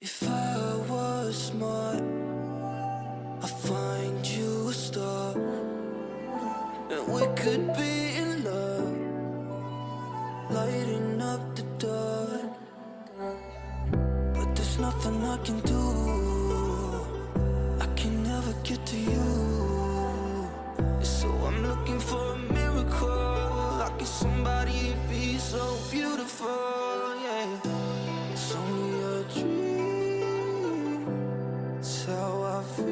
If I was smart, I'd find you a star, and we could be in love, lighting up the dark. But there's nothing I can do, I can never get to you. So I'm looking for a miracle, like if somebody be so beautiful, yeah. It's only a dream, it's how I feel,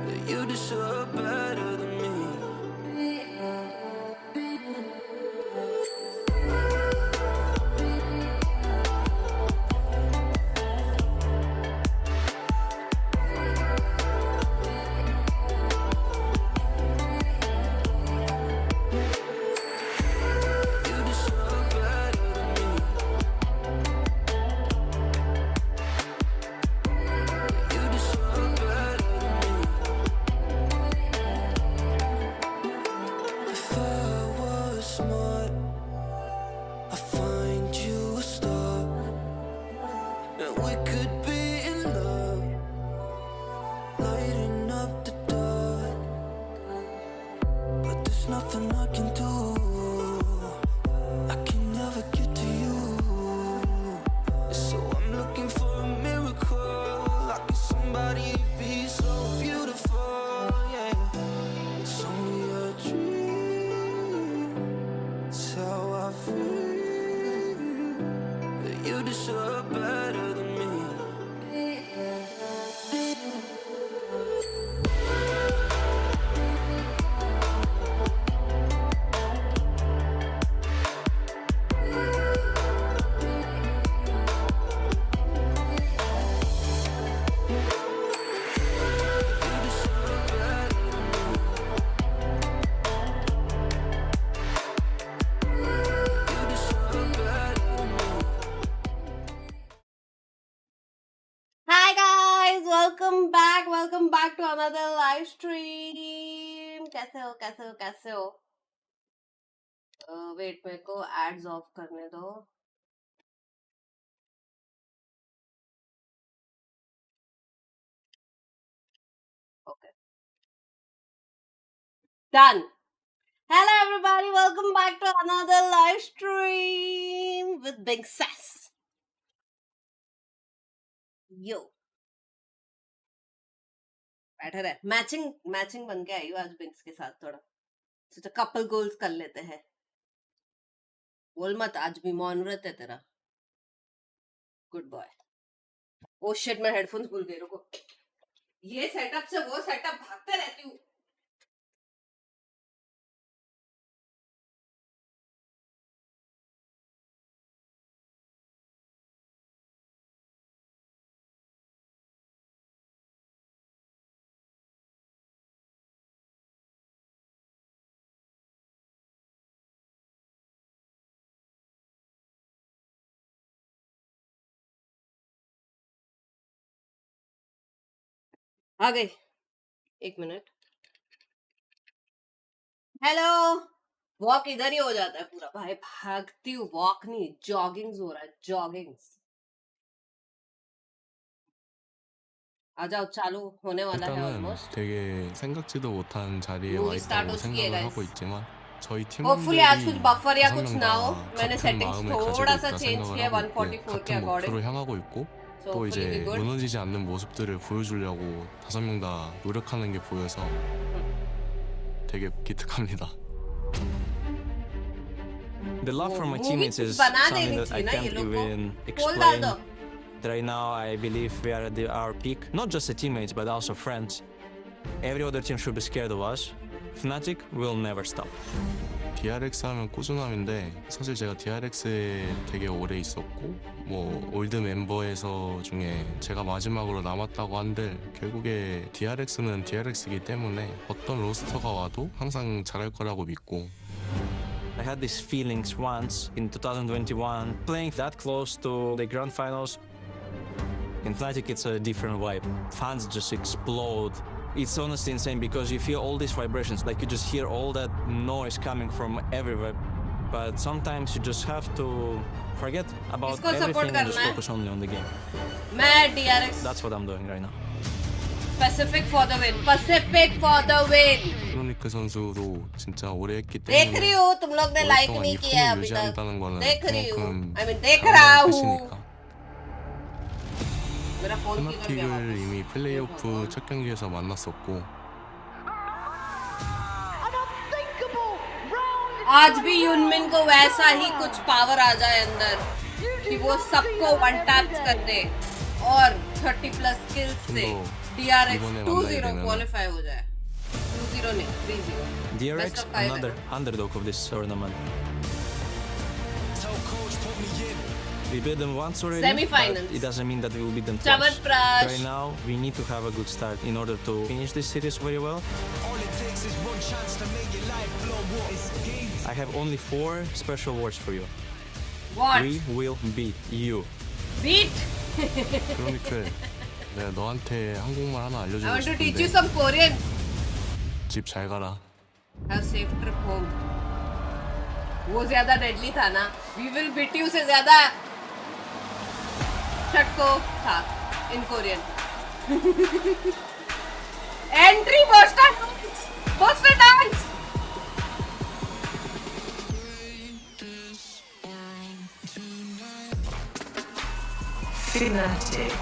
that you deserve better than me. Nothing I can do, I can never get to you. So I'm looking for a miracle, like if somebody be so beautiful, yeah. It's only a dream, it's how I feel, that you deserve better than me. Welcome back to another live stream. कैसे हो? Wait, मेरे को ads off करने दो. Okay. Done. Hello everybody, welcome back to another live stream with Pinkcess. Yo. बैठे रहे. Matching बन के आई हूँ आज बिंक्स के साथ थोड़ा. सोचा कपल गोल्स कर लेते हैं. बोल मत, आज भी मौन व्रत है तेरा. Good boy. ओ शिट, मैं हेडफोन्स भूल गई. रुको. ये सेटअप से वो सेटअप भागते रहती हूँ. आ गई. एक मिनट. हेलो. वॉक इधर ही हो जाता है पूरा भाई. भागती हूँ, वॉक नहीं, जॉगिंग्स हो रहा है. जॉगिंग्स. आ जाओ, चालू होने वाला है. 일단은 ऑलमोस्ट. 되게 생각지도 못한 자리에 मूवी 와 स्टार्ट हो 있다고 चुकी है 생각을 गाइस. 하고 있지만 저희 होपफुली आज कुछ 팀원들이 बफर या 5명 कुछ ना हो. 다 मैंने 같은 सेटिंग्स 마음을 थोड़ा 가지고 सा 있다 चेंज 생각을 किया 하고 144 있고 के 같은 목표를 according. 향하고 있고 So 또 hopefully 이제 be good. 무너지지 않는 모습들을 보여주려고 5명 다 노력하는 게 보여서 되게 기특합니다. The love for my movie teammates कुछ is बना something देनी that I थी ना ये can't लोग को. even पोल डाल explain. दो. Right now, I believe we are at our peak. Not just the teammates, but also friends. Every other team should be scared of us. Fnatic will never stop. DRX 하면 꾸준함인데 사실 제가 DRX에 되게 오래 있었고 뭐 올드 멤버에서 중에 제가 마지막으로 남았다고 한들 결국에 DRX는 DRX이기 때문에 어떤 로스터가 와도 항상 잘할 거라고 믿고. I had these feelings once in 2021, playing that close to the grand finals. In Fnatic, it's a different vibe. Fans just explode. It's honestly insane because you feel all these vibrations, like you just hear all that noise coming from everywhere. But sometimes you just have to Forget about इसको support everything and just करना है। focus only on the game. मैं DRX That's what I'm doing right now. Pacific for the win. Pacific for the win. 크로니크 선수도 진짜 오래 했기 देख 때문에 रही हो तुम लोग ने लाइक 오랫동안 नहीं 이 किया 폼을 अभी तक 유지한다는 거는 देख रही हो 그만큼 I mean देख रहा 잘한다는 हूँ 뜻이니까. मेरा फोन की कर दिया 페나틱을 이미 플레이오프 첫 경기에서 만났었고 आज भी यूनमिन को वैसा ही कुछ पावर आ जाए अंदर कि वो सबको वन टैप कर दे और 30 प्लस स्किल्स से DRX 2-0 क्वालिफाई हो जाए 2-0 नहीं 3-0 DRX, another underdog of this tournament. We beat them once already, Semi-finals. but it doesn't mean that we will beat them Chavat twice. Prash. Right now, we need to have a good start in order to finish this series very well. I have only 4 special words for you. What? We will beat you. Beat? 크로니클 내가 너한테 한국말 하나 I 알려주고 want to teach you 싶은데 some Korean. 집 잘 가라. Have safe trip home. वो ज्यादा deadly था ना We will beat you से ज्यादा छटको था in Korean. Entry Boston dance. Fnatic.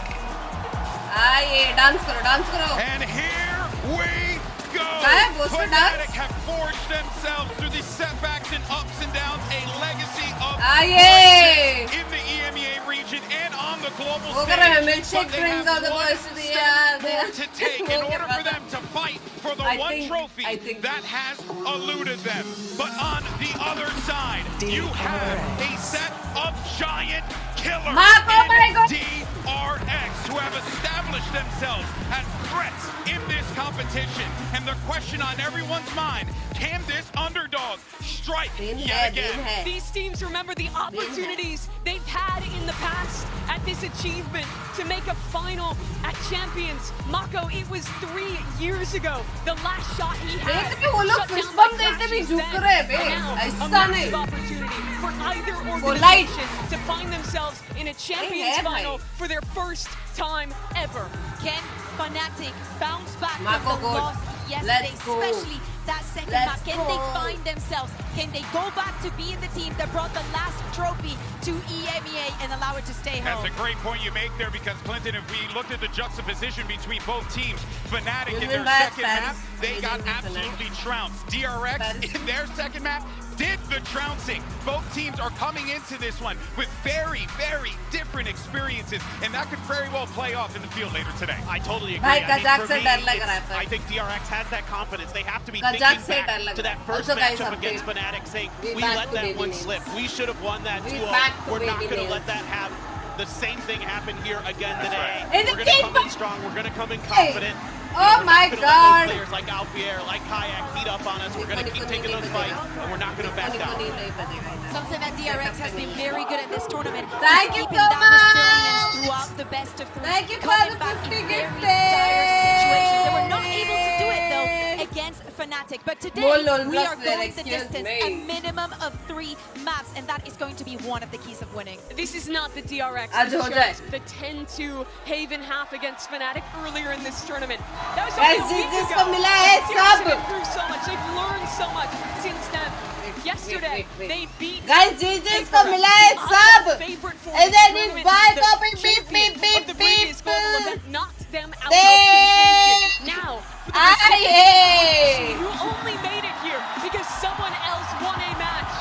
आइए dance करो And here we go. Hey, what's the Fnatic dance? have forged themselves through these setbacks and ups and downs, a legacy of आइए greatness in the EMEA region and on the global वो कर रहे हैं stage. milkshake But they drink have of the one boys to the step more to take वो in क्या order for पता? them to fight for the I one think- trophy I think- that has eluded them. But on the other side, you have a set of giant killers Marco, my in God. DRX who have established themselves as threats in this competition. And the question on everyone's mind, can this underdog strike दिन yet है again? These teams remember the opportunities they've had in the past at this achievement to make a final at Champions. Mako, it was 3 years ago. The last shot he had. देख रहे हो, वो लोग shut fist down bump by देते भी crashes झुक then. रहे हैं बे, And now, ऐसा a massive नहीं। opportunity for either Polite. organization to find themselves in a Champions है भाई। final for their first time ever. Can Fnatic bounce back Marco from the good. loss yesterday, Let's go. especially that second Let's map? Can go. they find themselves? Can they go back to being the team that brought the last trophy to EMEA and allow it to stay That's home? a great point you make there because, Clinton, if we looked at the juxtaposition between both teams, Fnatic in their Remember second map, Paris? they We got didn't win absolutely trounced. DRX Paris. in their second map did the trouncing. Both teams are coming into this one with very, very different experiences, and that could very well play off in the field later today. I totally agree. भाई I mean, Kazakh for से me, डर लग it's- रहा है पर I think DRX has that confidence. They have to be Kazakh thinking से डर back लग to रहा that है first Also guys matchup update against Fnatic, saying We we back let to that baby one nails. slip. We should have won that We 2-0. back to We're not baby going to nails. let that have the same thing happen here again That's today. right. And the We're going to king come in strong. We're going to come in Hey. confident. Oh We're my not gonna let God. those players like Alfier, like Kayak heat up on us. We're going to keep taking those fights, and we're not going to back down. Something that DRX has been very good at this tournament. Thank is you keeping so that resilience much. throughout the best of 3. Thank you for coming the back 50 in very gifted. dire situations. They were not able to do it though against Fnatic. But today More lol we plus are player, going the excuse distance. me. A minimum of 3 maps, and that is going to be one of the keys of winning. This is not the DRX आज that हो showed जाए। the 10-2 Haven half against Fnatic earlier in this tournament. That was Guys, only a week जिसको ago. मिला है DRX have सब। improved so much. They've learned so much since then. Yesterday, wait. they beat Guys, जिसको मिला है सब favorite for And the then tournament, it's by the copy, beep, champion beep, beep, of the previous beep. global event, knocked them out They- of contention. Now, for the आइए you only made it here because someone else won a match.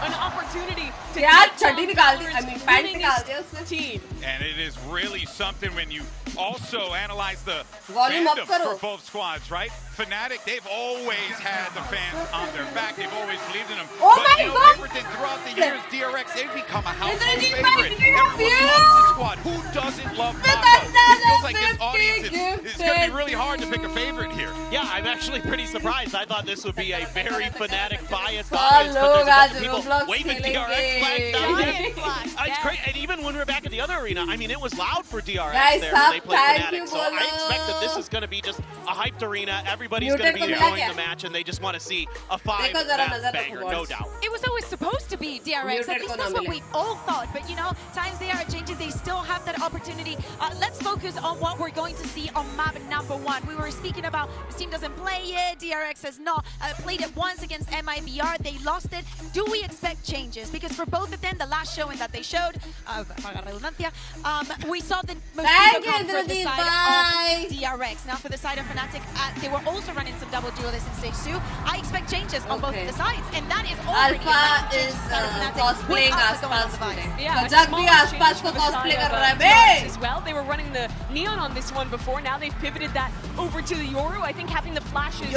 An opportunity to यार take चड्डी down निकाल दी Color's I mean pant winningest निकाल दिया उसने team. And it is really something when you also analyze the Volume up fandom करो। for both squads, right? Fnatic, they've always had the fans on their back. They've always believed in them. Oh but my you know, God! everything throughout the years, DRX, they've become a household Literally, favorite. I love Everyone you! loves this squad. Who doesn't love Mako? It feels like this audience is going to be gifted. really hard to pick a favorite here. Yeah, I'm actually pretty surprised. I thought this would be a very Fnatic biased सब audience, but लोग there's a bunch आज of people Roblox waving खेलेंगे। DRX flags down. Giant flags. I it's great. And even when we're back at the other arena, I mean, it was loud for DRX Guys, there when they played thank you, Fnatic. So I expect that this is going to be just a hyped arena. Everybody's going to be enjoying the match, and they just want to see a 5-map banger, no doubt. It was always supposed to be DRX. At least that's what we all thought. But, you know, times they are changing. They still have that opportunity. Let's focus on what we're going to see on map number 1. We were speaking about this team doesn't play yet. DRX has not played it once against MIBR. They lost it. Do we expect changes? Because for both of them, the last showing that they showed, we saw the most come for the side of DRX. Now for the side of Fnatic, they were also running some double duelists in stage 2. I expect changes on both of the sides, and that is already Alpha is cosplaying Aspas today. Yeah, Jug bhi Aspas ko cosplay kar raha hai as well. They were running the Neon on this one before. Now they've pivoted that over to the Yoru. I think having the flashes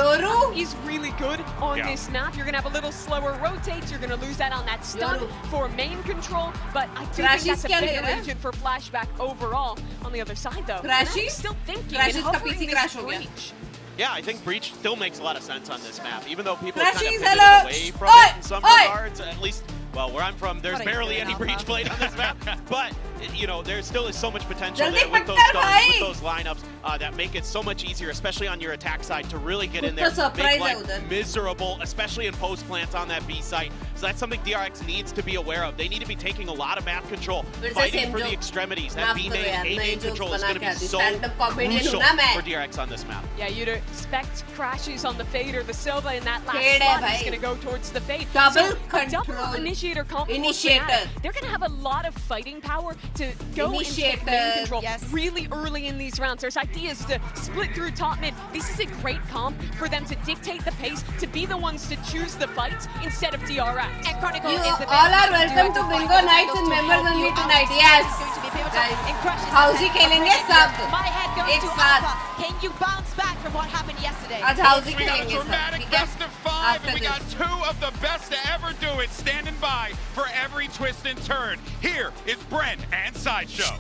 is really good on this map. You're going to have a little slower rotates. You're going to lose that on that stun for main control. But I do think that's a bigger agent for flashback overall. On the other side, though, I'm still thinking and hovering this breach. Yeah, I think Breach still makes a lot of sense on this map, even though people Crashies, kind of pivoted away from it in some regards. At least, well, where I'm from, there's barely any Breach played on this map. But, you know, there still is so much potential there with those stuns, with those lineups that make it so much easier, especially on your attack side, to really get in there, make life miserable, especially in post plants on that B site. So that's something DRX needs to be aware of. They need to be taking a lot of map control, fighting for the extremities. That B main, A main control is going to be so crucial for DRX on this map. Yeah, you'd expect crashes on the Fade or the Silva in that last slot. He's going to go towards the Fade. Double control. Double initiator comp. They're going to have a lot of fighting power to go and take main control really early in these rounds. There's ideas to split through top mid. This is a great comp for them to dictate the pace, to be the ones to choose the fights instead of DRX. And Chronicle you is the all are welcome to Bingo Nights and members only tonight. Yes. Guys, Howsy khelenge sab. My head goes to Alpha. Can you bounce back from what happened yesterday? We got a dramatic best of 5, and we got 2 of the best to ever do it standing by for every twist and turn. Here is Bren and Sideshow.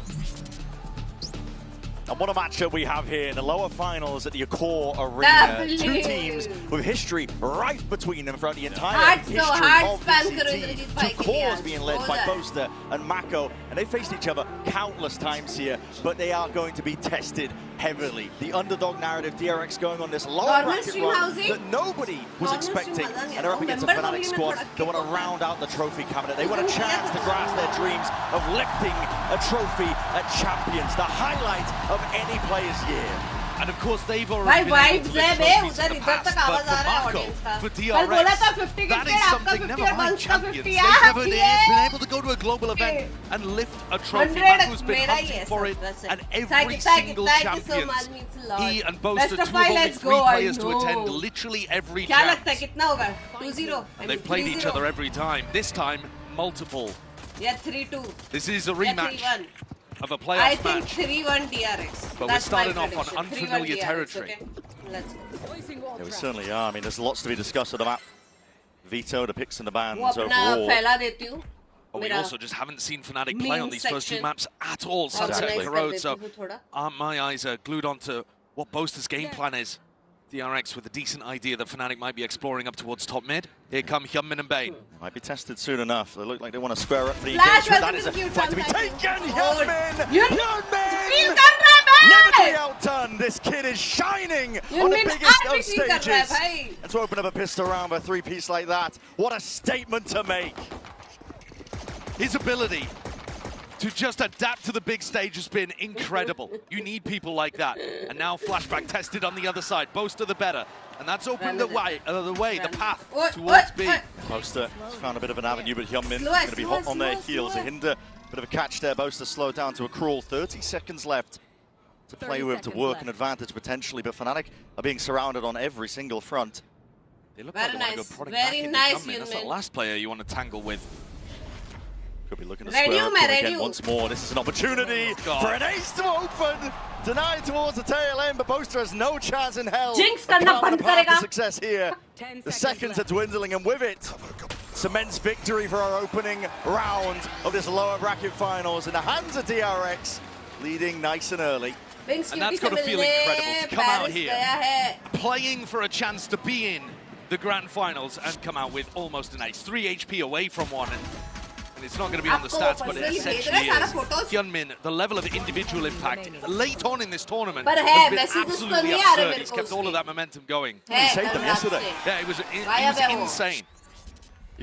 And what a matchup we have here in the lower finals at the Accor Arena. 2 teams with history rife between them throughout the entire history of VCT. 2 cores being led by Boaster and Mako, and they faced each other countless times here, but they are going to be tested heavily. The underdog narrative, DRX going on this lower bracket run that nobody was expecting, and they're up against a Fnatic squad that want to round out the trophy cabinet. They want a chance to grasp their dreams of lifting a trophy at Champions, the highlight of any player's year. And of course, they've already been able to lift trophies in the past, but for Mako, for DRX, that is something, never mind Champions. They've never been able to go to a global event and lift a trophy. Mako's been hunting for it at every single Champions. He and Boaster, 2 of only 3 players to attend literally every Champs. And they've played each other every time. This time, multiple. Yeah, 3-2. This is a rematch of a playoff I think match. 3-1 DRX. But we're starting off on unfamiliar territory. Okay? Let's go. Yeah, we certainly are. I mean, there's lots to be discussed on the map. Veto, the picks and the bans overall. But we also just haven't seen Fnatic play on these first 2 maps at all since Epic Road, so my eyes are glued onto what Boaster's game plan is. DRX with a decent idea that Fnatic might be exploring up towards top mid. Here come Hyunmin and Bane. Might be tested soon enough. They look like they want to square up for the engagement. That is a fight to be taken. Hyunmin! Hyunmin! Never to be outdone. This kid is shining on the biggest of stages. And to open up a pistol round with a 3-piece like that, what a statement to make. His ability to just adapt to the big stage has been incredible. You need people like that. And now Flashback tested on the other side. Boaster the better. And that's opened the way, the path towards B. Boaster found a bit of an avenue, but Hyunmin going to be hot on their heels. A hinder, bit of a catch there. Boaster slowed down to a crawl. 30 seconds left to play with, to work an advantage potentially. But Fnatic are being surrounded on every single front. They look like they want to go prodding back into Hyunmin. That's the last player you want to tangle with. Could be looking to square up again once more. This is an opportunity for an ace to open. Denied towards the tail end, but Boaster has no chance in hell. Jinx A path to success here. The seconds are dwindling, and with it, cements victory for our opening round of this lower bracket finals in the hands of DRX, leading nice and early. And that's got to feel incredible to come out here, playing for a chance to be in the grand finals and come out with almost an ace. 3 HP away from one. And And it's not going to be on the stats, but it essentially is. Hyunmin, the level of individual impact late on in this tournament has been absolutely absurd. He's kept all of that momentum going. He saved them yesterday. Yeah, it was insane.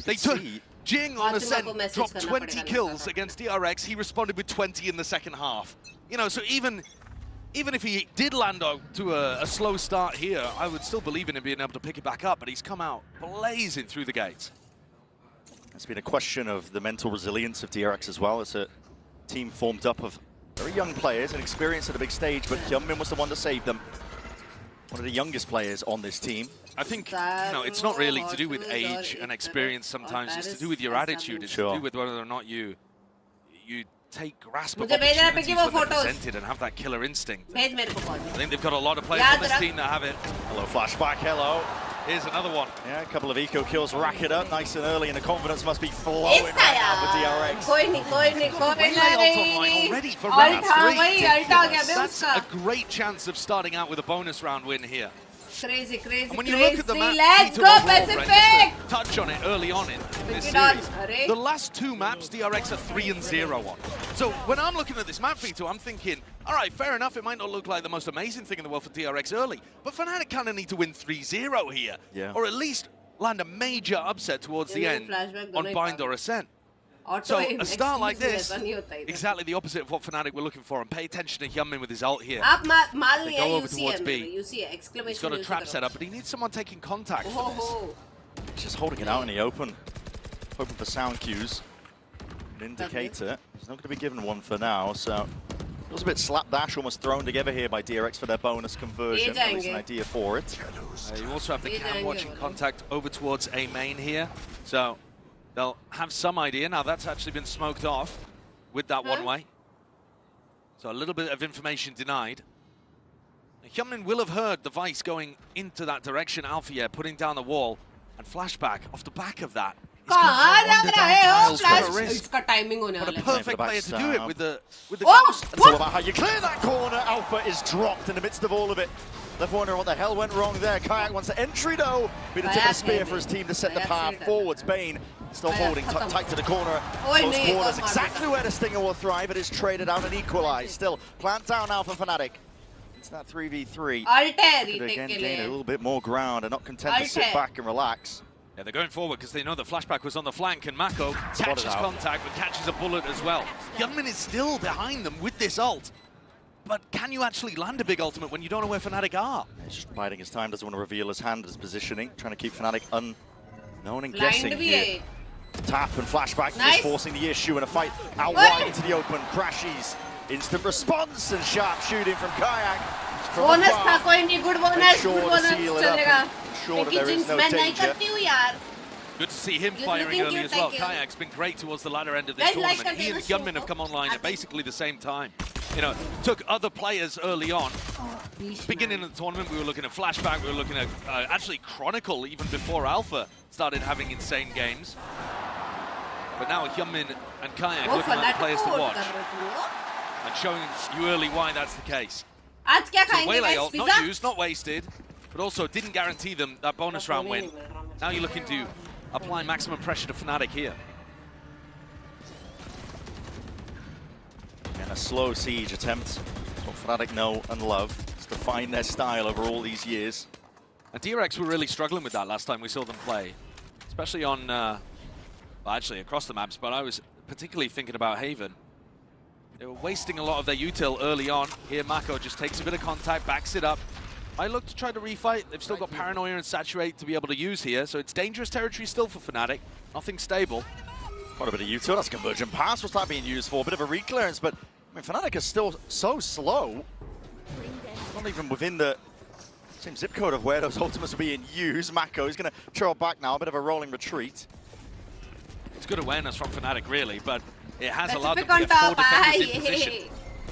They took Jing on Ascent, dropped 20 kills against DRX. He responded with 20 in the second half. You know, so even if he did land to a slow start here, I would still believe in him being able to pick it back up, but he's come out blazing through the gates. It's been a question of the mental resilience of DRX as well. It's a team formed up of very young players and experience at a big stage, but Hyunmin was the one to save them. One of the youngest players on this team. I think, you know, it's not really to do with age and experience sometimes, it's to do with your attitude, it's to do with whether or not you take grasp of opportunities when they're presented and have that killer instinct. I think they've got a lot of players on this team that have it. Hello, flashback, hello. Here's another one. Yeah, a couple of eco kills, rack it up nice and early, and the confidence must be flowing right now for DRX. Already for round 3. That's a great chance of starting out with a bonus round win here. Crazy. And when you look at the map, Let's go, Pacific! Touch on it early on in this series. The last 2 maps, DRX are 3-0 on. So when I'm looking at this map, Vito, I'm thinking, all right, fair enough, it might not look like the most amazing thing in the world for DRX early, but Fnatic kind of need to win 3-0 here. Yeah. Or at least land a major upset towards the end on Bind or Ascent. So a start like this, exactly the opposite of what Fnatic were looking for, and pay attention to Hyunmin with his ult here. They go over towards B. He's got a trap set up, but he needs someone taking contact for this. He's just holding it out in the open, hoping for sound cues. An indicator. He's not going to be given one for now, so it was a bit slapdash, almost thrown together here by DRX for their bonus conversion. At least an idea for it. You also have the cam watching contact over towards A main here, so they'll have some idea. Now that's actually been smoked off with that one way. So a little bit of information denied. Hyunmin will have heard the Vice going into that direction. Alpha putting down the wall, and flashback off the back of that. What a perfect player to do it with the ghost. It's all about how you clear that corner. Alpha is dropped in the midst of all of it. Left wondering what the hell went wrong there. Kayak wants the entry though. Be the tip of the spear for his team to set the path forwards. Bane still holding tight to the corner. Close corners, exactly where the Stinger will thrive. It is traded out and equalized. Still plant down now for Fnatic. It's that 3v3. Could again gain a little bit more ground and not content to sit back and relax. Yeah, they're going forward because they know that flashback was on the flank, and Mako catches contact but catches a bullet as well. Hyunmin is still behind them with this ult. But can you actually land a big ultimate when you don't know where Fnatic are? He's just biding his time, doesn't want to reveal his hand, his positioning, trying to keep Fnatic unknown and guessing here. Tap and flashback, just forcing the issue in a fight out wide into the open. Crashes, instant response and sharp shooting from Kayak. Bonus था कोई नहीं, good bonus चलेगा. Sure that there is no danger. Good to see him firing early as well. Kayak's been great towards the latter end of this tournament. He and Hyunmin have come online at basically the same time. You know, took other players early on. Beginning of the tournament, we were looking at Flashback, we were looking at actually Chronicle even before Alpha started having insane games. But now Hyunmin and Kayak looking like the players to watch. And showing you early why that's the case. So Waylay ult, not used, not wasted, but also didn't guarantee them that bonus round win. Now you're looking to apply maximum pressure to Fnatic here. And a slow siege attempt. That's what Fnatic know and love. It's defined their style over all these years. And DRX were really struggling with that last time we saw them play. Especially on, well, actually across the maps, but I was particularly thinking about Haven. They were wasting a lot of their util early on. Here Mako just takes a bit of contact, backs it up. I look to try to refight. They've still got Paranoia and Saturate to be able to use here, so it's dangerous territory still for Fnatic. Nothing stable. Quite a bit of util. That's conversion pass. What's that being used for? A bit of a reclearance, but I mean, Fnatic is still so slow. Not even within the same zip code of where those ultimates are being used. Mako is going to trail back now. A bit of a rolling retreat. It's good awareness from Fnatic, really, but it has allowed them to get 4 defenders in position.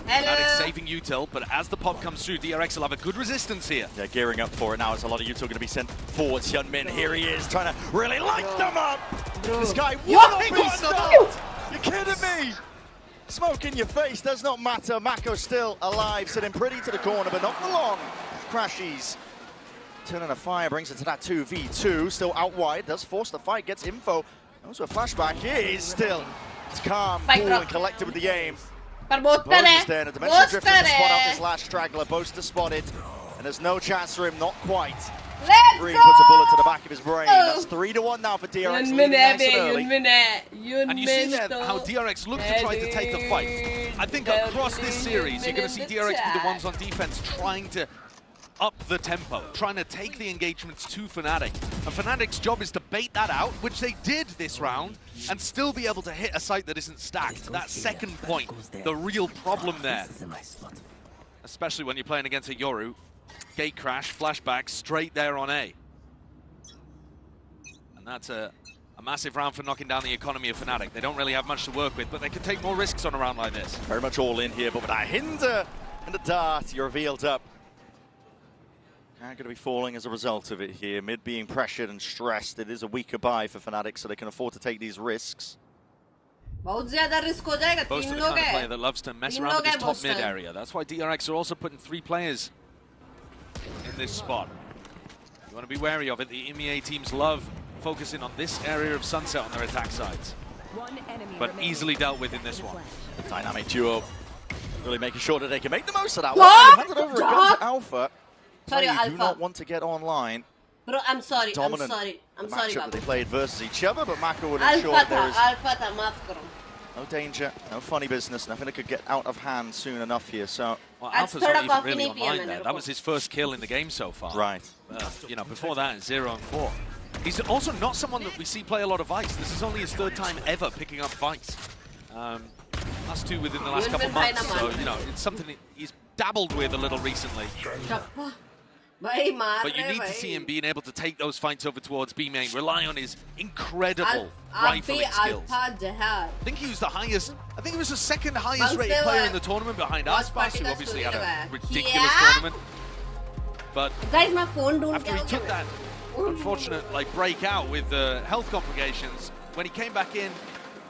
Fnatic saving util, but as the pop comes through, DRX will have a good resistance here. They're gearing up for it now. It's a lot of util going to be sent forwards. Hyunmin, here he is, trying to really light them up. This guy will be stopped. You're kidding me? Smoke in your face does not matter. Mako's still alive, sitting pretty to the corner, but not for long. Crashes. Turning a fire brings it to that 2v2. Still out wide, does force the fight, gets info. Also a flashback. He is still It's calm, cool, and collected with the aim. पर booster है, Boaster's there, and a dimensional drift booster to spot out है. this last straggler. Boaster spotted, and there's no chance for him, not quite. Let's Green go! puts a bullet to the back of his brain. That's 3-1 now for DRX, leading nice and early. And you see there how DRX look to try to take the fight. I think across this series, you're going to see DRX be the ones on defense trying to up the tempo, trying to take the engagements to Fnatic. And Fnatic's job is to bait that out, which they did this round, and still be able to hit a site that isn't stacked. That second point, the real problem there. Especially when you're playing against a Yoru. Gate crash, flashback, straight there on A. And that's a massive round for knocking down the economy of Fnatic. They don't really have much to work with, but they can take more risks on a round like this. Very much all in here, but with that hinder and the dart, you're revealed up. Going to be falling as a result of it here. Mid being pressured and stressed. It is a weaker buy for Fnatic, so they can afford to take these risks. बहुत ज़्यादा risk हो जाएगा. Boaster, तीन the लोग kind of हैं. player that loves to mess around with this top mid area. That's why DRX are also putting 3 players in this spot. You want to be wary of it. The EMEA teams love focusing on this area of Sunset on their attack sides. But easily dealt with in this one. Dynamic duo. Really making sure that they can make the most of that. What? Handed over a gun to Alpha. Sorry, You do Alpha. not want to get online. Bro, I'm sorry. Dominant I'm sorry. I'm the sorry, matchup that they Babu. played versus each other, but Mako would ensure that there is Alpha था, माफ करो. no danger, no funny business, nothing that could get out of hand soon enough here. So, Well, आज Alpha's थोड़ा not even coffee really नहीं पिया online मैंने, there. रुको. That was his first kill in the game so far. right. You know, before that, 0-4. He's also not someone that we see play a lot of Vice. This is only his 3rd time ever picking up Vice. Last 2 within the last couple of months. So, you know, it's something that he's dabbled with a little recently. भाई मार But you रहे need to भाई. see him being able to take those fights over towards B main, rely on his incredible आप rifling भी skills. Alpha जहाज. I think he was the highest, I think he was the 2nd highest Bounce rated there player was- in the tournament behind Watchparty Aspas, who का obviously story had a लगाया. ridiculous Yeah. tournament. But Guys, मैं phone ढूंढ after के he आऊँ took क्या that unfortunate breakout with the health complications, when he came back in,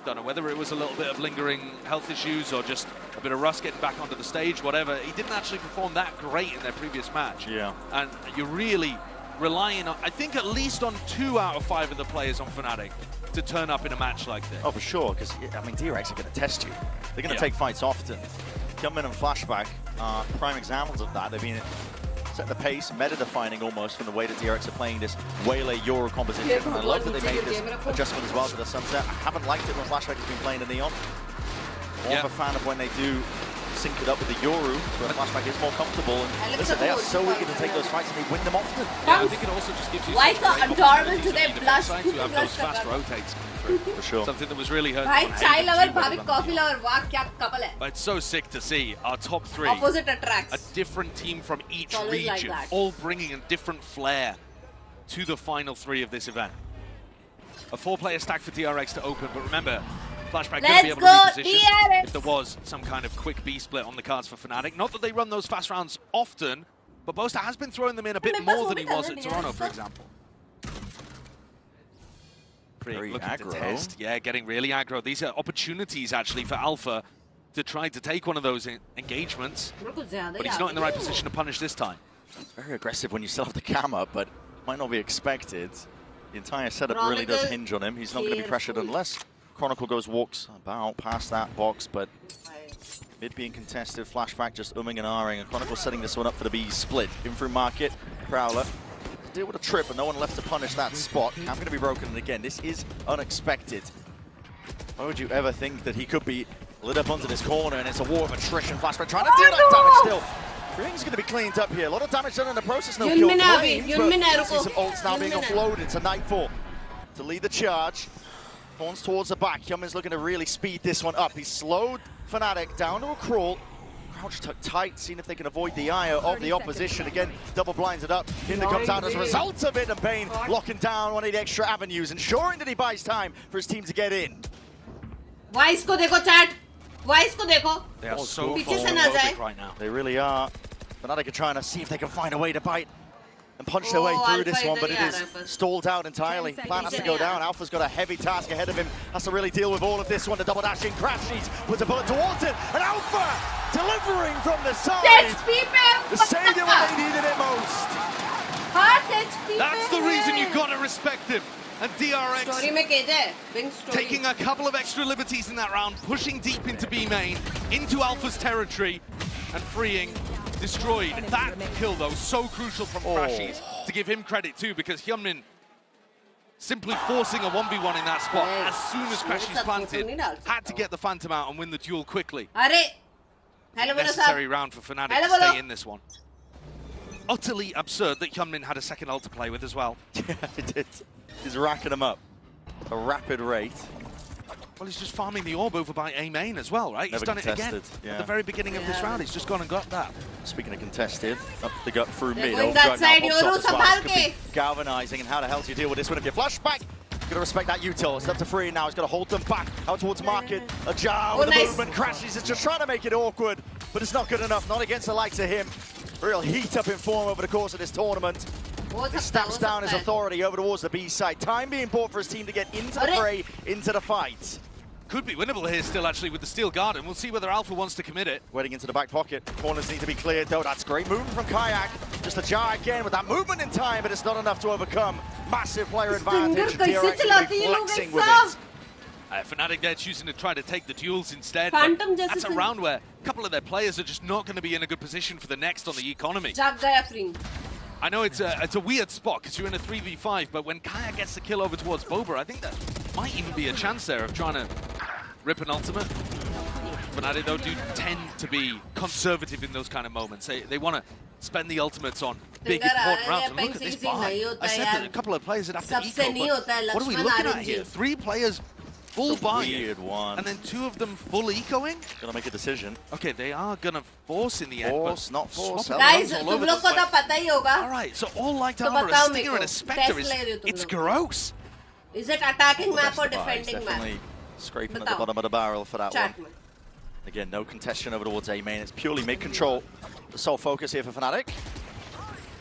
don't know whether it was a little bit of lingering health issues or just a bit of rust getting back onto the stage, whatever. He didn't actually perform that great in their previous match. Yeah. And you're really relying on, I think, at least on 2 out of 5 of the players on Fnatic to turn up in a match like this. Oh, for sure, because, I mean, DRX are going to test you. They're going to Yeah. take fights often. Come-In and Flashback are prime examples of that. They've been set the pace, meta-defining almost from the way that DRX are playing this Waylay Euro composition. And I love that they made this adjustment as well to the Sunset. I haven't liked it when Flashback has been playing the Neon. More of a fan of when they do sync it up with the Yoru, where Flashback is more comfortable. And listen, they are so eager to take those fights and they win them often. Yeah, I think it also just gives you Why some so great adorable opportunities today, on either blush, side too to have blush those fast कर रहा. rotates coming through. For sure. Something that was really hurting भाई on chai Haven lover, too, but भाभी coffee lover, वाह क्या couple है. But it's so sick to see our top 3, Opposite a attracts. different team from each It's always like region, that. all bringing a different flair to the final 3 of this event. A 4-player stack for DRX to open, but remember, Flashback going to be able to Let's go, reposition DRX! if there was some kind of quick B split on the cards for Fnatic. Not that they run those fast rounds often, but Boaster has been throwing them in a bit more than he was at Toronto, for example. Very Looking aggro. to test, yeah, getting really aggro. These are opportunities actually for Alpha to try to take one of those engagements, but he's not in the right position to punish this time. Very aggressive when you still have the camera, but might not be expected. The entire setup really does hinge on him. He's not going to be pressured unless Chronicle walks about past that box, but mid being contested, Flashback just umming and ahhing, and Chronicle setting this one up for the B split. In through Market, Prowler. Deal with a trip, but no one left to punish that spot. I'm going to be broken, and again, this is unexpected. Why would you ever think that he could be lit up onto this corner, and it's a war of attrition. Flashback trying to do that damage still. Everything's going to be cleaned up here. A lot of damage done in the process. No kill claimed, but see some ults now being offloaded to Nightfall to lead the charge. Thorns towards the back. Hyunmin's looking to really speed this one up. He's slowed Fnatic down to a crawl. Crouch tucked tight, seeing if they can avoid the eye of the opposition. Again, double blinded up. Hinder comes out as a result of it, and Bane locking down one of the extra avenues, ensuring that he buys time for his team to get in. Wise को देखो chat. Wise को देखो. They are so पीछे से ना जाए. right now. They really are. Fnatic are trying to see if they can find a way to bite and punch their way through this one, but it is stalled out entirely. Plan has to go down. Alpha's got a heavy task ahead of him. Has to really deal with all of this one. The double dash in, crashes, puts a bullet towards it, and Alpha delivering from the side. The savior when they needed it most. That's the reason you've got to respect him. And DRX Story में cage है, Bing story. taking a couple of extra liberties in that round, pushing deep into B main, into Alpha's territory, and freeing Destroyed. That kill, though, so crucial from Crashies, to give him credit too, because Hyunmin simply forcing a 1v1 in that spot as soon as Crashies planted, had to get the Phantom out and win the duel quickly. Necessary round for Fnatic to stay in this one. Utterly absurd that Hyunmin had a second ult to play with as well. Yeah, he did. He's racking them up at a rapid rate. Well, he's just farming the orb over by A main as well, right? He's done it again at the very beginning of this round. He's just gone and got that. Speaking of contested, up the gut through mid. Going that side, Yoru, well. Could be galvanizing, and how the hell do you deal with this one? If you flashback, gonna respect that util. It's up to free now. He's gonna hold them back out towards market. A jar with the movement. Crashes. It's just trying to make it awkward, but it's not good enough. Not against the likes of him. Real heat up in form over the course of this tournament. He stamps down his authority over towards the B side. Time being bought for his team to get into the fray, into the fight. Could be winnable here still, actually, with the Steel Garden. We'll see whether Alpha wants to commit it. Waiting into the back pocket. Corners need to be cleared, though. That's great movement from Kayak. Just a jar again with that movement in time, but it's not enough to overcome. Massive player advantage. DRX flexing with it. Fnatic there choosing to try to take the duels instead. Phantom that's a round where a couple of their players are just not going to be in a good position for the next on the economy. I know it's a weird spot because you're in a 3v5, but when Kaya gets the kill over towards Boba, I think that might even be a chance there of trying to rip an ultimate. Fnatic, though, do tend to be conservative in those kind of moments. They want to spend the ultimates on big, important rounds. And look at this buy. I said that a couple of players would have to eco, but what are we looking at here? 3 players full buy, and then 2 of them full ecoing. Gonna make a decision. Okay, they are gonna force in the end. Force, not force. Guys, तुम लोग को तो पता ही होगा. All right, so all light armor, a Stinger and a Spectre it's gross. Is it attacking map or defending map? Definitely scraping at the bottom of the barrel for that one. Again, no contestation over towards A main. It's purely mid control. The sole focus here for Fnatic.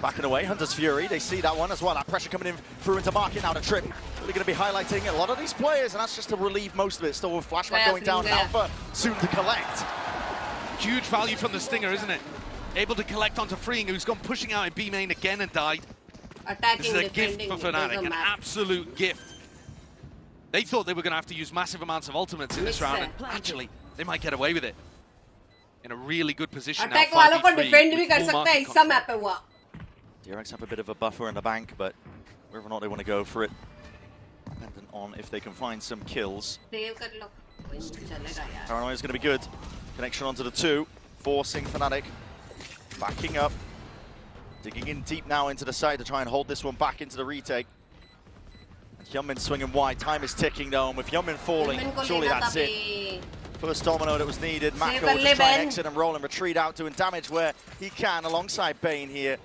Backing away, Hunter's Fury, they see that one as well. That pressure coming in through into market now to Trip. Really going to be highlighting a lot of these players, and that's just to relieve most of it. Still with flashback going down, Alpha soon to collect. Huge value from the Stinger, isn't it? Able to collect onto Freeing, who's gone pushing out in B main again and died. This is a gift for Fnatic, an absolute gift. They thought they were going to have to use massive amounts of ultimates in this round, and actually, they might get away with it. In a really good position now, 5v3 DRX have a bit of a buffer in the bank, but whether or not they want to go for it, dependent on if they can find some kills. Paranoia is going to be good. Connection onto the 2, forcing Fnatic. Backing up. Digging in deep now into the side to try and hold this one back into the retake. Hyunmin swinging wide. Time is ticking though, and with Hyunmin falling, surely that's it. First domino that was needed. Mako will just try and exit and roll and retreat out, doing damage where he can alongside Bane here.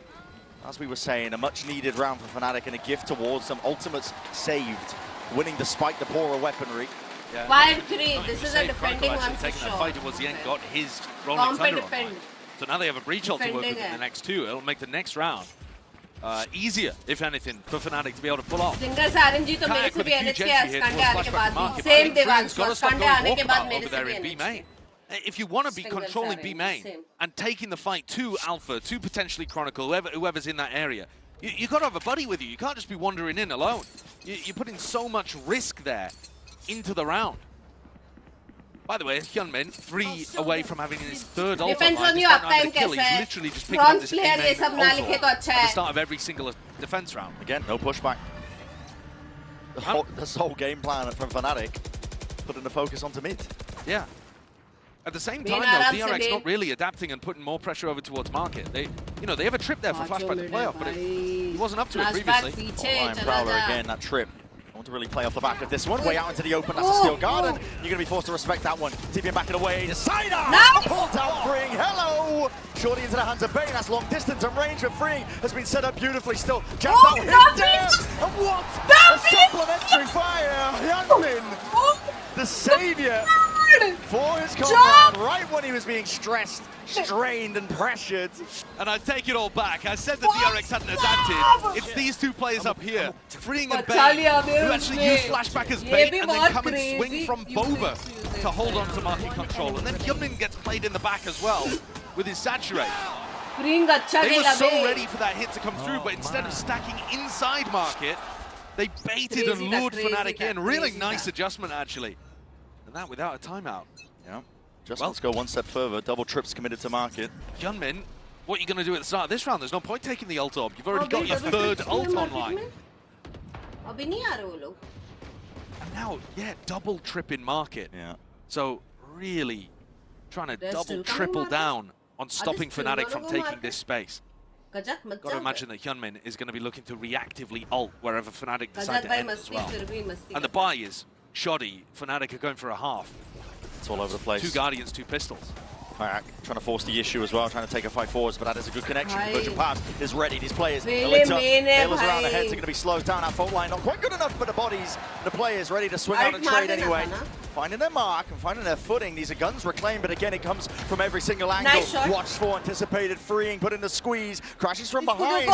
As we were saying, a much needed round for Fnatic and a gift towards them. Ultimates saved, winning despite the poorer weaponry. 5-3, this is a defending one for taking sure. that fight towards the end, got his rolling thunder on. So now they have a breach ult to work with in the next 2. It'll make the next round easier, if anything, for Fnatic to be able to pull off. Singer Saranji to मेरे से भी NH के स्कंडे आने के बाद भी same Devansh स्कंडे आने के बाद मेरे से भी NH. If you want to be controlling B main and taking the fight to Alpha, to potentially Chronicle, whoever's in that area, you've got to have a buddy with you. You can't just be wandering in alone. You're putting so much risk there into the round. By the way, Hyunmin, 3 away from having his 3rd ult. Depends on you uptime He's literally just picking up this A main ult at the start of every single defense round. Again, no pushback. This whole game plan from Fnatic, putting the focus onto mid. Yeah. At the same time, though, DRX not really adapting and putting more pressure over towards market. They have a trip there for flashback to play off, but he wasn't up to it previously. Ryan Prowler again, that trip. I want to really play off the back of this one. Way out into the open, that's a Steel Garden. You're going to be forced to respect that one. TPing back and away. Decider! Pulled out Freeing. Hello! Shorty into the hands of Bane. That's long distance and range for Freeing. Has been set up beautifully still. Jumps out, hit down! And what? A supplementary fire! Hyunmin! The savior! For his comrade, right when he was being stressed, strained and pressured. And I take it all back. I said that DRX hadn't adapted. It's these 2 players up here, Freeing and Bane, who actually use flashback as bait and then come and swing from Boba to hold on to market control. And then Hyunmin gets played in the back as well with his saturate. They were so ready for that hit to come through, but instead of stacking inside market, They baited and lured Fnatic in. Really nice adjustment, actually. And that without a timeout. Yeah. Just let's go one step further. Double trips committed to market. Hyunmin, what are you going to do at the start of this round? There's no point taking the ult orb. You've already got your third ult online. And now, yeah, double trip in market. Yeah. So really trying to double, triple down on stopping Fnatic from taking this space. Got to imagine that Hyunmin is going to be looking to reactively ult wherever Fnatic decide to end as well. And the buy is shoddy. Fnatic are going for a half. It's all over the place. 2 Guardians, 2 pistols. Trying to force the issue as well, trying to take a fight forwards, but that is a good connection. Conversion pass is ready. These players, Taylor's around the heads are going to be slowed down. That fault line not quite good enough, but the bodies, the players ready to swing out and trade anyway. Finding their mark and finding their footing. These are guns reclaimed, but again, it comes from every single angle. Nice shot. Watched for, anticipated, freeing, put in the squeeze, crashes from behind.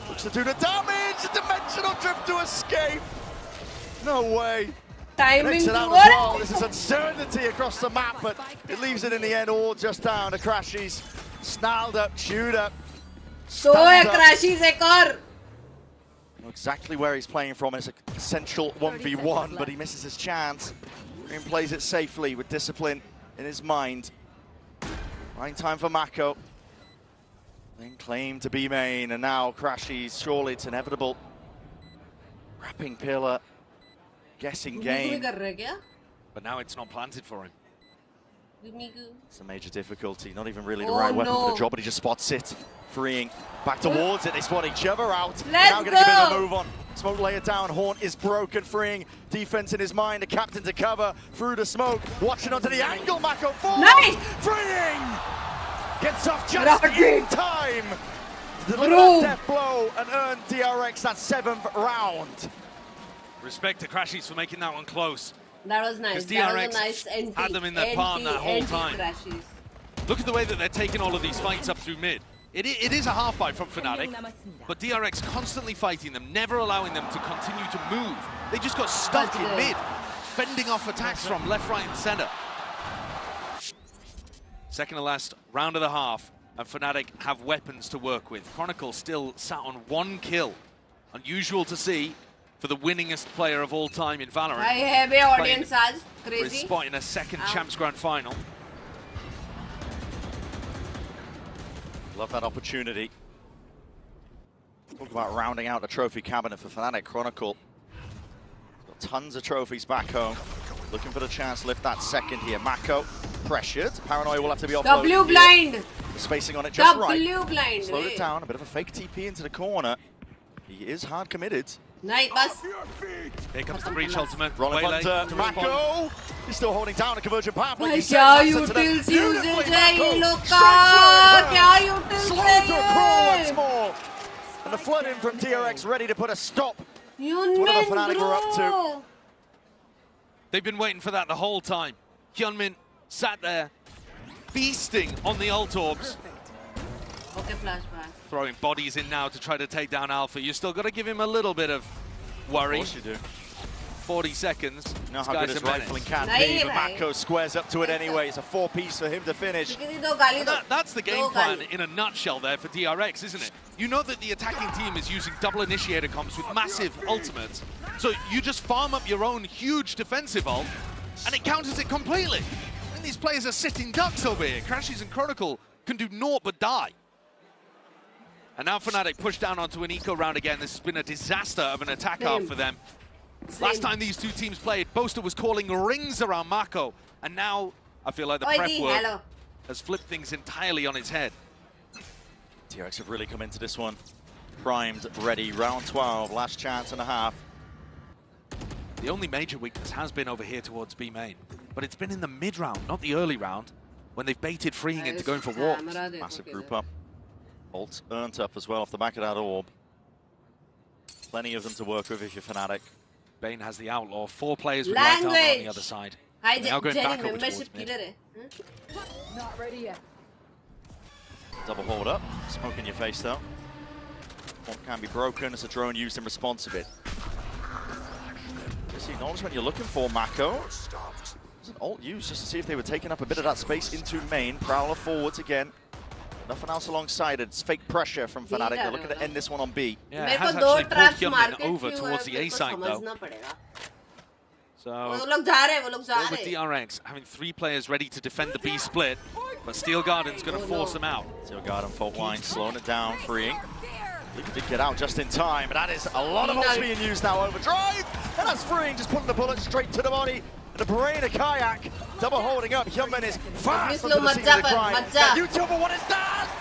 Looks to do the damage. A dimensional drift to escape. No way. Timing it out as well. This is uncertainty across the map, but it leaves it in the end all just down to Crashies. Snarled up, chewed up. Crashies ek aur. Exactly where he's playing from. It's an essential 1v1, but he misses his chance. And plays it safely with discipline in his mind. Right time for Mako. Then claimed to be main, and now Crashies. Surely it's inevitable. Wrapping pillar. Guessing game. But now it's not planted for him. It's a major difficulty. Not even really the right weapon for the job, but he just spots it. Freeing. Back towards it. They spot each other out. Now going to give it a move on. Smoke layer down. Haunt is broken. Freeing. Defense in his mind. The captain to cover. Through the smoke. Watching onto the angle. Mako forward. Nice! Freeing! Gets off just in time. Deliver that death blow and earn DRX that 7th round. Respect to Crashies for making that one close. That was nice. That was a nice entry. Had them in their palm that whole time. Crashies. Look at the way that they're taking all of these fights up through mid. It is a half fight from Fnatic, but DRX constantly fighting them, never allowing them to continue to move. They just got stuck in mid, fending off attacks from left, right, and center. Second to last round of the half, and Fnatic have weapons to work with. Chronicle still sat on 1 kill. Unusual to see for the winningest player of all time in Valorant. I have an audience आज crazy. Spot in a second Champs Grand Final. Love that opportunity. Talk about rounding out the trophy cabinet for Fnatic. Chronicle. Got tons of trophies back home. Looking for the chance to lift that second here. Mako pressured. Paranoia will have to be offloaded. W blind. The spacing on it just right. W blind. Slowed it down. A bit of a fake TP into the corner. He is hard committed. Nice, bus. Here comes the breach ultimate. Rolling under Mako. He's still holding down a conversion path. Like क्या utils usage है ये लोग का? क्या utils है ये? Once more. And the flooding from DRX ready to put a stop to whatever Fnatic were up to. They've been waiting for that the whole time. Hyunmin sat there, feasting on the ult orbs. Okay, flashback. Throwing bodies in now to try to take down Alpha. You still got to give him a little bit of worry. Of course you do. 40 seconds. You know how good his rifling can be, but Mako squares up to it anyway. It's a 4-piece for him to finish. That's the game plan in a nutshell there for DRX, isn't it? You know that the attacking team is using double initiator comps with massive ultimates. So you just farm up your own huge defensive ult, and it counters it completely. And these players are sitting ducks over here. Crashies and Chronicle can do naught but die. And now Fnatic push down onto an eco round again. This has been a disaster of an attack half for them. Last time these two teams played, Boaster was calling rings around Mako. And now I feel like the prep work has flipped things entirely on its head. DRX have really come into this one. Primed, ready, round 12, last chance and a half. The only major weakness has been over here towards B main. But it's been in the mid round, not the early round, when they've baited freeing into going for walks. Massive group up. Ult earned up as well off the back of that orb. Plenty of them to work with if you're Fnatic. Bane has the outlaw. 4 players with light armor on the other side. Now going back over towards mid. Not ready yet. Double hold up. Smoke in your face though. What can be broken as a drone used in response of it. Just the acknowledgement you're looking for, Mako. There's an ult used just to see if they were taking up a bit of that space into main. Prowler forwards again. Nothing else alongside it. It's fake pressure from Fnatic. They're looking to end this one on B. Yeah, it has actually pulled Hyunmin over towards the A side though. So वो लोग जा रहे हैं, वो लोग जा with रहे हैं. DRX having 3 players ready to defend the B split, but Steel Garden's going to force them out. Steel Garden fault line, slowing it down, freeing. Luke did get out just in time, but that is a lot of what's being used now. Overdrive, and that's freeing, just putting the bullet straight to the body. And the Brain kayak, double holding up. Hyunmin is fast onto the scene of the crime. That YouTuber, what is that?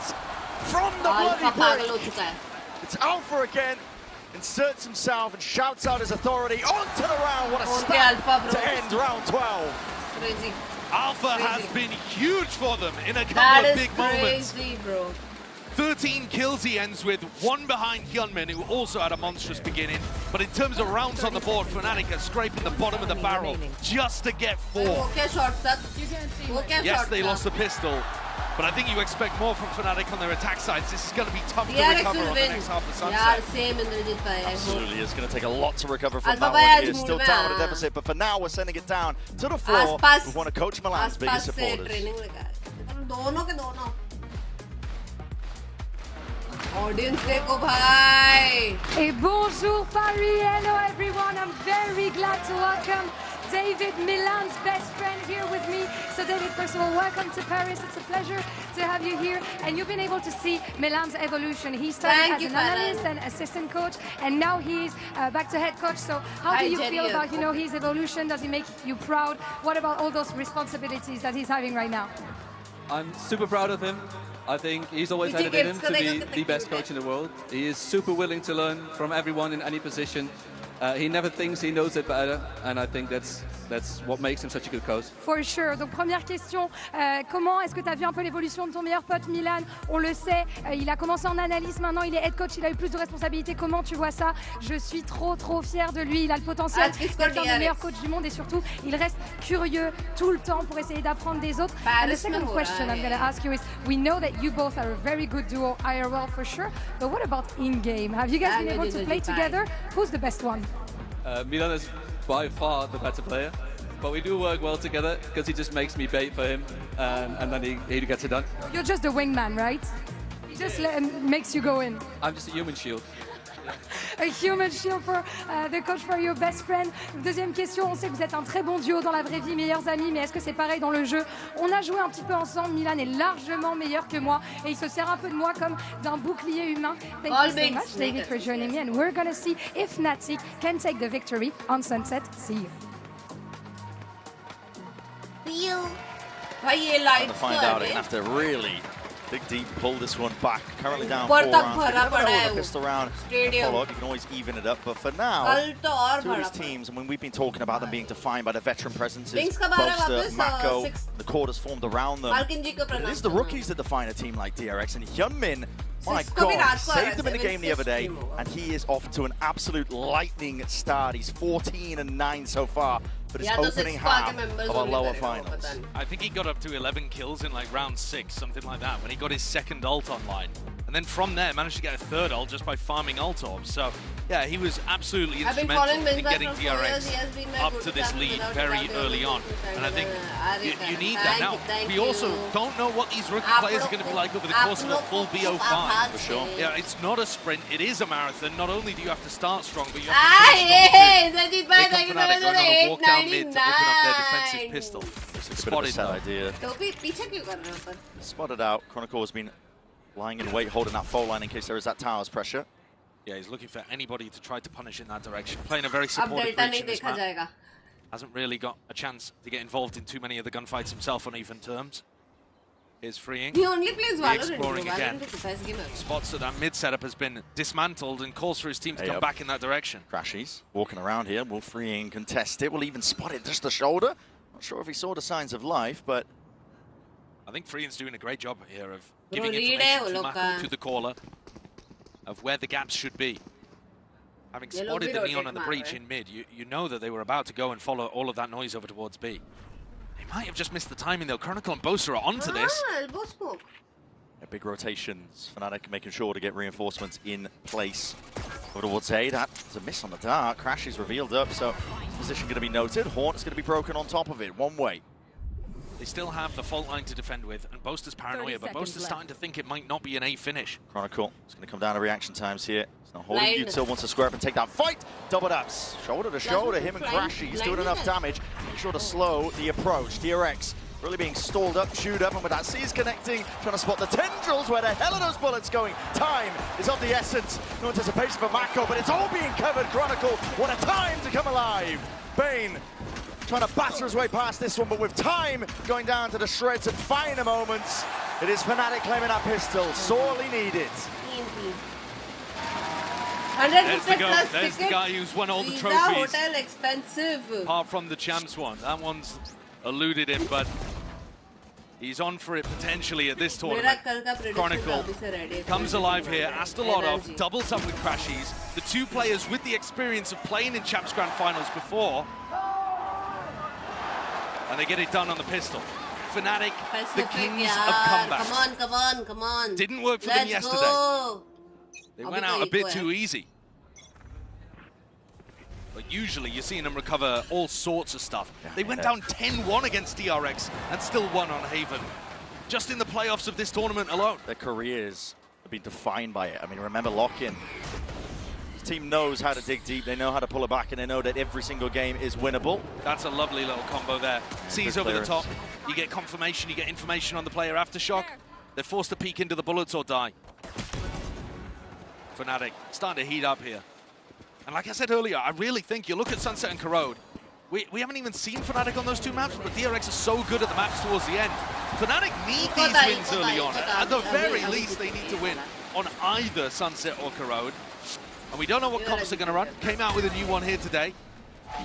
From the bloody break. It's Alpha again. Inserts himself and shouts out his authority onto the round. What a start to end round 12. Crazy. Alpha has been huge for them in a couple of big moments. Crazy, bro. 13 kills he ends with, 1 behind Hyunmin, who also had a monstrous beginning. But in terms of rounds on the board, Fnatic are scraping the bottom of the barrel just to get 4. Yes, they lost the pistol, but I think you expect more from Fnatic on their attack sides. This is going to be tough to recover on the next half of Sunset. Absolutely, it's going to take a lot to recover from that one here. Still down at a deficit, but for now we're sending it down to the floor with one of Coach Milan's biggest supporters. Audience देखो भाई. Et bonjour Paris, hello everyone. I'm very glad to welcome David, Milan's best friend, here with me. So David, first of all, welcome to Paris. It's a pleasure to have you here. And you've been able to see Milan's evolution. He started as an analyst and assistant coach, and now he's back to head coach. So how do you feel about, his evolution? Does he make you proud? What about all those responsibilities that he's having right now? I'm super proud of him. I think he's always had it in him to be the best coach in the world. He is super willing to learn from everyone in any position. He never thinks he knows it better, and I think that's what makes him such a good coach. For sure. Donc première question, comment est-ce que tu as vu un peu l'évolution de ton meilleur pote Milan? On le sait, il a commencé en analyse, maintenant il est head coach, il a eu plus de responsabilités. Comment tu vois ça? Je suis trop fière de lui, il a le potentiel d'être un des meilleurs coachs du monde, et surtout il reste curieux tout le temps pour essayer d'apprendre des autres. And the second question I'm going to ask you is, we know that you both are a very good duo IRL for sure, but what about in-game? Have you guys been able to play together? Who's the best one? Milan is by far the better player, but we do work well together because he just makes me bait for him, and then he gets it done. You're just a wingman, right? He just makes you go in. I'm just a human shield. A human shield for the coach, for your best friend. Deuxième question, on sait que vous êtes un très bon duo dans la vraie vie, meilleurs amis, mais est-ce que c'est pareil dans le jeu? On a joué un petit peu ensemble, Milan est largement meilleur que moi, et il se sert un peu de moi comme d'un bouclier humain. Thank you so much, David, for joining me, and we're gonna see if Fnatic can take the victory on Sunset. See you. See you. Highlights. To find out, they're going to have to really dig deep, pull this one back. Currently down 4 rounds. You never know with a pistol round. Follow up, you can always even it up. But for now, two of these teams, I mean, we've been talking about them being defined by the veteran presences. Boaster, Mako, the court has formed around them. But it is the rookies that define a team like DRX. And Hyunmin, my God, saved them in the game the other day. And he is off to an absolute lightning start. He's 14-9 so far. But it's opening half of our lower finals. I think he got up to 11 kills in like round 6, something like that, when he got his second ult online. And then from there, managed to get a third ult just by farming ult orbs. So, yeah, he was absolutely instrumental in getting DRX up to this lead very early on. And I think you need that. Now, we also don't know what these rookie players are going to be like over the course of a full BO5. For sure. Yeah, it's not a sprint, it is a marathon. Not only do you have to start strong, but you have to finish strong too. They come Fnatic going on a walk down mid to open up their defensive pistol. Spotted idea. Spotted out. Chronicle has been lying in wait, holding that foul line in case there is that towers pressure. Yeah, he's looking for anybody to try to punish in that direction. Playing a very supportive breach in this map. Hasn't really got a chance to get involved in too many of the gunfights himself on even terms. Here's freeing. He only plays Valorant. Exploring again. Spots that mid setup has been dismantled and calls for his team to come back in that direction. Crashies walking around here. Will freeing contest it. Will even spot it just the shoulder. Not sure if he saw the signs of life, but I think Freeing's doing a great job here of giving information to Mako, to the caller, of where the gaps should be. Having spotted the Neon and the breach in mid, you know that they were about to go and follow all of that noise over towards B. They might have just missed the timing though. Chronicle and Boaster are onto this. Big rotations. Fnatic making sure to get reinforcements in place. Over towards A, that's a miss on the dart. Crash is revealed up, so position going to be noted. Hornet's going to be broken on top of it. One way. They still have the fault line to defend with, and Boaster's paranoia, but Boaster's starting to think it might not be an A finish. Chronicle, it's going to come down to reaction times here. It's not holding util, wants to square up and take that fight. Double ups, shoulder to shoulder, him and Crashy. He's doing enough damage. Make sure to slow the approach. DRX really being stalled up, chewed up, and with that C's connecting, trying to spot the tendrils. Where the hell are those bullets going? Time is of the essence. No anticipation for Mako, but it's all being covered. Chronicle, what a time to come alive. Bane trying to batter his way past this one, but with time going down to the shreds and finer moments, it is Fnatic claiming that pistol, sorely needed. There's the go. There's the guy who's won all the trophies. Hotel expensive. Apart from the champs one. That one's eluded him, but he's on for it potentially at this tournament. Chronicle comes alive here, Astalotov doubles up with Crashies. The two players with the experience of playing in Champs Grand Finals before. And they get it done on the pistol. Fnatic, the kings of comebacks. Come on. Didn't work for them yesterday. Go. They went out a bit too easy. But usually you're seeing them recover all sorts of stuff. They went down 10-1 against DRX and still won on Haven. Just in the playoffs of this tournament alone. Their careers have been defined by it. I mean, remember Lock-in. This team knows how to dig deep, they know how to pull it back, and they know that every single game is winnable. That's a lovely little combo there. Sees over the top. You get confirmation, you get information on the player aftershock. They're forced to peek into the bullets or die. Fnatic starting to heat up here. And like I said earlier, I really think you look at Sunset and Corrode, we haven't even seen Fnatic on those two maps, but DRX are so good at the maps towards the end. Fnatic need these wins early on. At the very least, they need to win on either Sunset or Corrode. And we don't know what comps are going to run. Came out with a new one here today.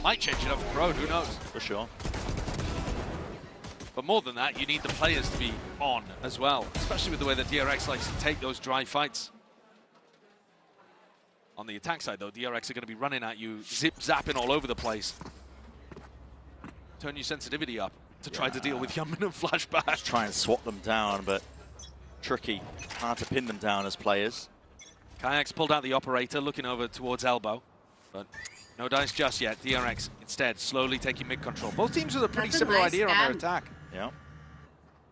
Might change it up for Corrode, who knows? For sure. But more than that, you need the players to be on as well, especially with the way that DRX likes to take those dry fights. On the attack side, though, DRX are going to be running at you, zip-zapping all over the place. Turn your sensitivity up to try to deal with Yeoman and Flashback. Just try and swat them down, but tricky. Hard to pin them down as players. Kayak's pulled out the operator, looking over towards Elbow, but no dice just yet. DRX instead slowly taking mid control. Both teams with a pretty similar idea on their attack. Yeah.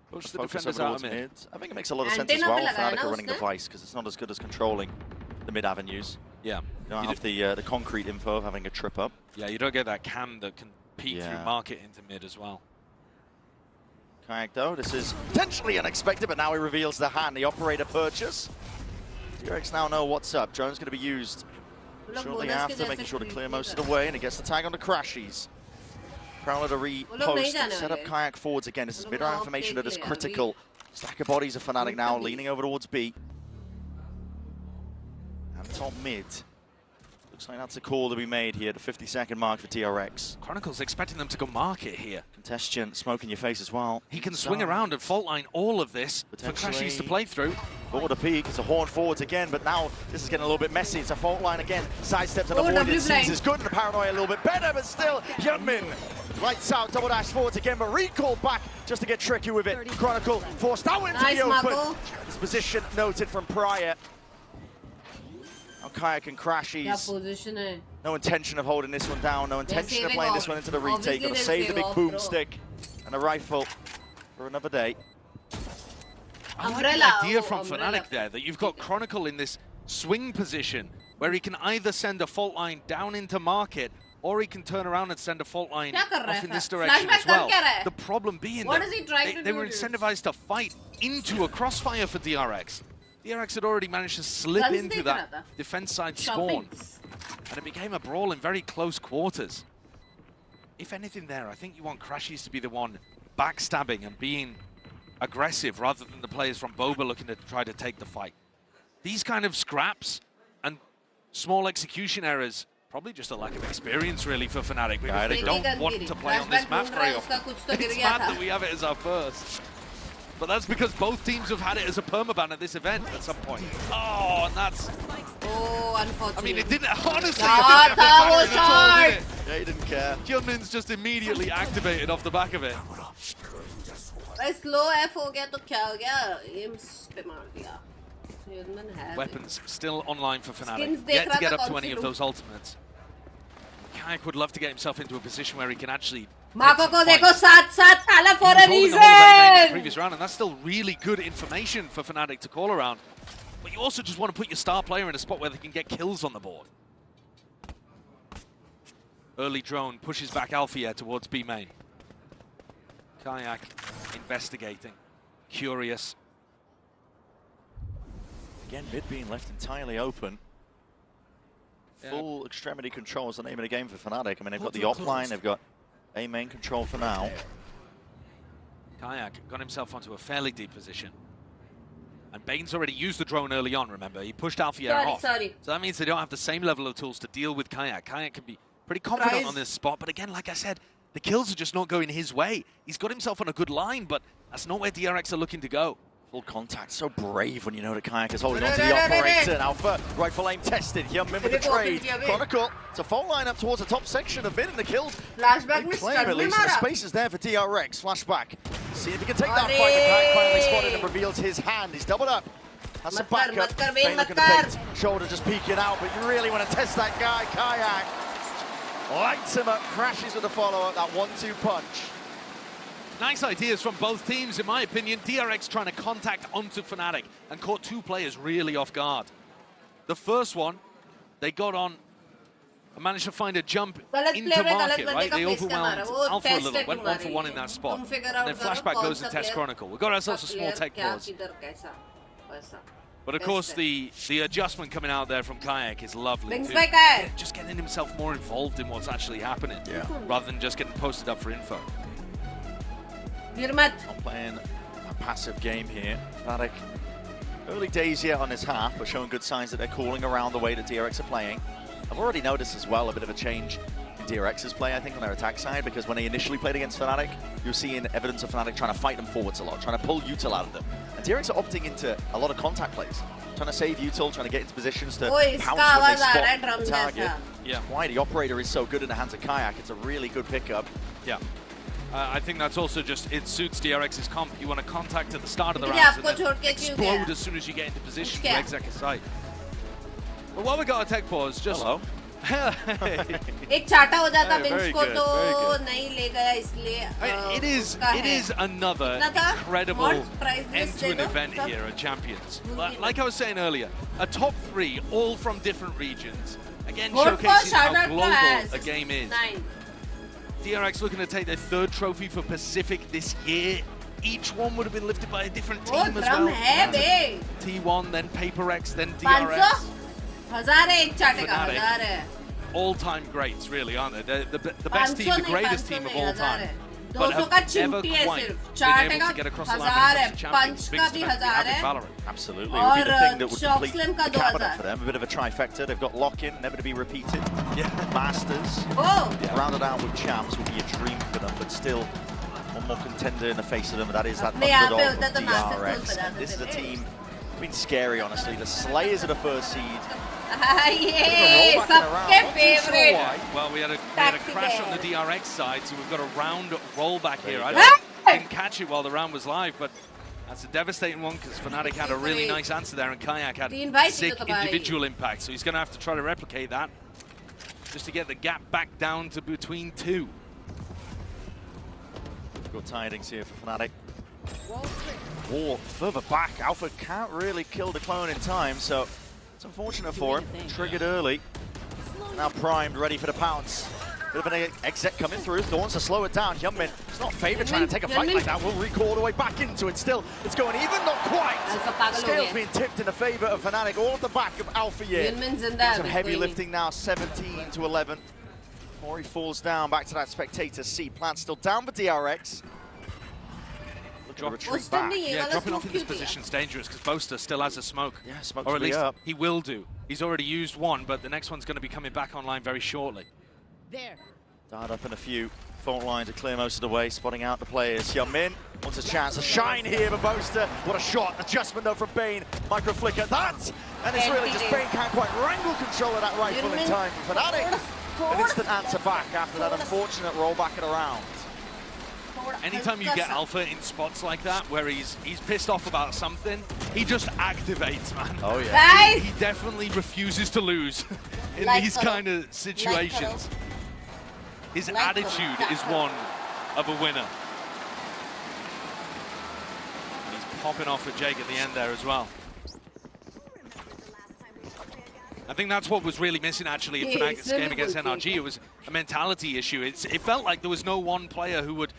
Push the defenders out of mid. I think it makes a lot of sense as well. Fnatic are running the Vice because it's not as good as controlling the mid avenues. Yeah. You don't have the concrete info of having a trip up. Yeah, you don't get that cam that can peek through market into mid as well. Kayak though, this is potentially unexpected, but now he reveals the hand, the operator purchase. DRX now know what's up. Drone's going to be used shortly after, making sure to clear most of the way, and he gets the tag on the Crashies. Prowler to repost and set up Kayak forwards again. This is mid-round information that is critical. Stack of bodies of Fnatic now, leaning over towards B. And top mid. Looks like that's a call to be made here, the 50-second mark for DRX. Chronicle's expecting them to go market here. Contestant, smoke in your face as well. He can swing around and fault line all of this for Crashies to play through. Forward to peak, it's a horn forwards again, but now this is getting a little bit messy. It's a fault line again, sidesteps and avoided. Sees is good and the paranoia a little bit better, but still, Yeoman lights out, double dash forwards again, but recalled back just to get tricky with it. Chronicle forced out into the open. His position noted from prior. Now Kayak and Crashies. No intention of holding this one down, no intention of playing this one into the retake. Gonna save the big boomstick and a rifle for another day. I like the idea from Fnatic there, that you've got Chronicle in this swing position where he can either send a fault line down into market or he can turn around and send a fault line off in this direction as well. The problem being that they were incentivized to fight into a crossfire for DRX. DRX had already managed to slip into that defense side spawn, and it became a brawl in very close quarters. If anything there, I think you want Crashies to be the one backstabbing and being aggressive rather than the players from Boba looking to try to take the fight. These kind of scraps and small execution errors, probably just a lack of experience really for Fnatic, because they don't want to play on this map very often. It's mad that we have it as our first. But that's because both teams have had it as a permaban at this event at some point. Oh, and that's... Oh, unfortunate. I mean, it didn't... Honestly, Yeah, he didn't care. Kyunmin's just immediately activated off the back of it. Slow F हो गया तो क्या हो गया? Aims पे मार दिया. Weapons still online for Fnatic. Yet to get up to any of those ultimates. Kayak would love to get himself into a position where he can actually Mako ko dekho साथ thala for a reason. The previous round, and that's still really good information for Fnatic to call around. But you also just want to put your star player in a spot where they can get kills on the board. Early drone pushes back Alfia towards B main. Kayak investigating, curious. Again, mid being left entirely open. Full extremity control is the name of the game for Fnatic. I mean, they've got the op line, they've got A main control for now. Kayak got himself onto a fairly deep position. And Bane's already used the drone early on, remember? He pushed Alfia off. Sorry. So that means they don't have the same level of tools to deal with Kayak. Kayak can be pretty confident on this spot, but again, like I said, the kills are just not going his way. He's got himself on a good line, but that's not where DRX are looking to go. Full contact, so brave when you know that Kayak is holding on to the operator. And Alpha, rifle aim tested. Yummin with the trade. Chronicle, it's a full line up towards the top section of mid, and the kills. Flashback Claim at least the space is there for DRX. Flashback. See if he can take that fight. Kayak finally spotted and reveals his hand. He's doubled up. That's a backup. Bane looking to paint. Shoulder just peeking out, but you really want to test that guy. Kayak lights him up, crashes with the follow-up, that 1-2 punch. Nice ideas from both teams, in my opinion. DRX trying to contact onto Fnatic and caught two players really off guard. The first one, they got on and managed to find a jump into market, right? They overwhelmed Alpha a little, went 1-for-1 in that spot. And then Flashback goes and tests Chronicle. We've got ourselves a small tech pause. But of course, the adjustment coming out there from Kayak is lovely too. Just getting himself more involved in what's actually happening, rather than just getting posted up for info. Not playing a passive game here. Fnatic, early days yet on his half, but showing good signs that they're calling around the way that DRX are playing. I've already noticed as well a bit of a change in DRX's play, I think, on their attack side, because when they initially played against Fnatic, you're seeing evidence of Fnatic trying to fight them forwards a lot, trying to pull util out of them. And DRX are opting into a lot of contact plays, trying to save util, trying to get into positions to pounce when they spot the target. Yeah. Why the operator is so good in the hands of Kayak, it's a really good pickup. Yeah. I think that's also just, it suits DRX's comp. You want to contact at the start of the rounds and then explode as soon as you get into position to exec a site. But while we got a tech pause, just... Hello. एक चाटा हो जाता beings को तो नहीं ले गया इसलिए it is another incredible end to an event here at Champions. Like I was saying earlier, a top 3 all from different regions. Again, showcasing how global a game is. DRX looking to take their 3rd trophy for Pacific this year. Each one would have been lifted by a different team as well. T1, then PaperX, then DRX. All-time greats, really, aren't they? They're the best team, the greatest team of all time. But have never quite been able to get across the line when it comes to champions, biggest event we have in Valorant. Absolutely, it would be the thing that would complete the cabinet for them. A bit of a trifecta. They've got lock-in, never to be repeated. Masters, rounded out with champs would be a dream for them, but still one more contender in the face of them. That is that underdog of DRX. And this is a team been scary, honestly. The Slayers are the 1st seed. सबके favorite. Well, we had a crash on the DRX side, so we've got a round rollback here. I didn't catch it while the round was live, but that's a devastating one because Fnatic had a really nice answer there, and Kayak had sick individual impact. So he's going to have to try to replicate that just to get the gap back down to between 2. Good tidings here for Fnatic. War further back. Alpha can't really kill the clone in time, so it's unfortunate for him. Triggered early. Now primed, ready for the pounce. Bit of an exec coming through. Wants to slow it down. Yummin, it's not favored trying to take a fight like that. Will recall all the way back into it. Still, it's going even, not quite. Scales being tipped in the favor of Fnatic. All at the back of Alpha here. Some heavy lifting now, 17 to 11. Mori falls down, back to that spectator seat. Plant still down for DRX. Retreat back. Yeah, dropping off in this position is dangerous because Boaster still has a smoke. Yeah, smoke's or at least up. He will do. He's already used one, but the next one's going to be coming back online very shortly. Died up in a few. Fault line to clear most of the way, spotting out the players. Yummin wants a chance to shine here for Boaster. What a shot. Adjustment though from Bane. Micro flicker. That! And it's really just Bane can't quite wrangle control of that rifle in time for Fnatic. An instant answer back after that unfortunate rollback at a round. Anytime you get Alpha in spots like that, where he's pissed off about something, he just activates, man. Oh yeah. He definitely refuses to lose in these kind of situations. His attitude is one of a winner. And he's popping off at Jake at the end there as well. I think that's what was really missing, actually, in Fnatic's game against NRG. It was a mentality issue. It felt like there was no one player who would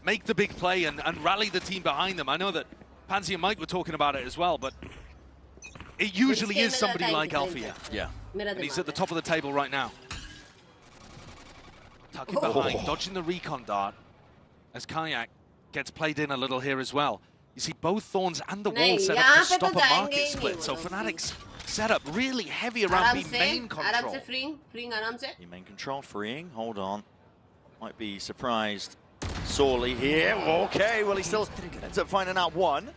make the big play and rally the team behind them. I know that Pansy and Mike were talking about it as well, but it usually is somebody like Alfia. Yeah. And he's at the top of the table right now. Tucking behind, dodging the recon dart as Kayak gets played in a little here as well. You see both Thorns and the wall set up to stop a market split. So Fnatic's setup really heavy around B main control. freeing आराम से. B main control, freeing, hold on. Might be surprised sorely here. Okay, well he still ends up finding out one.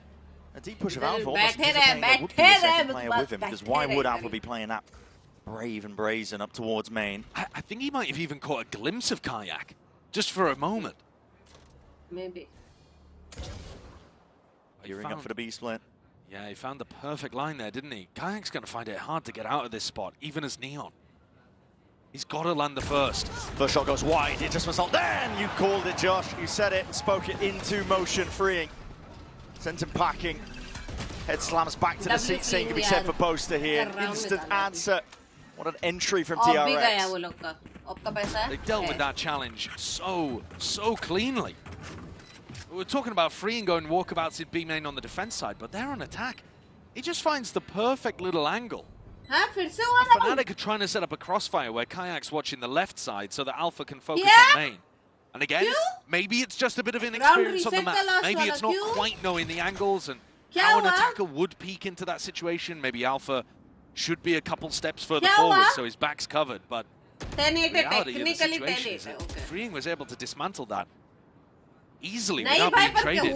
A deep push of Alpha, almost anticipating there would be a second player with him, because why would Alpha be playing that brave and brazen up towards main? I think he might have even caught a glimpse of Kayak, just for a moment. Maybe. Gearing up for the B split. Yeah, he found the perfect line there, didn't he? Kayak's going to find it hard to get out of this spot, even as Neon. He's got to land the first. First shot goes wide, it just was not there, and you called it, Josh. You said it and spoke it into motion, freeing. Sent him packing. Head slams back to the seat, saying can be set for Boaster here. Instant answer. What an entry from DRX. They dealt with that challenge so cleanly. We're talking about freeing going walkabouts in B main on the defense side, but they're on attack. He just finds the perfect little angle. Fnatic are trying to set up a crossfire where Kayak's watching the left side so that Alpha can focus on main. And again, maybe it's just a bit of inexperience on the map. Maybe it's not quite knowing the angles and how an attacker would peek into that situation. Maybe Alpha should be a couple steps further forward so his back's covered. But the reality of the situation is that Freeing was able to dismantle that easily without being traded.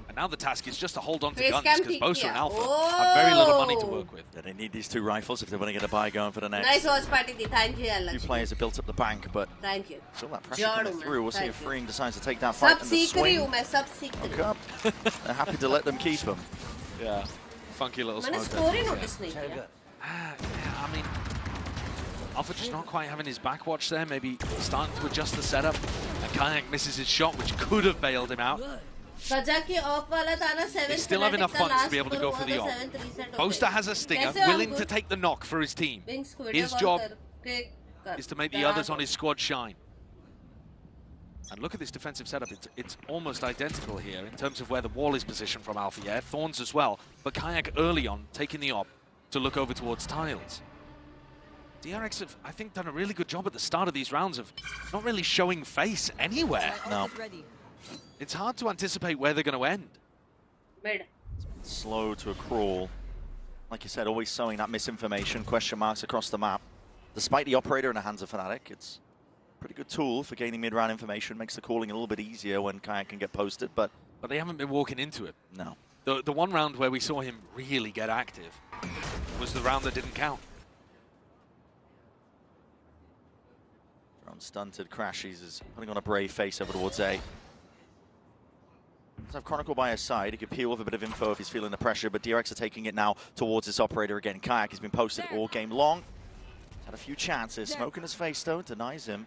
And now the task is just to hold on to guns, because Boaster and Alpha have very little money to work with. They need these two rifles if they want to get a buy going for the next. Nice watchparty, thank you. Few players have built up the bank, but thank you. Still that pressure coming through. We'll see if Freeing decides to take that fight and the swing. Okay. They're happy to let them keep him. Yeah, funky little smoke. Yeah, I mean, Alpha just not quite having his backwatch there. Maybe starting to adjust the setup. And Kayak misses his shot, which could have bailed him out. They still have enough funds to be able to go for the off. Boaster has a stinger, willing to take the knock for his team. His job is to make the others on his squad shine. And look at this defensive setup. It's almost identical here in terms of where the wall is positioned from Alpha. Yeah, Thorns as well. But Kayak early on, taking the op to look over towards tiles. DRX have, I think, done a really good job at the start of these rounds of not really showing face anywhere. No. It's hard to anticipate where they're going to end. Slow to a crawl. Like you said, always sowing that misinformation, question marks across the map. Despite the operator in the hands of Fnatic, it's a pretty good tool for gaining mid-round information. Makes the calling a little bit easier when Kayak can get posted, but they haven't been walking into it. No. The one round where we saw him really get active was the round that didn't count. Stunted, Crashies is putting on a brave face over towards A. Let's have Chronicle by his side. He could peel with a bit of info if he's feeling the pressure, but DRX are taking it now towards this operator again. Kayak has been posted all game long. He's had a few chances. Smoke in his face, though, denies him.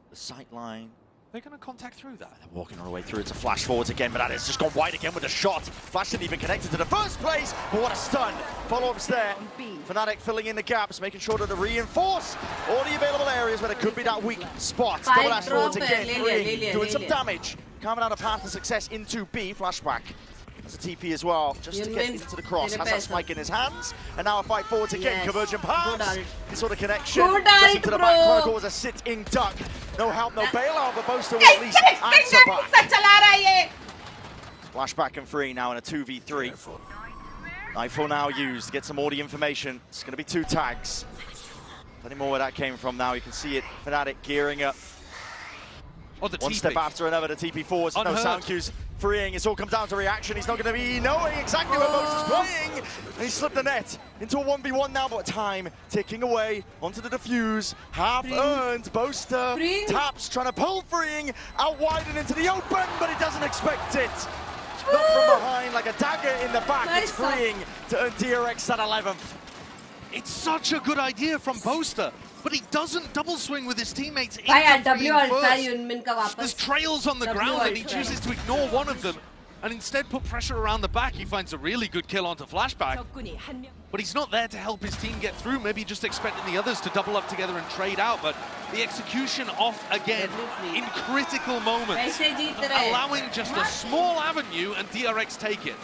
The sight line. They're going to contact through that. They're walking all the way through. It's a flash forwards again, but that has just gone wide again with a shot. Flash didn't even connect it to the first place, but what a stun. Follow-ups there. Fnatic filling in the gaps, making sure to reinforce all the available areas where there could be that weak spot. Double dash forwards again, doing some damage. Carving out a path to success into B. Flashback. There's a TP as well, just to get into the cross. Has that spike in his hands, and now a fight forwards again. Convergent paths. This sort of connection. Just into the back. Chronicle was a sit-in duck. No help, no bailout, but Boaster will at least answer back. Flashback and free now in a 2v3. Nightfall now used to get some audio information. It's going to be 2 tags. Plenty more where that came from now. You can see it. Fnatic gearing up. Oh, the One TP. step after another, the TP forwards. No sound cues. Freeing. It all comes down to reaction. He's not going to be knowing exactly where Boaster's playing. And he slipped the net into a 1v1 now, but time ticking away onto the defuse. Half earned. Boaster taps, trying to pull Freeing out wide and into the open, but he doesn't expect it. Not from behind, like a dagger in the back. It's Freeing to earn DRX at 11th. It's such a good idea from Boaster. but he doesn't double swing with his teammates. There's trails on the ground and he chooses to ignore one of them and instead put pressure around the back. He finds a really good kill onto Flashback, but he's not there to help his team get through. Maybe just expecting the others to double up together and trade out, but the execution off again in critical moments, allowing just a small avenue and DRX take it.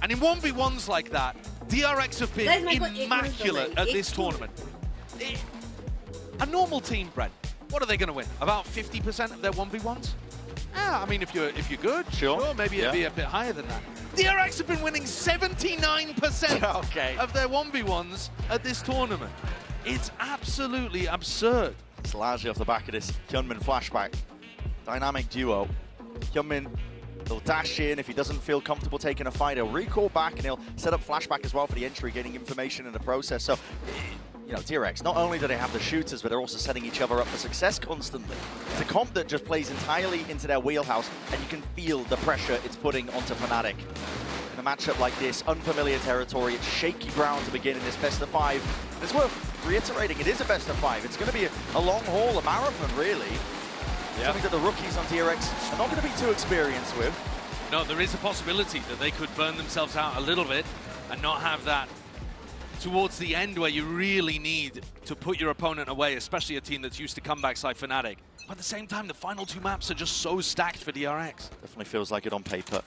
And in 1v1s like that, DRX have been immaculate at this tournament. A normal team, Brent, what are they going to win? About 50% of their 1v1s? Yeah, I mean, if you're good, sure, maybe it'd be a bit higher than that. DRX have been winning 79% of their 1v1s at this tournament. It's absolutely absurd. It's largely off the back of this Hyunmin Flashback dynamic duo. Hyunmin, he'll dash in. If he doesn't feel comfortable taking a fight, he'll recall back and he'll set up Flashback as well for the entry, getting information in the process. So, you know, DRX, not only do they have the shooters, but they're also setting each other up for success constantly. It's a comp that just plays entirely into their wheelhouse, and you can feel the pressure it's putting onto Fnatic. In a matchup like this, unfamiliar territory, it's shaky ground to begin in this best of 5. It's worth reiterating, it is a best of 5. It's going to be a long haul, a marathon, really. Something that the rookies on DRX are not going to be too experienced with. No, there is a possibility that they could burn themselves out a little bit and not have that towards the end where you really need to put your opponent away, especially a team that's used to comebacks like Fnatic. But at the same time, the final 2 maps are just so stacked for DRX. Definitely feels like it on paper.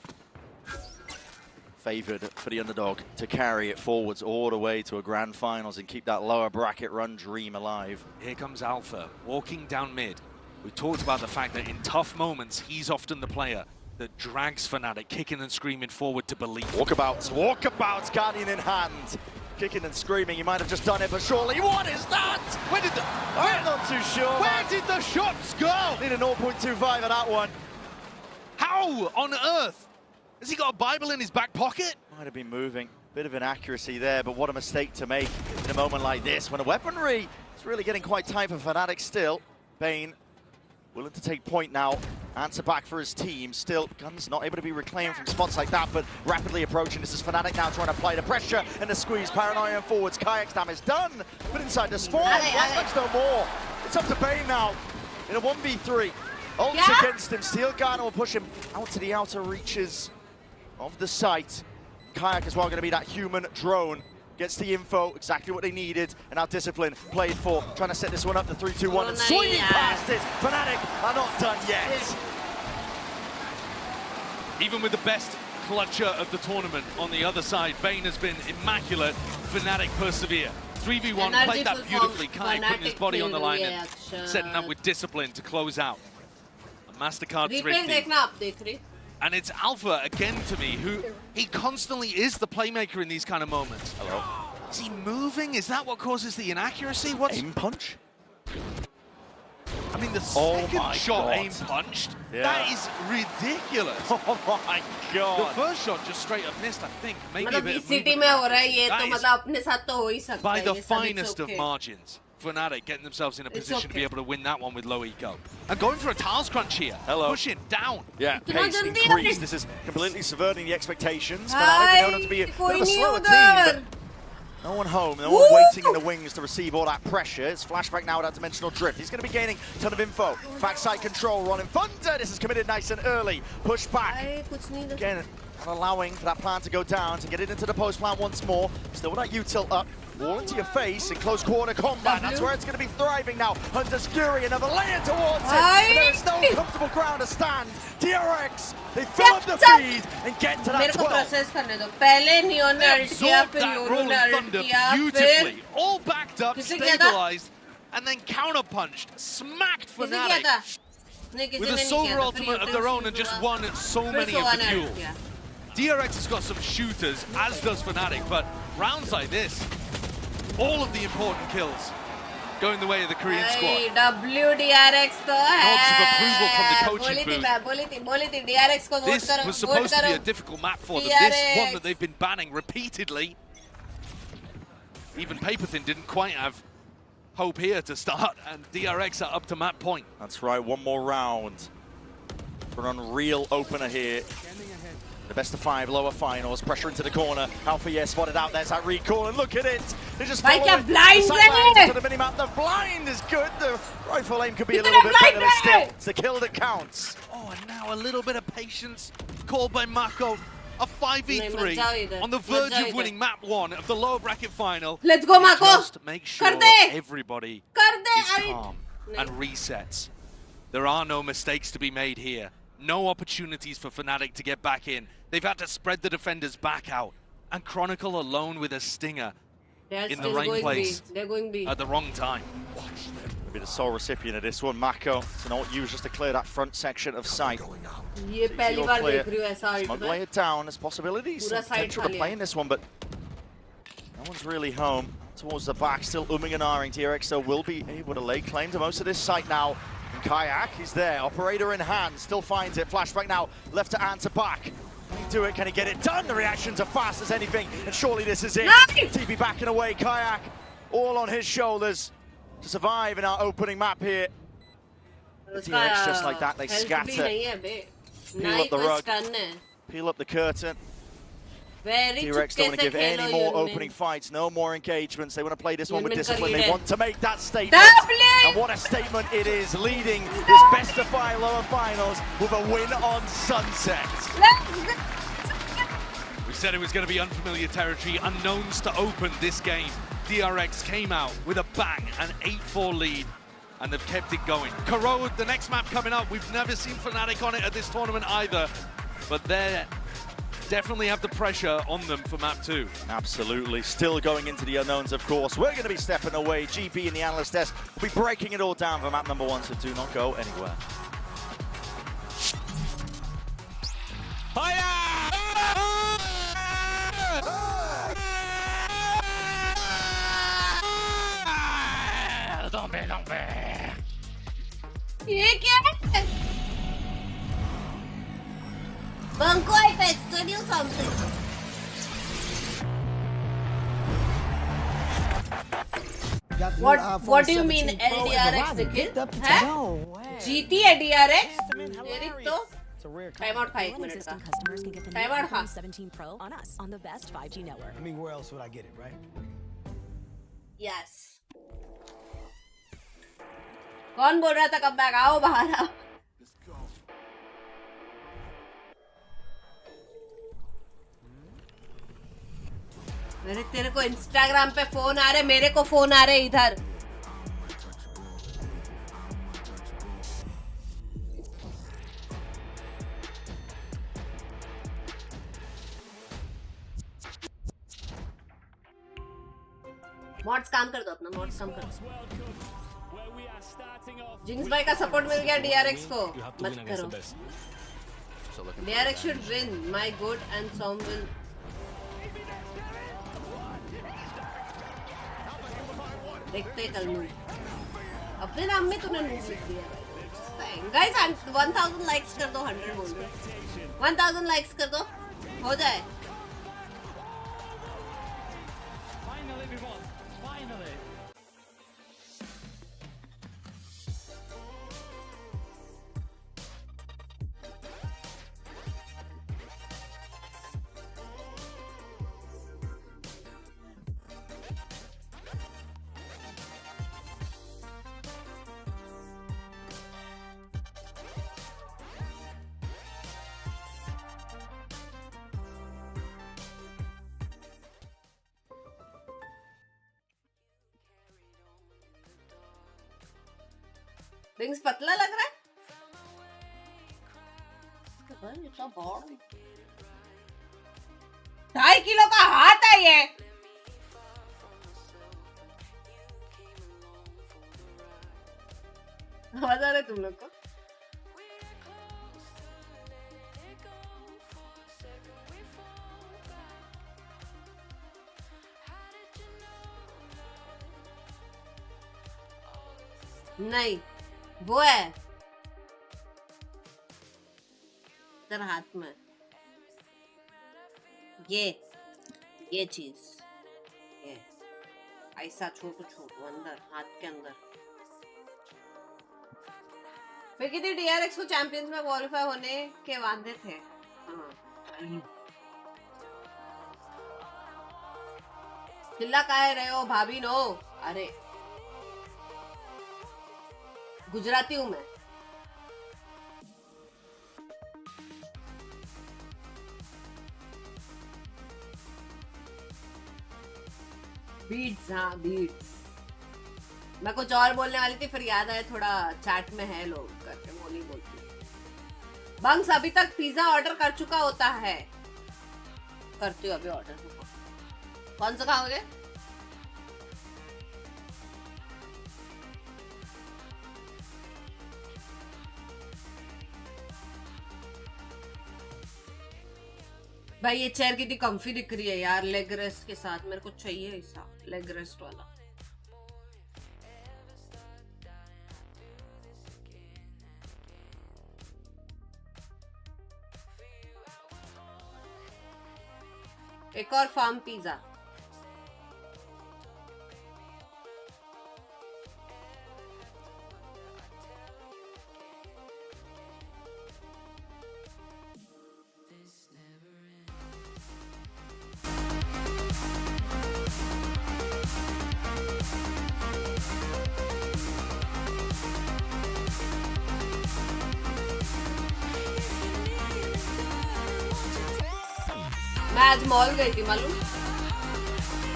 Favored for the underdog to carry it forwards all the way to a grand finals and keep that lower bracket run dream alive. Here comes Alpha, walking down mid. We talked about the fact that in tough moments, he's often the player that drags Fnatic, kicking and screaming forward to believe. Walkabouts, Guardian in hand. Kicking and screaming, he might have just done it, but surely, what is that? Where did I'm not too sure. Where did the shots go? Need a 0.25 on that one. How on earth? Has he got a Bible in his back pocket? Might have been moving. Bit of inaccuracy there, but what a mistake to make in a moment like this when the weaponry is really getting quite tight for Fnatic still. Bane willing to take point now. Answer back for his team. Still, Guns not able to be reclaimed from spots like that, but rapidly approaching. This is Fnatic now trying to apply the pressure and the squeeze. Paranoia forwards. Kayak's damage done, but inside the spawn. Flashback's no more. It's up to Bane now in a 1v3. Ults against him. Steel Garner will push him out to the outer reaches of the site. Kayak as well going to be that human drone. Gets the info, exactly what they needed, and now Discipline played for, trying to set this one up to 3-2-1 and swinging past it. Fnatic are not done yet. Even with the best clutcher of the tournament on the other side, Bane has been immaculate. Fnatic persevere. 3v1, played that beautifully. Kayak putting his body on the line and setting up with Discipline to close out. A MasterCard thrifty. And it's Alpha again to me, who he constantly is the playmaker in these kind of moments. Hello. Is he moving? Is that what causes the inaccuracy? What's aim punch? I mean, the second shot aim punched. Yeah. That is ridiculous. Oh my god. The first shot just straight up missed, I think. Maybe a bit of VCT में हो रहा है ये तो मतलब अपने साथ तो हो ही सकता है. By the finest of margins. Fnatic getting themselves in a position to be able to win that one with low eco. And going for a tiles crunch here. Hello. Pushing down. Yeah, pace increased. This is completely subverting the expectations. Fnatic, we know them to be a bit of a slower team, but no one home, no one waiting in the wings to receive all that pressure. It's Flashback now without Dimensional Drift. He's going to be gaining a ton of info. Backside control, running Thunder. This is committed nice and early. Push back. Again, not allowing for that plan to go down, to get it into the post plant once more. Still with that util up. Wall into your face in close quarter combat. That's where it's going to be thriving now. Hunter's Fury, another layer towards it. And there is no comfortable ground to stand. DRX, they fill up the feed and get to that 12. They absorbed that rolling Thunder beautifully. All backed up, stabilized, and then counterpunched. Smacked Fnatic with a Silver Ultimate of their own and just won so many of the duels. DRX has got some shooters, as does Fnatic, but rounds like this, all of the important kills going the way of the Korean squad. WDRX तो है. Nods of approval from the coaching booth. This was supposed to be a difficult map for them. This one that they've been banning repeatedly. Even Paperthin didn't quite have hope here to start, and DRX are up to map point. That's right, one more round for an unreal opener here. The best of 5 lower finals, pressure into the corner. Alpha yeah spotted out, there's that recall, and look at it! They just follow it. Blind the sidelines into the minimap. The blind is good. The rifle aim could be a little bit better, but still, it's the kill that counts. Oh, and now a little bit of patience called by Mako. A 5v3 on the verge of winning map 1 of the lower bracket final. Let's go, Mako! Just make sure everybody is calm and resets. There are no mistakes to be made here. No opportunities for Fnatic to get back in. They've had to spread the defenders back out. And Chronicle alone with a stinger in the right place at the wrong time. Maybe the sole recipient of this one, Mako. So not used just to clear that front section of site. Smoke lay it down. There's possibilities. Potential to play in this one, but no one's really home. Towards the back, still umming and ahhing. DRX so will be able to lay claim to most of this site now. And Kayak is there, operator in hand, still finds it. Flashback now, left to answer back. Can he do it? Can he get it done? The reactions are fast as anything, and surely this is it. TB backing away, Kayak all on his shoulders to survive in our opening map here. DRX just like that, they scatter. Peel up the rug, peel up the curtain. DRX don't want to give any more opening fights, no more engagements. They want to play this one with discipline. They want to make that statement. And what a statement it is, leading this best of 5 lower finals with a win on Sunset. We said it was going to be unfamiliar territory, unknowns to open this game. DRX came out with a bang, an 8-4 lead, and they've kept it going. Corrode, the next map coming up, we've never seen Fnatic on it at this tournament either, but they're definitely have the pressure on them for map 2. Absolutely. Still going into the unknowns, of course. We're going to be stepping away. GB and the analyst desk will be breaking it all down for map number 1, so do not go anywhere. ये क्या है? Bunko, I texted you something. What do you mean LDRX ticket? No way. GT है DRX? Eric तो time out 5 minutes का. Customers can get the Time out iPhone 17 Pro on us on the best 5G network. I mean, where else would I get it, right? Yes. कौन बोल रहा था कब back आओ बाहर आओ. मेरे तेरे को इंस्टाग्राम पे फोन आ रहे, मेरे को फोन आ रहे इधर. मॉड्स काम कर दो अपना, मॉड्स काम कर दो. जिंक्स भाई का सपोर्ट मिल गया DRX को, मत करो. DRX should win. My good and Som will. देखते कल नूर. अपने नाम में तूने नूर लिख दिया. Guys, 1000 likes कर दो, 100 बोल दो. 1000 likes कर दो, हो जाए. रिंग्स पतला लग रहा है. इतना बड़ा 2.5 किलो का हाथ है ये. आवाज आ रहा है तुम लोग को? नहीं, वो है तेरा हाथ में. ये चीज, ये ऐसा छोटू अंदर, हाथ के अंदर. फिर कितनी DRX को चैंपियंस में क्वालिफाई होने के वादे थे. हाँ, चिल्ला काहे रहे हो भाभी नो? अरे गुजराती हूँ मैं. बीट्स, हाँ बीट्स. मैं कुछ और बोलने वाली थी फिर याद आया थोड़ा चैट में है लोग करके वो नहीं बोलती. बंक्स अभी तक पिज्जा ऑर्डर कर चुका होता है. करती हूँ अभी ऑर्डर. कौन सा खाओगे? भाई ये चेयर कितनी कंफी दिख रही है यार लेग रेस्ट के साथ. मेरे को चाहिए ऐसा लेग रेस्ट वाला. एक और फार्म पिज्जा. मैं आज मॉल गई थी मालूम.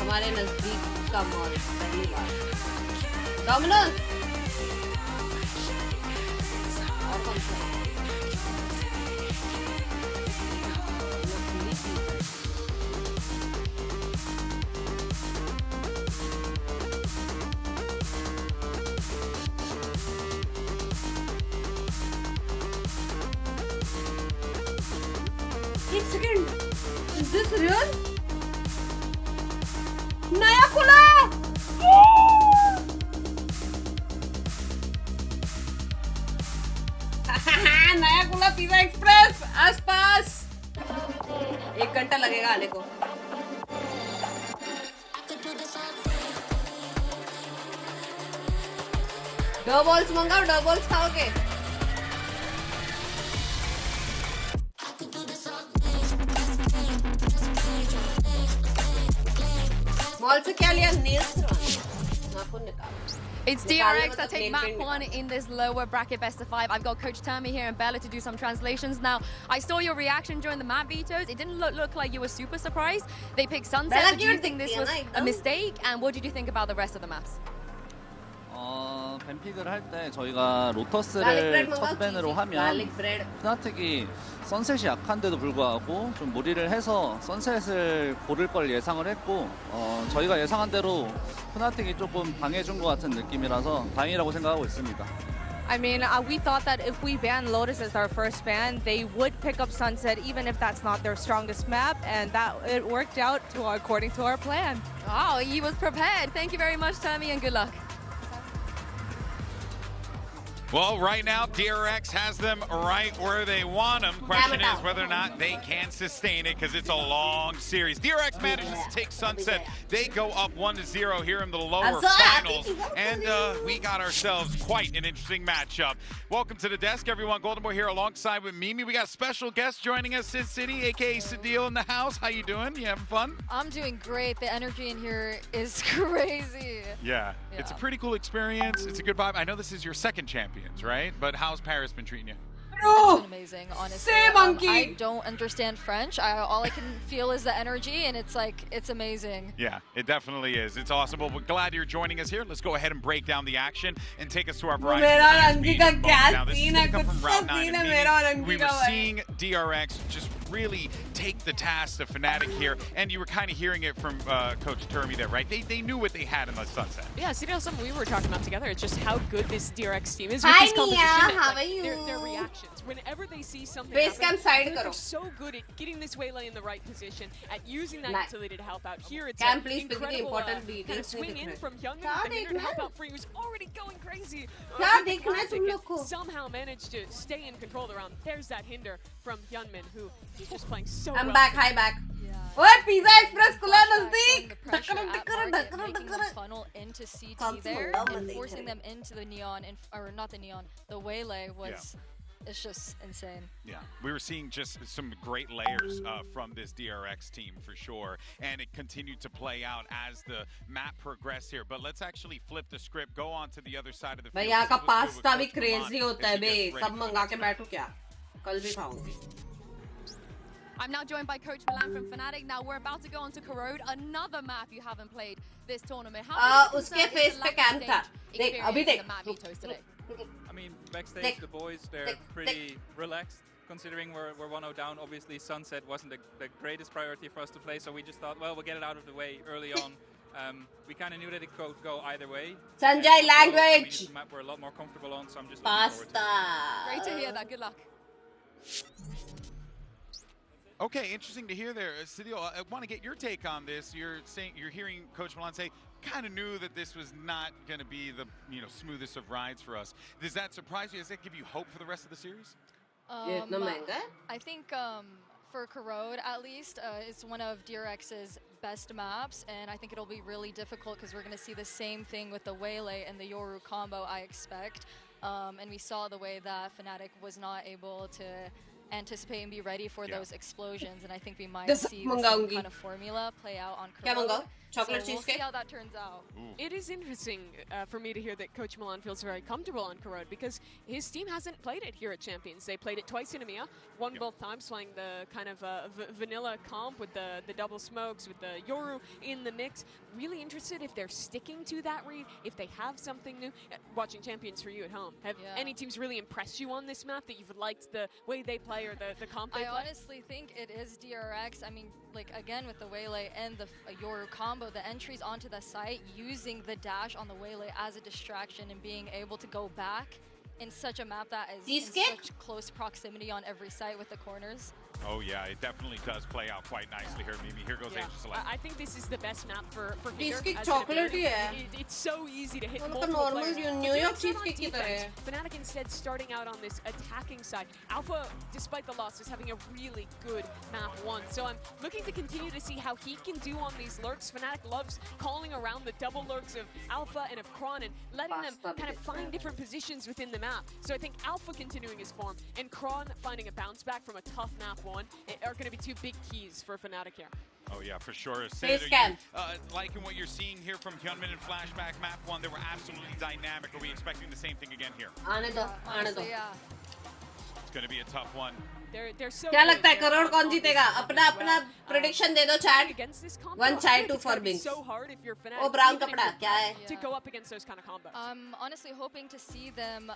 हमारे नजदीक का मॉल पहली बार. डोमिनोज और कौन सा? एक सेकंड. Is this real? नया खुला. नया खुला पिज्जा एक्सप्रेस आसपास. 1 घंटा लगेगा आने को. डो बॉल्स मंगाओ. डो बॉल्स खाओगे? मॉल से क्या लिया? नेल्स नाखून निकाल. It's DRX. I take map 1 in this lower bracket best of 5. I've got Coach Termi here and Bella to do some translations. Now, I saw your reaction during the map vetoes. It didn't look like you were super surprised. They picked Sunset. But do you think this was a mistake? And what did you think about the rest of the maps? 뱀픽을 할 때 저희가 로터스를 첫 밴으로 하면 푸나틱이 선셋이 약한데도 불구하고 좀 무리를 해서 선셋을 고를 걸 예상을 했고 저희가 예상한 대로 푸나틱이 조금 방해준 것 같은 느낌이라서 다행이라고 생각하고 있습니다. I mean, we thought that if we ban Lotus as our first ban, they would pick up Sunset even if that's not their strongest map, and that it worked out according to our plan. Oh, he was prepared. Thank you very much, Termi, and good luck. Well, right now, DRX has them right where they want them. Question is whether or not they can sustain it because it's a long series. DRX manages to take Sunset. They go up 1-0 here in the lower finals. And we got ourselves quite an interesting matchup. Welcome to the desk, everyone. Golden Boy here alongside with Mimi. We got special guests joining us, Sid City, a.k.a. Sadil in the house. How you doing? You having fun? I'm doing great. The energy in here is crazy. Yeah. It's a pretty cool experience. It's a good vibe. I know this is your second Champions, right? But how's Paris been treating you? It's been amazing, honestly. I don't understand French. All I can feel is the energy, and it's like, it's amazing. Yeah, it definitely is. It's awesome. Well, we're glad you're joining us here. Let's go ahead and break down the action and take us to our variety. Now, this is going to come from Route 9 and we were seeing DRX just really take the task of Fnatic here, and you were kind of hearing it from Coach Termi there, right? They knew what they had in the Sunset. Yeah, see, that's something we were talking about together. It's just how good this DRX team is with this competition. How are you? Their reactions. Whenever they see something happen, they're so good at getting this waylay in the right position, at using that utility to help out. Here it's an incredible kind of swing in from Youngman with the hinder to help out Free, who's already going crazy. Somehow managed to stay in control of the round. There's that hinder from Youngman, who he's just playing so well. I'm back, hi back. Oye, Pizza Express खुला नजदीक. Funnel into CT there and forcing them into the neon, or not the neon, the waylay was it's just insane. Yeah, we were seeing just some great layers from this DRX team for sure, and it continued to play out as the map progressed here. But let's actually flip the script, go on to the other side of the field. यहाँ का pasta भी crazy होता है बे, सब मंगा के बैठो क्या? कल भी खाऊंगी. I'm now joined by Coach Milan from Fnatic. Now we're about to go on to Corrode, another map you haven't played this tournament. उसके face पे cam था. देख, अभी देख. I mean, backstage, the boys, they're pretty relaxed, considering we're 1-0 down. Obviously, Sunset wasn't the greatest priority for us to play, so we just thought, well, we'll get it out of the way early on. We kind of knew that it could go either way. Sanjay, language! I mean, map we're a lot more comfortable on, so I'm just Pasta! Great to hear that. Good luck. Okay, interesting to hear there. Sidio, I want to get your take on this. You're hearing Coach Milan say, kind of knew that this was not going to be the smoothest of rides for us. Does that surprise you? Does that give you hope for the rest of the series? I think for Corrode, at least, it's one of DRX's best maps, and I think it'll be really difficult because we're going to see the same thing with the Waylay and the Yoru combo, I expect. And we saw the way that Fnatic was not able to anticipate and be ready for those explosions, and I think we might see the same kind of formula play out on Corrode. Chocolate so we'll see how that turns out. It is interesting for me to hear that Coach Milan feels very comfortable on Corrode because his team hasn't played it here at Champions. They played it twice in EMEA, won both times, playing the kind of vanilla comp with the double smokes, with the Yoru in the mix. Really interested if they're sticking to that read, if they have something new. Watching Champions for you at home, have any teams really impressed you on this map that you've liked the way they play or the comp they play? I honestly think it is DRX. I mean, like, again, with the Waylay and the Yoru combo, the entries onto the site, using the dash on the Waylay as a distraction and being able to go back in such a map that is in such close proximity on every site with the corners. Oh yeah, it definitely does play out quite nicely here, Mimi. Here goes Angel Select. I think this is the best map for cheesecake chocolate It's so easy to hit multiple players. New York cheesecake की तरह. Fnatic instead starting out on this attacking side. Alpha, despite the loss, is having a really good map one. So I'm looking to continue to see how he can do on these lurks. Fnatic loves calling around the double lurks of Alpha and of Kron and letting them kind of find different positions within the map. So I think Alpha continuing his form and Kron finding a bounce back from a tough map one are going to be two big keys for Fnatic here. Oh yeah, for sure. Liking what you're seeing here from Hyunmin and Flashback map one, they were absolutely dynamic. Are we expecting the same thing again here? Honestly, yeah. It's going to be a tough one. They're so क्या लगता है करोड़ कौन जीतेगा? अपना prediction दे दो chat. 1 chai 2 for Binks. Oh, brown कपड़ा क्या है? To go up against those kind of combos. I'm honestly hoping to see them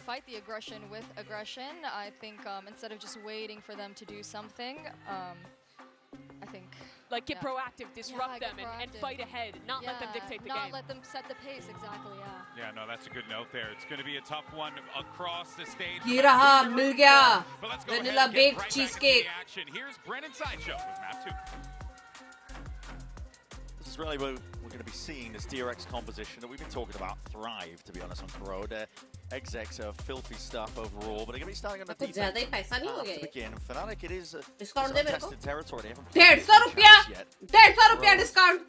fight the aggression with aggression. I think instead of just waiting for them to do something, I think like get proactive, disrupt them, and fight ahead, not let them dictate the game. Not let them set the pace, exactly, Yeah, no, that's a good note there. It's going to be a tough one across the stage. ये रहा, मिल गया. But let's go Vanilla baked cheesecake. Here's Brennan Sideshow with map 2. This is really what we're going to be seeing, this DRX composition that we've been talking about thrive, to be honest, on Corrode. Execs are filthy stuff overall, but they're going to be starting on the defense to begin. Fnatic, it is untested territory. They haven't played ₹150 discount.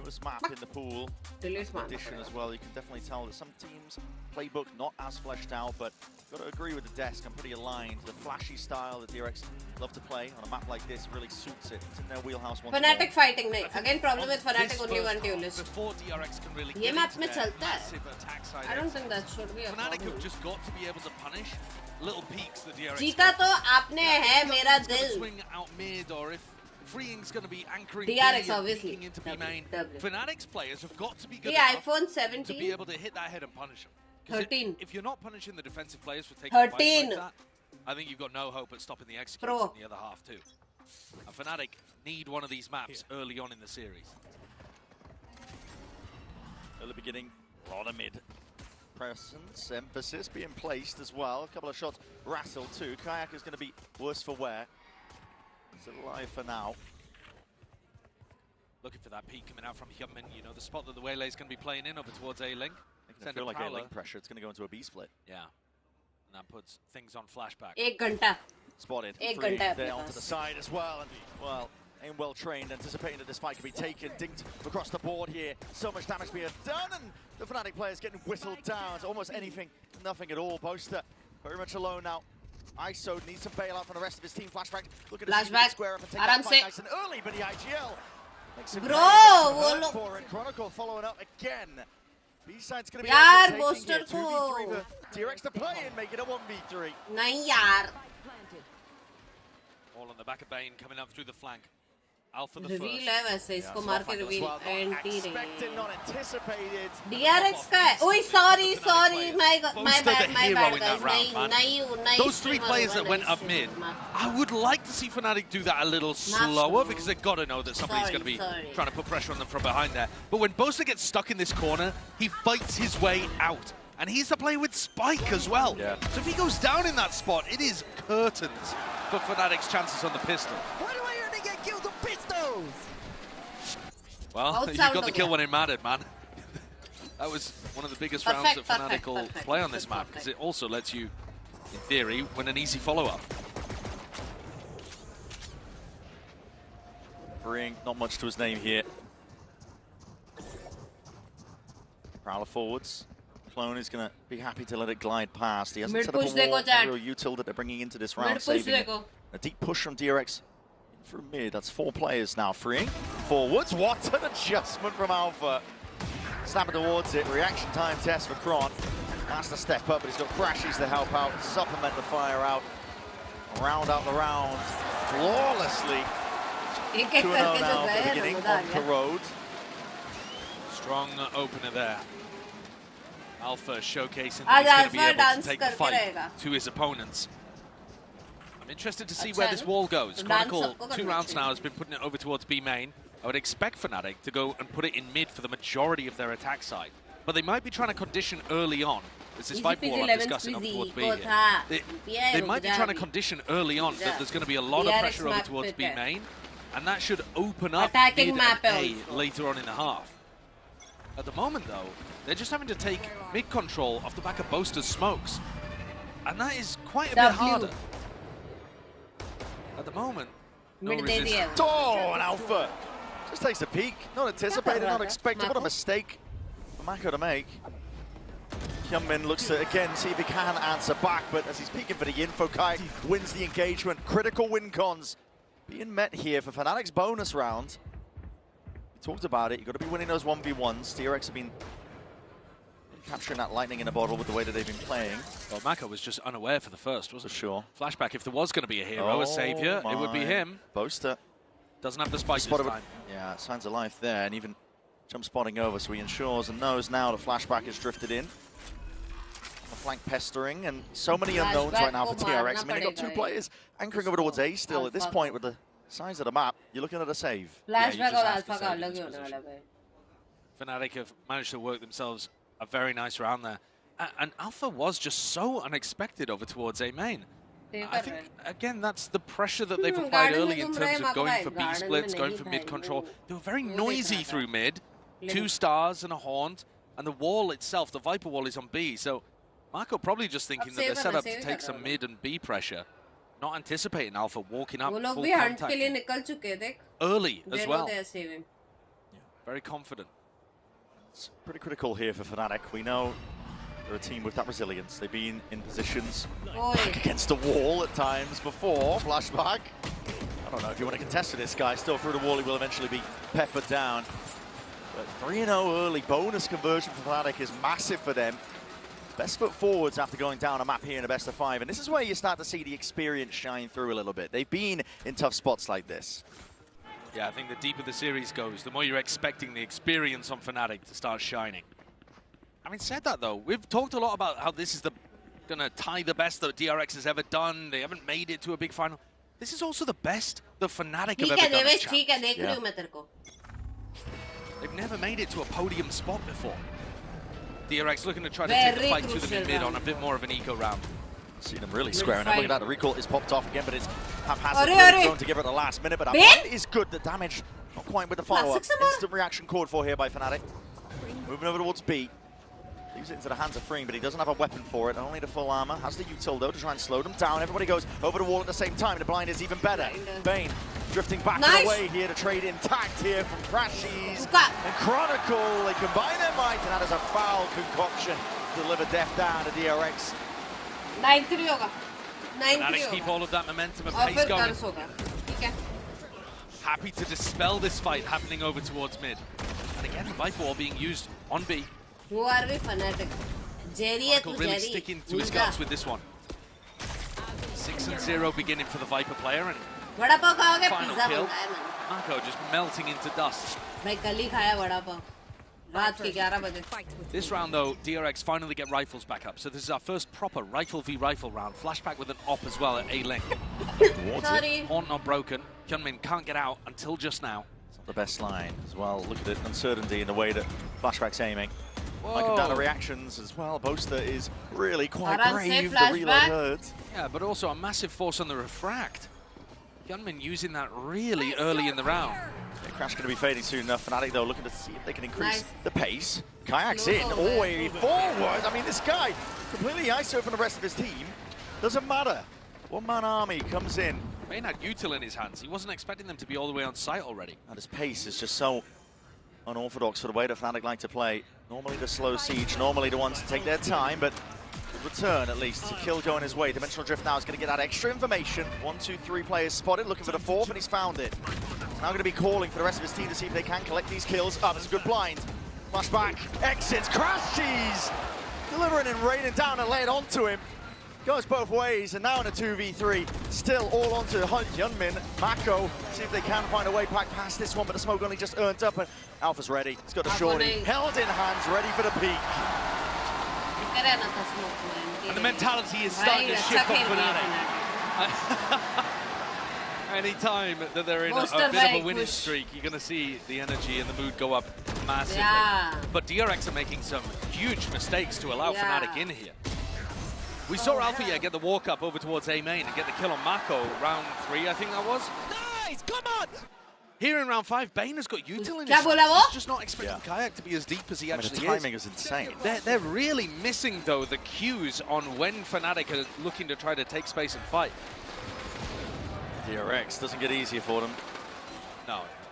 Newest map in the pool. Addition as well. You can definitely tell that some teams' playbook not as fleshed out, but got to agree with the desk. I'm pretty aligned. The flashy style that DRX love to play on a map like this really suits it. It's in their wheelhouse. Fnatic fighting नहीं. Again, problem with Fnatic only one duelist. Before DRX can really ये map में चलता है. I don't don't think that should be a problem. Fnatic have just got to be able to punish little peaks that DRX. जीता तो आपने है मेरा दिल. Swing out mid, or if freeing's going to be anchoring DRX obviously into B main. Fnatic's players have got to be good the enough iPhone 17 to be able to hit that head and punish them. 13. If you're not punishing the defensive players for taking 13 like that, I think you've got no hope at stopping the execution in the other half too. And Fnatic need one of these maps early on in the series. Early beginning, a lot of mid presence, emphasis being placed as well. A couple of shots rattled too. Kayak is going to be worse for wear. It's alive for now. Looking for that peak coming out from Hyunmin. You know, the spot that the Waylay is going to be playing in over towards A-Link. I feel like A-Link pressure. It's going to go into a B-split. Yeah. And that puts things on Flashback. 1 घंटा. Spotted. Free there onto the side as well. And, well, aim well trained, anticipating that this fight could be taken. Dinked across the board here. So much damage being done, and the Fnatic players getting whistled down. It's almost anything, nothing at all. Boaster Very much alone now. ISO needs to bail out from the rest of his team. Flashback. Look at Flashback. square up and take Aram that se. fight nice and early, but the IGL makes him Bro, for it. Chronicle following up again. B-side's going to be यार taking poster here. को 2v3 for DRX to play and make it a 1v3. नहीं यार All on the back of Bane coming up through the flank. Alpha the reveal first. है वैसे इसको मार के reveal anti Expected, not anticipated. DRX का है ओए sorry my Most bad of the hero in that round, man. नहीं Those three players that went up mid, I would like to see Fnatic do that a little slower because they've got to know that somebody's going to be trying to put pressure on them from behind there. But when Boaster gets stuck in this corner, he fights his way out. And he's the player with Spike as well. Yeah. So if he goes down in that spot, it is curtains for Fnatic's chances on the pistol. Why do I only get kills on pistols? Well, you got the kill when it mattered, man. That was one of the biggest rounds that Fnatic will play on this map, because it also lets you, in theory, win an easy follow-up. Bring not much to his name here. Prowler forwards. Clone is going to be happy to let it glide past. He hasn't set up a wall, a real util that they're bringing into this round, saving it. A deep push from DRX from mid. That's 4 players now freeing. Forwards, what an adjustment from Alpha. Snapping towards it, reaction time test for Kron. Has to step up, but he's got Crashies to help out, supplement the fire out. Round out the round, flawlessly. 2-0 now for the beginning on Corrode. Strong opener there. Alpha showcasing that he's going to be able to take the fight to his opponents. I'm interested to see where this wall goes. Chronicle, 2 rounds now, has been putting it over towards B main. I would expect Fnatic to go and put it in mid for the majority of their attack side. But they might be trying to condition early on. This is Viper Wall I'm discussing up towards B here. They might be trying to condition early on that there's going to be a lot of pressure over towards B main. And that should open up mid and A later on in the half. At the moment, though, they're just having to take mid control off the back of Boaster's smokes. And that is quite a bit harder. At the moment, no resistance. Oh, and Alpha just takes a peek. Not anticipated, not expected. What a mistake for Mako to make. Hyunmin looks to, again, see if he can answer back, but as he's peeking for the info, Kai wins the engagement. Critical win cons being met here for Fnatic's bonus round. We talked about it. You've got to be winning those 1v1s. DRX have been capturing that lightning in a bottle with the way that they've been playing. Well, Mako was just unaware for the first, wasn't he? Sure. Flashback, if there was going to be a hero, a savior, it would be him. Boaster. Doesn't have the spike this time. Yeah, signs of life there, and even jump spotting over, so he ensures and knows now that Flashback has drifted in. The flank pestering, and so many unknowns right now for TRX. I mean, they've got 2 players anchoring over towards A still. At this point, with the size of the map, you're looking at a save. Fnatic have managed to work themselves a very nice round there. And Alpha was just so unexpected over towards A main. I think, again, that's the pressure that they've applied early in terms of going for B splits, going for mid control. They were very noisy through mid. 2 stars and a haunt. And the wall itself, the Viper wall, is on B. So Marco probably just thinking that they're set up to take some mid and B pressure. Not anticipating Alpha walking up full contact early as well. Yeah, very confident. It's pretty critical here for Fnatic. We know they're a team with that resilience. They've been in positions back against the wall at times before. Flashback. I don't know if you want to contest with this guy. Still through the wall, he will eventually be peppered down. But 3-0 early. Bonus conversion for Fnatic is massive for them. Best foot forwards after going down a map here in a best of 5. And this is where you start to see the experience shine through a little bit. They've been in tough spots like this. Yeah, I think the deeper the series goes, the more you're expecting the experience on Fnatic to start shining. Having said that, though, we've talked a lot about how this is going to tie the best that DRX has ever done. They haven't made it to a big final. This is also the best that Fnatic have ever done as champs. Yeah. They've never made it to a podium spot before. DRX looking to try to take the fight to the mid on a bit more of an eco round. See them really squaring up. Look at that, the recall is popped off again, but it's haphazardly thrown together at the last minute. But that one is good. The damage not quite with the follow-up. Instant reaction called for here by Fnatic. Moving over towards B. Leaves it into the hands of Freeing, but he doesn't have a weapon for it. Only the full armor. Has the util though to try and slow them down. Everybody goes over the wall at the same time. The blind is even better. Bane drifting back away here to trade intact here from Crashies. And Chronicle, they combine their might, and that is a foul concoction to deliver death down to DRX. 9-3 होगा. 9-3 Fnatic keep होगा. all of that momentum and और pace फिर going. कर्स होगा. ठीक है. Happy to dispel this fight happening over towards mid. And again, the Viper Wall being used on B. Who are we Fnatic? Jerry है Michael तू really Jerry. sticking to his guns with this one. 6-0 beginning for the Viper player, and vada pav खाओगे? final pizza kill. मंगाया मैंने. Marco just melting into dust. भाई कल ही खाया वड़ा पाव. रात के 11 बजे. This round though, DRX finally get rifles back up. So this is our first proper rifle v rifle round. Flashback with an op as well at A link. Sorry. Horn not broken. Hyunmin can't get out until just now. It's not the best line as well. Look at the uncertainty in the way that Flashback's aiming. Michael down the reactions as well. Boaster is really quite brave. The reload hurts. Yeah, but also a massive force on the refract. Hyunmin using that really early in the round. Yeah, Crash going to be fading soon enough. Fnatic though looking to see if they can increase the pace. Kayak's in, all way forward. I mean, this guy completely ISO from the rest of his team. Doesn't matter. One-man army comes in. Main had Util in his hands. He wasn't expecting them to be all the way on site already. And his pace is just so unorthodox for the way that Fnatic like to play. Normally the slow siege, normally the ones to take their time, but return at least to kill going his way. Dimensional Drift now is going to get that extra information. 1, 2, 3 players spotted, looking for the fourth, and he's found it. Now going to be calling for the rest of his team to see if they can collect these kills. Oh, that's a good blind. Flashback, exits, Crash Cheese! Delivering and raining down and laying onto him. Goes both ways, and now in a 2v3. Still all onto Hyunmin, Mako. See if they can find a way back past this one, but the smoke only just earned up, and Alpha's ready. He's got a shorty, held in hands, ready for the peak. And the mentality is starting to shift on Fnatic. Anytime that they're in a bit of a winning streak, you're going to see the energy and the mood go up massively. Yeah. But DRX are making some huge mistakes to allow Fnatic in here. We saw Alpha get the walk up over towards A main and get the kill on Mako round 3, I think that was. Nice, come on! Here in round 5, Bane has got Util in his He's just not expecting Kayak to be as deep as he actually is. The timing is insane. They're really missing, though, the cues on when Fnatic are looking to try to take space and fight. DRX doesn't get easier for them.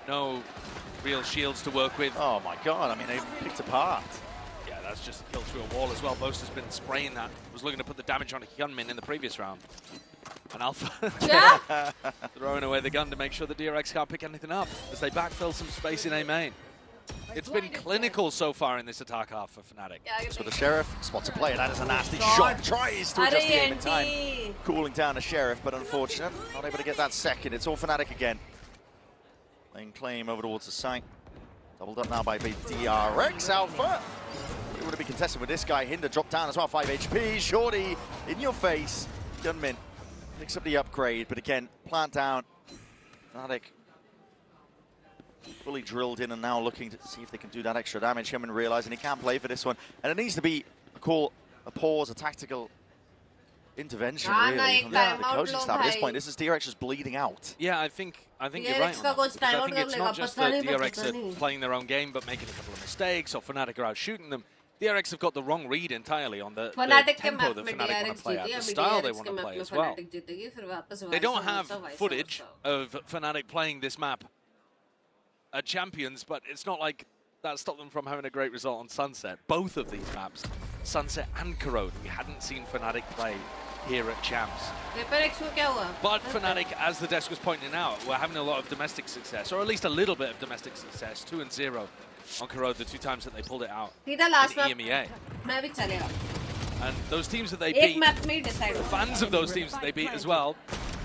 No real shields to work with. Oh my god, I mean, they picked apart. Yeah, that's just a kill through a wall as well. Boaster's been spraying that. Was looking to put the damage on Hyunmin in the previous round. And Alpha throwing away the gun to make sure the DRX can't pick anything up as they backfill some space in A main. It's been clinical so far in this attack half for Fnatic. So the Sheriff spots a player. That is a nasty shot. Tries to adjust the aim in time. Cooling down the Sheriff, but unfortunate. Not able to get that second. It's all Fnatic again. Laying claim over towards the site. Doubled up now by DRX Alpha. It would be contested with this guy. Hinder dropped down as well. 5 HP. Shorty in your face. Gunmin picks up the upgrade, but again, plant down. Fnatic fully drilled in and now looking to see if they can do that extra damage. Hyunmin realizing he can't play for this one. And it needs to be a call, a pause, a tactical intervention, really, from the coaching staff. At this point, this is DRX just bleeding out. Yeah, I think you're right on that. Because I think it's not just that DRX are playing their own game, but making a couple of mistakes, or Fnatic are out shooting them. DRX have got the wrong read entirely on the tempo that Fnatic want to play at, the style they want to play as well. They don't have footage of Fnatic playing this map at Champions, but it's not like that stopped them from having a great result on Sunset. Both of these maps, Sunset and Corrode, we hadn't seen Fnatic play here at Champs. But Fnatic, as the desk was pointing out, we're having a lot of domestic success, or at least a little bit of domestic success. 2-0 on Corrode, the 2 times that they pulled it out in EMEA. And those teams that they beat, fans of those teams that they beat as well,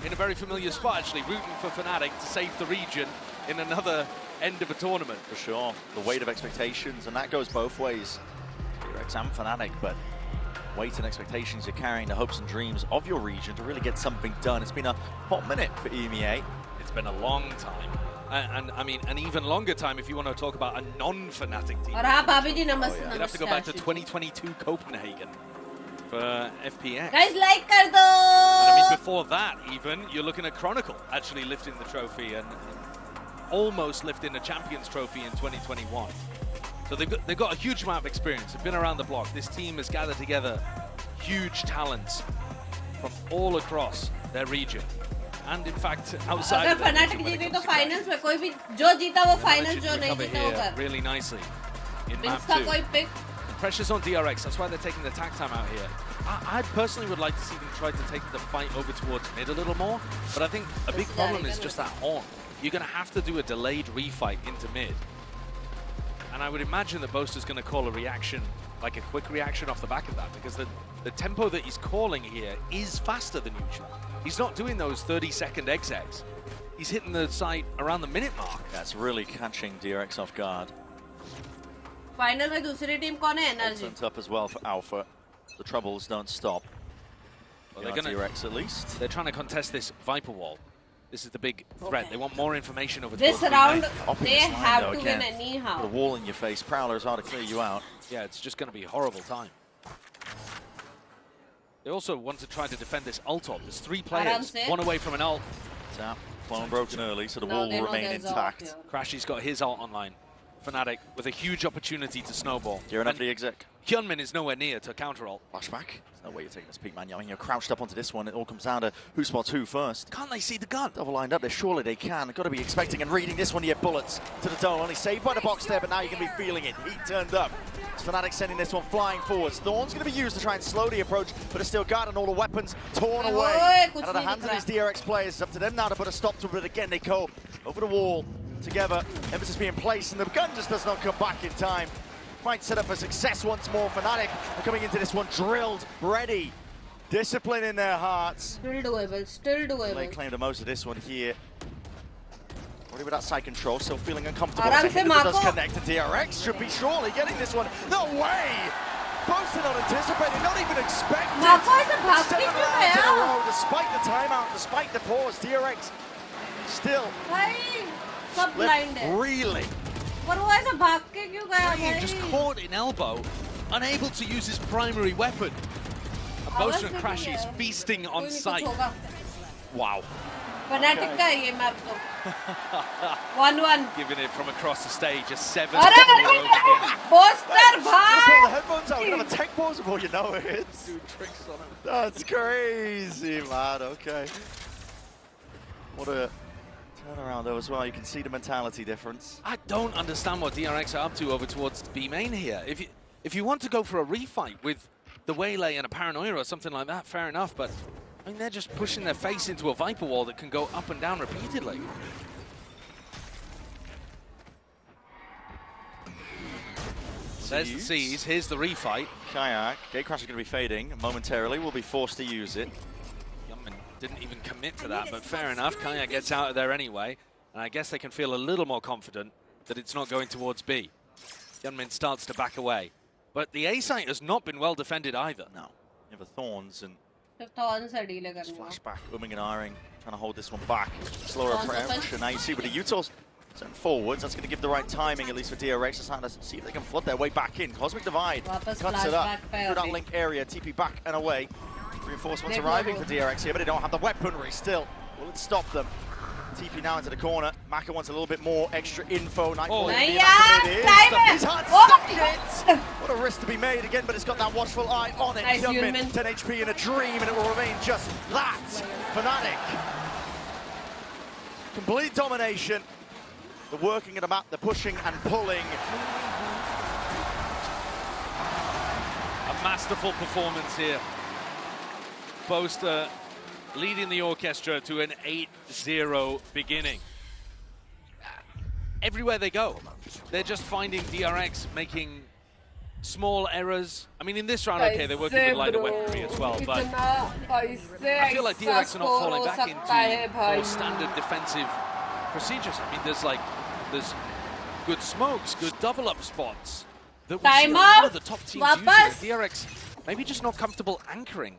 in a very familiar spot actually, rooting for Fnatic to save the region in another end of a tournament. For sure, the weight of expectations, and that goes both ways. DRX and Fnatic, but weight and expectations, you're carrying the hopes and dreams of your region to really get something done. It's been a hot minute for EMEA. It's been a long time. And I mean, an even longer time if you want to talk about a non-Fnatic team. You'd have to go back to 2022 Copenhagen for FPX. Guys, like kar do! And I mean, before that even, you're looking at Chronicle actually lifting the trophy and almost lifting the Champions Trophy in 2021. So they've got a huge amount of experience. They've been around the block. This team has gathered together huge talents from all across their region. And in fact, outside of their region, when it comes to finals में कोई भी जो जीता वो finals जो नहीं जीता वो here really nicely in map 2. Pressure's on DRX, that's why they're taking the attack time out here. I personally would like to see them try to take the fight over towards mid a little more, but I think a big problem is just that horn. You're going to have to do a delayed refight into mid. And I would imagine that Boaster's going to call a reaction, like a quick reaction off the back of that, because the tempo that he's calling here is faster than usual. He's not doing those 30-second execs. He's hitting the site around the minute mark. That's really catching DRX off guard. Final में दूसरी team कौन है? Energy. Sent up as well for Alpha. The troubles don't stop. Well, they're going DRX at least. They're trying to contest this Viper wall. This is the big threat. They want more information over this round. They have to win Put a anyhow. wall in your face. Prowler's hard to clear you out. Yeah, it's just going to be a horrible time. They also want to try to defend this ult op. There's 3 players, 1 away from an ult. Tap. Clone broken early, so the wall will remain intact. Crashy's got his ult online. Fnatic with a huge opportunity to snowball. Gearing up for the exec. Hyunmin is nowhere near to counter ult. Flashback. There's no way you're taking this peak, man. I mean, you're crouched up onto this one. It all comes down to who spots who first. Can't they see the gun? Double lined up there. Surely they can. Got to be expecting and reading this one to get bullets to the dome. Only saved by the box there, but now you're going to be feeling it. Heat turned up. It's Fnatic sending this one flying forwards. Thorn's going to be used to try and slow the approach, but it's still guarding all the weapons torn away out of the hands of these DRX players. It's up to them now to put a stop to it, but again, they go over the wall together. Emphasis being placed, and the gun just does not come back in time. Might set up for success once more. Fnatic are coming into this one drilled, ready. Discipline in their hearts. Still doable, still doable. They claim the most of this one here. Already with that side control, still feeling uncomfortable. Aram se does connect to DRX. Should be surely getting this one. No way! Boasted not anticipating, not even expecting. Seven rounds in a row, despite the timeout, despite the pause. DRX still reeling. पर वो ऐसा भाग के क्यों गया भाई? Just caught in elbow, unable to use his primary weapon. And Boaster and Crashy is feasting on sight. Wow. Fnatic का ये मैप तो 1-1. Giving it from across the stage, a 7. Boaster भाई! Pull the headphones out. We're gonna have a tech pause before you know it. Doing tricks on him. That's crazy, man. Okay. What a turnaround though as well. You can see the mentality difference. I don't understand what DRX are up to over towards B main here. If you want to go for a refight with the Waylay and a Paranoia or something like that, fair enough, but I mean, they're just pushing their face into a Viper wall that can go up and down repeatedly. There's the C's, here's the refight. Kayak, Gatecrash is going to be fading momentarily, will be forced to use it. Yunmin didn't even commit to that, but fair enough, Kayak gets out of there anyway, and I guess they can feel a little more confident that it's not going towards B. Yunmin starts to back away, but the A site has not been well defended either. No, you have the Thorns and flashback, umming and ahhing, trying to hold this one back. Slower approach, and now you see with the Utils sent forwards, that's going to give the right timing, at least for DRX. It's time to see if they can flood their way back in. Cosmic Divide cuts it up through that link area. TP back and away. Reinforcements arriving for DRX here, but they don't have the weaponry still. Will it stop them? TP now into the corner. Maka wants a little bit more extra info. Nightfall His heart stuck it. What a risk to be made again, but it's got that watchful eye on it. Nice 10 HP in a dream, and it will remain just that. Fnatic. Complete domination. The working of the map, the pushing and pulling. A masterful performance here. Boaster leading the orchestra to an 8-0 beginning. Everywhere they go, they're just finding DRX making small errors. I mean, in this round, okay, they're working with lighter weaponry as well, but I feel like DRX are not falling back into more standard defensive procedures. I mean, there's good smokes, good double-up spots that we see a lot of the top teams using. DRX maybe just not comfortable anchoring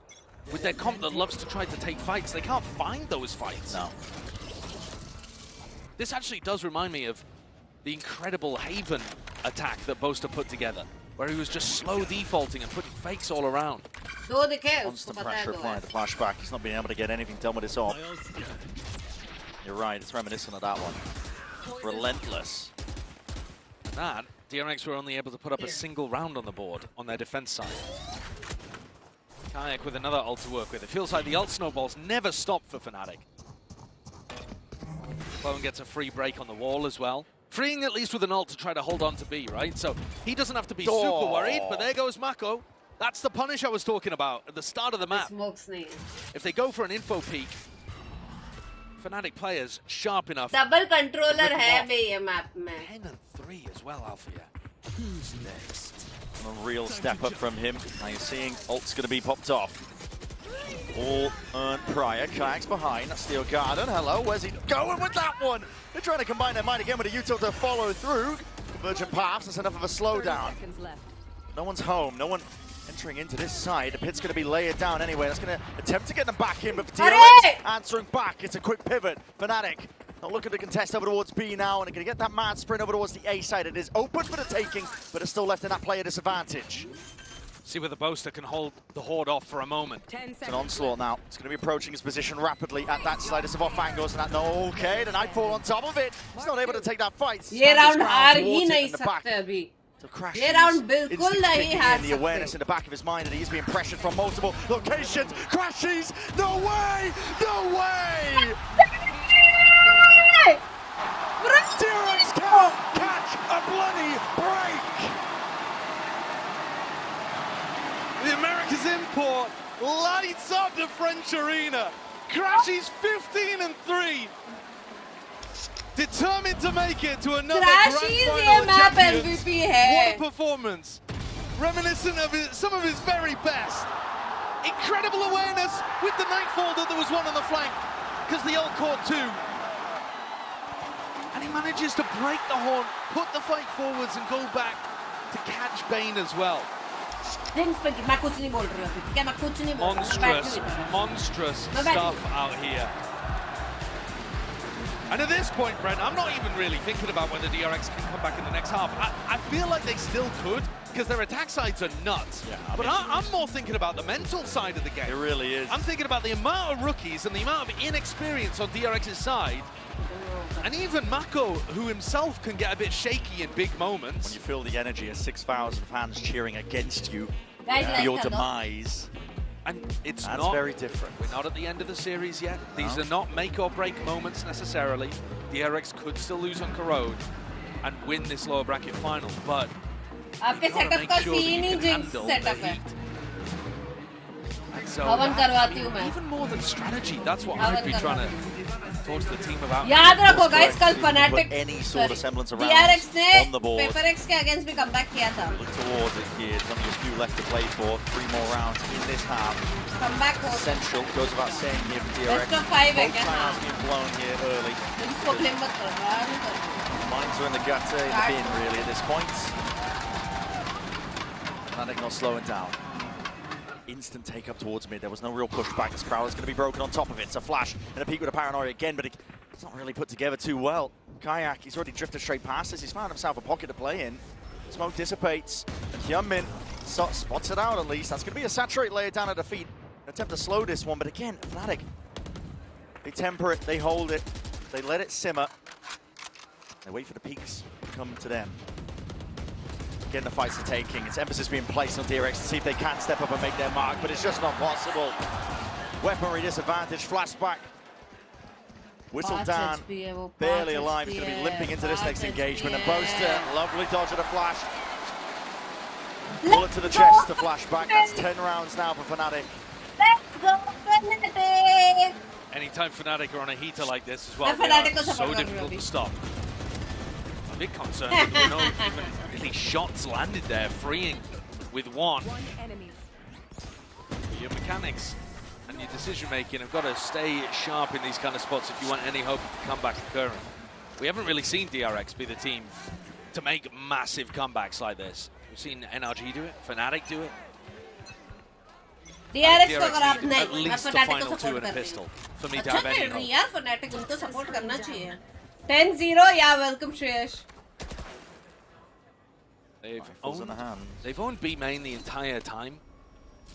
with their comp that loves to try to take fights. They can't find those fights. No. This actually does remind me of the incredible Haven attack that Boaster put together, where he was just slow defaulting and putting fakes all around. Constant pressure applied, the flashback. He's not being able to get anything done with this off. You're right, it's reminiscent of that one. Relentless. And that, DRX were only able to put up a single round on the board on their defense side. Kayak with another ult to work with. It feels like the ult snowballs never stop for Fnatic. Clone gets a free break on the wall as well. Freeing at least with an ult to try to hold on to B, right? So he doesn't have to be super worried, but there goes Mako. That's the punish I was talking about at the start of the map. If they go for an info peek, Fnatic players sharp enough. Double controller है बे ये map में. 10 and 3 as well, Althea. Who's next? A real step up from him. Now you're seeing ult's going to be popped off. All earned prior. Kayak's behind. That's Steel Garden. Hello, where's he going with that one? They're trying to combine their might again with a util to follow through. Convergent paths. That's enough of a slowdown. No one's home. No one entering into this side. The pit's going to be layered down anyway. That's going to attempt to get them back in, but DRX answering back. It's a quick pivot. Fnatic not looking to contest over towards B now, and they're going to get that mad sprint over towards the A side. It is open for the taking, but it's still left in that player disadvantage. See whether Boaster can hold the Horde off for a moment. It's an onslaught now. It's going to be approaching his position rapidly at that side. It's off angles, and that okay. The Nightfall on top of it. He's not able to take that fight. ये round हार ही नहीं सकते अभी. ये round बिल्कुल नहीं हार सकते. The awareness in the back of his mind that he's being pressured from multiple locations. Crashes! No way! No way! DRX can't catch a bloody break! The America's import lights up the French arena. Crashes 15 and 3. Determined to make it to another Grand Final map Champions. MVP है. What a performance. Reminiscent of some of his very best. Incredible awareness with the Nightfall that there was one on the flank. Because the ult caught two. And he manages to break the horn, put the fight forwards and go back to catch Bane as well. Monstrous stuff out here. And at this point, Brent, I'm not even really thinking about whether DRX can come back in the next half. I feel like they still could, because their attack sides are nuts. Yeah, but I'm more thinking about the mental side of the game. It really is. I'm thinking about the amount of rookies and the amount of inexperience on DRX's side. And even Mako, who himself can get a bit shaky in big moments. When you feel the energy of 6,000 fans cheering against you for your demise. And it's That's not very different. We're not at the end of the series yet. These are not make or break moments necessarily. DRX could still lose on Corrode and win this lower bracket final, but आपके setup का scene ही jinx setup है. So, करवाती हूँ मैं. even more than strategy, that's what I'd be trying to talk to the team about. याद रखो guys, कल Fnatic any sort of semblance around DRX ने on the board. PaperX के against भी comeback किया था. Look towards it here. There's only a few left to play for. 3 more rounds in this half. Comeback Essential goes without saying here for DRX. Best of 5 है Both क्या? times being blown here early. इसको blame मत करो. Minds are in the gutter, in the bin really at this point. Fnatic not slowing down. Instant take up towards mid. There was no real pushback. This crowd is going to be broken on top of it. It's a flash and a peek with a paranoia again, but it's not really put together too well. Kayak, he's already drifted straight past this. He's found himself a pocket to play in. Smoke dissipates. And Hyunmin spots it out at least. That's going to be a saturate layer down at the feet. An attempt to slow this one, but again, Fnatic. They temper it, they hold it, they let it simmer. They wait for the peaks to come to them. Again, the fights are taking. It's emphasis being placed on DRX to see if they can step up and make their mark, but it's just not possible. Weaponry disadvantage, flashback. Whistled down, barely alive. He's going to be limping into this next engagement. And Boaster, lovely dodge of the flash. Bullet to the chest to flashback. That's 10 rounds now for Fnatic. Let's go Fnatic! Anytime Fnatic are on a heater like this as well, Fnatic they are so difficult to stop. A big concern, there were no even really shots landed there, freeing with one. Your mechanics and your decision making have got to stay sharp in these kind of spots if you want any hope of the comeback occurring. We haven't really seen DRX be the team to make massive comebacks like this. We've seen NRG do it, Fnatic do it. DRX को अगर आप नहीं, at least the final 2 and a pistol for me to have any hope. यार Fnatic उनको support करना चाहिए. 10-0, yeah, welcome Shreyash. They've owned B main the entire time,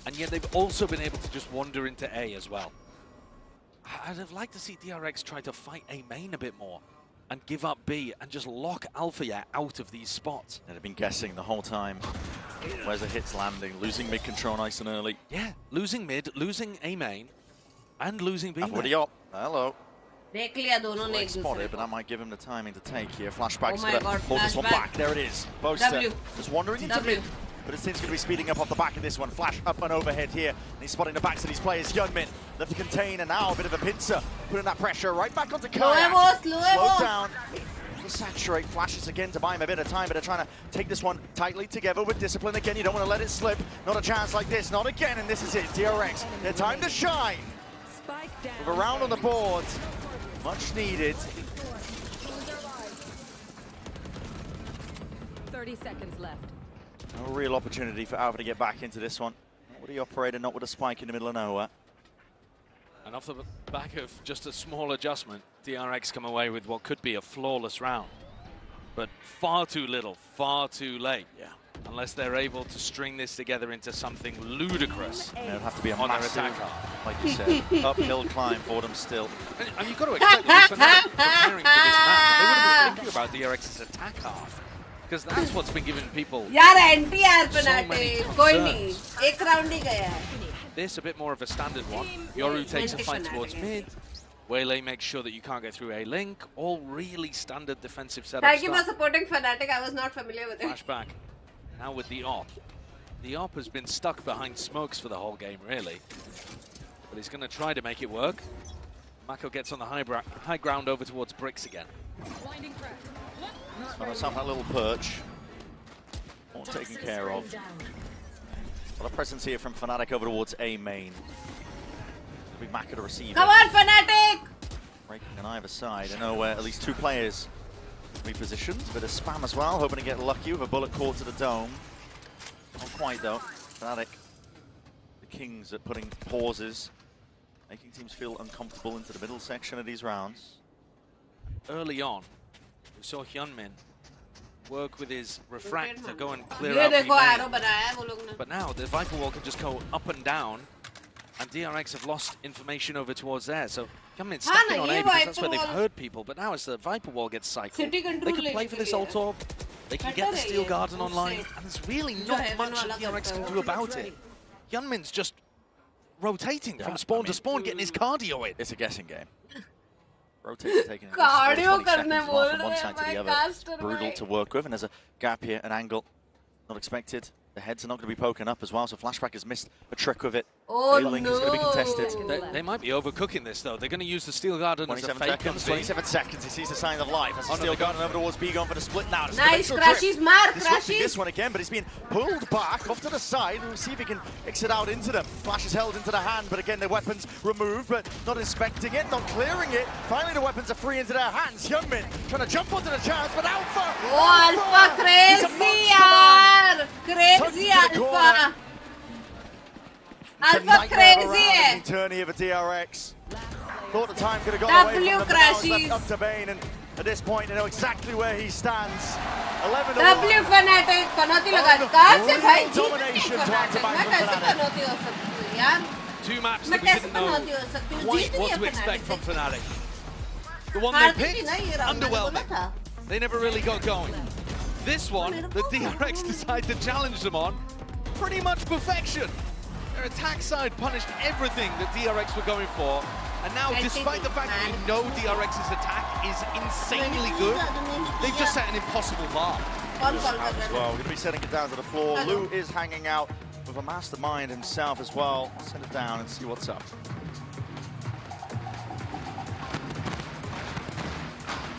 and yet they've also been able to just wander into A as well. I'd have liked to see DRX try to fight A main a bit more and give up B and just lock Alpha out of these spots. They've been guessing the whole time. Where's the hits landing? Losing mid control nice and early. Yeah, losing mid, losing A main, and losing B main. Everybody up. Hello. देख लिया दोनों ने एक spotted, but that might give him the timing to take here. Flashback's Oh my going to God, hold this one flashback. back. There it is. Boaster W. just wandering into W. mid, but it seems going to be speeding up off the back of this one. Flash up and overhead here, and he's spotting the backs of these players. Hyunmin left to contain, and now a bit of a pincer, putting that pressure right back onto Kayak. Slowed down. To saturate, flashes again to buy him a bit of time, but they're trying to take this one tightly together with discipline again. You don't want to let it slip. Not a chance like this, not again, and this is it. DRX, their time to shine. With a round on the board, much needed. 30 seconds left. No real opportunity for Alpha to get back into this one. Not with the operator, not with a spike in the middle of nowhere. And off the back of just a small adjustment, DRX come away with what could be a flawless round. But far too little, far too late. Yeah. Unless they're able to string this together into something ludicrous. It'll have to be a on their massive, attack arc. like you said, uphill climb for them still. And you've got to expect that if Fnatic preparing for this match, they would have been thinking about DRX's attack half. Because that's what's been giving people यार NTR पे so नाटे many कोई नहीं concerns. एक round ही गया है This a bit more of a standard one. Yoru takes a fight towards mid. Waylay makes sure that you can't get through a link. All really standard defensive setup. Thank you for supporting Fnatic. I was not familiar with it. Flashback. Now with the op. The op has been stuck behind smokes for the whole game, really. But he's going to try to make it work. Mako gets on the high ground over towards bricks again. Found himself that little perch. All taken care of. A lot of presence here from Fnatic over towards A main. It'll be Maka to receive. Come on, Fnatic! Breaking on either side. I know at least two players repositioned. Bit of spam as well, hoping to get lucky with a bullet caught to the dome. Not quite though. Fnatic, the kings at putting pauses, making teams feel uncomfortable into the middle section of these rounds. Early on, we saw Hyunmin work with his refract to go and clear out the main. But now the Viper Wall can just go up and down, and DRX have lost information over towards there. So Hyunmin stacking on A because that's where they've heard people. But now as the Viper Wall gets cycled, they can play for this ult orb, they can get the Steel Garden online, and there's really not much that DRX can do about it. Hyunmin's just rotating from spawn to spawn, getting his cardio in. It's a guessing game. Rotating, taking Cardio करने बोल रहे हैं भाई caster. Brutal to work with, and there's a gap here, an angle not expected. The heads are not going to be poking up as well, so Flashback has missed a trick with it. Oh A-Link is going to be contested. They might be overcooking this though. They're going to use the Steel Garden as a fake seconds, 27 seconds, he sees the sign of life. As the Steel Garden over towards B going for the split now. Nice, Crashies, Mark, Disrupting this one again, but he's being pulled back off to the side. We'll see if he can exit out into them. Flash is held into the hand, but again, the weapons removed, but not inspecting it, not clearing it. Finally, the weapons are free into their hands. Hyunmin trying to jump onto the chance, but Alpha! Oh, Alpha crazy, yaar! Crazy Alpha! Alpha crazy hai! Turn here for DRX. Thought the time could have gone away from them, but now it's left up to Bane, and at this point, they know exactly where he stands. 11 W Fnatic, पनौती लगा कहाँ से भाई जीत Fnatic? मैं कैसे पनौती हो सकती हूँ यार? Two maps मैं that we कैसे didn't know पनौती हो सकती हूँ? quite जीत what रही to है expect from Fnatic. Fnatic. The one they picked, underwhelming. They never really got going. This one, the DRX decided to challenge them on, pretty much perfection. Their attack side punished everything that DRX were going for. And now, despite the fact that we know DRX's attack is insanely good, they've just set an impossible bar. As well, we're going to be setting it down to the floor. Lou is hanging out with a mastermind himself as well. Set it down and see what's up.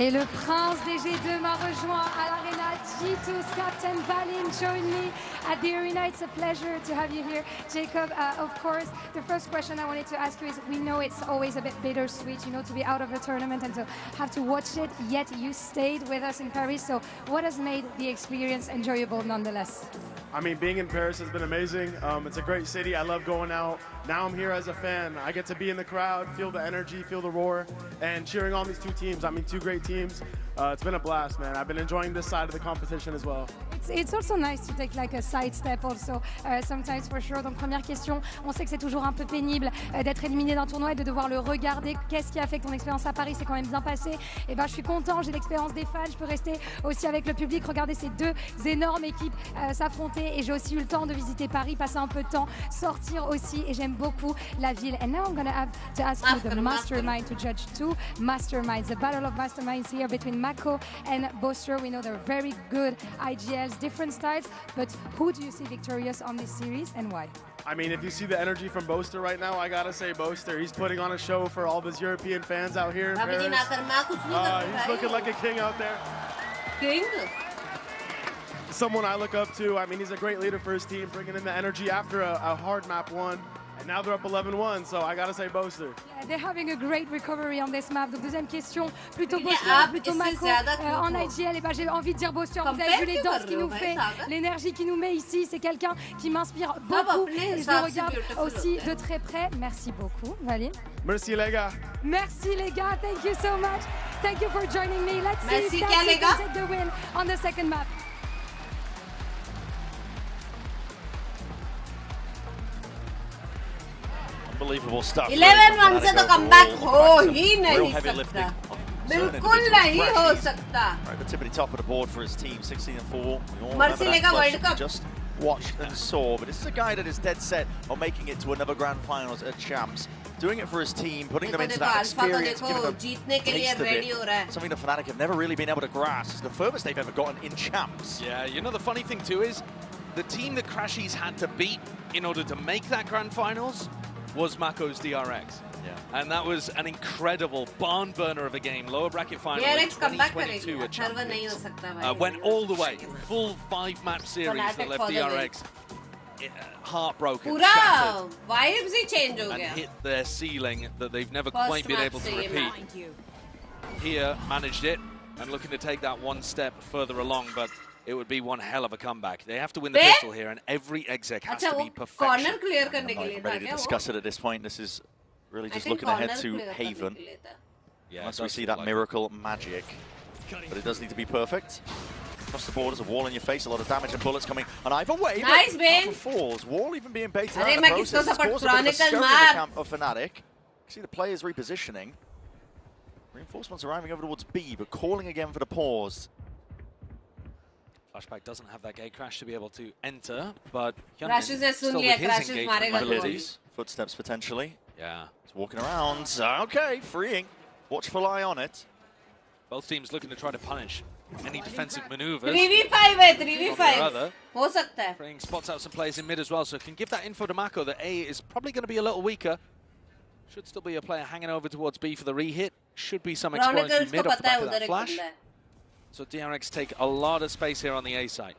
Et le prince des G2 m'a rejoint à l'arena. G2's Captain Valin joined me at the arena. It's a pleasure to have you here, Jacob. Of course, the first question I wanted to ask you is, we know it's always a bit bittersweet, you know, to be out of a tournament and to have to watch it, yet you stayed with us in Paris. So what has made the experience enjoyable nonetheless? I mean, being in Paris has been amazing. It's a great city. I love going out. Now I'm here as a fan. I get to be in the crowd, feel the energy, feel the roar, and cheering on these two teams. I mean, two great teams. It's been a blast, man. I've been enjoying this side of the competition as well. It's also nice to take like a side step also sometimes for sure. Donc première question, on sait que c'est toujours un peu pénible d'être éliminé d'un tournoi et de devoir le regarder. Qu'est-ce qui a fait que ton expérience à Paris s'est quand même bien passée? Et ben je suis content, j'ai l'expérience des fans, je peux rester aussi avec le public, regarder ces deux énormes équipes s'affronter et j'ai aussi eu le temps de visiter Paris, passer un peu de temps, sortir aussi et j'aime beaucoup la ville. And now I'm gonna have to ask you the mastermind to judge two masterminds. The battle of masterminds here between Mako and Boaster. We know they're very good IGLs, different styles, but who do you see victorious on this series and why? I mean, if you see the energy from Boaster right now, I gotta say Boaster. He's putting on a show for all of his European fans out here in Paris. He's looking like a king out there. King? Someone I look up to. I mean, he's a great leader for his team, bringing in the energy after a hard map one. And now they're up 11-1, so I gotta say Boaster. Yeah, they're having a great recovery on this map. Donc deuxième question, plutôt Boaster, plutôt Mako en IGL. Et ben j'ai envie de dire Boaster. Vous avez vu les danses qu'il nous fait, l'énergie qu'il nous met ici. C'est quelqu'un qui m'inspire beaucoup et je le regarde aussi de très près. Merci beaucoup, Valine. Merci les gars. Merci les gars. Thank you so much. Thank you for joining me. Let's see if Betsy can take the win on the second map. Unbelievable stuff. 11 runs से तो comeback हो ही नहीं सकता. बिल्कुल नहीं हो सकता. Right, the tippity top of the board for his team, 16-4. Mercy Lega World Cup. Just watched and saw, but this is a guy that is dead set on making it to another grand finals at Champs, doing it for his team, putting them into that experience, giving them a taste of it. Something the Fnatic have never really been able to grasp. It's the furthest they've ever gotten in Champs. Yeah, you know the funny thing too is the team that Crashies had to beat in order to make that grand finals was Mako's DRX. Yeah. And that was an incredible barn burner of a game. Lower bracket final in 2022 at Champions. Went all the way. Full 5-map series that left DRX heartbroken, shattered, vibes he change हो and गया. hit their ceiling that they've never quite been able to repeat. Here, managed it, and looking to take that one step further along, but it would be one hell of a comeback. They have to win the pistol here, and every exec has to be perfection. I'm not ready to discuss it at this point. This is really just looking ahead to Haven. Yeah, unless we see that miracle magic. But it does need to be perfect. Across the borders, a wall in your face, a lot of damage and bullets coming on either way. Nice, Ben. Falls. Wall even being baited out Arey, in the मैं process. किसको support It's caused a bit of a Chronicle scurry in the map? camp of Fnatic. See the players repositioning. Reinforcements arriving over towards B, but calling again for the pause. Flashback doesn't have that gate crash to be able to enter, but Crashes ने सुन लिया, Crashes मारेगा abilities. Footsteps potentially. Yeah. It's walking around. Okay, freeing. Watchful eye on it. Both teams looking to try to punish any defensive maneuvers. 3v5 है, 3v5. हो सकता है. Bring spots out some players in mid as well, so can give that info to Mako that A is probably going to be a little weaker. Should still be a player hanging over towards B for the re-hit. Should be some exploratory mid off the back of that flash. So DRX take a lot of space here on the A side.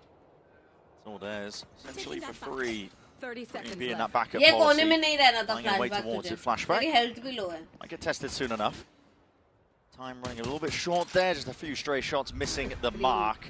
It's all theirs, essentially for free. 30 seconds Being that backup ये policy. कोने में नहीं रहना था Flying away towards it. Flashback. मेरी health भी low है. Might get tested soon enough. Time running a little bit short there, just a few stray shots missing the mark.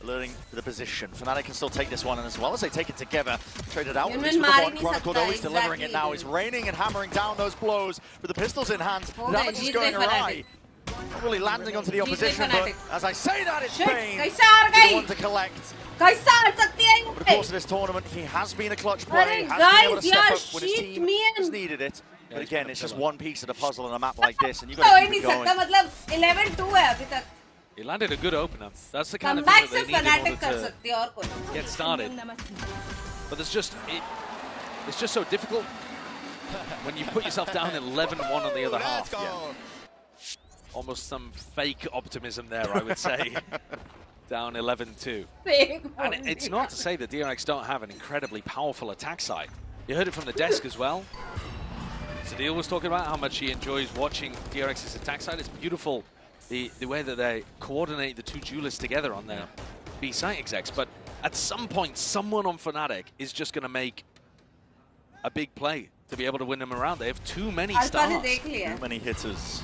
Alerting to the position. Fnatic can still take this one, and as well as they take it together, traded out with the one Chronicle, though he's delivering it now. He's raining and hammering down those blows with the pistols in hand. The damage is going awry. Not really landing onto the opposition, but as I say that, it's Bane. The one to collect. Over the course of this tournament, he has been a clutch player. He has been able to step up when his team has needed it. But again, it's just one piece of the puzzle on a map like this, and you've got to keep it going. मतलब 11-2 है अभी तक. He landed a good opener. That's the kind of thing that they need in order to get started. But it's just so difficult when you put yourself down 11-1 on the other half. Yeah. Almost some fake optimism there, I would say. Down 11-2. And it's not to say that DRX don't have an incredibly powerful attack side. You heard it from the desk as well. Sadil was talking about how much he enjoys watching DRX's attack side. It's beautiful, the way that they coordinate the two duelists together on their B site execs. But at some point, someone on Fnatic is just going to make a big play to be able to win them around. They have too many stars. Too many hitters.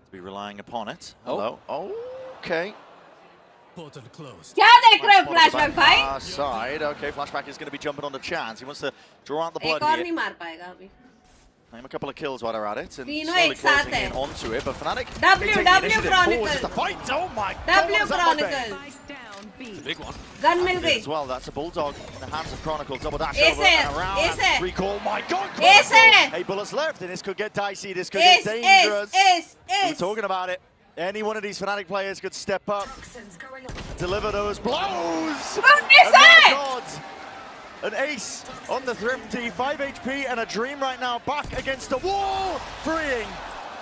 To be relying upon it. Hello. Oh, okay. क्या देख रहे हो Flashback भाई? Side. Okay, Flashback is going to be jumping on the chance. He wants to draw out the blood एक और here. नहीं मार पाएगा अभी. Name a couple of kills while they're at it, and तीनों slowly एक साथ closing है. in onto it. But Fnatic W forwards the Chronicles. fight. Oh my God! W what was that, my babe? Chronicles. Big one. Gun मिल गई. As well, that's a bulldog in the hands of Chronicles. Double dash Ace over है, and around. ace है. Recall. My God! Ace है. 8 bullets left, and this could get dicey. This could Ace, get dangerous. ace, We were ace. talking about it. Any one of these Fnatic players could step up, deliver those blows. Ace And my है. God! An ace on the Thrifty, 5 HP and a dream right now, back against the wall, freeing.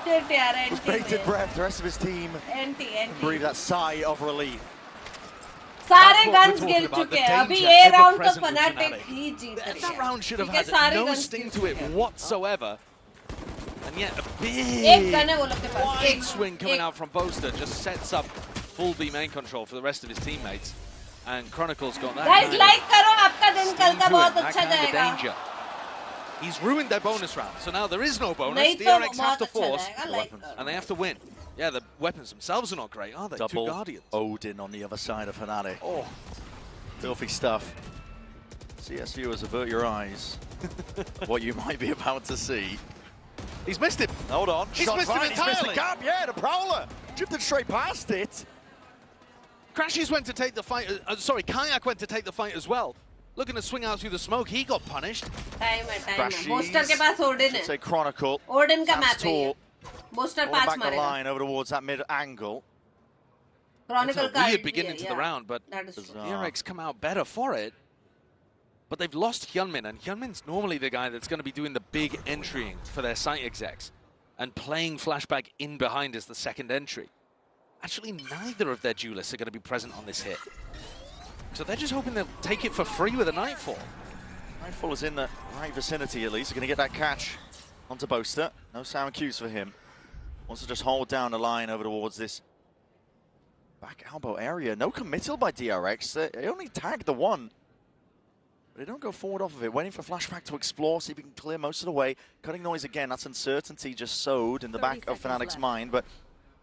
Shit यार, With NT bated में. breath, the rest of his team NT. breathe that sigh of relief. सारे That's what guns we're गिर talking about, चुके the हैं. अभी danger ये ever round तो present with Fnatic Fnatic. ही जीत रही That है. round should have ठीक है, had सारे no guns sting गिर to it चुके हैं. whatsoever. And yet a एक big gun है वो लोग के पास. wide एक. swing coming एक. out from Boaster just sets up full B main control for the rest of his teammates. And Chronicles got that Guys, kind like करो, आपका दिन of कल sting का to बहुत it, that अच्छा kind of जाएगा. danger. He's ruined their bonus round, so now there is no bonus. नहीं तो DRX have बहुत to अच्छा force, जाएगा. Like करो. and they have to win. Yeah, the weapons themselves are not great, are they? Double Two Guardians. Odin on the other side of Fnatic. Oh, Filthy stuff. CS viewers, avert your eyes. What you might be about to see. he's missed it. Hold on. He's Shot missed him fine. He's missed the entirely. gap. Yeah, the Prowler. Drifted straight past it. Crashes went to take the fight. Sorry, Kayak went to take the fight as well. Looking to swing out through the smoke, he got punished. Time है. Crashes. Boaster के पास Odin Should है. say Chronicle. Odin का Sam's map है ये. tall. Boaster Going 5 back the मारेगा. line over towards that mid angle. Chronicle It's a का weird idea, beginning to the yeah. round, but That is true. DRX come out better for it. But they've lost Hyunmin, and Hyunmin's normally the guy that's going to be doing the big entrying for their site execs and playing flashback in behind as the second entry. Actually, neither of their duelists are going to be present on this hit. So they're just hoping they'll take it for free with a Nightfall. Nightfall is in the right vicinity at least. They're going to get that catch onto Boaster. No sound cues for him. Wants to just hold down the line over towards this back elbow area. No committal by DRX. They only tagged the one. But they don't go forward off of it. Waiting for Flashback to explore, see if he can clear most of the way. Cutting noise again. That's uncertainty just sowed in the back of Fnatic's mind. But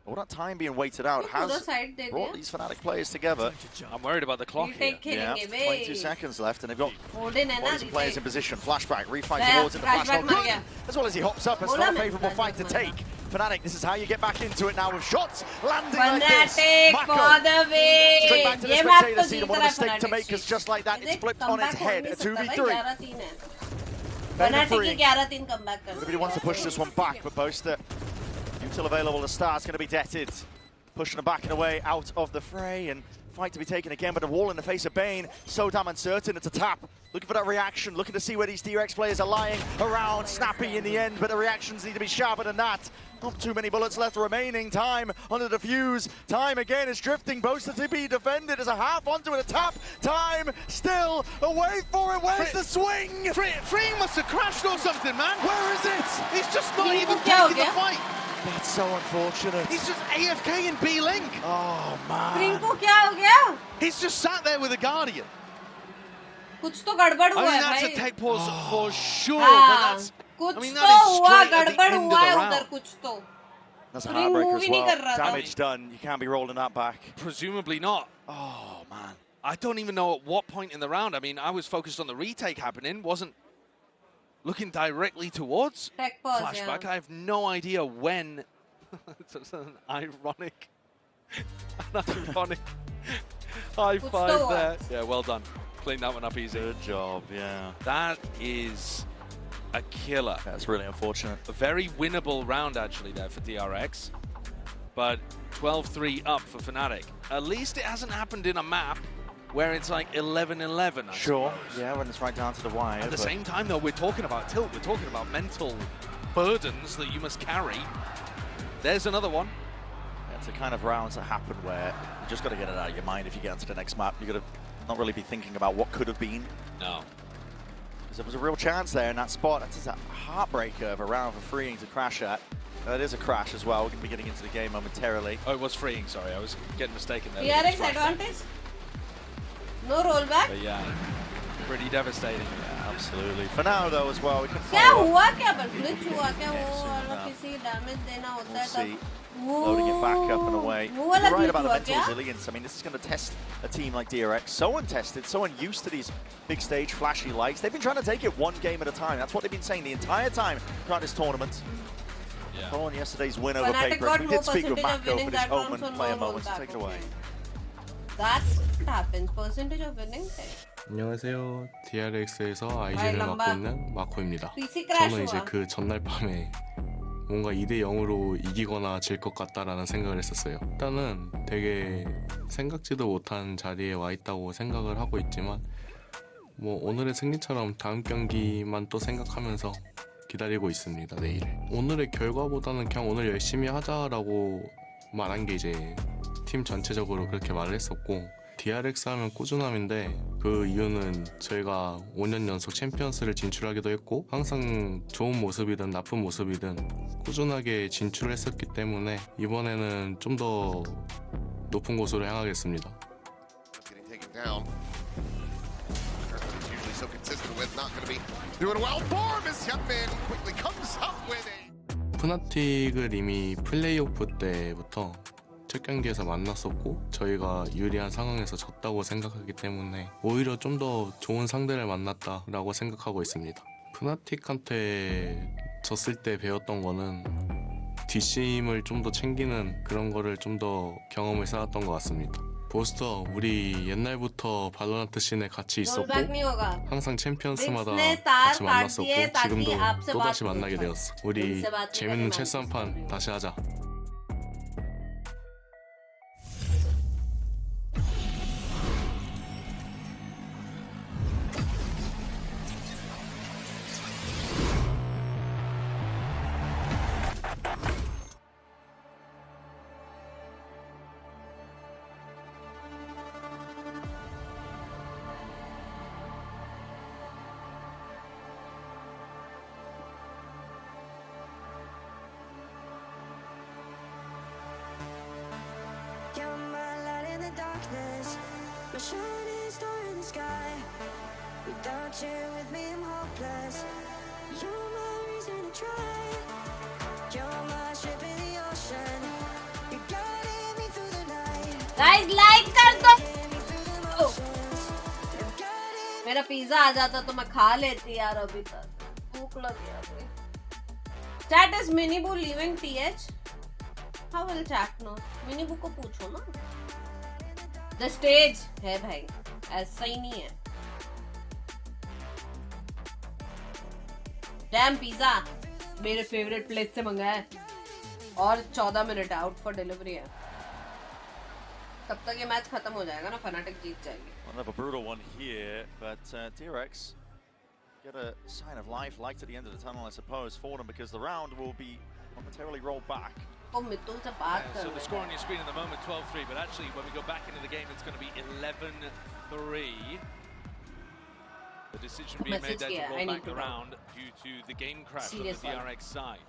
all that time being waited out has brought these Fnatic players together. I'm worried about the clock here. Yeah, 22 seconds left, and they've got Odin है ना bodies and players in position. Flashback, refight Yeah, towards it. The flash flashback hold मार good, गया. as well as he hops up. It's बोला not a मैं, favourable fight to flashback मार take. Fnatic, this is how you get back into it now with shots landing Fnatic like this. Mako, for the win. straight back to the ये map spectator तो seat. Jeet What a रहा है mistake to Fnatic make, because just like that, ये it's देख, flipped on its comeback हो head. नहीं A सकता भाई, 2v3. 11-3 है. Better Fnatic freeing. की 11-3 comeback कर Everybody wants to push this one back, but Boaster, util available to start, is going to be deaded. Pushing them back and away out of the fray, and fight to be taken again, but a wall in the face of Bane. So damn uncertain, it's a tap. Looking for that reaction, looking to see where these DRX players are lying around. Snappy in the end, but the reactions need to be sharper than that. Not too many bullets left remaining. Time on the defuse. Time again is drifting. Boaster to be defended as a half onto it, a tap. Time still away for it. Where's the swing? Freeing must have crashed or something, man. Where is it? He's just not even क्या हो taking the गया? fight. That's so unfortunate. He's just AFK in B-Link. Oh, man. Spring को क्या हो गया? He's just sat there with a Guardian. कुछ तो गड़बड़ I हुआ mean, है that's भाई. a tech pause for sure, but हाँ, that's... कुछ I mean, तो that is हुआ, straight at the गड़बड़ end of हुआ है the उधर round. कुछ तो. That's a Spring heartbreaker move as ही नहीं well. कर रहा था. Damage done. You can't be rolling that back. Presumably not. Oh, man. I don't even know at what point in the round. I mean, I was focused on the retake happening, wasn't looking directly towards Tech pause, flashback. yeah. I have no idea when. It's an ironic high Kuch five to there. hua. Yeah, well done. Clean that one up easy. Good job, yeah. That is a killer. That's really unfortunate. A very winnable round, actually, there for DRX. But 12-3 up for Fnatic. At least it hasn't happened in a map where it's like 11-11, I Sure. suppose. Yeah, when it's right down to the wire. At the but same time, though, we're talking about tilt. We're talking about mental burdens that you must carry. There's another one. It's the kind of rounds that happen where you just got to get it out of your mind if you get onto the next map. You got to not really be thinking about what could have been. No. Because there was a real chance there in that spot. That's just a heartbreaker of a round for freeing to crash at. It is a crash as well. We're going to be getting into the game momentarily. Oh, it was freeing, sorry. I was getting mistaken there. DRX advantage. No rollback. But yeah, pretty devastating. Yeah, Absolutely. For now, though, as well, we can क्या follow हुआ up. क्या glitch हुआ क्या वो वाला किसी damage देना होता है तब Loading it back up and away. वो वाला You're right about the glitch हुआ mental क्या? resilience. I mean, this is going to test a team like DRX. So untested, so unused to these big stage, flashy lights. They've been trying to take it one game at a time. That's what they've been saying the entire time throughout this tournament. Following yesterday's win over Paper, we did speak with Mako for this home and player moments. Take it away. That happens. Percentage of winning. 안녕하세요. DRX에서 IG를 맡고 있는 마코입니다. PC crash 저는 이제 हुआ. 그 전날 밤에 뭔가 2대0으로 이기거나 질 것 같다라는 생각을 했었어요. 일단은 되게 생각지도 못한 자리에 와 있다고 생각을 하고 있지만 뭐 오늘의 승리처럼 다음 경기만 또 생각하면서 기다리고 있습니다. 내일. 오늘의 결과보다는 그냥 오늘 열심히 하자라고 말한 게 이제 팀 전체적으로 그렇게 말을 했었고 DRX 하면 꾸준함인데 그 이유는 저희가 5년 연속 챔피언스를 진출하기도 했고 항상 좋은 모습이든 나쁜 모습이든 꾸준하게 진출을 했었기 때문에 이번에는 좀 더 높은 곳으로 향하겠습니다. 푸나틱을 이미 플레이오프 때부터 첫 경기에서 만났었고 저희가 유리한 상황에서 졌다고 생각하기 때문에 오히려 좀 더 좋은 상대를 만났다라고 생각하고 있습니다. 푸나틱한테 졌을 때 배웠던 거는 뒷심을 좀 더 챙기는 그런 거를 좀 더 경험을 쌓았던 것 같습니다. 보스터, 우리 옛날부터 발로란트 씬에 같이 있었고 항상 챔피언스마다 같이 만났었고 지금도 또다시 만나게 되었어. 우리 재밌는 체스 한 판 다시 하자. You're my light in the darkness, my shining star in the sky. Without you with me, I'm hopeless. You're my reason to try. You're my ship in the ocean. You're guiding me through the night. Guys, like कर दो. मेरा pizza आ जाता तो मैं खा लेती यार अभी तक. भूख लग गया अभी. Chat is Miniboo leaving TH? How will chat know? Miniboo को पूछो ना. The stage है भाई. ऐसा ही नहीं है. Damn pizza. मेरे favorite place से मंगाया है. और 14 मिनट आउट फॉर डिलीवरी है. तब तक ये मैच खत्म हो जाएगा ना. फनाटिक जीत जाएगी. Another brutal one here, but DRX get a sign of life, light at the end of the tunnel, I suppose, for them, because the round will be momentarily rolled back. So the score on your screen at the moment, 12-3, but actually when we go back into the game, it's going to be 11-3. The decision being made there to roll back the round due to the game crash on the DRX side.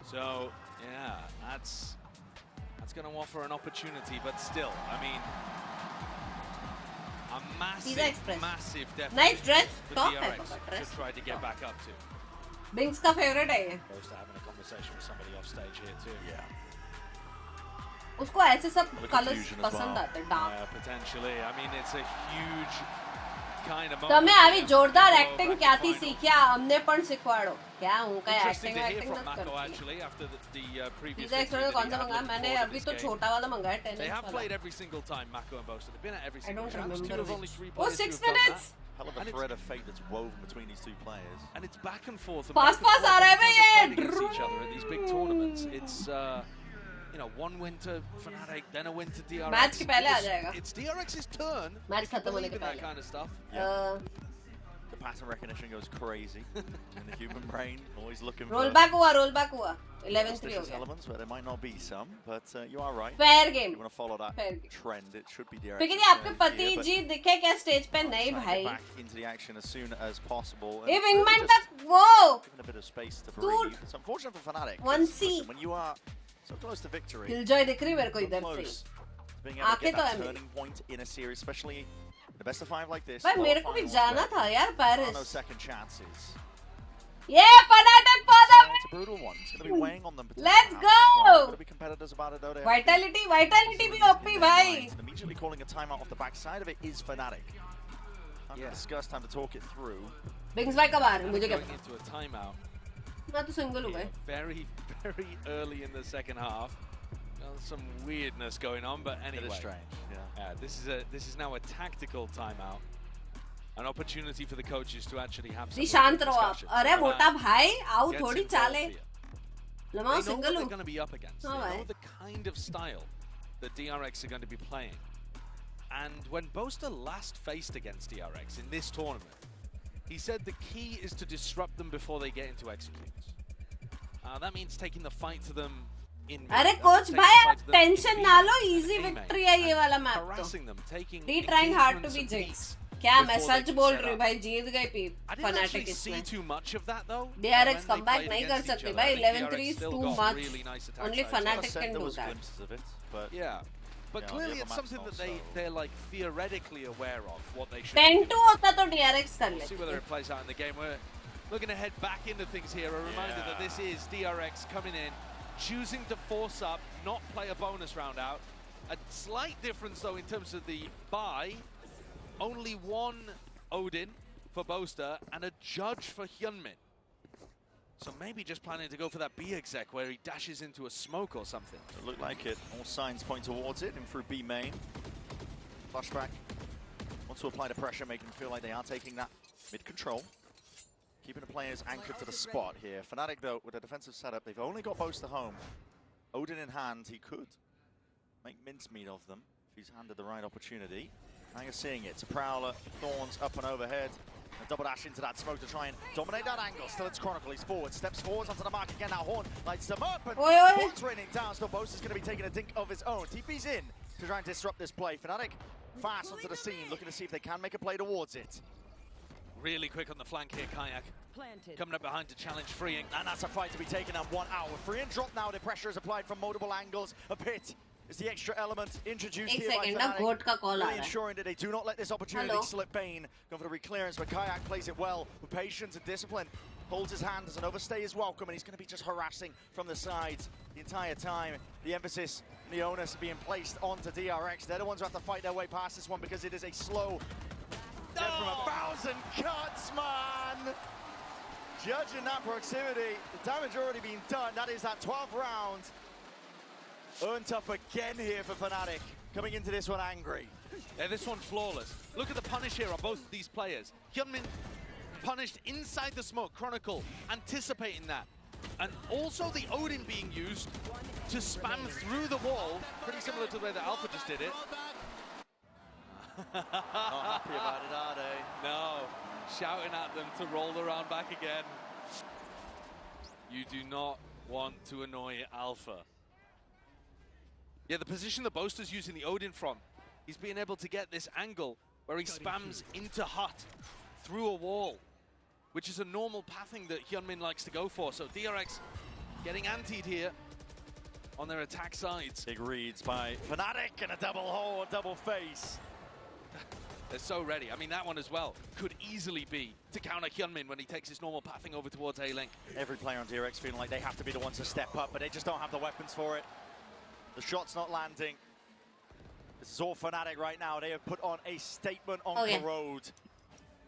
So, yeah, that's going to offer an opportunity, but still, I mean, a massive deficit for DRX to try to get back up to. Bink's का favorite है ये. Close to having a conversation with somebody off stage here too. Yeah. उसको ऐसे सब colors पसंद आते हैं. Dark. Potentially. I mean, it's a huge kind of. તમે આવી જોરદાર એક્ટિંગ ક્યાંથી શીખ્યા? અમને પણ શીખવાડો. क्या हूँ का एक्टिंग एक्टिंग मत करती. पिज़्ज़ा एक्सप्रेस कौन सा मंगाया? मैंने अभी तो छोटा वाला मंगाया 10 They have वाला. played every single time, Mako and Bosa. They've been at every I single don't chance. remember. Two of only 3 Oh, players 6 who have done minutes. Hell of a thread of fate that's woven between these two players. And it's back and forth. Fast आ रहा है बे ये. Against each other at these big tournaments. It's you know, one win to Fnatic, then a win to DRX. Match के पहले आ जाएगा. It's DRX's turn. Match खत्म होने के That पहले. kind of stuff. The pattern recognition goes crazy in the human brain. Always looking for roll back हुआ. 11-3 हो गया. elements where there might not be some, but you are right. Fair game. You want to follow that Fair game. trend? It should be DRX. लेकिन आपके पति जी दिखे क्या stage पे? नहीं भाई. Back into the action as soon as possible. ये wingman तक वो. Given a bit of space to breathe. It's unfortunate for Fnatic. 1C. When you are so close to victory. Killjoy दिख रही मेरे को इधर से. Being able to get that turning point in a series, especially The best of 5 like this. भाई मेरे को भी जाना था यार Paris. No second chances. Yeah, Fnatic for the It's a brutal one. It's going to be weighing on them. Let's go. Got to be competitors about it though. Vitality भी OP भाई. Immediately calling a timeout off the backside of it is Fnatic. Time to discuss, time to talk it through. Bings भाई कब आ रहे हैं? मुझे क्या Going into a timeout. मैं तो single हूँ भाई. Very, very early in the second half. Some weirdness going on, but anyway. It is strange. Yeah. This is now a tactical timeout. An opportunity for the coaches to actually have some शांत रहो आप. discussion. अरे मोटा भाई आओ Gets थोड़ी involved चाले. here. लमाओ They know what single they're हूँ. going to be up against. हाँ They भाई. know the kind of style that DRX are going to be playing. And when Boaster last faced against DRX in this tournament, he said the key is to disrupt them before they get into executes. That means taking the fight to them in mid. अरे That coach means भाई taking the आप fight to them in tension B ना लो. and Easy A main. victory है ये वाला map तो. Harassing them, taking They trying hard to engagements be and jinx. beats क्या before मैं they सच can बोल set रही हूँ up. भाई जीत गए पीप. I didn't Fnatic actually see इसमें. too much of that though. DRX When they comeback played नहीं कर against each सकते other. भाई. I think 11-3 DRX is still too got much. really nice attack Only sides. Fnatic can There do was that. glimpses of it, but Yeah. But Yeah, clearly the it's other something that maps they're like theoretically aware of what they should 10-2 do. होता तो DRX कर We'll see whether लेते. it plays out in the game. We're looking to head back into things here. A reminder that this is DRX coming in, choosing to force up, not play a bonus round out. A slight difference though in terms of the buy. Only one Odin for Boaster and a judge for Hyunmin. So maybe just planning to go for that B exec where he dashes into a smoke or something. it looked like it. All signs point towards it. In through B main. Flashback. Wants to apply the pressure, making them feel like they are taking that mid control. Keeping the players anchored to the spot here. Fnatic though, with a defensive setup, they've only got Boaster home. Odin in hand, he could make mincemeat of them if he's handed the right opportunity. Now you're seeing it. It's a Prowler, Thorns up and overhead. A double dash into that smoke to try and dominate that angle. Still it's Chronicle, he's forward, steps forwards onto the mark again. Now Horn lights them up, and Horn's raining down. Still Boaster's going to be taking a dink of his own. TP's in to try and disrupt this play. Fnatic fast onto the scene, looking to see if they can make a play towards it. Really quick on the flank here, Kayak. Coming up behind to challenge Freeing. And that's a fight to be taken at 1 hour. Freeing drop now, the pressure is applied from multiple angles. A pit is the extra element introduced एक here by second ना Fnatic. गोट का call आ Really रहा है. ensuring that they do not let this opportunity Hello. slip. Bane going for the reclearance, but Kayak plays it well with patience and discipline. Holds his hand as an overstay is welcome, and he's going to be just harassing from the sides the entire time. The emphasis and the onus being placed onto DRX. They're the ones who have to fight their way past this one because it is a slow death from 1,000 cuts, man! Judging that proximity, the damage already been done. That is that 12th round. Earned up again here for Fnatic. Coming into this one angry. Yeah, this one's flawless. Look at the punish here on both of these players. Hyunmin punished inside the smoke. Chronicle anticipating that. And also the Odin being used to spam through the wall. Pretty similar to the way that Alpha just did it. Not happy about it, are they? No. Shouting at them to roll around back again. You do not want to annoy Alpha. Yeah, the position the Boaster's using the Odin from, he's being able to get this angle where he spams into hut through a wall, which is a normal pathing that Hyunmin likes to go for. So DRX getting antied here on their attack sides. Big reads by Fnatic and a double hole, a double face. They're so ready. I mean, that one as well could easily be to counter Hyunmin when he takes his normal pathing over towards A-Link. Every player on DRX feeling like they have to be the ones to step up, but they just don't have the weapons for it. The shot's not landing. This is all Fnatic right now. They have put on a statement on the road.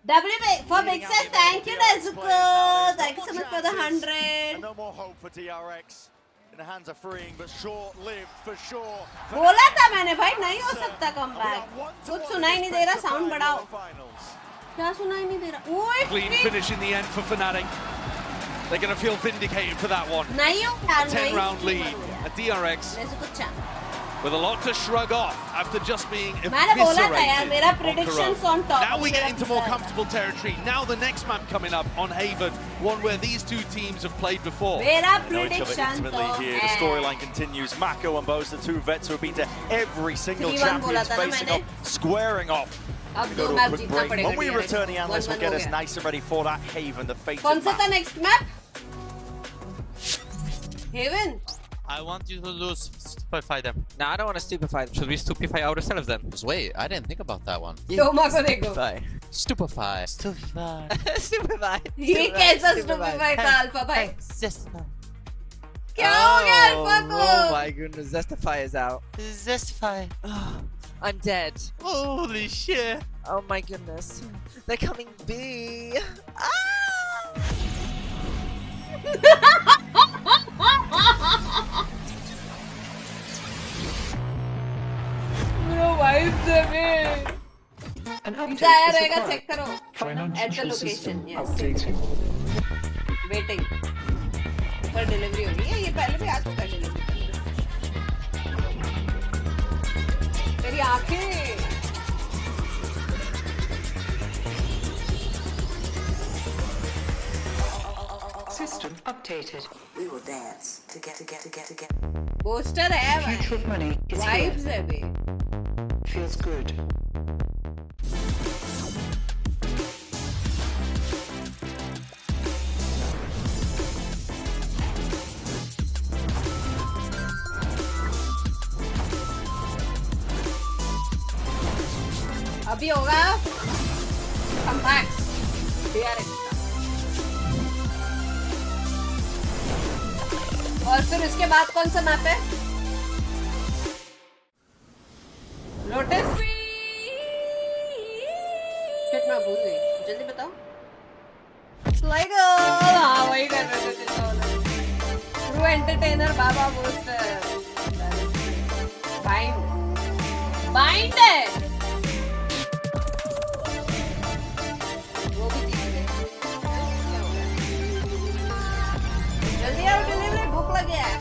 WB for Pinkcess, thank you Nezuko. Thank you so much for the 100. And no more hope for DRX. In the hands of Freeing, but short-lived for sure. बोला था मैंने भाई नहीं हो सकता comeback. कुछ सुनाई नहीं दे रहा, sound बढ़ाओ. क्या सुनाई नहीं दे रहा? ओए Clean finish in the end for Fnatic. They're going to feel vindicated for that one. नहीं हो यार, 10-round lead. A DRX with a lot to shrug off after just being मैंने बोला था यार, eviscerated मेरा on predictions Corona. on top. Now we get into more comfortable territory. Now the next map coming up on Haven, one where these two teams have played before. मेरा They know each other prediction intimately तो here. The है. storyline continues. Mako and Boaster, two vets who have been to every single 3-1 champions बोला था ना facing मैंने. up, squaring off. अब We दो go to a match quick जीतना break. पड़ेगा When we DRX. return, the analysts will 1-1 get हो us गया. nice and ready for that Haven, the fated कौन सा था map. next map? Haven. I want you to lose. Stupefy them. No, I don't want to stupefy them. Should we stupefy ourselves then? Just wait, I didn't think about that one. Stupefy. Stupefy. Stupefy. Stupefy. ये कैसा stupefy था alpha भाई? Zestify. क्या हो गया alpha को? Oh my goodness, Zestify is out. Zestify. I'm dead. Holy shit. Oh my goodness. They're coming B. Bro, vibes है बे. जाया रहेगा चेक करो. At the location, yes. Waiting. पर डिलीवरी होगी है ये पहले भी आ चुका है डिलीवरी. तेरी आँखें. System updated. We will dance together. Poster है भाई. Future of money is Vibes है बे. Feels good. अभी होगा कमबैक्स DRX का. और फिर इसके बाद कौन सा मैप है? लोटस. कितना भूल गई, जल्दी बताओ. स्लाइडर. हाँ वही कर रहे थे. ट्रू एंटरटेनर बाबा पोस्टर. बाइंड है. जल्दी आओ, डिलीवरी भूख लगी है.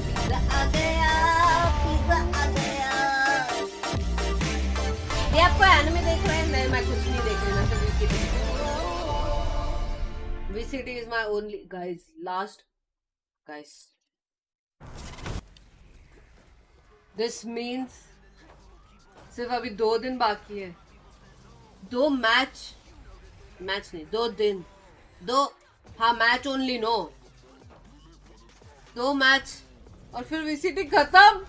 पिज़्ज़ा आ गया. ये आपको एनिमे देख रहे हैं? मैं कुछ नहीं देख रही. मैं तो VCT. VCT is my only guys. Guys. This means सिर्फ अभी 2 दिन बाकी है. 2 मैच नहीं, 2 दिन. 2 हाँ मैच ओनली नो. 2 मैच और फिर VCT खत्म.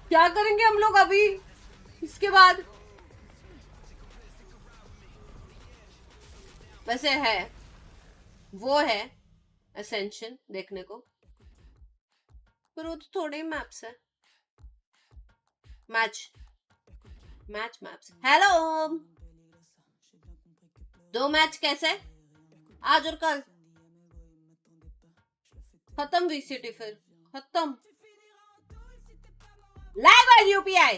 क्या करेंगे हम लोग अभी इसके बाद? वैसे है वो है एसेंशन देखने को, पर वो तो थोड़े ही मैप्स है. मैच. हेलो. 2 मैच कैसे? आज और कल खत्म. VCT फिर खत्म. लैग और UPI.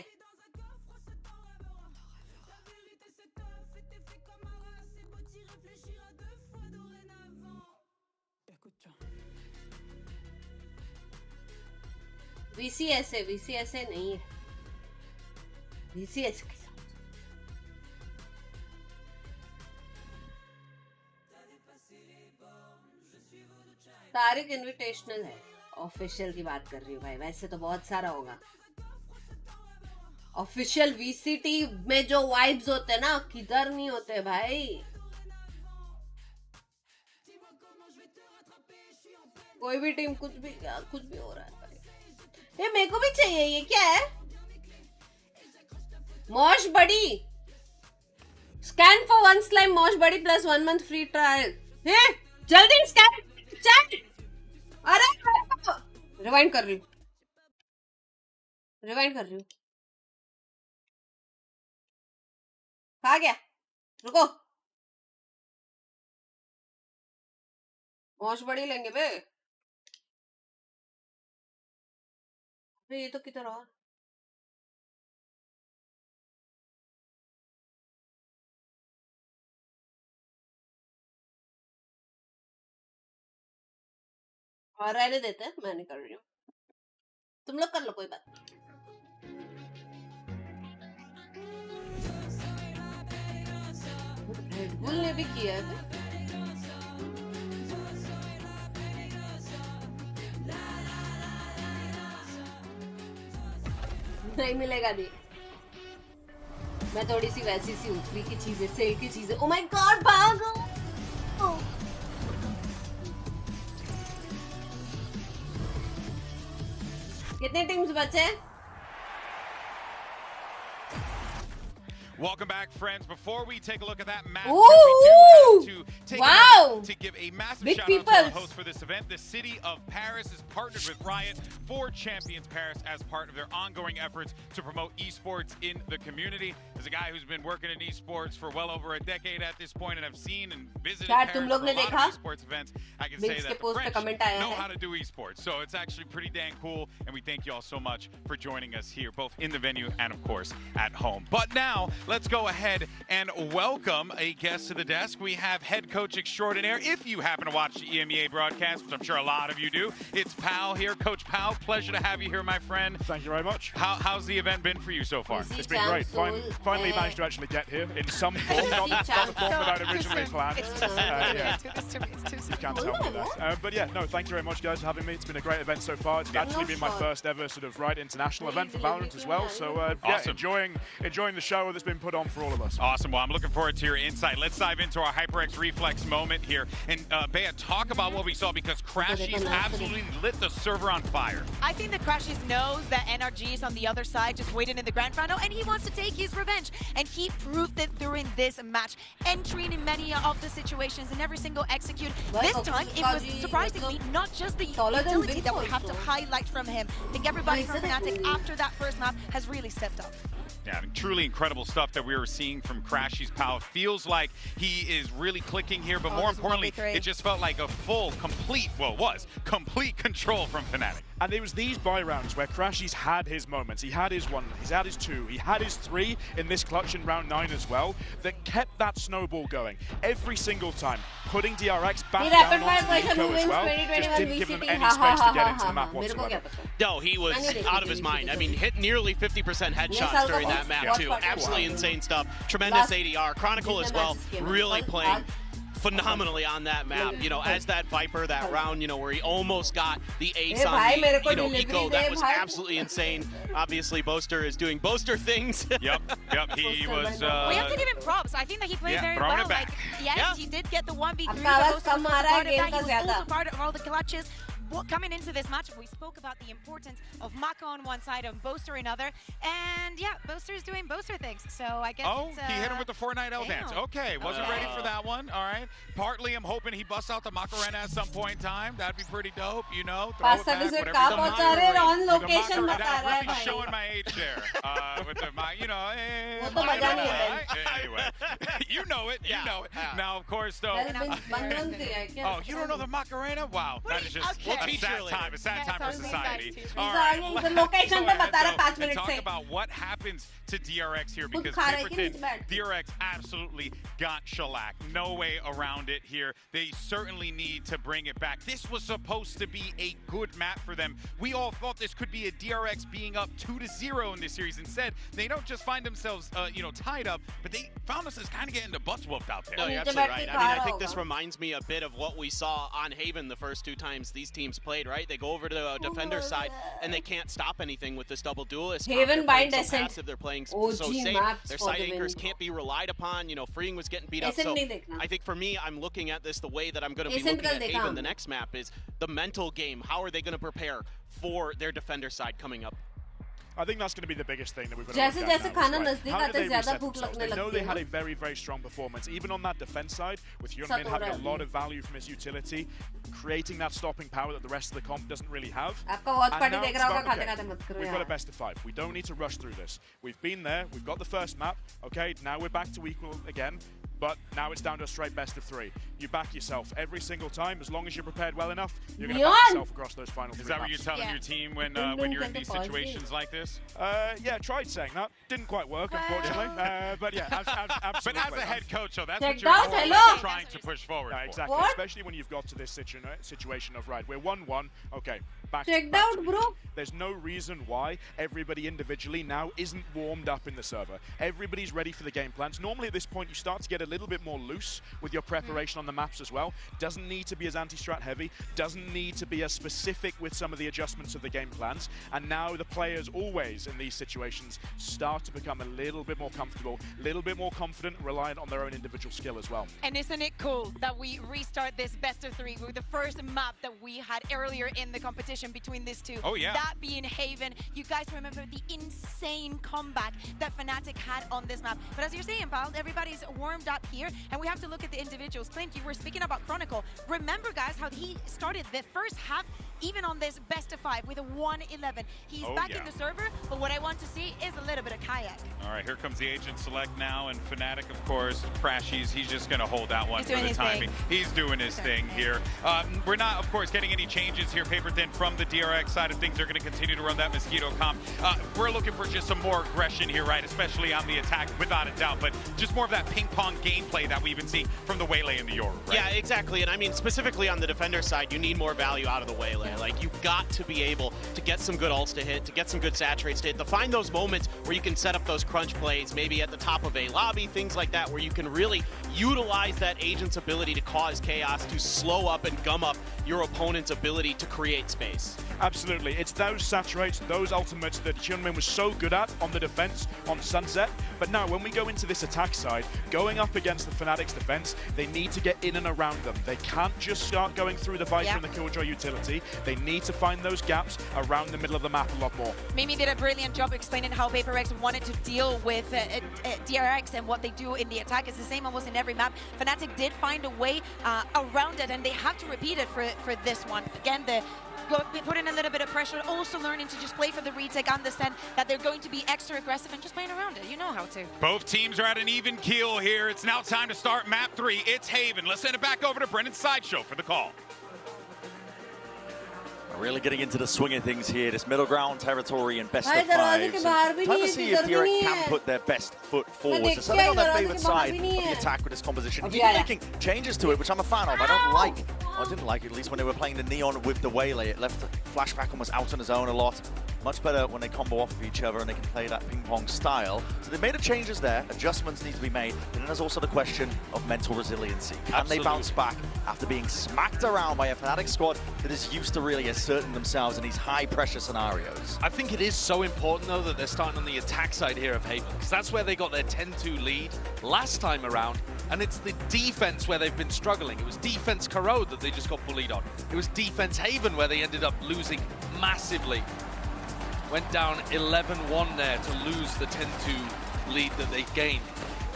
VCS नहीं है. VCS के साथ तारिक इनविटेशनल है. ऑफिशियल की बात कर रही हूँ भाई. वैसे तो बहुत सारा होगा. ऑफिशियल VCT में जो वाइब्स होते हैं ना, किधर नहीं होते भाई. कोई भी टीम कुछ भी हो रहा है भाई. ये मेरे को भी चाहिए. ये क्या है? Mosh Buddy. Scan for 1 slime Mosh Buddy plus 1 month free trial. हैं? जल्दी स्कैन. चेक. अरे रिवाइंड कर रही हूँ. कहाँ गया? रुको. Mosh Buddy लेंगे बे. ये तो किधर और? और रहने देते हैं. मैं नहीं कर रही हूँ. तुम लोग कर लो, कोई बात नहीं. रेडबुल ने भी किया है. नहीं मिलेगा दी. मैं थोड़ी सी वैसी सी हूँ, फ्री की चीजें, सेल की चीजें। Oh my God, भागो! कितने टीम्स बचे? Welcome back, friends. Before we take a look at that match, Ooh! we do have to take a Wow! moment to give a massive Big shout out to peoples. our host for this event. The city of Paris is partnered with Riot for Champions Paris as part of their ongoing efforts to promote esports in the community. As a guy who's been working in esports for well over a decade at this point, and I've seen and visited Paris for a lot of esports events, I can say that the French know how to do esports. So it's actually pretty dang cool, and we thank you all so much for joining us here, both in the venue and, of course, at home. But now, let's go ahead and welcome a guest to the desk. We have head coach extraordinaire. If you happen to watch the EMEA broadcast, which I'm sure a lot of you do, it's Pal here. Coach Pal, pleasure to have you here, my friend. Thank you very much. How's the event been for you so far? It's been great. Finally managed to actually get here in some form, not the form that I originally planned. You can't tell me that. But yeah, no, thank you very much, guys, for having me. It's been a great event so far. It's actually been my first ever sort of international event for Valorant as well. So awesome. Yeah, enjoying the show that's been put on for all of us. Awesome. Well, I'm looking forward to your insight. Let's dive into our HyperX Reflex moment here. And Bea, talk about what we saw, because Crashies absolutely lit the server on fire. I think that Crashies knows that NRG is on the other side, just waiting in the grand final, and he wants to take his revenge. And he proved it during this match, entering in many of the situations and every single execute. This time, it was surprisingly not just the utility that we have to highlight from him. I think everybody from Fnatic after that first map has really stepped up. Yeah, I mean, truly incredible stuff that we were seeing from Crashies Pal. Feels like he is really clicking here, but more importantly, it just felt like a complete control from Fnatic. And it was these buy rounds where Crashies had his moments. He had his one, he's had his two, he had his three in this clutch in round 9 as well, that kept that snowball going every single time, putting DRX back down onto Nico as well, just didn't give them any space to get into the map whatsoever. No, he was out of his mind. I mean, hit nearly 50% headshots during that map too. Absolutely insane stuff. Tremendous ADR. Chronicle as well, really playing phenomenally on that map, you know, as that Viper, that round, you know, where he almost got the ace on the, you know, eco. That was absolutely insane. Obviously, Boaster is doing Boaster things. Yep, he was... we have to give him props. I think that he played very well. Like, yes, he did get the 1v3, but Boaster was part of that. He was also part of all the clutches. Coming into this matchup, we spoke about the importance of Maka on one side and Boaster another, and yeah, Boaster is doing Boaster things, so I guess he hit him with the Fortnite L dance. Okay, wasn't ready for that one. All right. Partly, I'm hoping he busts out the Macarena at some point in time. That'd be pretty dope, you know. Throw it back, whatever. On location really showing my age there. With the, you know, anyway, you know it. You know it. Now, of course, though. Oh, you don't know the Macarena? Wow, that is just. It's a sad time for society. All right, let's talk about what happens to DRX here, because DRX absolutely got shellacked. No way around it here. They certainly need to bring it back. This was supposed to be a good map for them. We all thought this could be a DRX being up 2-0 in this series. Instead, they don't just find themselves, you know, tied up, but they found themselves kind of getting the butts whooped out there. No, you're absolutely right. I mean, I think this reminds me a bit of what we saw on Haven the first 2 times these teams played, right? They go over to the defender side and they can't stop anything with this double duelist. Haven by Descent. So they're playing so safe. Their side anchors can't be relied upon. You know, Freeing was getting beat up. So I think for me, I'm looking at this the way that I'm going to be looking at Haven the next map is the mental game. How are they going to prepare for their defender side coming up? I think that's going to be the biggest thing that we've got to look at now. How did they reset themselves? They know they had a very, very strong performance, even on that defense side, with Yunmin having a lot of value from his utility, creating that stopping power that the rest of the comp doesn't really have. And now it's about, okay, we've got a best of 5. We don't need to rush through this. We've been there. We've got the first map. Okay, now we're back to equal again. But now it's down to a straight best of 3. You back yourself every single time. As long as you're prepared well enough, you're going to back yourself across those final 3 Is that maps. what you're telling your team when you're in these situations like this? Yeah, tried saying that. Didn't quite work, unfortunately. But yeah, absolutely. But as a head coach, though, that's what you're trying to push forward. Exactly. Especially when you've got to this situation of, right, we're 1-1. Okay, back. Checked out, bro. There's no reason why everybody individually now isn't warmed up in the server. Everybody's ready for the game plans. Normally at this point you start to get a little bit more loose with your preparation on the maps as well. Doesn't need to be as anti-strat heavy, doesn't need to be as specific with some of the adjustments of the game plans. And now the players always in these situations start to become a little bit more comfortable, a little bit more confident, reliant on their own individual skill as well. And isn't it cool that we restart this best of 3 with the first map that we had earlier in the competition between these two? Oh yeah. That being Haven. You guys remember the insane comeback that Fnatic had on this map. But as you're saying, Bald, everybody's warmed up here, and we have to look at the individuals. Clint, you were speaking about Chronicle. Remember, guys, how he started the first half even on this best of 5 with a 1-11. He's back in the server, but what I want to see is a little bit of kayak. All right, here comes the agent select now, and Fnatic, of course, Crashies, he's just going to hold that one for the timing. He's doing his thing here. We're not, of course, getting any changes here, paper thin, from the DRX side of things. They're going to continue to run that Mosquito comp. We're looking for just some more aggression here, right, especially on the attack, without a doubt, but just more of that ping-pong gameplay that we've been seeing from the Waylay and the Yoru, right? Yeah, exactly, and I mean, specifically on the defender side, you need more value out of the Waylay. Like, you've got to be able to get some good ults to hit, to get some good saturates to hit, to find those moments where you can set up those crunch plays, maybe at the top of a lobby, things like that, where you can really utilize that agent's ability to cause chaos, to slow up and gum up your opponent's ability to create space. Absolutely. It's those saturates, those ultimates that Hyunmin was so good at on the defense on Sunset. But now when we go into this attack side, going up against the Fnatic's defense, they need to get in and around them. They can't just start going through the Viper and the Killjoy utility. They need to find those gaps around the middle of the map a lot more. Mimi did a brilliant job explaining how VaporX wanted to deal with DRX and what they do in the attack. It's the same almost in every map. Fnatic did find a way around it, and they have to repeat it for this one. Again, put in a little bit of pressure, also learning to just play for the retake, understand that they're going to be extra aggressive and just playing around it. You know how to. Both teams are at an even keel here. It's now time to start map 3. It's Haven. Let's send it back over to Brendan Sideshow for the call. Really getting into the swing of things here, this middle ground territory and best of 5s. Time to see if DRX can put their best foot forward. They're setting on their favorite side of the attack with this composition. Even making changes to it, which I'm a fan of. I didn't like it, at least when they were playing the Neon with the Waylay. It left Flashback almost out on his own a lot. Much better when they combo off of each other and they can play that ping-pong style. So they've made the changes there. Adjustments need to be made. And then there's also the question of mental resiliency. Can they bounce back after being smacked around by a Fnatic squad that is used to really asserting themselves in these high-pressure scenarios? I think it is so important, though, that they're starting on the attack side here of Haven, because that's where they got their 10-2 lead last time around, and it's the defense where they've been struggling. It was defense Corrode that they just got bullied on. It was defense Haven where they ended up losing massively. Went down 11-1 there to lose the 10-2 lead that they gained.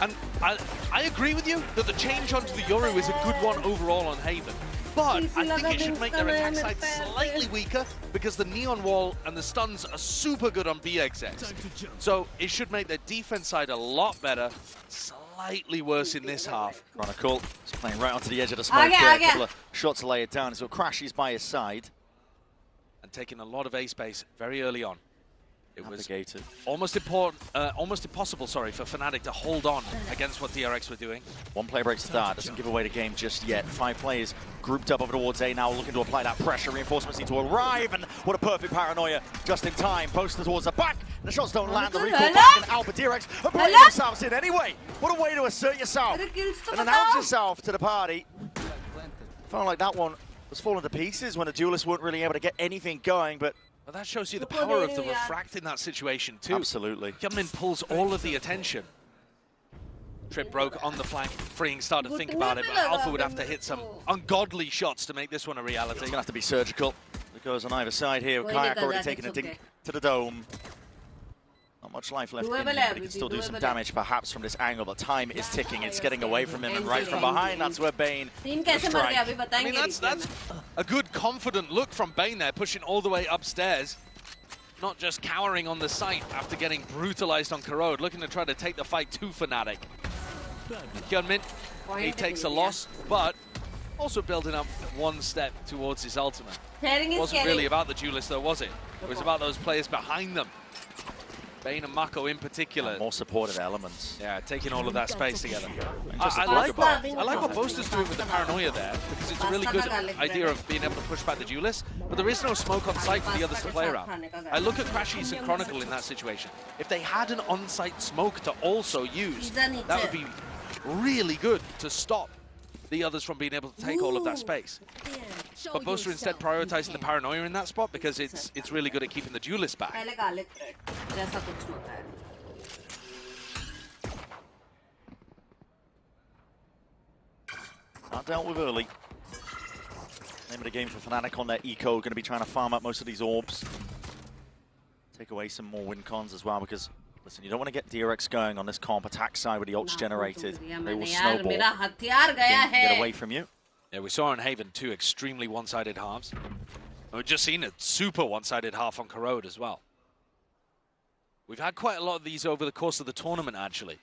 And I agree with you that the change onto the Yoru is a good one overall on Haven. But I think it should make their attack side slightly weaker because the Neon Wall and the stuns are super good on BXX. So it should make their defense side a lot better, slightly worse in this half. Chronicle is playing right onto the edge of the smoke. A couple of shots to lay it down. So Crashies by his side. And taking a lot of A space very early on. It was almost impossible, for Fnatic to hold on against what DRX were doing. One play break start, doesn't give away the game just yet. 5 players grouped up over towards A now, looking to apply that pressure. Reinforcements need to arrive, and what a perfect paranoia just in time. Posted towards the back, and the shots don't land. The recall back, and Alpha DRX are putting themselves in anyway. What a way to assert yourself and announce yourself to the party. Felt like that one was falling to pieces when the duelists weren't really able to get anything going, but well, that shows you the power of the refract in that situation too. Absolutely. Hyunmin pulls all of the attention. Trip broke on the flank, freeing started to think about it, but Alpha would have to hit some ungodly shots to make this one a reality. It's going to have to be surgical, because on either side here, Kayak already taking a dink to the dome. Not much life left in him, but he can still do some damage perhaps from this angle, but time is ticking. It's getting away from him, and right from behind, that's where Bane will strike. I mean, that's a good, confident look from Bane there, pushing all the way upstairs. Not just cowering on the site after getting brutalized on Corrode, looking to try to take the fight to Fnatic. Hyunmin, he takes a loss, but also building up one step towards his ultimate. It wasn't really about the duelist though, was it? It was about those players behind them. Bane and Mako in particular. More supportive elements. Yeah, taking all of that space together. Just I like what Boaster's doing with the paranoia there, because it's a really good idea of being able to push back the duelist, but there is no smoke on site for the others to play around. I look at Crashies and Chronicle in that situation. If they had an on-site smoke to also use, that would be really good to stop the others from being able to take all of that space. But Boaster instead prioritizing the paranoia in that spot because it's really good at keeping the duelist back. Not dealt with early. Name of the game for Fnatic on their eco. Going to be trying to farm up most of these orbs. Take away some more win cons as well because, listen, you don't want to get DRX going on this comp attack side with the ults generated. They will snowball. Get away from you. Yeah, we saw on Haven 2 extremely one-sided halves. And we've just seen a super one-sided half on Corrode as well. We've had quite a lot of these over the course of the tournament, actually.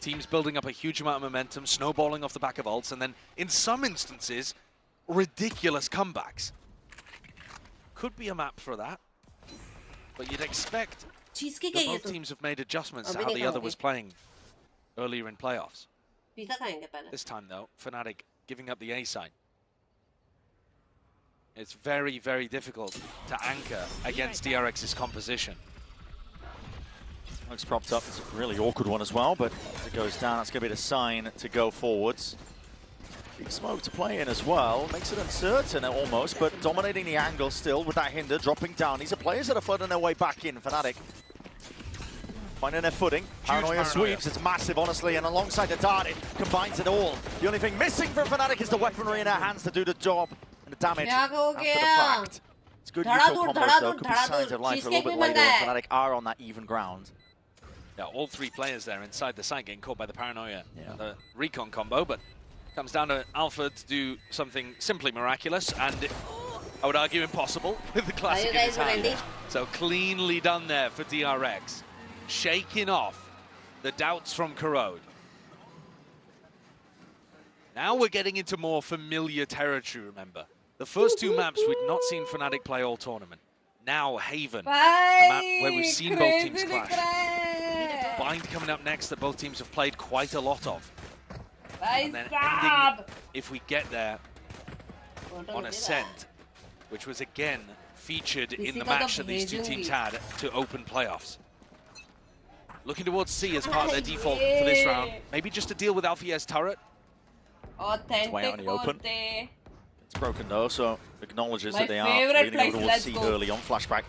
Teams building up a huge amount of momentum, snowballing off the back of ults, and then, in some instances, ridiculous comebacks. Could be a map for that. But you'd expect that both teams have made adjustments to how the other was playing earlier in playoffs. This time, though, Fnatic giving up the A side. It's very, very difficult to anchor against DRX's composition. Looks propped up. It's a really awkward one as well, but as it goes down, that's going to be the sign to go forwards. Big smoke to play in as well. Makes it uncertain almost, but dominating the angle still with that hinder, dropping down. These are players that are flooding their way back in. Fnatic finding their footing. Paranoia sweeps. It's massive, honestly, and alongside the dart, it combines it all. The only thing missing from Fnatic is the weaponry in their hands to do the job and the damage after the fact. It's good util combos, though. Could be signs of life a little bit later. Fnatic are on that even ground. Yeah, all three players there inside the site getting caught by the paranoia and the recon combo, but comes down to Alpha to do something simply miraculous and I would argue impossible with the classic in his hand. So cleanly done there for DRX, shaking off the doubts from Corrode. Now we're getting into more familiar territory, remember. The first two maps we'd not seen Fnatic play all tournament. Now Haven, a map where we've seen both teams clash. Bind coming up next that both teams have played quite a lot of. And then ending, if we get there, on Ascent, which was again featured in the match that these two teams had to open playoffs. Looking towards C as part of their default for this round. Maybe just to deal with Alfie's turret. It's way out in the open. It's broken though, so acknowledges that they are leaning over towards C early on. Flashback.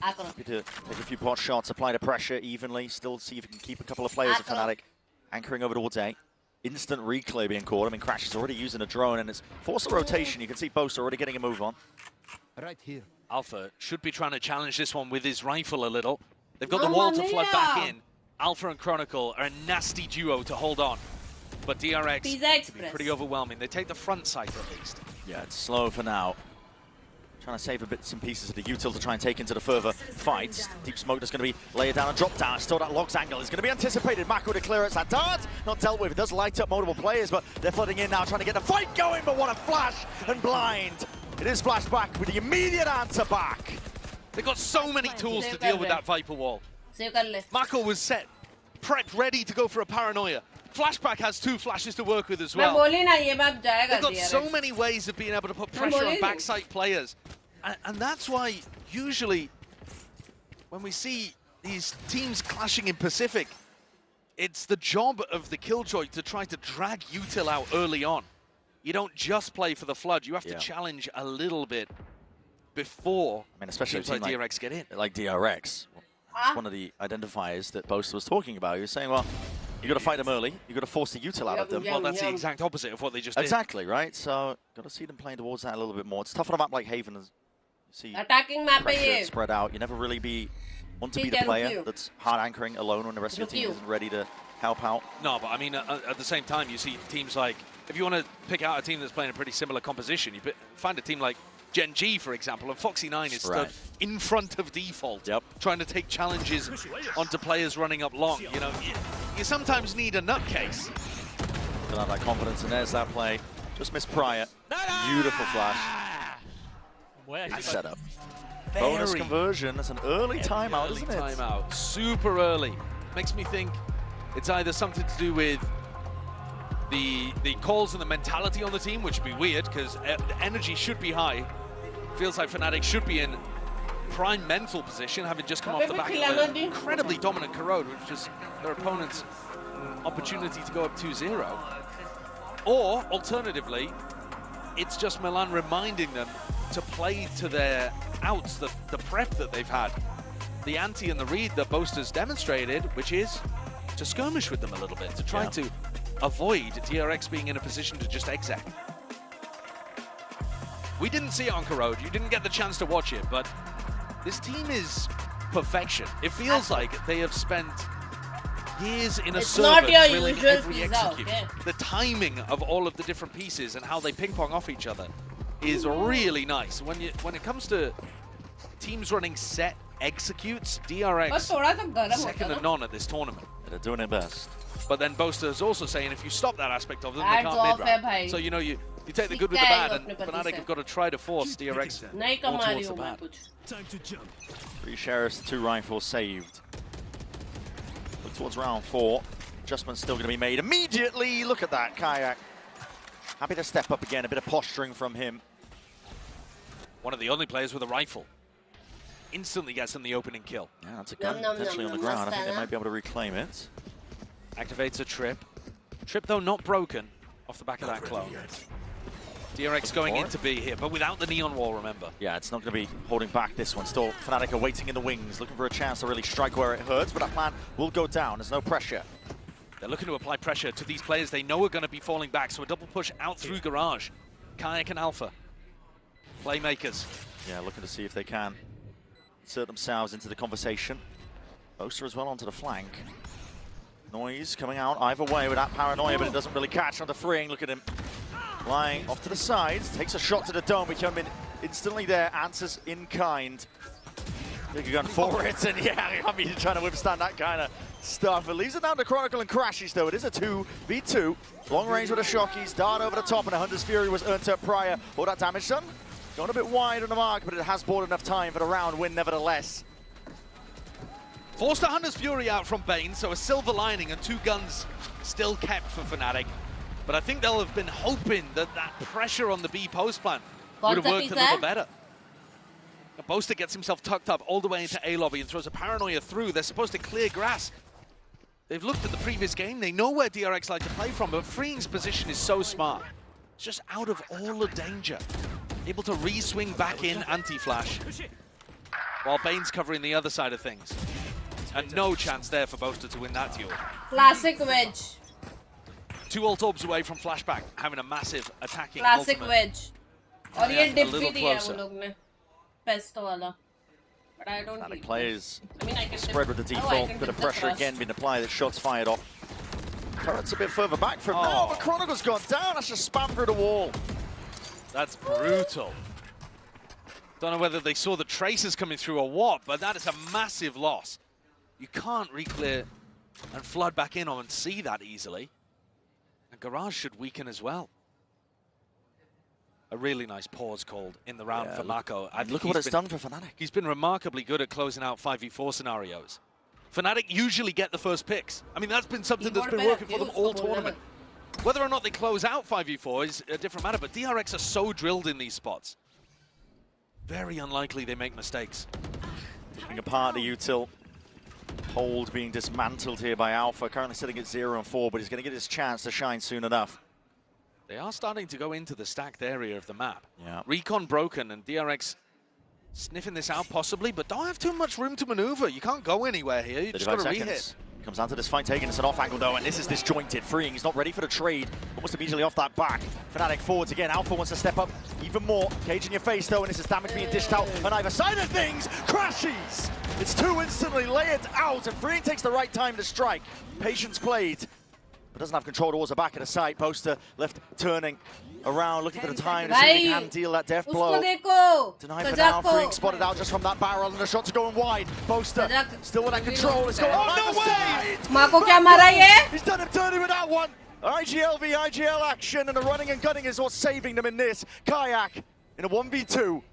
Happy to take a few pot shots, apply the pressure evenly, still see if he can keep a couple of players of Fnatic anchoring over towards A. Instant reclay being caught. I mean, Crash is already using a drone and it's forced the rotation. You can see Boaster already getting a move on. Right here. Alpha should be trying to challenge this one with his rifle a little. They've got the wall to flood back in. Alpha and Chronicle are a nasty duo to hold on. But DRX can be pretty overwhelming. They take the front side at least. Yeah, it's slow for now. Trying to save a bits and pieces of the util to try and take into the further fights. Deep Smoke is going to be layered down and dropped down. Still that Logs angle is going to be anticipated. Mako to clear it. That dart not dealt with. It does light up multiple players, but they're flooding in now, trying to get the fight going. But what a flash and blind. It is flashed back with the immediate answer back. They've got so many tools to deal with that Viper wall. Mako was set, prepped, ready to go for a paranoia. Flashback has two flashes to work with as well. They've got so many ways of being able to put pressure on backside players. And that's why usually when we see these teams clashing in Pacific, it's the job of the Killjoy to try to drag util out early on. You don't just play for the flood, you have to challenge a little bit before especially teams like DRX get in. Like DRX. That's one of the identifiers that Boaster was talking about. He was saying, well, you got to fight them early. You got to force the util out of them. Well, that's the exact opposite of what they just did. Exactly, right? So, got to see them playing towards that a little bit more. It's tough on a map like Haven. See attacking map spread out. You never really want to be the player that's hard anchoring alone when the rest of your team isn't ready to help out. No, but I mean, at the same time, you see teams like, if you want to pick out a team that's playing a pretty similar composition, you find a team like Gen G, for example, and Foxy9 is stood in front of default, trying to take challenges onto players running up long. You know, you sometimes need a nutcase. Don't have that confidence, and there's that play. Just missed prior. Beautiful flash. Good setup. bonus conversion. That's an early timeout, isn't it? Timeout, super early. Makes me think it's either something to do with the calls and the mentality on the team, which would be weird because the energy should be high. Feels like Fnatic should be in prime mental position, having just come off the back of an incredibly dominant Corrode, which is their opponent's opportunity to go up 2-0. Or, alternatively, it's just Milan reminding them to play to their outs, the prep that they've had. The ante and the read that Boaster's demonstrated, which is to skirmish with them a little bit, to try to avoid DRX being in a position to just exec. We didn't see it on Corrode, you didn't get the chance to watch it, but this team is perfection. It feels like they have spent years in a server drilling every execute. Okay. The timing of all of the different pieces and how they ping pong off each other is really nice. When it comes to teams running set executes, DRX second to none at this tournament. They're doing their best. But then Boaster is also saying if you stop that aspect of them, they can't mid-round. So you know you take the good with the bad, and Fnatic have got to try to force DRX more towards the bad. Time to jump. 3 Sheriffs, 2 Rifles saved. Look towards round 4. Adjustment's still going to be made immediately. Look at that, Kayak. Happy to step up again. A bit of posturing from him. One of the only players with a rifle. Instantly gets him the opening kill. Yeah, that's a gun potentially on the ground. I think they might be able to reclaim it. Activates a trip. Trip, though, not broken off the back of that clone. DRX going into B here, but without the neon wall, remember. Yeah, it's not going to be holding back this one. Still, Fnatic are waiting in the wings, looking for a chance to really strike where it hurts, but that plan will go down. There's no pressure. They're looking to apply pressure to these players they know are going to be falling back, so a double push out through Garage. Kayak and Alpha. Playmakers. Yeah, looking to see if they can insert themselves into the conversation. Boaster as well onto the flank. Noise coming out either way with that paranoia, but it doesn't really catch on the freeing. Look at him flying off to the sides, takes a shot to the dome, becoming instantly there, answers in kind. Big gun for it, and yeah, I mean, trying to withstand that kind of stuff. It leaves it down to Chronicle and Crashies, though. It is a 2v2. Long range with the Shockies, dart over the top, and a Hunter's Fury was earned up prior. All that damage done. Going a bit wide on the mark, but it has bought enough time for the round win, nevertheless. Forced a Hunter's Fury out from Bane, so a silver lining and 2 guns still kept for Fnatic. But I think they'll have been hoping that that pressure on the B post plan would have worked a little better. Now, Boaster gets himself tucked up all the way into A lobby and throws a paranoia through. They're supposed to clear grass. They've looked at the previous game. They know where DRX like to play from, but Freeing's position is so smart. It's just out of all the danger. Able to re-swing back in anti-flash while Bane's covering the other side of things. And no chance there for Boaster to win that duel. Classic wedge. 2 ult orbs away from flashback, having a massive attacking Classic ultimate. wedge. और ये a dip little भी दिया है वो closer. लोग ने pesto वाला. But I don't Fnatic need players I mean, I can spread with the dip. default. I can Bit of dip the pressure thrust. again being applied. The shots fired off. Turret's a bit further back from now, but Chronicle's gone down. That's just spam through the wall. That's brutal. Don't know whether they saw the traces coming through or what, but that is a massive loss. You can't re-clear and flood back in on and see that easily. And Garage should weaken as well. A really nice pause called in the round for Mako. Look at what it's done for Fnatic. He's been remarkably good at closing out 5v4 scenarios. Fnatic usually get the first picks. I mean, that's been something that's been working for them all tournament. Whether or not they close out 5v4 is a different matter, but DRX are so drilled in these spots. Very unlikely they make mistakes. Being a part of the util. Hold being dismantled here by Alpha, currently sitting at 0 and 4, but he's going to get his chance to shine soon enough. They are starting to go into the stacked area of the map. Yeah. Recon broken and DRX sniffing this out possibly, but don't have too much room to maneuver. You can't go anywhere here. You just got to re-hit. Comes down to this fight, taking us an off angle though, and this is disjointed. Freeing, he's not ready for the trade. Almost immediately off that back. Fnatic forwards again. Alpha wants to step up even more. Cage in your face though, and this is damage being dished out on either side of things. Crashies! It's 2 instantly layered out, and Freeing takes the right time to strike. Patience played, but doesn't have control towards the back of the site. Poster left turning around, looking for the time to see if he can deal that death blow. Denied for now. Freeing spotted out just from that barrel, and the shots are going wide. Poster still with that control. It's going on no way! Mako क्या मारा ये? He's done him dirty with that one. IGL v IGL action, and the running and gunning is what's saving them in this. Kayak in a 1v2.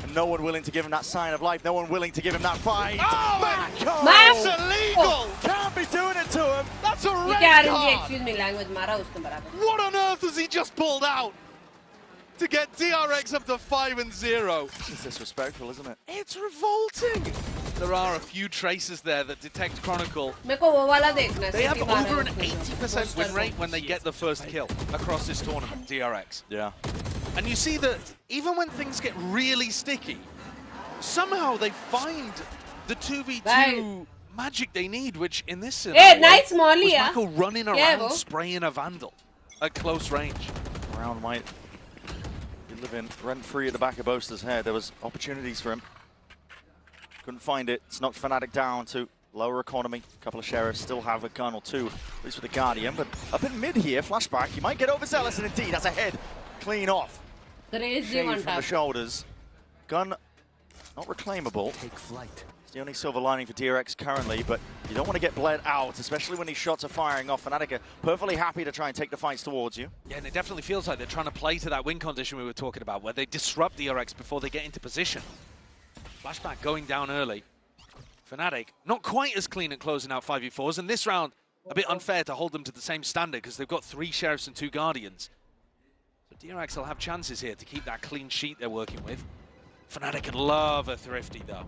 And no one willing to give him that sign of life. No one willing to give him that fight. Oh, Mako! that's illegal! Can't be doing it to him. That's a red card! Excuse me, language mara usko barabar. What on earth has he just pulled out to get DRX up to 5-0? It's disrespectful, isn't it? It's revolting. There are a few traces there that detect Chronicle. मेरे को वो वाला देखना है. They have City मारा over an उसने. 80% win rate when they get the first kill across this tournament, DRX. Yeah. And you see that even when things get really sticky, somehow they find the 2v2 magic they need, which in this scenario nice Molly, was yeah. Michael running around spraying a Vandal at close range. Brown might be living rent-free at the back of Boaster's head. There was opportunities for him. Couldn't find it. It's knocked Fnatic down to lower economy. A couple of sheriffs still have a gun or two, at least with the Guardian. But up in mid here, flashback. He might get overzealous, and indeed, that's a head clean off. Crazy one Shade from the shoulders. Gun not reclaimable. Take flight. It's the only silver lining for DRX currently, but you don't want to get bled out, especially when these shots are firing off. Fnatic are perfectly happy to try and take the fights towards you. Yeah, and it definitely feels like they're trying to play to that win condition we were talking about, where they disrupt DRX before they get into position. Flashback going down early. Fnatic not quite as clean at closing out 5v4s, and this round a bit unfair to hold them to the same standard because they've got 3 sheriffs and 2 guardians. So DRX will have chances here to keep that clean sheet they're working with. Fnatic can love a thrifty though.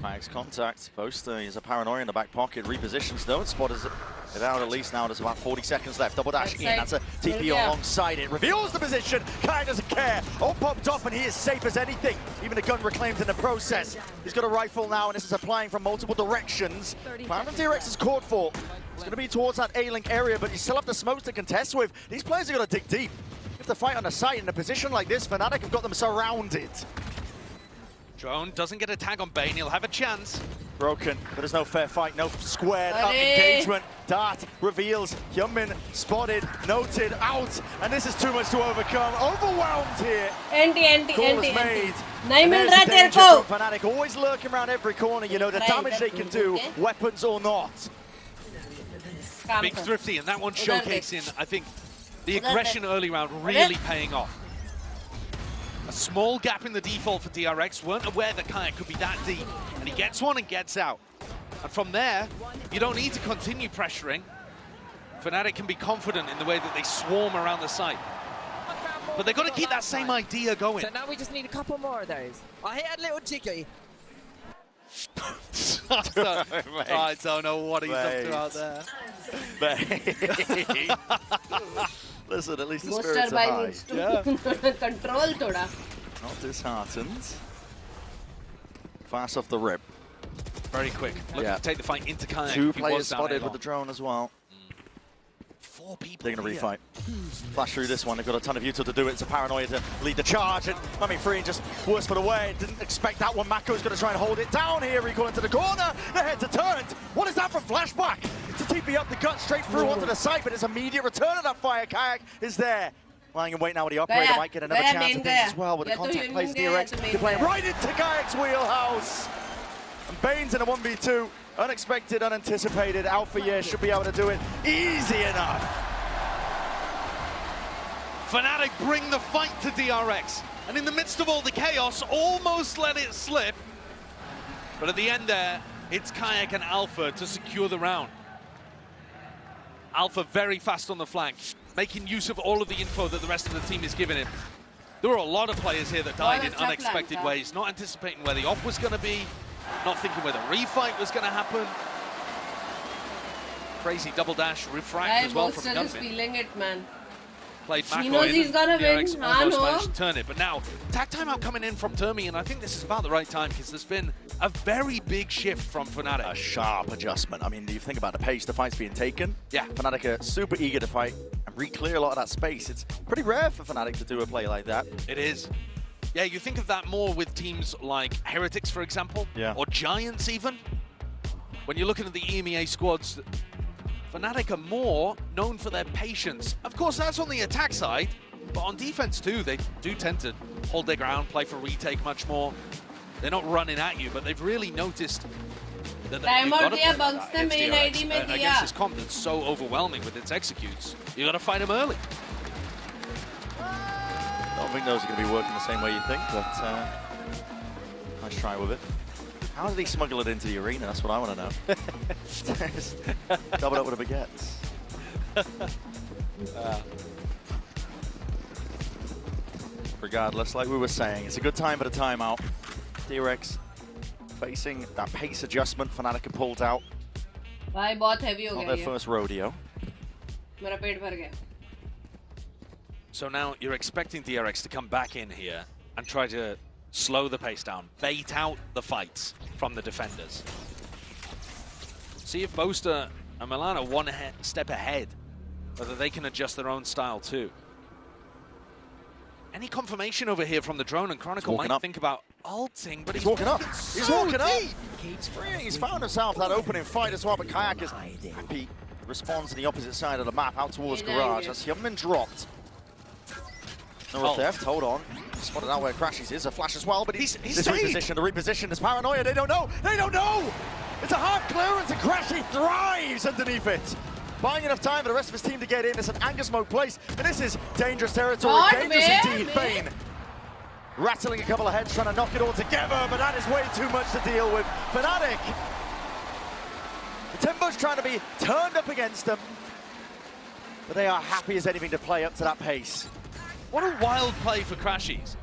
Max contact. Boaster is a paranoia in the back pocket. Repositions though. Spot is it out at least now. There's about 40 seconds left. Double dash in. That's a TP alongside it. Reveals the position. Kai doesn't care. All popped off and he is safe as anything. Even a gun reclaimed in the process. He's got a rifle now and this is applying from multiple directions. Plan from DRX is caught for. It's going to be towards that A-Link area, but you still have the smokes to contest with. These players are going to dig deep. If they fight on the site in a position like this, Fnatic have got them surrounded. Drone doesn't get a tag on Bane, he'll have a chance. Broken, but there's no fair fight, no squared up engagement. Dart reveals, Hyunmin spotted, noted, out, and this is too much to overcome. Overwhelmed here. Call is made. नहीं मिल रहा तेरे को. Fnatic always lurking around every corner, you know, the damage they can do, weapons or not. Big thrifty, and that one showcasing, I think, the aggression early round really paying off. A small gap in the default for DRX, weren't aware that Kayak could be that deep, and he gets one and gets out. And from there, you don't need to continue pressuring. Fnatic can be confident in the way that they swarm around the site. But they've got to keep that same idea going. So now we just need a couple more of those. I hit a little cheeky. I don't know what he's up to out there. Listen, at least the spirits are high. Needs to control thoda. Not disheartened. Fast off the rip. Very quick. Looking to take the fight into Kayak. 2 players spotted with the drone as well. 4 people. They're going to refight. Flash through this one. They've got a ton of util to do it. It's a paranoia to lead the charge. And Mummy Free just worse for the way. Didn't expect that one. Mako's going to try and hold it down here. Recall into the corner. The heads are turned. What is that from Flashback? It's a TP up the gut straight through onto the site, but his immediate return of that fire. Kayak is there. Lying in wait now with the operator. Might get another chance at this as well. With the contact plays DRX. They're playing right into Kayak's wheelhouse. And Bane's in a 1v2. Unexpected, unanticipated. Alpha Year should be able to do it easy enough. Fnatic bring the fight to DRX. And in the midst of all the chaos, almost let it slip. But at the end there, it's Kayak and Alpha to secure the round. Alpha very fast on the flank, making use of all of the info that the rest of the team is giving him. There were a lot of players here that died in unexpected ways, not anticipating where the off was going to be, not thinking where the refight was going to happen. Crazy double dash refract as well from Gunman. Feeling it, man. Played He knows he's gonna win. Almost managed to turn it, but now tag timeout coming in from Termi, and I think this is about the right time because there's been a very big shift from Fnatic. A sharp adjustment. I mean, do you think about the pace the fight's being taken? Yeah. Fnatic are super eager to fight and re-clear a lot of that space. It's pretty rare for Fnatic to do a play like that. It is. Yeah, you think of that more with teams like Heretics, for example, or Giants even. When you're looking at the EMEA squads, Fnatic are more known for their patience. Of course, that's on the attack side, but on defense too, they do tend to hold their ground, play for retake much more. They're not running at you, but they've really noticed that you've got to play that against DRX, against this comp that's so overwhelming with its executes. You got to fight them early. I don't think those are going to be working the same way you think, but Nice try with it. How did he smuggle it into the arena? That's what I want to know. Double up with a baguette. Regardless, like we were saying, it's a good time for the timeout. DRX facing that pace adjustment Fnatic have pulled out. भाई बहुत heavy हो Not गया their first rodeo. मेरा पेट भर गया. So now you're expecting DRX to come back in here and try to slow the pace down, bait out the fights from the defenders. See if Boaster and Milan are one step ahead, whether they can adjust their own style too. Any confirmation over here from the drone, and Chronicle might think about ulting, but he's walking up. So He's walking up. deep. Keeps freeing. He's found himself that opening fight as well, but Kayak is happy. Responds to the opposite side of the map, out towards Garage. That's Yevman dropped. No theft, hold on. Spotted out where Crashies is, a flash as well, but he's repositioned as Paranoia. They don't know. They don't know. It's a half clearance, and Crashy thrives underneath it. Buying enough time for the rest of his team to get in. It's an anger smoke place, and this is dangerous territory. Dangerous indeed. Bane rattling a couple of heads, trying to knock it all together, but that is way too much to deal with. Fnatic. The Timber's trying to be turned up against them, but they are happy as anything to play up to that pace. What a wild play for Crashies.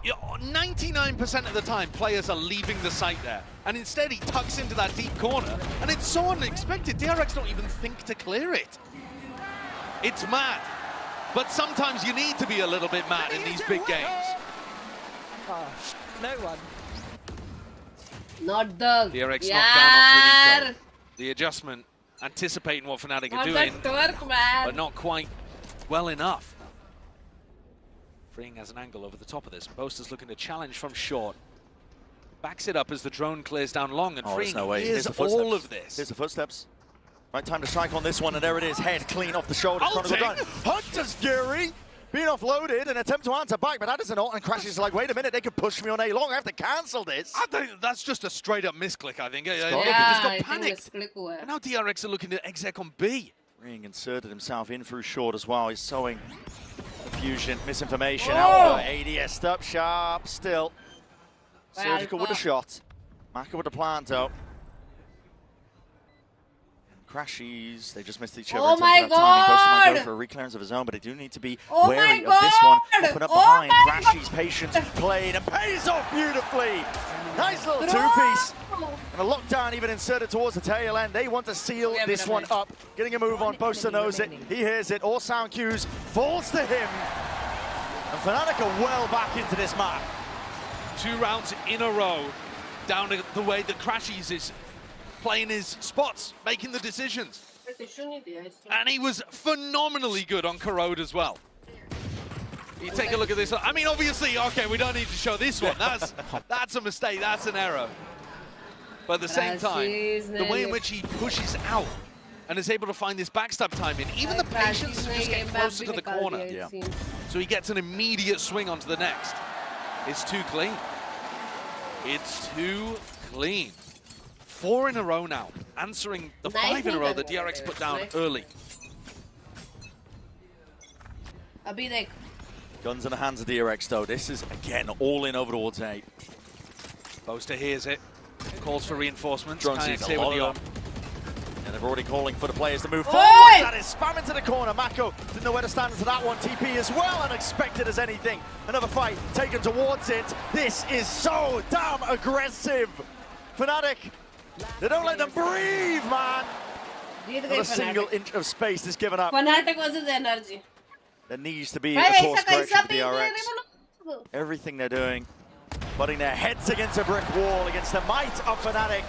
99% of the time, players are leaving the site there. And instead, he tucks into that deep corner. And it's so unexpected. DRX don't even think to clear it. It's mad. But sometimes you need to be a little bit mad in these big games. No one. Not the. DRX knocked down on Nico. The adjustment, anticipating what Fnatic are doing, but not quite well enough. Freeing has an angle over the top of this. Boaster's looking to challenge from short. Backs it up as the drone clears down long, and Freeing hears all of this. Here's the footsteps. Right time to strike on this one, and there it is. Head clean off the shoulder. Hunter's Fury being offloaded, and attempt to answer back, but that isn't all. And Crashes like, wait a minute, they could push me on A long. I have to cancel this. I think that's just a straight up misclick, I think. He just got panicked. And now DRX are looking to exec on B. Freeing inserted himself in through short as well. He's sowing confusion, misinformation. ADS up sharp still. Surgical with a shot. Maka with the plant though. Crashies, they just missed each other. Oh my god! Boaster might go for a reclearance of his own, but they do need to be wary of this one. Open up behind. Crashies' patience played and pays off beautifully. Nice little two-piece. And a lockdown even inserted towards the tail end. They want to seal this one up. Getting a move on. Boaster knows it. He hears it. All sound cues falls to him. And Fnatic are well back into this map. 2 rounds in a row down the way that Crashies is playing his spots, making the decisions. And he was phenomenally good on Corrode as well. You take a look at this. I mean, obviously, okay, we don't need to show this one. That's a mistake. That's an error. But at the same time, the way in which he pushes out and is able to find this backstab timing, even the patience to just get closer to the corner. So he gets an immediate swing onto the next. It's too clean. It's too clean. 4 in a row now, answering the 5 in a row that DRX put down early. Guns in the hands of DRX though. This is, again, all in over towards A. Boaster hears it, calls for reinforcements. Drone sees a lot of them. And they're already calling for the players to move forward. That is spam into the corner. Mako didn't know where to stand into that one. TP as well, unexpected as anything. Another fight taken towards it. This is so damn aggressive. Fnatic, they don't let them breathe, man. Not a single inch of space is given up. Fnatic versus energy. There needs to be a course correction for DRX. Everything they're doing, butting their heads against a brick wall against the might of Fnatic.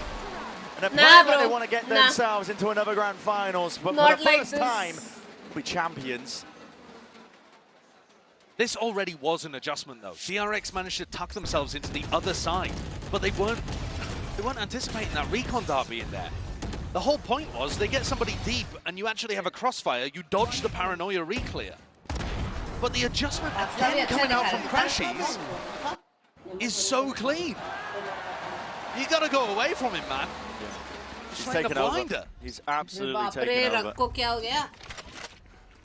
And apparently they want to get themselves into another grand finals, but for the first time, they'll be champions. This already was an adjustment though. DRX managed to tuck themselves into the other side, but they weren't anticipating that recon derby in there. The whole point was they get somebody deep and you actually have a crossfire, you dodge the paranoia reclear. But the adjustment again coming out from Crashies is so clean. You gotta go away from him, man. He's taken over. He's absolutely taken over.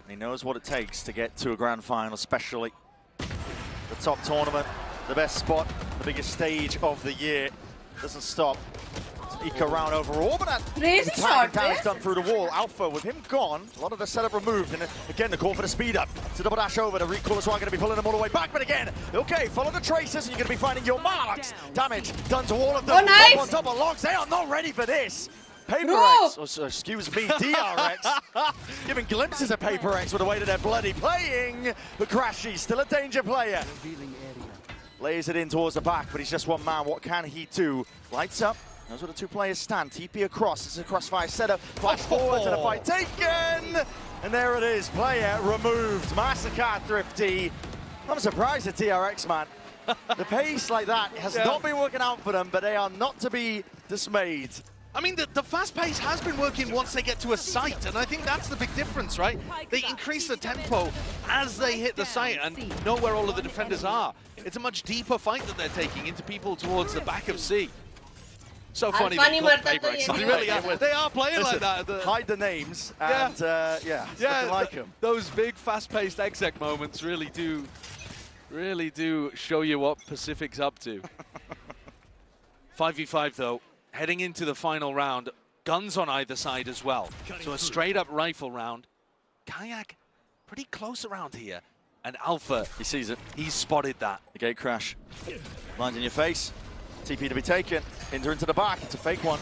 And he knows what it takes to get to a grand final, especially the top tournament, the best spot, the biggest stage of the year. Doesn't stop. Eco round overall, but that crazy shot damage done through the wall. Alpha, with him gone, a lot of the setup removed, and again the call for the speed up. To double dash over, the recall as well, going to be pulling them all the way back, but again, okay, follow the traces, and you're going to be finding your marks. Damage done to all of them. Oh, nice! On double logs, they are not ready for this. Paper X, or excuse me, DRX, giving glimpses of Paper X with the way that they're bloody playing. But Crashy, still a danger player. Lays it in towards the back, but he's just one man. What can he do? Lights up. Knows where the two players stand. TP across. This is a crossfire setup. Flash forward to the fight taken. And there it is. Player removed. Massacre Thrifty. I'm surprised at DRX, man. The pace like that has not been working out for them, but they are not to be dismayed. I mean, the fast pace has been working once they get to a site, and I think that's the big difference, right? They increase the tempo as they hit the site and know where all of the defenders are. It's a much deeper fight that they're taking into people towards the back of C. So funny. They really are. They are playing like that. Hide the names and yeah, like them. Those big fast-paced exec moments really do show you what Pacific's up to. 5v5 though, heading into the final round. Guns on either side as well. So a straight-up rifle round. Kayak pretty close around here. And Alpha, he sees it. He's spotted that. The gate crash. Lands in your face. TP to be taken. Hinder into the back. It's a fake one.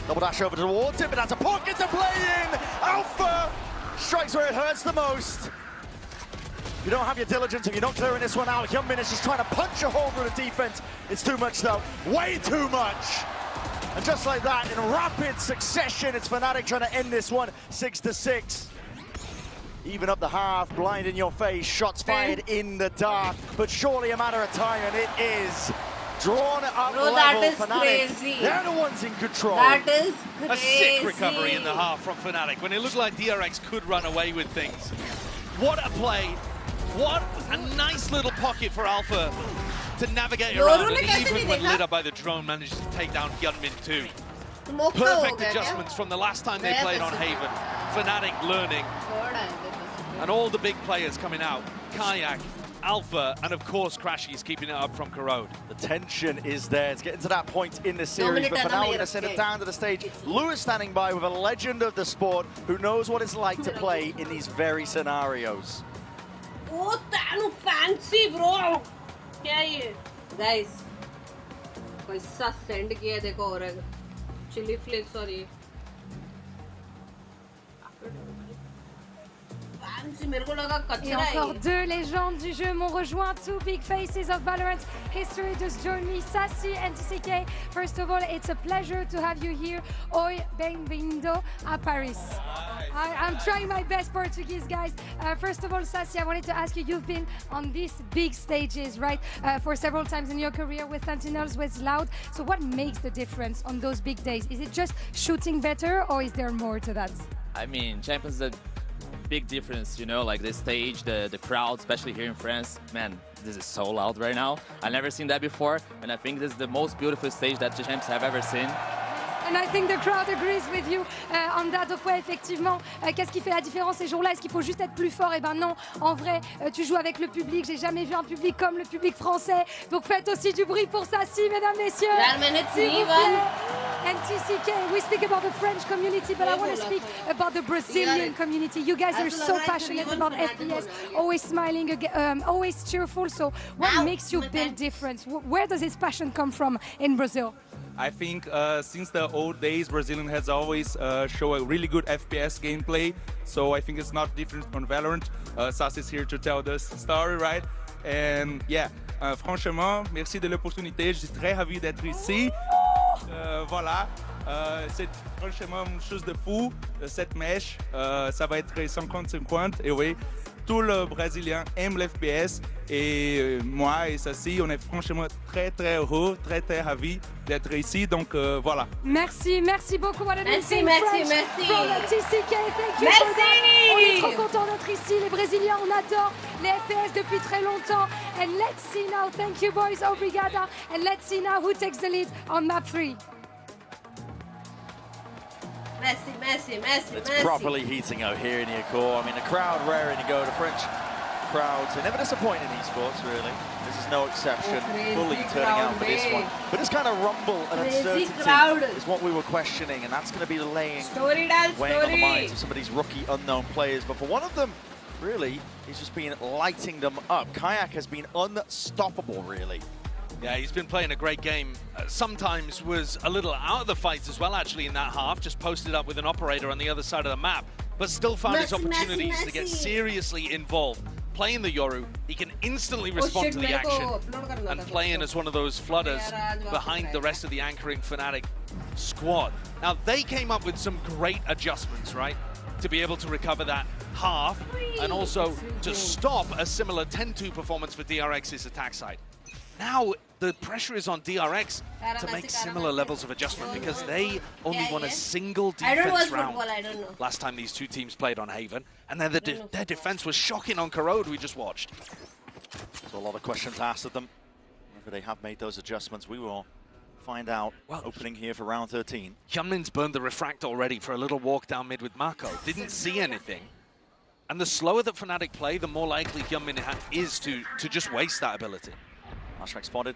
Double dash over towards it, but that's a pocket to play in. Alpha strikes where it hurts the most. If you don't have your diligence, if you're not clearing this one out, Hyunbin is just trying to punch a hole through the defense. It's too much though. Way too much. And just like that, in rapid succession, it's Fnatic trying to end this one 6-6. Even up the half, blind in your face, shots fired in the dark, but surely a matter of time, and it is. Drawn up level, that is Fnatic. crazy. They're the ones in control. That is crazy. A sick recovery in the half from Fnatic when it looked like DRX could run away with things. What a play. What a nice little pocket for Alpha to navigate around, and even when lit up by the drone, manages to take down Hyunbin too. Perfect adjustments from the last time they played on Haven. Fnatic learning. And all the big players coming out. Kayak, Alpha, and of course Crashy's keeping it up from Corrode. The tension is there. It's getting to that point in the series, but for now we're going to send it down to the stage. Lewis standing by with a legend of the sport who knows what it's like to play in these very scenarios. Oh, that's fancy, bro. क्या ये? Guys, पैसा send किया देखो और chili flakes और ये. Et encore deux légendes du jeu m'ont rejoint. Two big faces of Valorant history just joined me, Sassy and TCK. First of all, it's a pleasure to have you here. Oi, bem-vindo a Paris. I'm trying my best Portuguese, guys. First of all, Sassy, I wanted to ask you, you've been on these big stages, right, for several times in your career with Sentinels, with Loud. So what makes the difference on those big days? Is it just shooting better, or is there more to that? I mean, Champions is a big difference, you know, like the stage, the crowd, especially here in France. Man, this is so loud right now. I've never seen that before, and I think this is the most beautiful stage that the Champs have ever seen. And I think the crowd agrees with you on that. Donc ouais, effectivement, qu'est-ce qui fait la différence ces jours-là? Est-ce qu'il faut juste être plus fort? Eh ben non, en vrai, tu joues avec le public. J'ai jamais vu un public comme le public français. Donc faites aussi du bruit pour Sassy, mesdames, messieurs. S'il vous plaît. And TCK, we speak about the French community, but I want to speak about the Brazilian community. You guys are so passionate about FPS, always smiling, always cheerful. So what makes you build difference? Where does this passion come from in Brazil? I think since the old days, Brazilian has always shown a really good FPS gameplay. So I think it's not different from Valorant. Sass is here to tell this story, right? And yeah, franchement, merci de l'opportunité. Je suis très ravi d'être ici. Voilà, c'est franchement une chose de fou. Cette mèche, ça va être 50-50. Et oui, tout le Brésilien aime l'FPS. Et moi et Sassy, on est franchement très heureux, très ravis d'être ici. Donc voilà. Merci beaucoup. Merci. TCK, thank you. Merci. On est trop contents d'être ici. Les Brésiliens, on adore les FPS depuis très longtemps. And let's see now. Thank you, boys. Obrigada. And let's see now who takes the lead on map 3. Messi. It's properly heating out here in the Accor. I mean, the crowd raring to go. The French crowds. They never disappoint in esports, really. This is no exception. Fully turning out for this one. But this kind of rumble and uncertainty is what we were questioning, and that's going to be weighing on the minds of some of these rookie unknown players. But for one of them, really, he's just been lighting them up. Kayak has been unstoppable, really. Yeah, he's been playing a great game. Sometimes was a little out of the fight as well, actually, in that half. Just posted up with an operator on the other side of the map, but still found his opportunities to get seriously involved. Playing the Yoru, he can instantly respond to the action and playing as one of those flooders behind the rest of the anchoring Fnatic squad. Now, they came up with some great adjustments, right? To be able to recover that half and also to stop a similar 10-2 performance for DRX's attack side. Now, the pressure is on DRX to make similar levels of adjustment because they only won a single defense round last time these two teams played on Haven, and then their defense was shocking on Corrode we just watched. So a lot of questions asked of them. Whether they have made those adjustments, we will find out. Opening here for round 13. Hyunmin's burned the refract already for a little walk down mid with Mako. Didn't see anything. And the slower that Fnatic play, the more likely Hyunmin is to just waste that ability. Flashback spotted.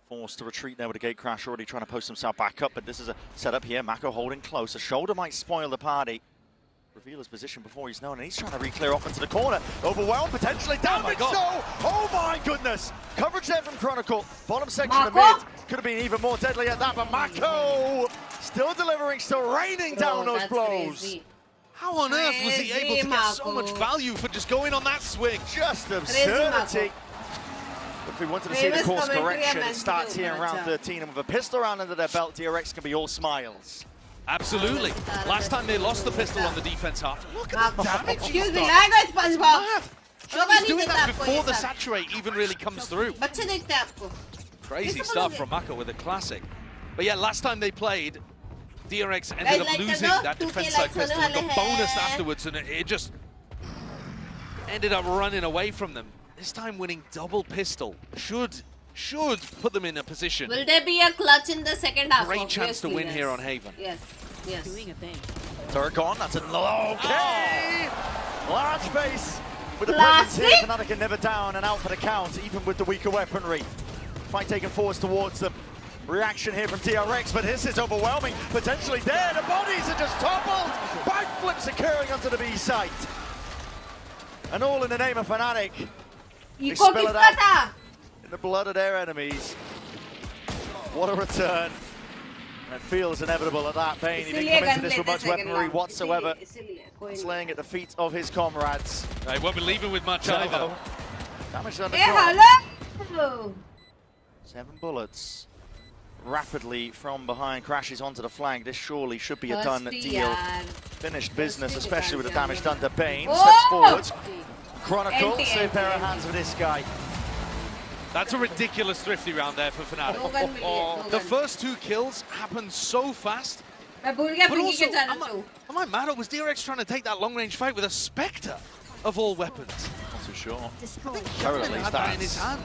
Forced to retreat there with a gate crash, already trying to post himself back up, but this is a setup here. Mako holding close. A shoulder might spoil the party. Reveal his position before he's known, and he's trying to re-clear off into the corner. Overwhelmed, potentially damage. Oh my goodness! Coverage there from Chronicle. Bottom section of mid. Could have been even more deadly at that, but Mako still delivering, still raining down those blows. Crazy. How on earth was he able to get so much value for just going on that swing? Just absurdity. If we wanted to see the course correction, it starts here in round 13, and with a pistol round under their belt, DRX can be all smiles. Absolutely. Last time they lost the pistol on the defense half. Look at the damage. Excuse me, language, SpongeBob. He's doing that before the saturate even really comes through. बच्चे देखते हैं आपको. Crazy stuff from Mako with a classic. But yeah, last time they played, DRX ended up losing that defense side pistol and got bonused afterwards, and it just ended up running away from them. This time winning double pistol should put them in a position. Will there be a clutch in the second half? Great chance to win here on Haven. Yes, yes. Doing a thing. Turret gone, that's an okay! Large space with the presence here. Fnatic can never down and out for the count, even with the weaker weaponry. Fight taken force towards them. Reaction here from DRX, but this is overwhelming. Potentially there, the bodies are just toppled! Backflips occurring onto the B site. And all in the name of Fnatic. They spill it out in the blood of their enemies. What a return. And it feels inevitable at that. Bane, he didn't come into this with much weaponry whatsoever. Slaying at the feet of his comrades. They won't be leaving with much either. Damage done to hello! 7 bullets. Rapidly from behind, crashes onto the flank. This surely should be a done deal. Finished business, especially with the damage done to Bane. Steps forward. Chronicle, same pair of hands for this guy. That's a ridiculous thrifty round there for Fnatic. The first 2 kills happened so fast. But also, am I mad, or was DRX trying to take that long-range fight with a Spectre of all weapons? Not too sure. Currently had that in his hand.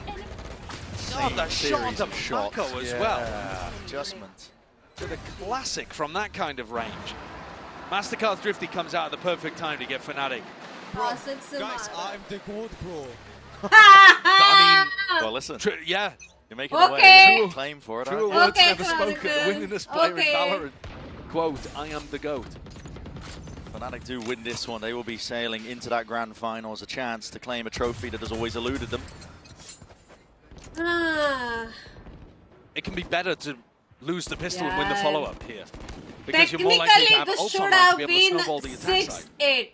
God, that shot to Mako as well. Adjustment. To the classic from that kind of range. Mastercard's Drifty comes out at the perfect time to get Fnatic. Guys, I'm the gold pro. I mean, well, listen. Yeah. You're making a way. Claim for it. True words never spoken. The winningest player in Valorant. Quote, I am the GOAT. Fnatic do win this one. They will be sailing into that grand final as a chance to claim a trophy that has always eluded them. It can be better to lose the pistol and win the follow-up here. Because you're more likely to have Technically, this ult should online to be have able to been snowball the attack side. 6-8.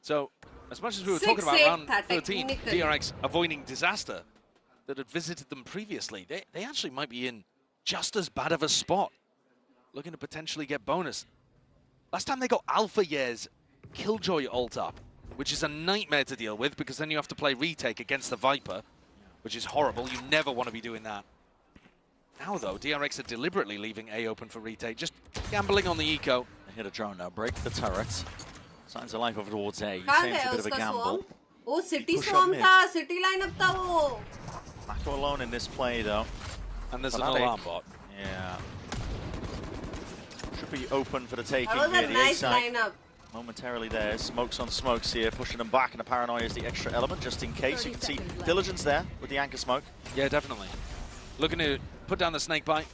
So, as much as we were talking about round 13, DRX avoiding disaster that had visited them previously, they actually might be in just as bad of a spot, looking to potentially get bonus. Last time they got Alpha Year's Killjoy ult up, which is a nightmare to deal with because then you have to play retake against the Viper, which is horrible. You never want to be doing that. Now, though, DRX are deliberately leaving A open for retake, just gambling on the eco. They hit a drone now, break the turret. Signs of life over towards A. Seems a bit of a gamble. Oh, City Swarm tha, City lineup tha wo. Mako alone in this play, though. And there's an alarm bot. Yeah. Should be open for the taking That was here, a the nice A side. lineup. momentarily there. Smokes on smokes here, pushing them back, and the paranoia is the extra element, just in case. You can see diligence there with the anchor smoke. Yeah, definitely. Looking to put down the snake bite,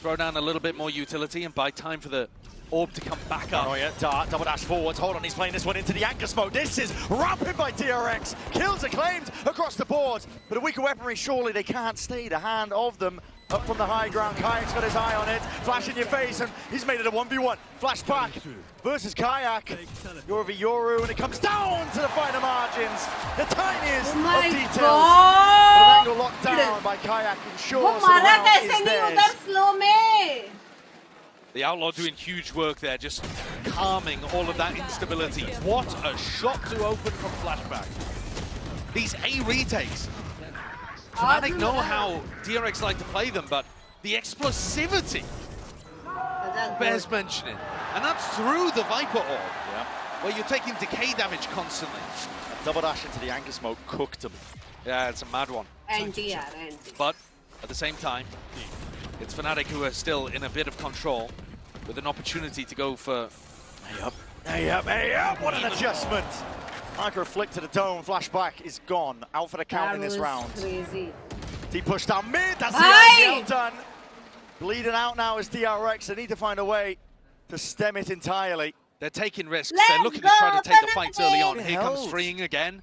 throw down a little bit more utility, and buy time for the orb to come back up. Paranoia, dart, double dash forwards. Hold on, he's playing this one into the anchor smoke. This is rapid by DRX. Kills acclaimed across the board, but a weaker weaponry, surely they can't stay the hand of them. Up from the high ground, Kayak's got his eye on it. Flash in your face, and he's made it a 1v1. Flashback versus Kayak. Yoru v Yoru, and it comes down to the finer margins. The tiniest of details. But an angle locked down by Kayak ensures the round is theirs. The Outlaw doing huge work there, just calming all of that instability. What a shot to open from Flashback. These A retakes. Fnatic know how DRX like to play them, but the explosivity bears mentioning. And that's through the Viper orb, where you're taking decay damage constantly. A double dash into the anchor smoke cooked them. Yeah, it's a mad one. But at the same time, it's Fnatic who are still in a bit of control with an opportunity to go for... Hey up, hey up, hey up! What an adjustment! Micro flick to the dome, flashback is gone. Out for the count in this round. Crazy. Deep push down mid, that's the IPL done. Bleeding out now is DRX. They need to find a way to stem it entirely. They're taking risks. They're looking to try to take the fights early on. Here comes freeing again.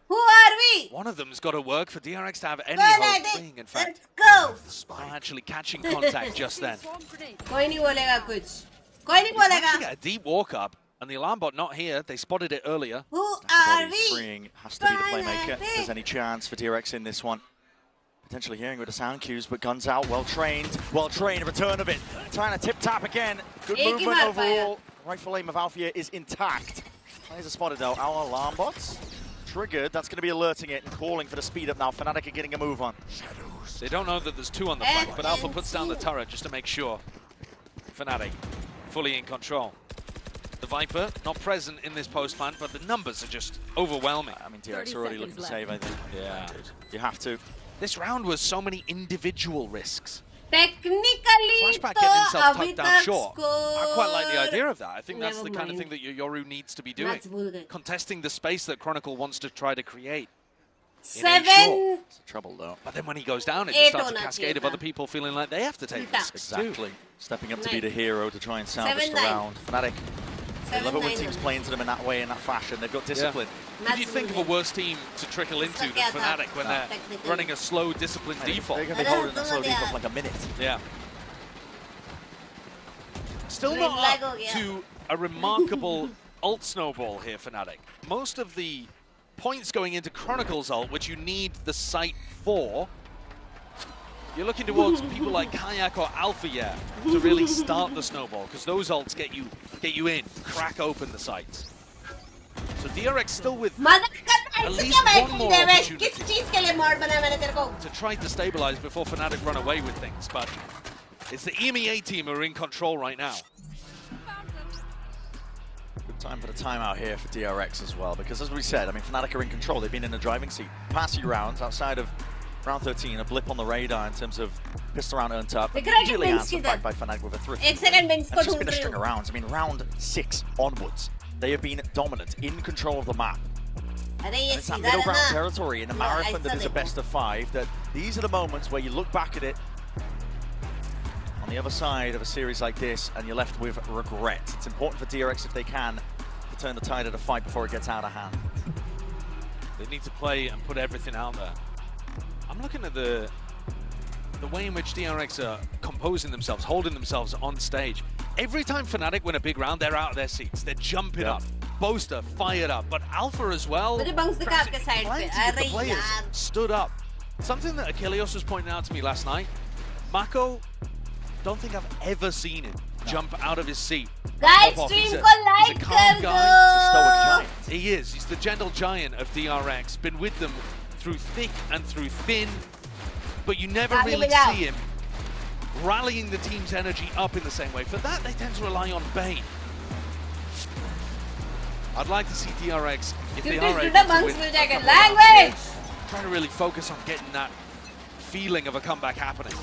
Who are we? One of them's got to work for DRX to have any hope. Freeing, in fact. Let's go. Not actually catching contact just then. कोई नहीं बोलेगा कुछ. कोई नहीं बोलेगा. A deep walk up. And the alarm bot not here. They spotted it earlier. Who are we? Freeing has to be the playmaker. If there's any chance for DRX in this one. Potentially hearing with the sound cues, but guns out, well trained, return of it. Trying to tip tap again. Good movement overall. Rightful aim of Alfia is intact. Players are spotted though. Our alarm bots triggered. That's going to be alerting it and calling for the speed up now. Fnatic are getting a move on. They don't know that there's two on the flank, but Alpha puts down the turret just to make sure. Fnatic fully in control. The Viper not present in this post plant, but the numbers are just overwhelming. I mean, DRX are already looking to save, I think. Yeah. You have to. This round was so many individual risks. Technically, Flashback getting himself tucked down short. I quite like the idea of that. I think that's the kind of thing that Yoru needs to be doing. Contesting the space that Chronicle wants to try to create. 7. It's trouble though. But then when he goes down, it just starts a cascade of other people feeling like they have to take risks. Exactly. Stepping up to be the hero to try and salvage the round. Fnatic. They love it when teams play into them in that way, in that fashion. They've got discipline. Could you think of a worse team to trickle into than Fnatic when they're running a slow, disciplined default? They're going to be holding that slow default for like a minute. Yeah. Still not up to a remarkable ult snowball here, Fnatic. Most of the points going into Chronicle's ult, which you need the sight for, you're looking towards people like Kayak or Alpha to really start the snowball, because those ults get you in, crack open the sights. So DRX still with at least one more opportunity to try to stabilize before Fnatic run away with things, but it's the EMEA team who are in control right now. Good time for the timeout here for DRX as well, because as we said, I mean, Fnatic are in control. They've been in the driving seat past few rounds outside of round 13, a blip on the radar in terms of pistol round earned up. Immediately answered back by Fnatic with a thrift. It's just been a string of rounds. I mean, round 6 onwards, they have been dominant, in control of the map. And it's that middle ground territory in a marathon that is a best of 5, that these are the moments where you look back at it on the other side of a series like this and you're left with regret. It's important for DRX, if they can, to turn the tide of the fight before it gets out of hand. They need to play and put everything out there. I'm looking at the way in which DRX are composing themselves, holding themselves on stage. Every time Fnatic win a big round, they're out of their seats. They're jumping up. Boaster fired up, but Alpha as well. The players stood up. Something that Achilles was pointing out to me last night. Mako, don't think I've ever seen him jump out of his seat. Guys, stream ko like calm guy. He's a stoic giant. He is. He's the gentle giant of DRX. Been with them through thick and through thin, but you never really see him rallying the team's energy up in the same way. For that, they tend to rely on Bane. I'd like to see DRX, if they are able to win, language! trying to really focus on getting that feeling of a comeback happening.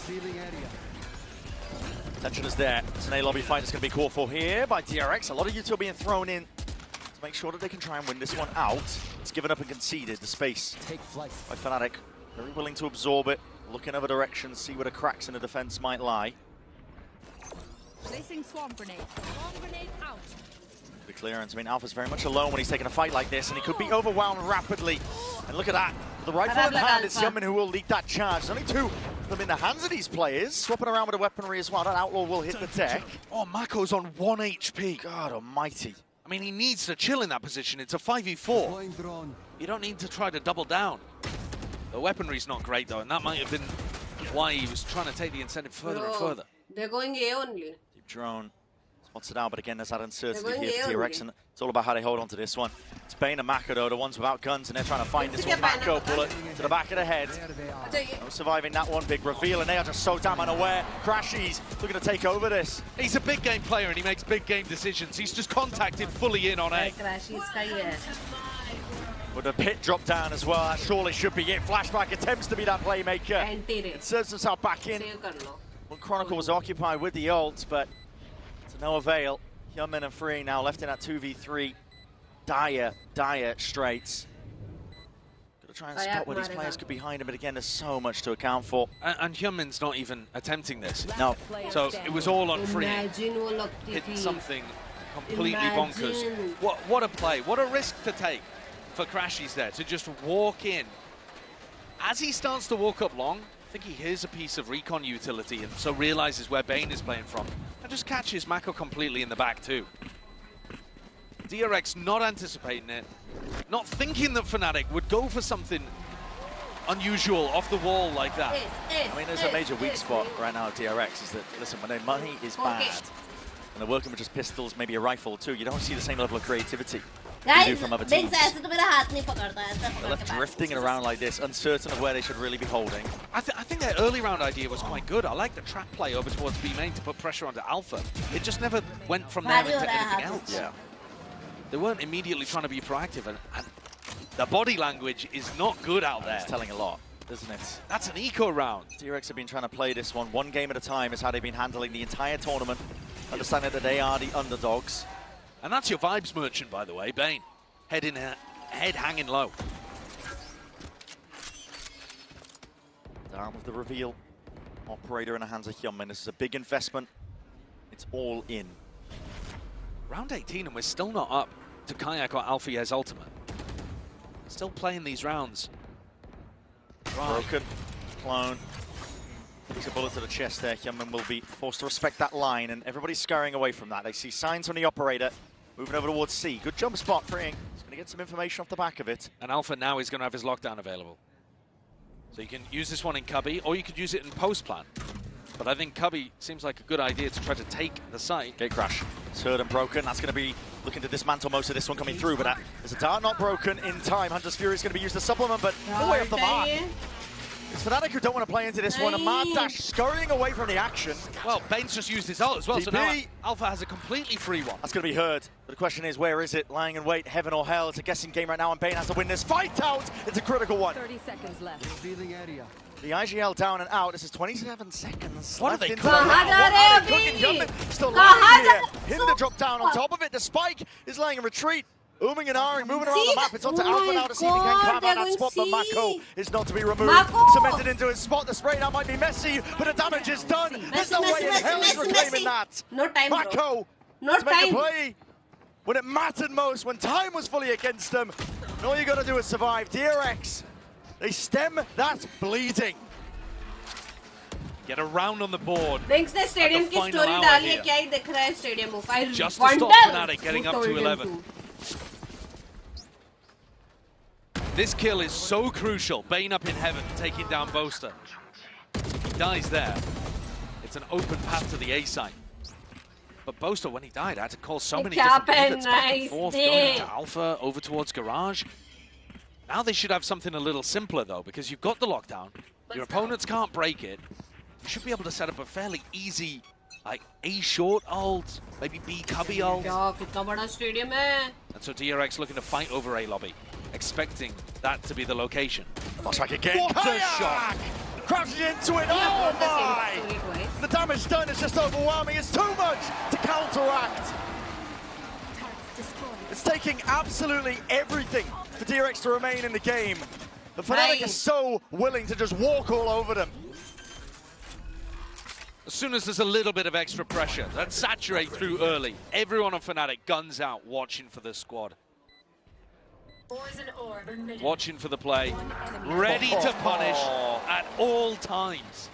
Tension is there. It's an A lobby fight that's going to be called for here by DRX. A lot of util being thrown in make sure that they can try and win this one out. It's given up and conceded the space by Fnatic. Very willing to absorb it, look in other directions, see where the cracks in the defense might lie. Placing swarm grenade. Swarm grenade out. The clearance. I mean, Alpha's very much alone when he's taking a fight like this, and he could be overwhelmed rapidly. And look at that. With the rifle in hand, it's Yeoman who will lead that charge. There's only two of them in the hands of these players. Swapping around with the weaponry as well. That Outlaw will hit the deck. Oh, Mako's on 1 HP. God almighty. I mean, he needs to chill in that position. It's a 5v4. You don't need to try to double down. The weaponry's not great, though, and that might have been why he was trying to take the incentive further and further. They're going A only. Deep drone. Spots it out, but again, there's that uncertainty here for DRX, and it's all about how they hold on to this one. It's Bane and Mako, though, the ones without guns, and they're trying to find this one. Mako bullet to the back of the head. No surviving that one. Big reveal, and they are just so damn unaware. Crashies looking to take over this. He's a big game player, and he makes big game decisions. He's just contacted fully in on A. With the pit drop down as well, that surely should be it. Flashback attempts to be that playmaker. It serves himself back in. Well, Chronicle was occupied with the ult, but to no avail. Hyunmin and Free now left in that 2v3. Dire straits. Gotta try and spot where these players could be behind him, but again, there's so much to account for. And Hyunmin's not even attempting this. No. So it was all on Free. Hit something completely bonkers. What a play. What a risk to take for Crashies there, to just walk in. As he starts to walk up long, I think he hears a piece of recon utility and so realizes where Bane is playing from, and just catches Mako completely in the back too. DRX not anticipating it, not thinking that Fnatic would go for something unusual off the wall like that. I mean, there's a major weak spot right now at DRX, is that, listen, when their money is bad, and they're working with just pistols, maybe a rifle or two, you don't see the same level of creativity you do from other teams. They're left drifting around like this, uncertain of where they should really be holding. I think their early round idea was quite good. I like the trap play over towards B main to put pressure onto Alpha. It just never went from there into anything else. Yeah. They weren't immediately trying to be proactive, and the body language is not good out there. It's telling a lot, isn't it? That's an eco round. DRX have been trying to play this one game at a time, is how they've been handling the entire tournament, understanding that they are the underdogs. And that's your vibes merchant, by the way, Bane. Head hanging low. Down with the reveal. Operator in the hands of Hyunmin. This is a big investment. It's all in. Round 18, and we're still not up to Kayak or Alfier's ultimate. Still playing these rounds. Right. Broken. Clone. Takes a bullet to the chest there. Hyunmin will be forced to respect that line, and everybody's scurrying away from that. They see signs from the operator. Moving over towards C. Good jump spot for Ing. He's going to get some information off the back of it. And Alpha now is going to have his lockdown available. So you can use this one in Cubby, or you could use it in post-plan. But I think Cubby seems like a good idea to try to take the site. Gate crash. It's heard and broken. That's going to be looking to dismantle most of this one coming through. But there's a dart not broken in time. Hunter's Fury is going to be used to supplement, but way off the mark. It's Fnatic who don't want to play into this one. A mad dash scurrying away from the action. Well, Bane's just used his ult as well, so now Alpha has a completely free one. That's going to be heard. But the question is, where is it? Lying in wait, heaven or hell. It's a guessing game right now, and Bane has to win this fight out. It's a critical one. 30 seconds left. Revealing area. The IGL down and out. This is 27 seconds. What are they cooking? Still lying here. Him to drop down on top of it. The spike is laying in retreat. Ooming and ahhing, moving around the map. It's onto Alpha now to see if he can climb out that spot, but Mako is not to be removed. Cemented into his spot. The spray now might be messy, but the damage is done. There's no way in hell he's reclaiming that. No time, Mako to make a play when it mattered most, when time was fully against them. And all you got to do is survive. DRX, they stem that bleeding. Get a round on the board. Thanks the stadium की story डालिए क्या ही दिख रहा है stadium में. I just to stop Fnatic getting up to 11. This kill is so crucial. Bane up in heaven, taking down Boaster. He dies there. It's an open path to the A site. But Boaster, when he died, had to call so many different pivots back and forth, going into Alpha, over towards Garage. Now they should have something a little simpler, though, because you've got the lockdown. Your opponents can't break it. You should be able to set up a fairly easy, like, A short ult, maybe B cubby ult. कितना बड़ा stadium है. And so DRX looking to fight over A lobby, expecting that to be the location. Looks like again. What a shot! Crashes into it. Oh my! The damage done is just overwhelming. It's too much to counteract. It's It's taking absolutely everything for DRX to remain in the game. The Fnatic are so willing to just walk all over them. As soon as there's a little bit of extra pressure, that saturate through early. Everyone on Fnatic guns out, watching for the squad. Watching for the play, ready to punish at all times.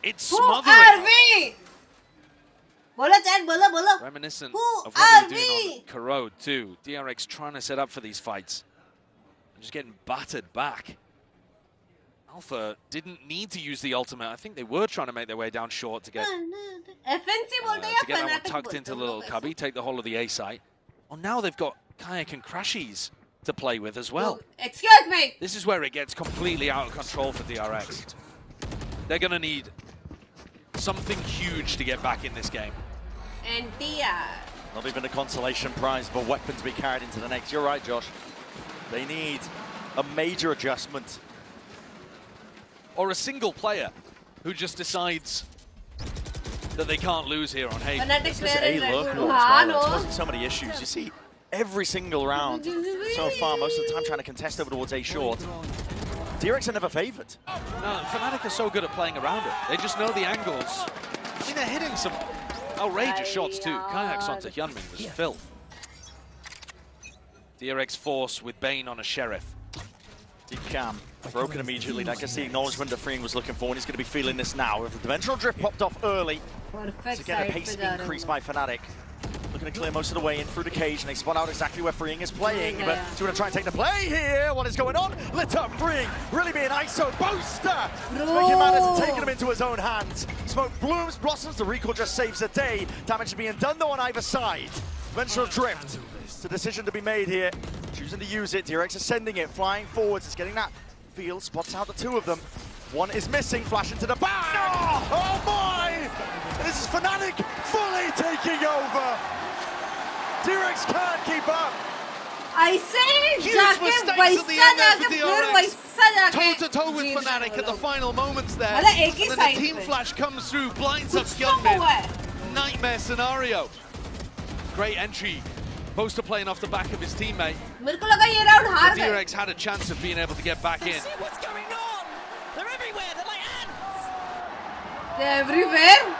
It's smothering. Reminiscent of what they were doing on Corrode too. DRX trying to set up for these fights. And just getting battered back. Alpha didn't need to use the ultimate. I think they were trying to make their way down short to get, FNC to get that one tucked into the little cubby, take the whole of the A site. Well, now they've got Kayak and Crashies to play with as well. Excuse me. This is where it gets completely out of control for DRX. They're going to need something huge to get back in this game. And DR. Not even a consolation prize of a weapon to be carried into the next. You're right, Josh. They need a major adjustment. Or a single player who just decides that they can't lose here on Haven. This is a lurk wall as well. It's causing so many issues. You see every single round so far, most of the time trying to contest over towards A short. DRX are never favored. No, Fnatic are so good at playing around it. They just know the angles. I mean, they're hitting some outrageous shots too. Kayaks onto Hyunmin was filth. DRX force with Bane on a Sheriff. Deep cam, broken immediately. That gets the acknowledgement that Freeing was looking for, and he's going to be feeling this now. If the dimensional drift popped off early, to get a pace increase by Fnatic. Looking to clear most of the way in through the cage, and they spot out exactly where Freeing is playing. But he's going to try and take the play here. What is going on? Lit up Freeing, really being ISO booster. Making matters and taking him into his own hands. Smoke blooms, blossoms, the recall just saves the day. Damage being done though on either side. Dimensional drift. It's a decision to be made here. Choosing to use it. DRX is sending it, flying forwards. It's getting that field, spots out the two of them. One is missing, flash into the back. Oh my! This is Fnatic fully taking over. DRX can't keep up. I say, huge mistakes at the end there for DRX. Toe-to-toe with Fnatic at the final moments there. And then the team flash comes through, blinds up Hyunmin. Nightmare scenario. Great entry. Poster playing off the back of his teammate. DRX had a chance of being able to get back in. See what's going on? They're everywhere. They're like ants. They're everywhere.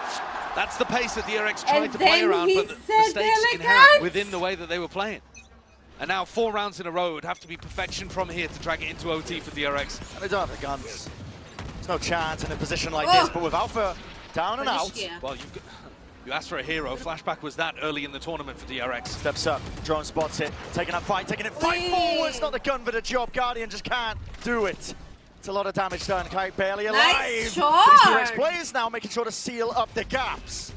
That's the pace that DRX tried to play around, but the mistakes inherent within the way that they were playing. And now 4 rounds in a row. It would have to be perfection from here to drag it into OT for DRX. And they don't have the guns. There's no chance in a position like this, but with Alpha down and out. Well, you asked for a hero. Flashback was that early in the tournament for DRX. Steps up, drone spots it, taking that fight, taking it fight forwards. Not the gun for the job. Guardian just can't do it. It's a lot of damage done. Kayak barely alive. Nice shot. These DRX players now making sure to seal up the gaps.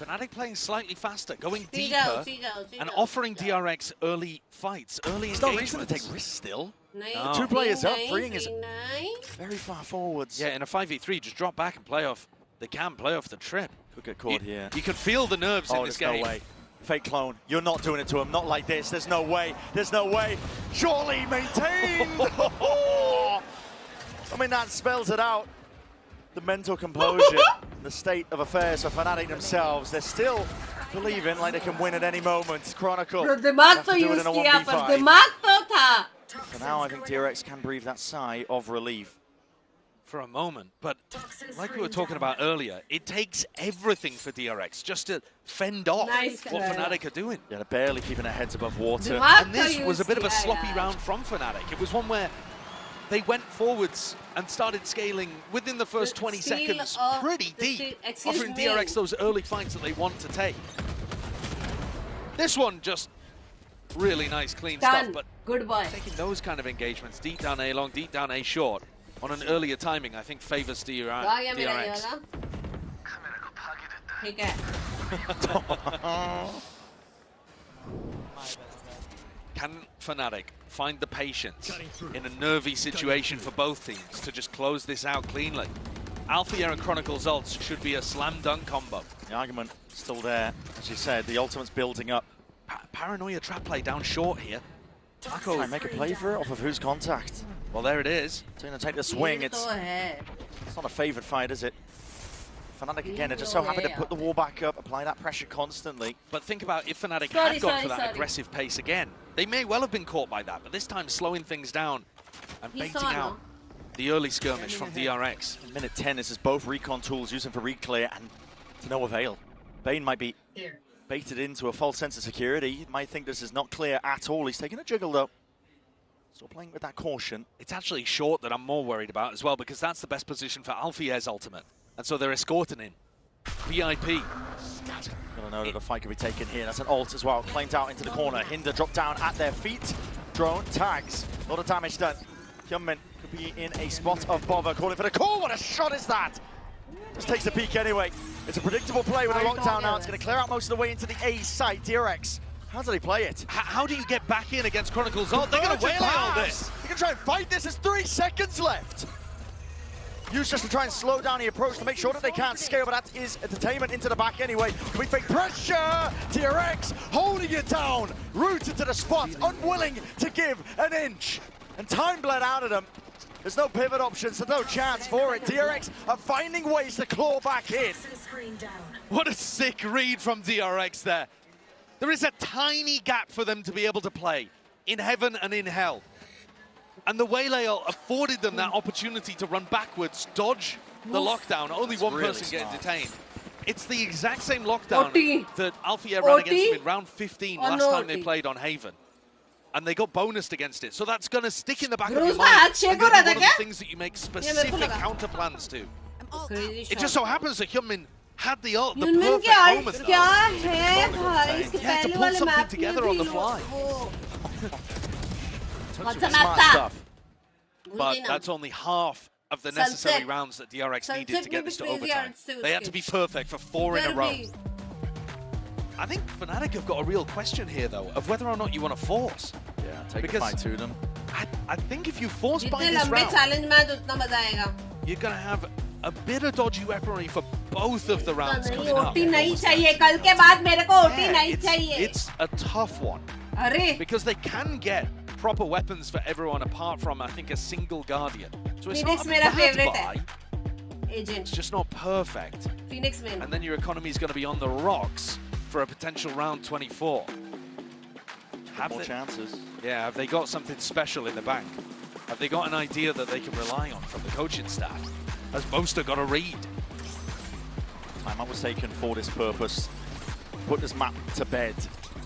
Fnatic playing slightly faster, going deeper, and offering DRX early fights, early engagements. There's no reason to take risks still. No. 2 players up, Freeing is very far forwards. Yeah, in a 5v3, just drop back and play off. They can play off the trip. Could get caught here. You can feel the nerves in this game. No way. Fake clone, you're not doing it to him. Not like this. There's no way. There's no way. Surely maintained. I mean, that spells it out. The mental composure, the state of affairs for Fnatic themselves. They're still believing like they can win at any moment. Chronicle. For now, I think DRX can breathe that sigh of relief. For a moment, but like we were talking about earlier, it takes everything for DRX just to fend off what Fnatic are doing. Yeah, they're barely keeping their heads above water. And this was a bit of a sloppy round from Fnatic. It was one where they went forwards and started scaling within the first 20 seconds pretty deep, offering DRX those early fights that they want to take. This one just really nice, clean stuff, but taking those kind of engagements, deep down A long, deep down A short, on an earlier timing, I think favors DRX. Can Fnatic find the patience in a nervy situation for both teams to just close this out cleanly? Althea and Chronicle's ults should be a slam dunk combo. The argument still there, as you said, the ultimate's building up. Paranoia trap play down short here. Try and make a play for it off of whose contact. Well, there it is. It's going to take the swing. It's not a favored fight, is it? Fnatic again are just so happy to put the wall back up, apply that pressure constantly. But think about if Fnatic had gone for that aggressive pace again. They may well have been caught by that, but this time slowing things down and baiting out the early skirmish from DRX. In minute 10, this is both recon tools using for reclear, and to no avail. Bane might be baited into a false sense of security. He might think this is not clear at all. He's taking a juggle though. Still playing with that caution. It's actually short that I'm more worried about as well, because that's the best position for Alfier's ultimate. And so they're escorting him. VIP. Gotta know that the fight could be taken here. That's an ult as well. Claimed out into the corner. Hinder dropped down at their feet. Drone tags. A lot of damage done. Hyunmin could be in a spot of bother. Calling for the call. What a shot is that? Just takes a peek anyway. It's a predictable play with a lockdown now. It's going to clear out most of the way into the A site. DRX. How do they play it? How do you get back in against Chronicles? Oh, they're going to waylay all this. They're going to try and fight this. There's 3 seconds left. Used just to try and slow down the approach to make sure that they can't scale, but that is entertainment into the back anyway. Can we fake pressure? DRX holding it down. Rooted to the spot, unwilling to give an inch. And time bled out of them. There's no pivot options, so no chance for it. DRX are finding ways to claw back in. What a sick read from DRX there. There is a tiny gap for them to be able to play in heaven and in hell. And the waylay afforded them that opportunity to run backwards, dodge the lockdown. Only one person getting detained. It's the exact same lockdown that Alfier ran against them in round 15 last time they played on Haven. And they got bonused against it. So that's going to stick in the back of your mind. And one of the things that you make specific counter plans to. It just so happens that Hyunmin had the perfect moment though. To pull something together on the fly. Smart stuff. But that's only half of the necessary rounds that DRX needed to get this to overtime. They had to be perfect for 4 in a row. I think Fnatic have got a real question here, though, of whether or not you want to force. Yeah, take a fight to them. I think if you force by this round, you're going to have a bit of dodgy weaponry for both of the rounds coming up. It's a tough one. Because they can get proper weapons for everyone apart from, I think, a single Guardian. So it's not a bad buy. It's just not perfect. And then your economy is going to be on the rocks for a potential round 24. More chances. Yeah, have they got something special in the bank? Have they got an idea that they can rely on from the coaching staff? Has Boaster got a read? Time was taken for this purpose. Put this map to bed.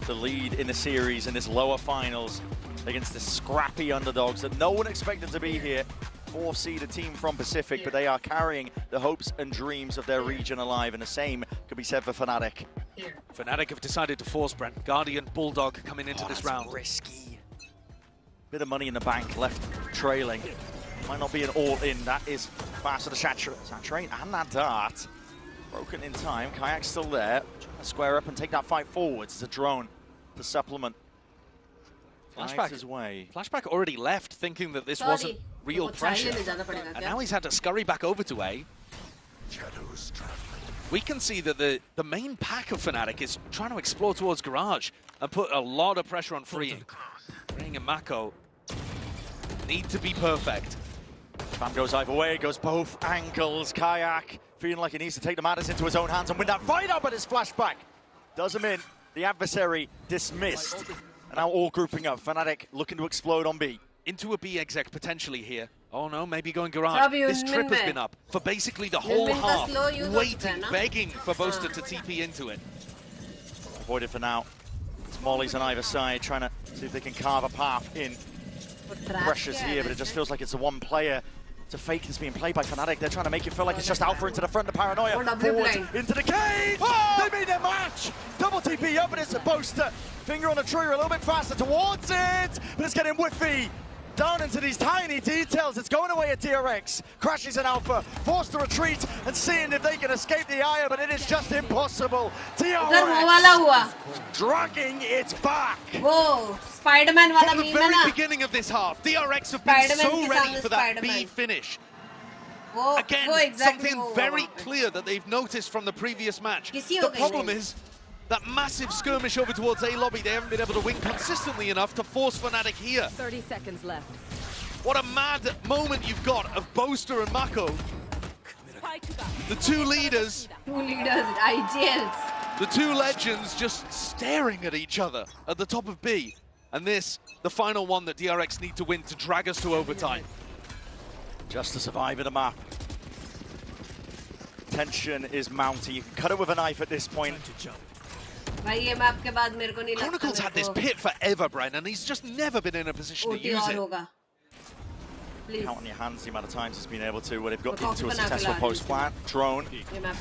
To lead in the series in this lower finals against the scrappy underdogs that no one expected to be here. 4-seeded team from Pacific, but they are carrying the hopes and dreams of their region alive, and the same could be said for Fnatic. Fnatic have decided to force Brent. Guardian, Bulldog coming into this round. Risky. Bit of money in the bank left trailing. Might not be an all-in. That is faster to saturate, and that dart. Broken in time. Kayak's still there. Trying to square up and take that fight forwards. It's a drone to supplement. Flashback already left thinking that this wasn't real pressure. And now he's had to scurry back over to A. We can see that the main pack of Fnatic is trying to explore towards Garage and put a lot of pressure on Freeing. Freeing and Mako need to be perfect. Spam goes either way, goes both angles. Kayak feeling like he needs to take the matters into his own hands and win that fight out, but his flashback does him in. The adversary dismissed. And now all grouping up. Fnatic looking to explode on B. Into a B exec potentially here. Oh no, maybe going Garage. This trip has been up for basically the whole half, waiting, begging for Boaster to TP into it. Avoided for now. It's Molly's on either side, trying to see if they can carve a path in. Pressures here, but it just feels like it's the one player to fake that's being played by Fnatic. They're trying to make it feel like it's just Alpha into the front, the paranoia. Forward into the cage! Oh! They made their match! Double TP up, and it's a Boaster. Finger on the trigger a little bit faster towards it, but it's getting whiffy. Down into these tiny details. It's going away at DRX. Crashes in Alpha, forced to retreat and seeing if they can escape the ire, but it is just impossible. DRX dragging it back. Whoa, Spider-Man wala From the very beginning of this half, DRX have been so ready for that B finish. Again, something very clear that they've noticed from the previous match. The problem is that massive skirmish over towards A lobby, they haven't been able to win consistently enough to force Fnatic here. 30 seconds left. What a mad moment you've got of Boaster and Mako The two leaders, IGLs. the two legends just staring at each other at the top of B. And this, the final one that DRX need to win to drag us to overtime. Just to survive in a map. Tension is mounting. You can cut it with a knife at this point. Chronicle's had this pit forever, Bren, and he's just never been in a position to use it. Count on your hands the amount of times he's been able to when they've got into a successful post-plant. Drone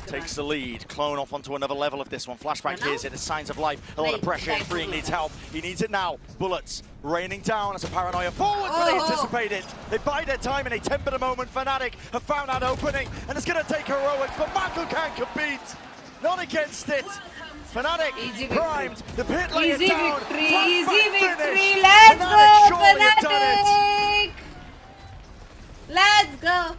takes the lead. Clone off onto another level of this one. Flashback hears it. It's signs of life. A lot of pressure. Freeing needs help. He needs it now. Bullets raining down as a paranoia forwards, but they anticipate it. They bide their time in a temper the moment. Fnatic have found that opening, and it's going to take heroics, but Michael can't compete. Not against it. Fnatic primed. The pit layer down. Easy victory. Let's go, Fnatic. Let's go.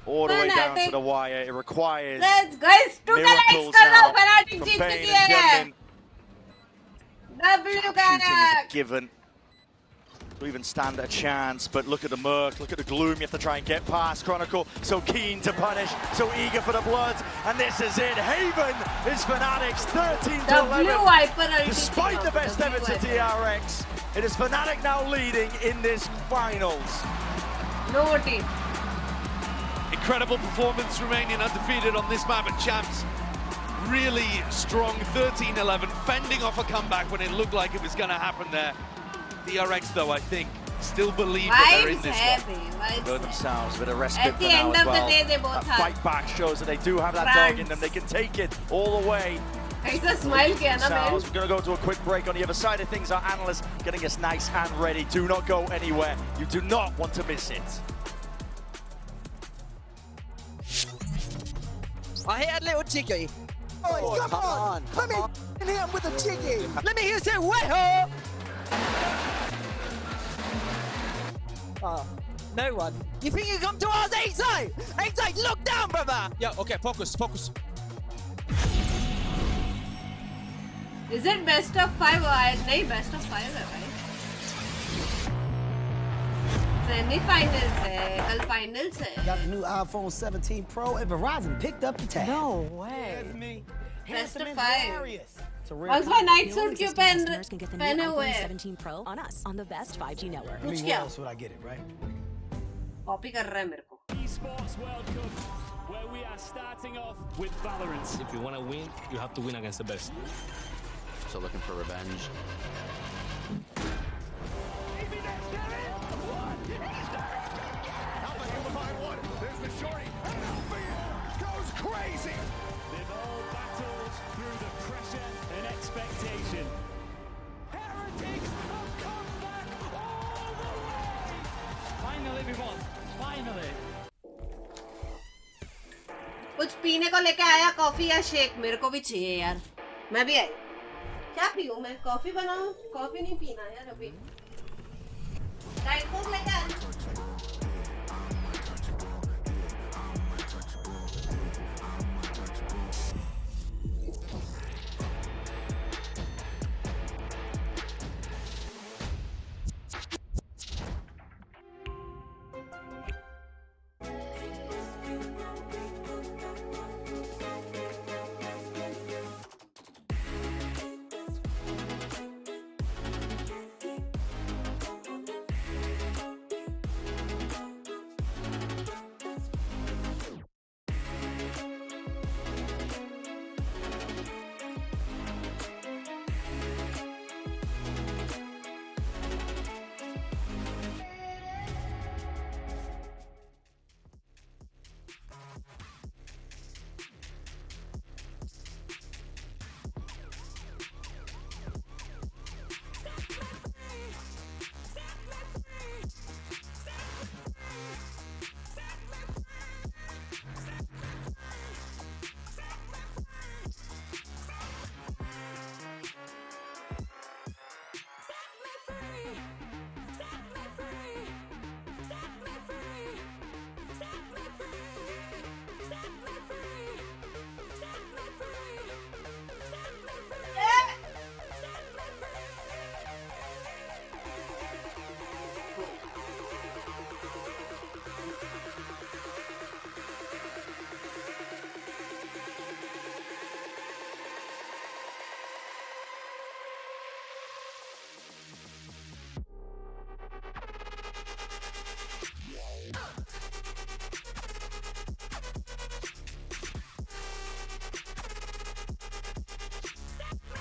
All the way down to the wire. It requires miracles now from Bane and Gentleman. W Given to even stand a chance, but look at the murk, look at the gloom you have to try and get past. Chronicle so keen to punish, so eager for the blood, and this is it. Haven is Fnatic's 13-11. Despite the best efforts of DRX, it is Fnatic now leading in this finals. No team. Incredible performance, remaining undefeated on this map at Champs. Really strong 13-11, fending off a comeback when it looked like it was going to happen there. DRX, though, I think, still believe that they're in this one. Go themselves, a bit of respite for now as well. That fight back shows that they do have that dog in them. They can take it all the way. Smile We're going to go to a quick break. On the other side of things, our analysts getting us nice and ready. Do not go anywhere. You do not want to miss it. I hear a little jiggy. Oh, come on. Let me hit him with a jiggy. Let me hear you say, way-ho! No one. You think you come to ours, Exite? Exite, look down, brother! Yeah, okay, focus. Is it best of 5 or नहीं best of 5 है भाई? Semi-finals है, कल finals है. Got the new iPhone 17 Pro and Verizon picked up the tab. No way. Best of 5. Once my night suit क्यों पहने हुए हैं? 17 Pro on us on the best 5G network. I mean, where else would I get it, right? Copy कर रहा है मेरे को. Esports World Cup, where we are starting off with Valorant. If you want to win, you have to win against the best. So looking for revenge. There's the shorty. Goes crazy. They've all battled through the pressure and expectation. Heretics have come back all the way. Finally, we won. Finally. कुछ पीने को लेके आया coffee या shake मेरे को भी चाहिए यार मैं भी आई क्या पीऊं मैं कॉफी बनाऊं कॉफी नहीं पीना यार अभी डाइट कोक लेके आ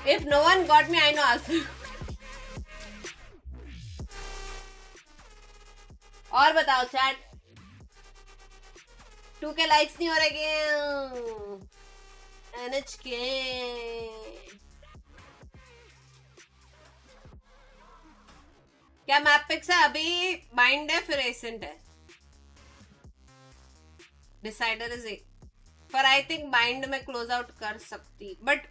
If no one got me, I know Alpha. और बताओ चैट 2K लाइक्स नहीं हो रहे क्या NHK क्या मैप पिक्स है अभी बाइंड है फिर एसेंट है डिसाइडर इज ए पर आई थिंक बाइंड में क्लोज आउट कर सकती बट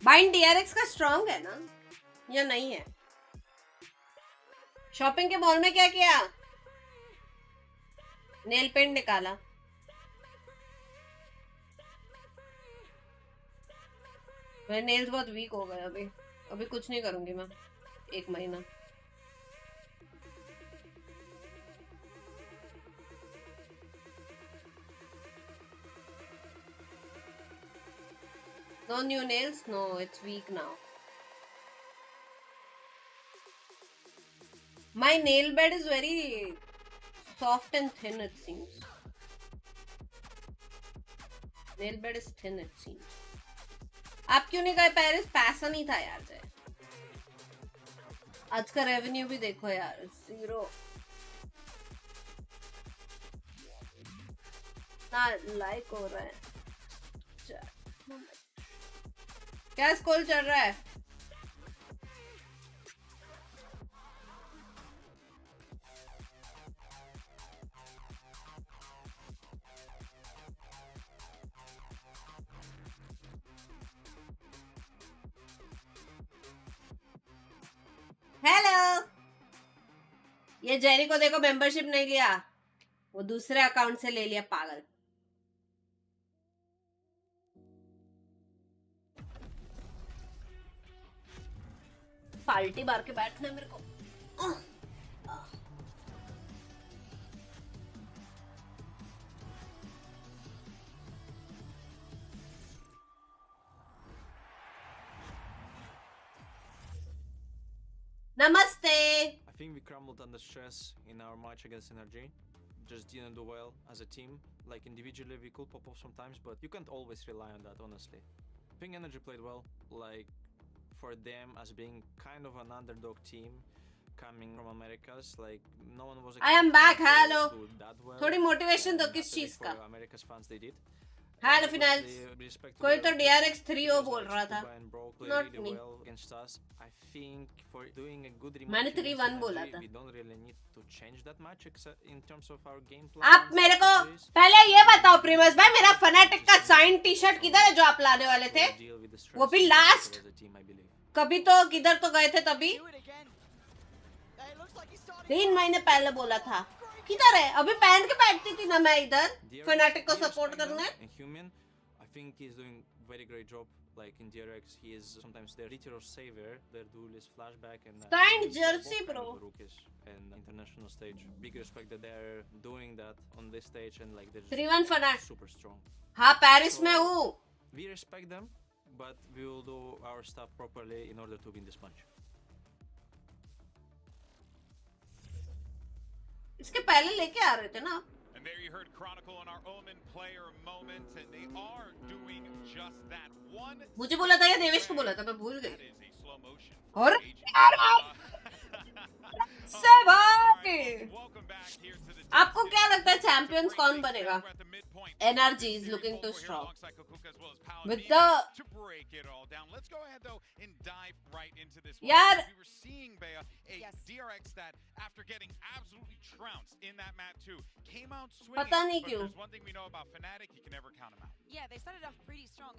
बाइंड DRX का स्ट्रॉन्ग है ना या नहीं है शॉपिंग के मॉल में क्या किया नेल पेंट निकाला मेरे नेल्स बहुत वीक हो गए अभी कुछ नहीं करूंगी मैं 1 महीना No new nails? No, it's weak now. My nail bed is very soft and thin, it seems. Nail bed is thin, it seems. आप क्यों नहीं गए पेरिस? पैसा नहीं था यार जाए आज का रेवेन्यू भी देखो यार 0 ना लाइक हो रहा है क्या स्कूल चल रहा है हेलो ये जेरी को देखो मेंबरशिप नहीं लिया वो दूसरे अकाउंट से ले लिया पागल पाल्टी बार के बैठना मेरे को नमस्ते I think we crumbled under stress in our match against NRG. Just didn't do well as a team. Like individually we could pop off sometimes, but you can't always rely on that, honestly. I think NRG played well. Like for them as being kind of an underdog team coming from Americas, like no one was. I am back. Hello. थोड़ी motivation दो किस चीज का? America's fans they did. Hello finals. कोई तो DRX 3-0 बोल रहा था. Not me. I think for doing a good मैंने 3-1 बोला था. We don't really need to change that much in terms of our game plan. आप मेरे को पहले ये बताओ प्रीमस भाई मेरा फनाटिक का साइन टी-शर्ट किधर है जो आप लाने वाले थे? वो भी लास्ट. कभी तो किधर तो गए थे तभी 3 महीने पहले बोला था किधर है अभी पहन के बैठती थी ना मैं इधर फनाटिक को सपोर्ट करने I think he's doing very great job like in DRX he is sometimes their leader or savior their duel is flashback and signed jersey bro and international stage big respect that they're doing that on this stage and like they're 3-1 फनाट super strong हाँ Paris में हूँ we respect them but we will do our stuff properly in order to win this match. इसके पहले लेके आ रहे थे ना And there you heard Chronicle on our Omen player moment and they are doing just that one. मुझे बोला था या देवेश को बोला था मैं भूल गई और से भाई आपको क्या लगता है चैंपियंस कौन बनेगा NRG is looking too strong with the यार DRX that after getting absolutely trounced in that mat too came out swinging. पता नहीं क्यों. There's one thing we know about Fnatic, you can never count them out. Yeah, they started off pretty strong.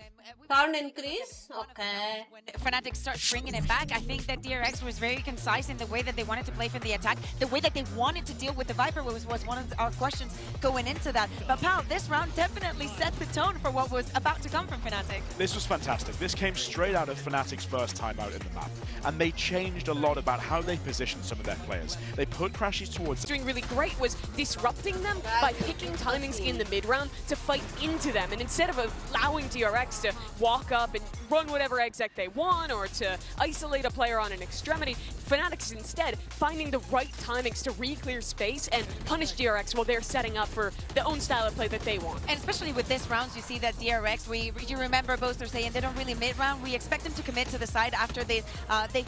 Sound increase, okay. When Fnatic starts bringing it back, I think that DRX was very concise in the way that they wanted to play for the attack. The way that they wanted to deal with the Viper was one of our questions going into that. But pal, this round definitely set the tone for what was about to come from Fnatic. This was fantastic. This came straight out of Fnatic's first time out in the map. And they changed a lot about how they positioned some of their players. They put Crashies towards doing really great was disrupting them by picking timings in the mid round to fight into them, and instead of allowing DRX to walk up and run whatever exec they want or to isolate a player on an extremity, Fnatic is instead finding the right timings to re-clear space and punish DRX while they're setting up for their own style of play that they want. And especially with this rounds, you see that DRX, you remember Boaster saying they don't really mid-round. We expect them to commit to the side after they've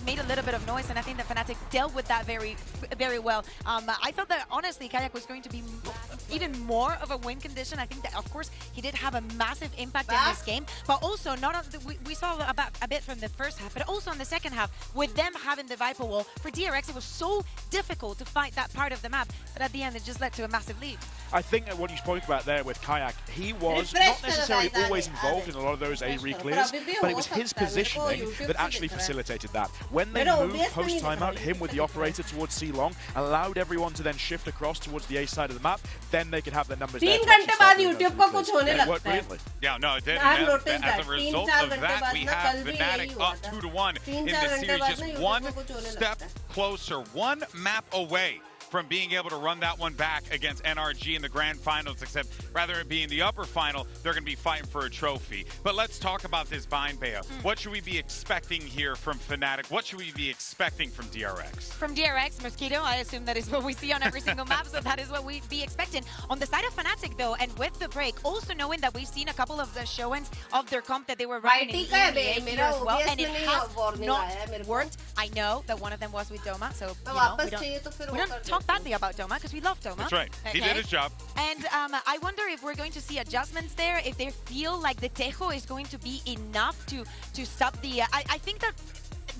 made a little bit of noise, and I think that Fnatic dealt with that very, very well. I thought that, honestly, Kayak was going to be even more of a win condition. I think that, of course, he did have a massive impact in this game, but also, we saw a bit from the first half, but also in the second half, with them having the Viper wall, for DRX, it was so difficult to fight that part of the map, but at the end, it just led to a massive lead. I think that what you spoke about there with Kayak, he was not necessarily always involved in a lot of those A re-clears, but it was his positioning that actually facilitated that. When they moved post-timeout, him with the operator towards C-Long, allowed everyone to then shift across towards the A side of the map, then they could have their numbers there. 3 घंटे बाद YouTube को कुछ होने लगता है. Yeah, no, it did. I've noticed As that. a result of that, we have Fnatic up 2-1 in the series, just one step closer, one map away from being able to run that one back against NRG in the grand finals, except rather it being the upper final, they're going to be fighting for a trophy. But let's talk about this bind, Bea. What should we be expecting here from Fnatic? What should we be expecting from DRX? From DRX, Mosquito, I assume that is what we see on every single map, so that is what we'd be expecting. On the side of Fnatic, though, and with the break, also knowing that we've seen a couple of the show-ins of their comp that they were running in EMEA here as well, and it has not worked. I know that one of them was with Doma, so we don't talk badly about Doma because we love Doma. That's right. He did his job. And I wonder if we're going to see adjustments there, if they feel like the Tejo is going to be enough to stop the... I think that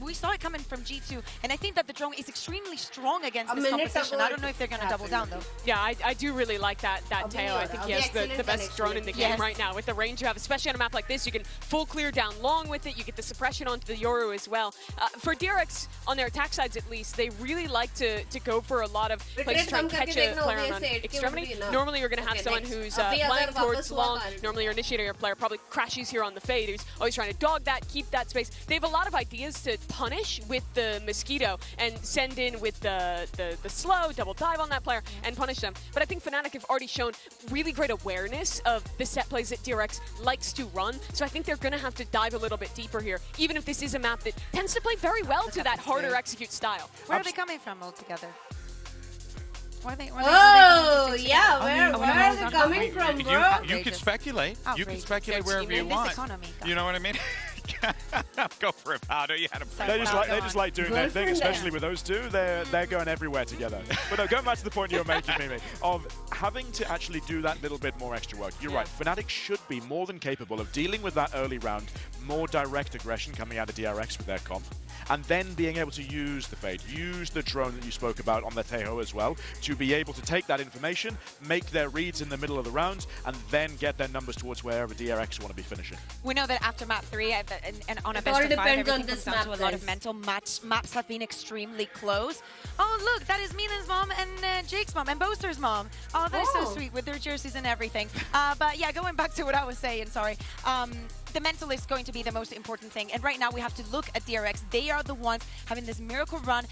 we saw it coming from G2, and I think that the drone is extremely strong against this composition. I don't know if they're going to double down, though. Yeah, I do really like that Teo. I think he has the best drone in the game right now. With the range you have, especially on a map like this, you can full clear down long with it. You get the suppression onto the Yoru as well. For DRX, on their attack sides at least, they really like to go for a lot of plays to try and catch a player on extremity. Normally you're going to have someone who's playing towards long. Normally your initiator player probably crashes here on the fade, who's always trying to dog that, keep that space. They have a lot of ideas to punish with the Mosquito and send in with the slow, double dive on that player and punish them. But I think Fnatic have already shown really great awareness of the set plays that DRX likes to run, so I think they're going to have to dive a little bit deeper here, even if this is a map that tends to play very well to that harder execute style. Where are they coming from altogether? Where are they yeah, where are they coming from, bro? You can speculate. You can speculate wherever you want. You know what I mean? Go for it, Powder. You had a they just like doing their thing, especially with those two. They're going everywhere together. But no, going back to the point you're making, Mimi, of having to actually do that little bit more extra work. You're right. Fnatic should be more than capable of dealing with that early round, more direct aggression coming out of DRX with their comp, and then being able to use the Fade, use the drone that you spoke about on the Tejo as well, to be able to take that information, make their reads in the middle of the rounds, and then get their numbers towards wherever DRX want to be finishing. We know that after map 3, and on a best of 5, everything comes down to a lot of mental. Maps have been extremely close. Oh, look, that is Milan's mom and Jake's mom and Boaster's mom. Oh, that is so sweet with their jerseys and everything. But yeah, going back to what I was saying, sorry. The mental is going to be the most important thing. And right now we have to look at DRX. They are the ones having this miracle run.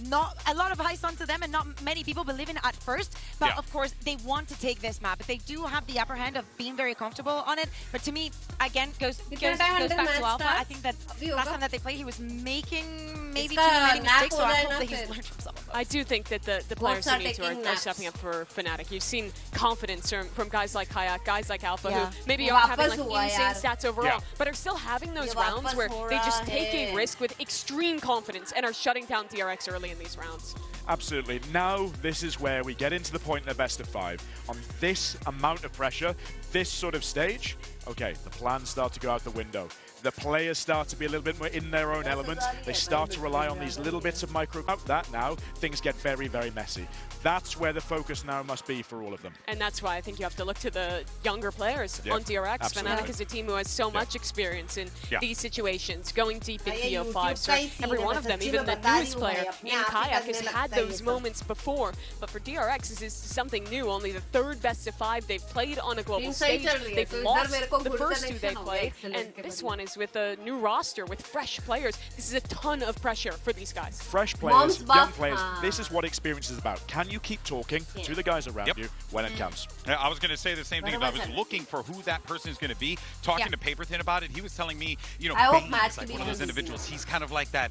Not a lot of eyes onto them and not many people believe in it at first. But of course, they want to take this map. They do have the upper hand of being very comfortable on it. But to me, again, goes back to Alpha. I think that last time that they played, he was making maybe too many mistakes. So I hope that he's learned from some of them. I do think that the players who need to are stepping up for Fnatic. You've seen confidence from guys like Kayak, guys like Alpha, who maybe aren't having like insane stats overall, but are still having those rounds where they just take a risk with extreme confidence and are shutting down DRX early in these rounds. Absolutely. Now this is where we get into the point in the best of 5. On this amount of pressure, this sort of stage, okay, the plans start to go out the window. The players start to be a little bit more in their own element. They start to rely on these little bits of micro. Out that now, things get very, very messy. That's where the focus now must be for all of them. And that's why I think you have to look to the younger players on DRX. Fnatic is a team who has so much experience in these situations, going deep in PO5. So every one of them, even the newest player in Kayak, has had those moments before. But for DRX, this is something new. Only the 3rd best of 5 they've played on a global stage. They've lost the first 2 they played. And this one is with a new roster, with fresh players. This is a ton of pressure for these guys. Fresh players, young players. This is what experience is about. Can you keep talking to the guys around you when Champs. Yeah, I was going to say the same thing. If I was looking for who that person is going to be, talking to Paperthin about it, he was telling me, you know, Bane is like one of those individuals. He's kind of like that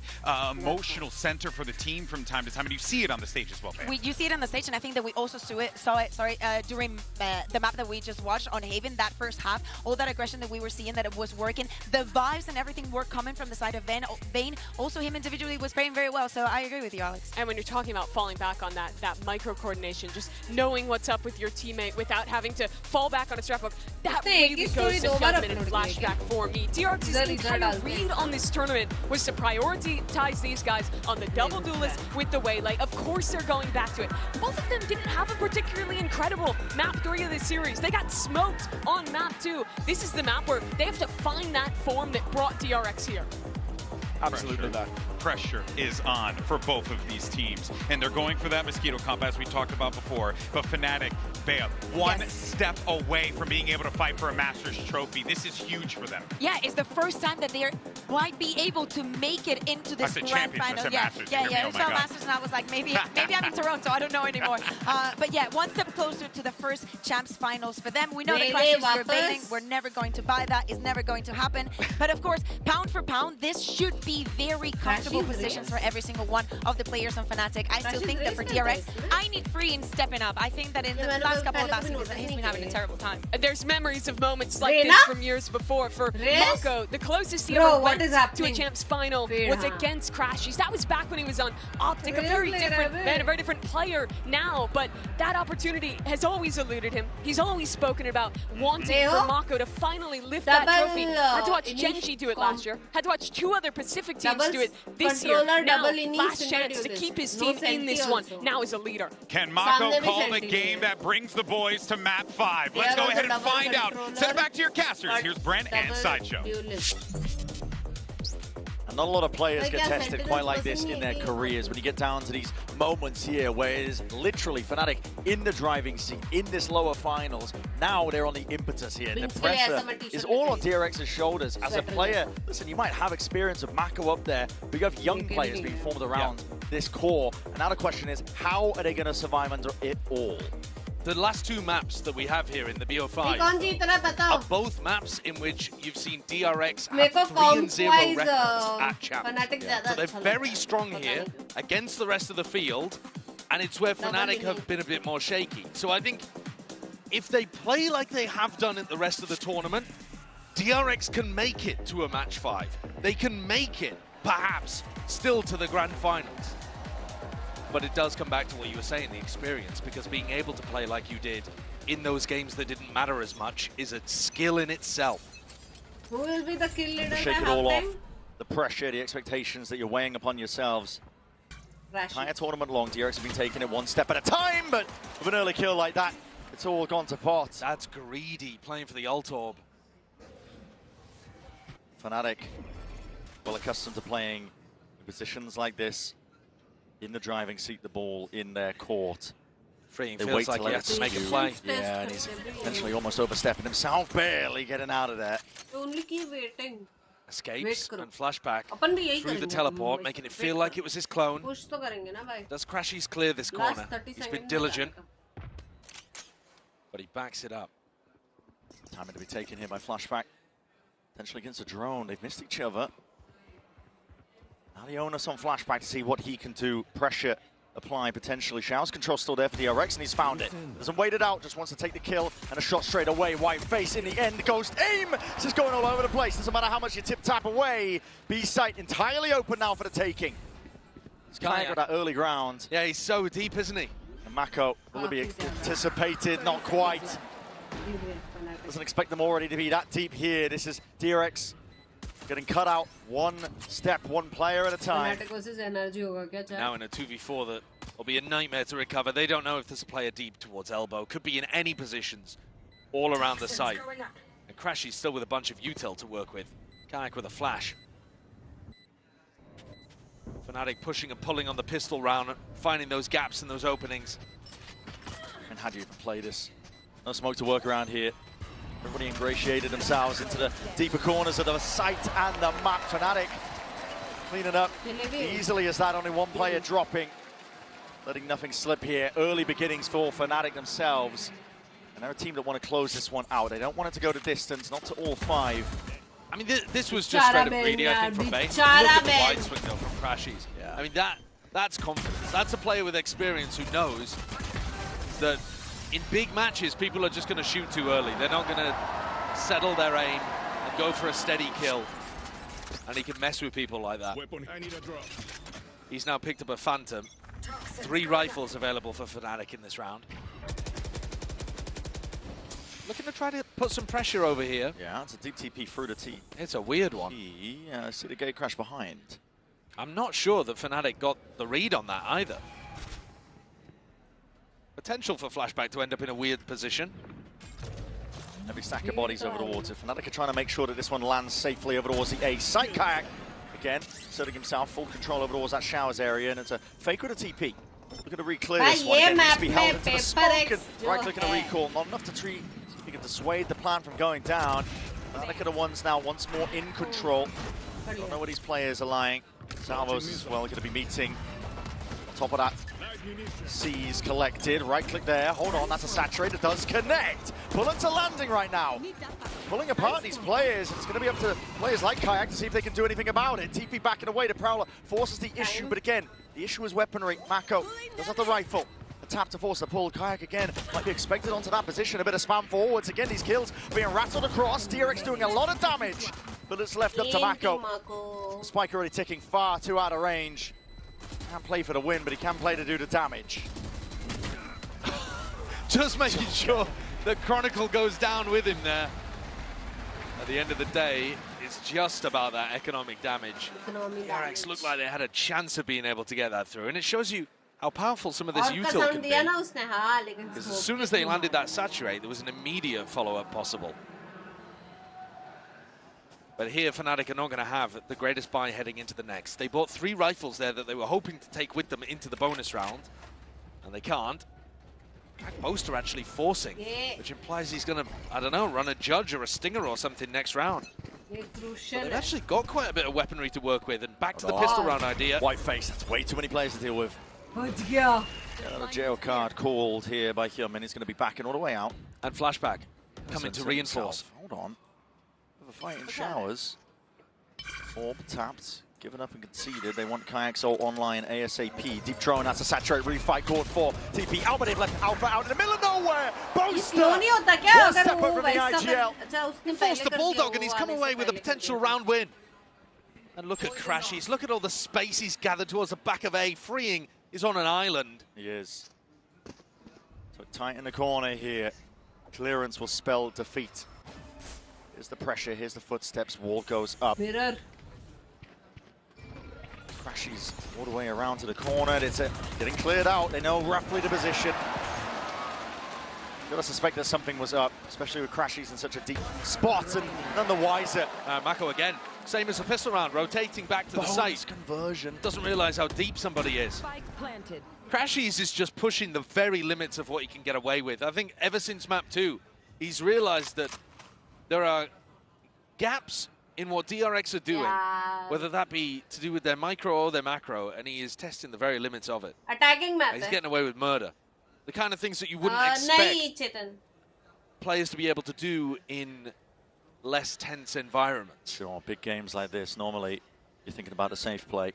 emotional center for the team from time to time, and you see it on the stage as well, Bane. You see it on the stage, and I think that we also saw it during the map that we just watched on Haven, that first half. All that aggression that we were seeing, that it was working. The vibes and everything were coming from the side of Bane. Also, him individually was playing very well, so I agree with you, Alex. And when you're talking about falling back on that micro coordination, just knowing what's up with your teammate without having to fall back on a strap hook, that really goes to Gentleman and flashback for me. DRX's entire read on this tournament was to prioritize these guys on the double duelist with the Waylay. Of course they're going back to it. Both of them didn't have a particularly incredible map 3 of this series. They got smoked on map 2. This is the map where they have to find that form that brought DRX here. Absolutely. Pressure is on for both of these teams, and they're going for that Mosquito comp as we talked about before. But Fnatic, Bea, one step away from being able to fight for a Masters trophy. This is huge for them. Yeah, it's the first time that they might be able to make it into this grand final. Yeah. It's not Masters, and I was like, maybe I'm in Toronto. I don't know anymore. But yeah, one step closer to the first Champs finals for them. We know the Crashers were baiting. We're never going to buy that. It's never going to happen. But of course, pound for pound, this should be very comfortable positions for every single one of the players on Fnatic. I still think that for DRX, I need Free stepping up. I think that in the last couple of baskets, he's been having a terrible time. There's memories of moments like this from years before. For Mako, the closest he ever went to a Champs final was against Crashies. That was back when he was on Optic, a very different man, a very different player now. But that opportunity has always eluded him. He's always spoken about wanting for Mako to finally lift that trophy. Had to watch Genji do it last year. Had to watch 2 other Pacific teams do it this year. Now, last chance to keep his team in this one. Now as a leader. Can Mako call the game that brings the boys to map 5? Let's go ahead and find out. Send it back to your casters. Here's Brent and Sideshow. And not a lot of players get tested quite like this in their careers when you get down to these moments here where it is literally Fnatic in the driving seat in this lower finals. Now they're on the impetus here. The pressure is all on DRX's shoulders. As a player, listen, you might have experience of Mako up there, but you have young players being formed around this core. And now the question is, how are they going to survive under it all? The last 2 maps that we have here in the BO5 are both maps in which you've seen DRX have 3-0 records at Champs. So they're very strong here against the rest of the field, and it's where Fnatic have been a bit more shaky. So I think if they play like they have done at the rest of the tournament, DRX can make it to a match 5. They can make it, perhaps, still to the grand finals. But it does come back to what you were saying, the experience, because being able to play like you did in those games that didn't matter as much is a skill in itself. Who will be the kill leader? Shake it all off. The pressure, the expectations that you're weighing upon yourselves. Entire tournament long, DRX have been taking it one step at a time, but with an early kill like that, it's all gone to pot. That's greedy, playing for the ult orb. Fnatic, well accustomed to playing in positions like this. In the driving seat, the ball in their court. Free feels like he has to make a play. Yeah, and he's potentially almost overstepping himself, barely getting out of there. Only keep waiting. Escapes and flashback through the teleport, making it feel like it was his clone. Does Crashies clear this corner? He's been diligent, but he backs it up. Time to be taken here by flashback. Potentially against a drone. They've missed each other. Now the onus on flashback to see what he can do. Pressure apply potentially. Xiao's control still there for the DRX, and he's found it. Doesn't wait it out, just wants to take the kill and a shot straight away. White face in the end. Ghost aim. This is going all over the place. Doesn't matter how much you tip-tap away. B site entirely open now for the taking. He's kind of that early ground. Yeah, he's so deep, isn't he? And Mako will be anticipated, not quite. Doesn't expect them already to be that deep here. This is DRX getting cut out one step, one player at a time. Now in a 2v4 that will be a nightmare to recover. They don't know if there's a player deep towards elbow. Could be in any positions all around the site. And Crashy's still with a bunch of util to work with. Kayak with a flash. Fnatic pushing and pulling on the pistol round, finding those gaps and those openings. And how do you even play this? No smoke to work around here. Everybody ingratiated themselves into the deeper corners of the site and the map. Fnatic cleaning up easily as that, only one player dropping. Letting nothing slip here. Early beginnings for Fnatic themselves. And they're a team that want to close this one out. They don't want it to go to distance, not to all 5. I mean, this was just straight up greedy, I think, from Bane. Look at the wide swing, though, from Crashies. Yeah. I mean, that's confidence. That's a player with experience who knows that in big matches, people are just going to shoot too early. They're not going to settle their aim and go for a steady kill. And he can mess with people like that. I need a drop. He's now picked up a Phantom. 3 rifles available for Fnatic in this round. Looking to try to put some pressure over here. Yeah, it's a deep TP through the T. It's a weird one. See the gate crash behind. I'm not sure that Fnatic got the read on that either. Potential for Flashback to end up in a weird position. Heavy stack of bodies over towards it. Fnatic are trying to make sure that this one lands safely over towards the A. Sight Kayak, again, asserting himself, full control over towards that showers area, and it's a fake with a TP. Looking to re-clear this one. Again, needs to be held into the smoke, and right-clicking a recall. Not enough to treat. He can dissuade the plan from going down. Fnatic are the ones now once more in control. Don't know where these players are lying. Salvos as well going to be meeting. On top of that, C's collected. Right-click there. Hold on, that's a saturator. Does connect. Bullets are landing right now. Pulling apart these players. It's going to be up to players like Kayak to see if they can do anything about it. TP backing away. The Prowler forces the issue, but again, the issue is weaponry. Mako does have the rifle. Tap to force the pull. Kayak again might be expected onto that position. A bit of spam forwards. Again, these kills being rattled across. DRX doing a lot of damage, but it's left up to Mako. Spike already ticking far too out of range. Can't play for the win, but he can play to do the damage. Just making sure that Chronicle goes down with him there. At the end of the day, it's just about that economic damage. DRX looked like they had a chance of being able to get that through, and it shows you how powerful some of this util can be. Because as soon as they landed that saturate, there was an immediate follow-up possible. But here, Fnatic are not going to have the greatest buy heading into the next. They bought 3 rifles there that they were hoping to take with them into the bonus round, and they can't. Most are actually forcing, which implies he's going to, I don't know, run a Judge or a Stinger or something next round. But they've actually got quite a bit of weaponry to work with, and back to the pistol round idea. White face, that's way too many players to deal with. Yeah. Another jail card called here by Hyunmin. He's going to be backing all the way out. And Flashback coming to reinforce. Hold on. A fight in showers. Orb tapped, given up and conceded. They want Kayak's ult online ASAP. Deep drone, that's a saturate refight caught for TP. Alba, they've left Alpha out in the middle of nowhere. Boaster! One step up from the IGL. Forced the Bulldog, and he's come away with a potential round win. And look at Crashies. Look at all the space he's gathered towards the back of A, freeing. He's on an island. He is. So tight in the corner here. Clearance will spell defeat. Here's the pressure, here's the footsteps, wall goes up. Mirror. Crashies all the way around to the corner. It's getting cleared out. They know roughly the position. Gotta suspect that something was up, especially with Crashies in such a deep spot, and none the wiser. Mako again, same as the pistol round, rotating back to the site. Conversion. Doesn't realize how deep somebody is. Crashies is just pushing the very limits of what he can get away with. I think ever since map 2, he's realized that there are gaps in what DRX are doing, whether that be to do with their micro or their macro, and he is testing the very limits of it. Attacking map. He's getting away with murder. The kind of things that you wouldn't expect players to be able to do in less tense environments. Sure, big games like this, normally you're thinking about a safe play.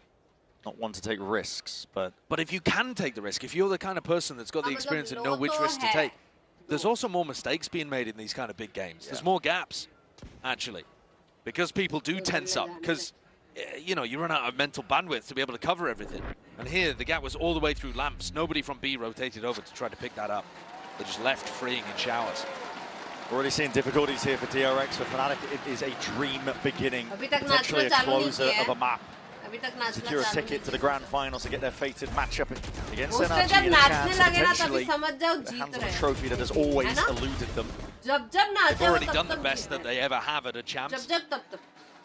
Not one to take risks, but if you can take the risk, if you're the kind of person that's got the experience and know which risks to take, there's also more mistakes being made in these kind of big games. There's more gaps, actually, because people do tense up, because you know, you run out of mental bandwidth to be able to cover everything. And here, the gap was all the way through lamps. Nobody from B rotated over to try to pick that up. They just left freeing in showers. Already seeing difficulties here for DRX. For Fnatic, it is a dream beginning. Potentially a closer of a map. Secure a ticket to the grand finals to get their fated matchup against NRG and a chance to potentially the hands on a trophy that has always eluded them. They've already done the best that they ever have at a champs.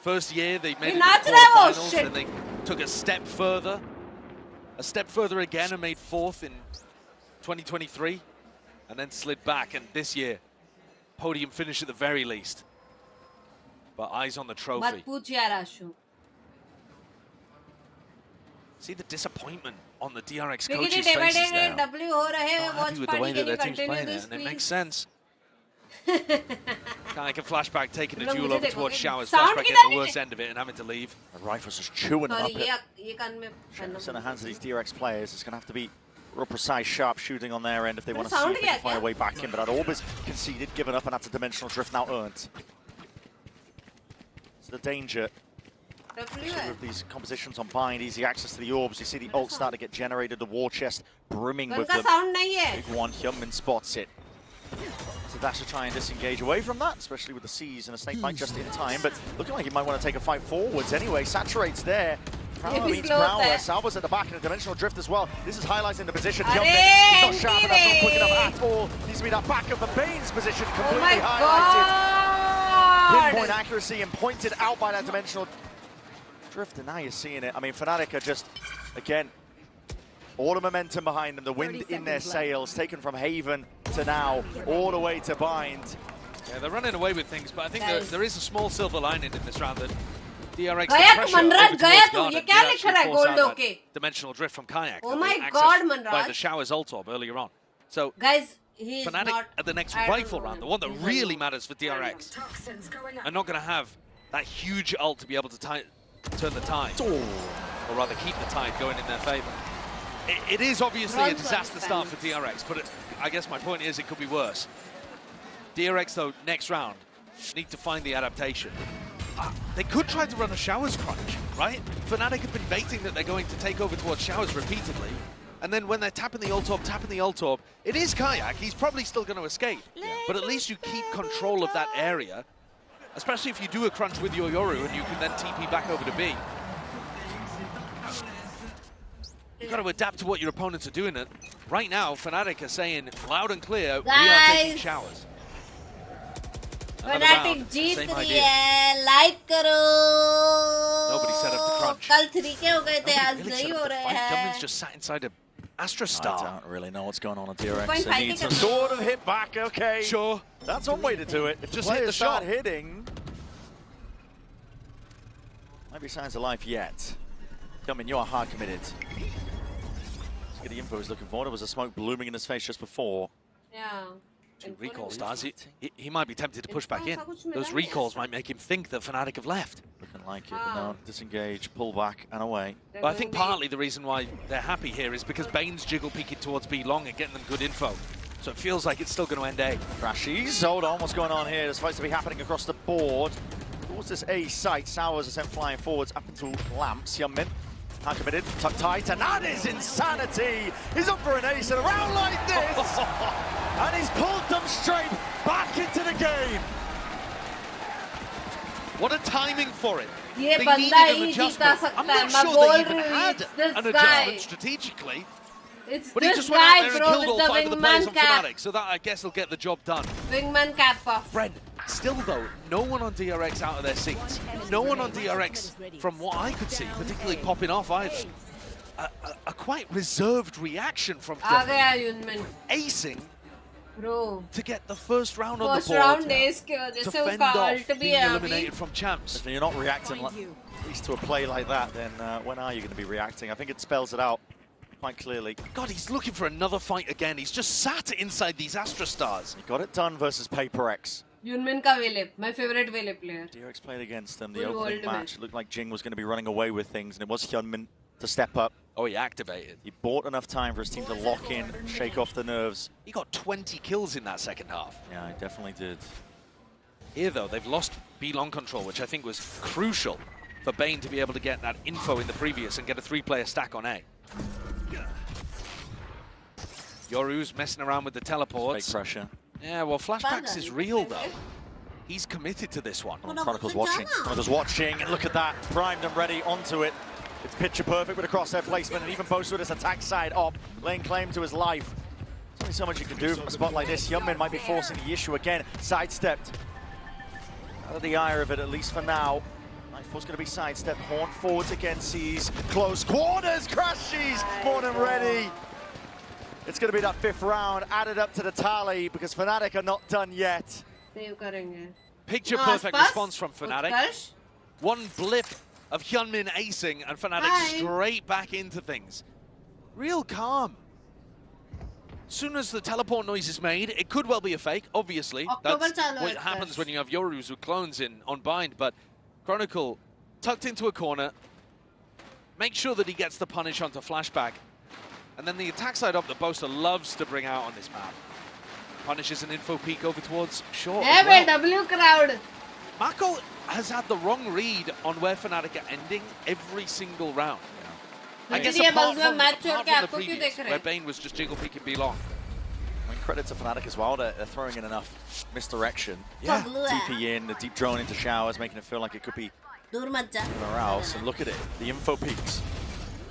First year, they made it to the quarterfinals, and they took a step further again and made 4th in 2023, and then slid back. And this year, podium finish at the very least. But eyes on the trophy. See the disappointment on the DRX coaches' faces now. Happy with the way that their team's playing it, and it makes sense. Kayak and Flashback taking the duel over towards Showers. Sound Flashback getting the worst end of it and having to leave. And Rifles just chewing them up. ये कान में It's in the hands of these DRX players. It's going to have to be real precise, sharp shooting on their end if they want to see if they can find a way back in. But that orb is conceded, given up, and that's a dimensional drift now earned. It's the danger of these compositions on Bind, easy access to the orbs. You see the ult start to get generated, the war chest brimming with them. Big one, Hyunmin spots it. So Dash to try and disengage away from that, especially with the C's and a snake bite just in time. But looking like he might want to take a fight forwards anyway. Saturates there. Prowler meets Prowler. Salva's at the back in a dimensional drift as well. This is highlighting the position. Hyunmin, he's not sharp enough, not quick enough at all. Needs to be that back of the Bane's position, completely highlighted. Pinpoint accuracy and pointed out by that dimensional drift, and now you're seeing it. I mean, Fnatic are just, again, all the momentum behind them, the wind in their sails, taken from Haven to now, all the way to Bind. Yeah, they're running away with things, but I think there is a small silver lining in this round that DRX dimensional drift from Kayak. Oh my God, Manraj. By the Showers ult orb earlier on. So guys, he's Fnatic not at the next rifle round, the one that really matters for DRX, are not going to have that huge ult to be able to turn the tide, or rather keep the tide going in their favor. It is obviously a disaster start for DRX, but I guess my point is it could be worse. DRX, though, next round, need to find the adaptation. They could try to run a Showers crunch, right? Fnatic have been baiting that they're going to take over towards Showers repeatedly, and then when they're tapping the ult orb, it is Kayak. He's probably still going to escape, but at least you keep control of that area, especially if you do a crunch with your Yoru and you can then TP back over to B. You've got to adapt to what your opponents are doing. Right now, Fnatic are saying loud and clear, we are taking Showers. Fnatic जीत रही है, like करो. Nobody set up the crunch. कल 3K हो गए थे, आज नहीं हो रहे हैं. Gummin's just sat inside a Astra Star. I don't really know what's going on at DRX. It needs a sort of hit back, okay. Sure. That's one way to do it. If just hit the shot. Hitting. Might be signs of life yet. Gummin, you are hard committed. Let's get the info he's looking for. There was a smoke blooming in his face just before. Yeah. 2 recall stars. He might be tempted to push back in. Those recalls might make him think that Fnatic have left. Looking like it, but no, disengage, pull back, and away. But I think partly the reason why they're happy here is because Bane's jiggle peeking towards B long and getting them good info. So it feels like it's still going to end A. Crashies, hold on, what's going on here? There's supposed to be happening across the board. Towards this A site, Sowers are sent flying forwards up into Lamps. Hyunmin, hard committed, tucked tight, and that is insanity! He's up for an ace and around like this! And he's pulled them straight back into the game! What a timing for it! ये they बंदा needed an he adjustment. जीता सकता I'm है, not मैं sure बोल they even रही हूँ, had it's this an guy. adjustment strategically. It's But he this just went out guy, there and bro, killed with all the 5 of the players on wingman cap. Fnatic, so that I guess will get the job done. Wingman cap off. Fred, still though, no one on DRX out of their seats. No one on DRX, from what I could see, particularly popping off either. A quite reserved reaction from Hyunmin. Acing Bro. to get the first round on the First board round ace की वजह to से fend उसका off ult भी being है अभी. eliminated from champs. If you're not reacting at least to a play like that, then when are you going to be reacting? I think it spells it out quite clearly. God, he's looking for another fight again. He's just sat inside these Astra Stars. He got it done versus Paper X. Hyunmin का Vele, my favorite Vele player. DRX played against them the Full opening world match. It looked like Jing was going to be running away with things, and it was Hyunmin to step up. Oh, he activated. He bought enough time for his team to lock in, shake off the nerves. He got 20 kills in that second half. Yeah, he definitely did. Here, though, they've lost B-long control, which I think was crucial for Bane to be able to get that info in the previous and get a 3-player stack on A. Yoru's messing around with the teleports. Fake pressure. Yeah, well, Flashbacks is real, though. He's committed to this one. Chronicle's watching. Chronicle's watching, and look at that. Primed and ready onto it. It's picture perfect with a crosshair placement, and even posted with his attack side up, laying claim to his life. There's only so much you can do from a spot like this. Hyunmin might be forcing the issue again. Sidestepped. Out of the ire of it, at least for now. Knife's going to be sidestepped. Horn forwards again, sees close quarters. Crashies, more than ready. It's going to be that 5th round added up to the tally because Fnatic are not done yet. Picture perfect response from Fnatic. One blip of Hyunmin acing and Fnatic straight back into things. Real calm. soon as the teleport noise is made, it could well be a fake, obviously. That's what happens when you have Yorus with clones on bind, but Chronicle tucked into a corner, make sure that he gets the punish onto Flashback, and then the attack side up that Boaster loves to bring out on this map. Punishes an info peek over towards short. Well. W crowd. Mako has had the wrong read on where Fnatic are ending every single round. I guess apart from the previous, where Bane was just jiggle peeking B-long. I mean, credit to Fnatic as well, they're throwing in enough misdirection. Yeah. DP in, the deep drone into showers, making it feel like it could be somewhere else. And look at it, the info peaks.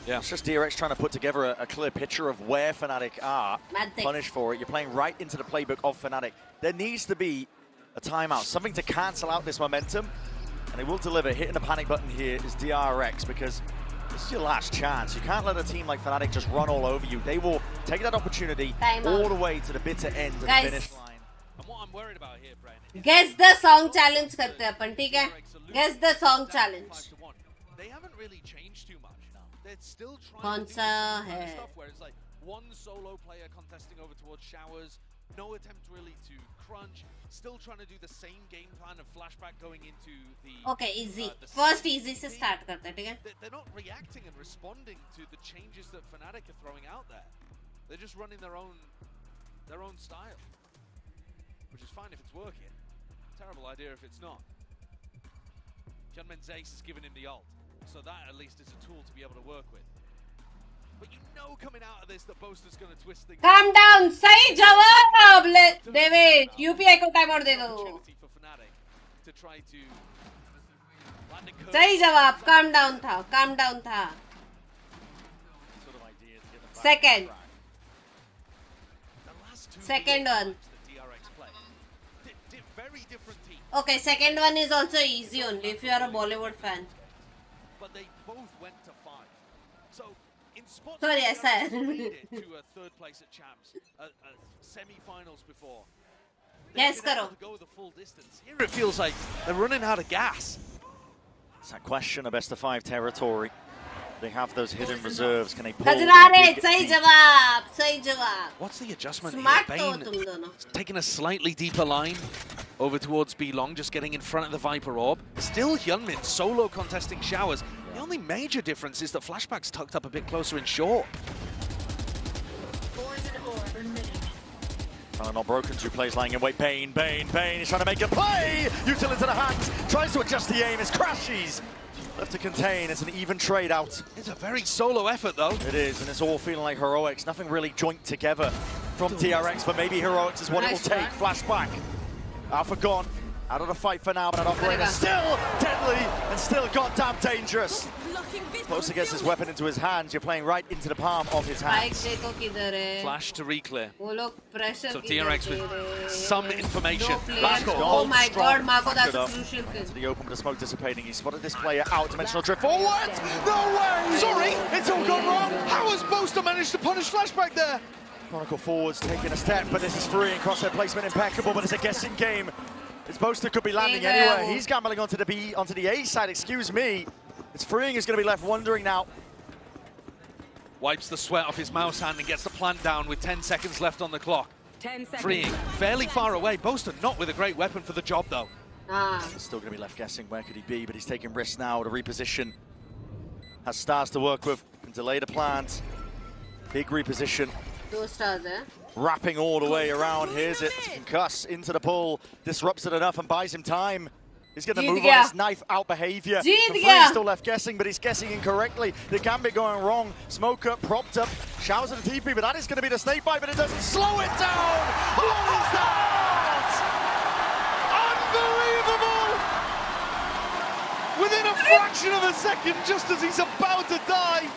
Yeah. It's just DRX trying to put together a clear picture of where Fnatic are. Punished for it. You're playing right into the playbook of Fnatic. There needs to be a timeout, something to cancel out this momentum. And they will deliver. Hitting the panic button here is DRX because this is your last chance. You can't let a team like Fnatic just run all over you. They will take that opportunity all the way to the bitter end of the finish line. And what I'm worried about here, Brian, Guess the song challenge करते हैं अपन, ठीक है? Guess the song challenge. They haven't really changed too much. They're still trying कौन to do सा some है? stuff where it's like one solo player contesting over towards showers, no attempt really to crunch, still trying to do the same game plan of Flashback going into the Okay, easy. First easy से start करते हैं, ठीक है? They're not reacting and responding to the changes that Fnatic are throwing out there. They're just running their own style, which is fine if it's working. Terrible idea if it's not. Hyunmin's ace has given him the ult, so that at least is a tool to be able to work with. But you know coming out of this that Boaster's going to twist things. Calm down. सही जवाब ले Devesh. UPI को time out दे दो. For Fnatic to try to land a curve. सही जवाब. Calm down था. Calm down था. Second. Second one. Very different team. Okay, second one is also easy only if you are a Bollywood fan. But they both went to 5. So in spots Sorry, I said. made it to a third place at Champs, semi-finals before. Yes, karo. Go the full distance. Here it feels like they're running out of gas. It's that question of best of 5 territory. They have those hidden reserves. Can they pull? सही जवाब. सही जवाब. What's the adjustment Smart here? तो Bane तुम दोनों. taking a slightly deeper line over towards B-Long, just getting in front of the Viper Orb. Still Hyunmin solo contesting showers. The only major difference is that Flashback's tucked up a bit closer in short. Not broken, 2 plays lying in wait. Bane, he's trying to make a play! Util into the hands, tries to adjust the aim, it's crashes! Left to contain, it's an even trade out. It's a very solo effort though. It is, and it's all feeling like heroics. Nothing really joint together from DRX, but maybe heroics is what it will take. Flashback. Alpha gone. Out of the fight for now, but that operator still deadly and still goddamn dangerous. Close gets his weapon into his hands. You're playing right into the palm of his hands. Flash to reclear. So DRX with some information. Mako. Oh my god, Mako, that's a crucial kill. To the open, but the smoke dissipating. He spotted this player out. Dimensional drift forward. No way! Sorry, it's all gone wrong. How has Boaster managed to punish Flashback there? Chronicle forwards taking a step, but this is free and crosshair placement impeccable, but it's a guessing game. His Boaster could be landing anywhere. He's gambling onto the A side, excuse me. It's freeing, is going to be left wondering now. Wipes the sweat off his mouse hand and gets the plant down with 10 seconds left on the clock. 10 seconds. Freeing, fairly far away. Boaster not with a great weapon for the job though. He's still going to be left guessing where could he be, but he's taking risks now to reposition. Has stars to work with and delay the plant. Big reposition. 2 stars, eh? Wrapping all the way around. Here's it. Pinkcess into the pull. Disrupts it enough and buys him time. He's going to move on his knife out behavior. He's still left guessing, but he's guessing incorrectly. The gambit going wrong. Smoke up, propped up. Showers of the TP, but that is going to be the snake bite, but it doesn't slow it down. What is that? Unbelievable! Within a fraction of a second, just as he's about to die,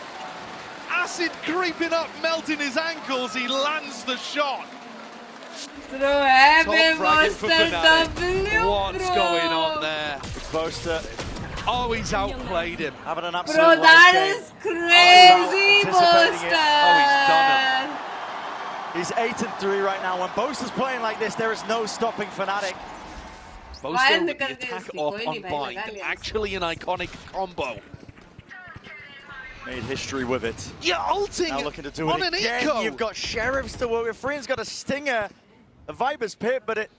acid creeping up, melting his ankles, he lands the shot. Bro, hey, What's going on there? It's Boaster. Oh, he's outplayed him. Having an absolute Bro, that is crazy, Boaster. He's 8-3 right now. When Boaster's playing like this, there is no stopping Fnatic. Boaster with the attack off on bind. Actually an iconic combo. Made history with it. You're ulting now looking to do on it an again. eco. You've got Sheriffs to work with. Frien's got a stinger, a Viper's Pit, but it...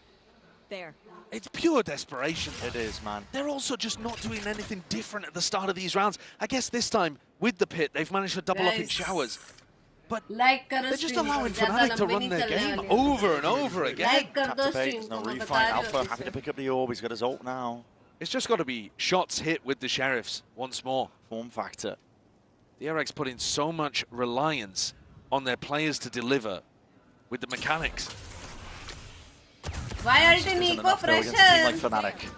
There. It's pure desperation. It is, man. They're also just not doing anything different at the start of these rounds. I guess this time, with the pit, they've managed to double up in showers. But they're just allowing Fnatic to run their game over and over again. Tap to bait, no refight. Alpha happy to pick up the orb. He's got his ult now. It's just got to be shots hit with the Sheriffs once more. Form factor. DRX put in so much reliance on their players to deliver with the mechanics. Why are they eco pressure? Like Fnatic.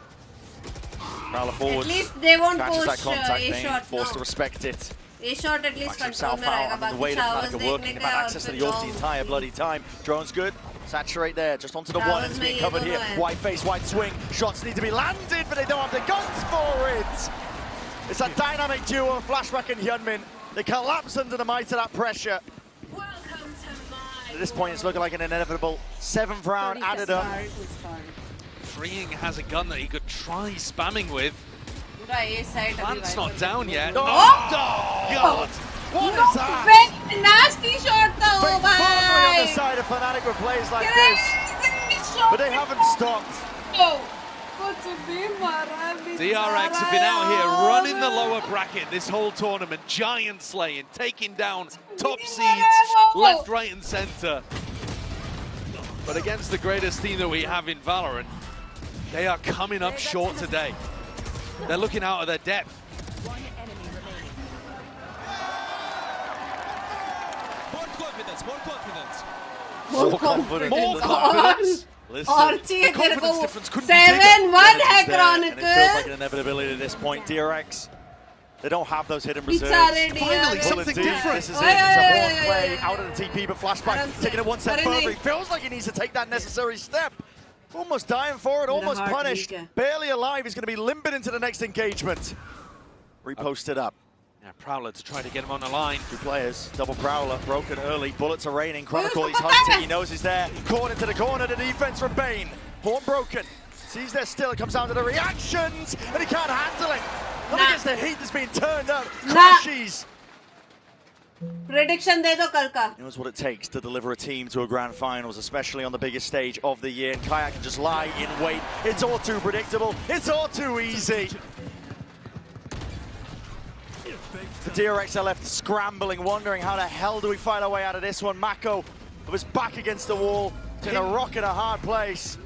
Prowler forwards. At least they won't catches push that contact A-shot. forced to respect it. A-shot at least control South out, and the way that Fnatic are working, they've had access to the ult the entire bloody time. Drone's good. Saturate there, just onto the one. It's being covered here. White face, white swing. Shots need to be landed, but they don't have the guns for it. It's a dynamic duo, Flashback and Hyunmin. They collapse under the might of that pressure. At this point, it's looking like an inevitable 7th round added up. Freeing has a gun that he could try spamming with. Plant's Plant's not down yet. Oh! God! What is that? Nasty shot though, on the other side of Fnatic with plays like this. But they haven't stopped. DRX have been out here running the lower bracket this whole tournament, giant slaying, taking down top seeds left, right and center. But against the greatest team that we have in Valorant, they are coming up short today. They're looking out of their depth. More confidence. More confidence. Listen, the confidence difference couldn't be 7-1 है Chronicle. And it feels like an inevitability at this point. DRX, they don't have those hidden reserves. Finally, something different. This is it. It's a horn play out of the TP, but Flashback taking it one step further. He feels like he needs to take that necessary step. Almost dying for it, almost punished. Barely alive. He's going to be limping into the next engagement. Reposted up. Yeah, Prowler to try to get him on the line. 2 players, double Prowler, broken early, bullets are raining. Chronicle, he's hunting, he knows he's there. Caught into the corner, the defense from Bane. Horn broken, sees there still, it comes down to the reactions, and he can't handle it. Not against the heat that's being turned up. Crashes. Prediction de do kal ka. He knows what it takes to deliver a team to a grand finals, especially on the biggest stage of the year. And Kayak can just lie in wait. It's all too predictable, it's all too easy. The DRX are left scrambling, wondering how the hell do we find our way out of this one. Mako with his back against the wall, in a rock in a hard place.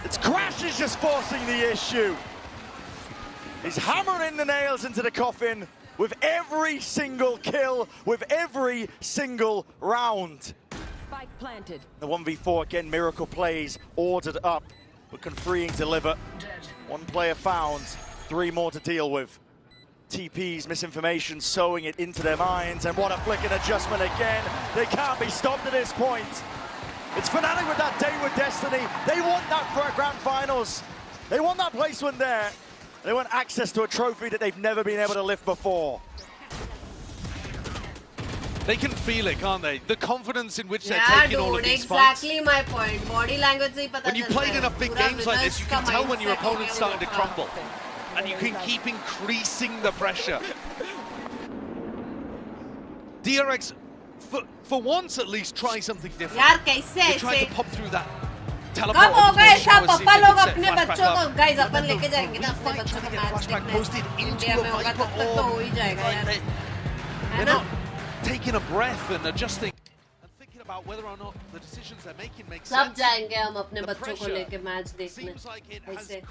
It's Crash is just forcing the issue. He's hammering the nails into the coffin with every single kill, with every single round. Spike planted. The 1v4 again, miracle plays ordered up, but can Freeing deliver? 1 player found, 3 more to deal with. TP's misinformation sowing it into their minds, and what a flicking adjustment again. They can't be stopped at this point. It's Fnatic with that day with Destiny. They want that for our grand finals. They want that placement there. They want access to a trophy that they've never been able to lift before. They can feel it, can't they? The confidence in which they're Yeah, taking all of dude, these exactly fights. my point. Body language se hi pata When you chalta played hai. enough big Pura games like this, you can business tell when your का mindset opponent's है starting to वो crumble. खराब And you can keep increasing the pressure. DRX, for once at least, try something different. यार कैसे They tried ऐसे to pop through that कब teleport. होगा ऐसा showers, see if पापा they लोग can set अपने flashback बच्चों को up. गाइस अपन लेके जाएंगे ना अपने बच्चों को मैच देखने इंडिया में होगा तब तक तो हो ही जाएगा यार है They're ना not taking a breath and adjusting and thinking about whether or not the decisions they're making make सब sense. जाएंगे हम अपने बच्चों को लेके मैच देखने ऐसे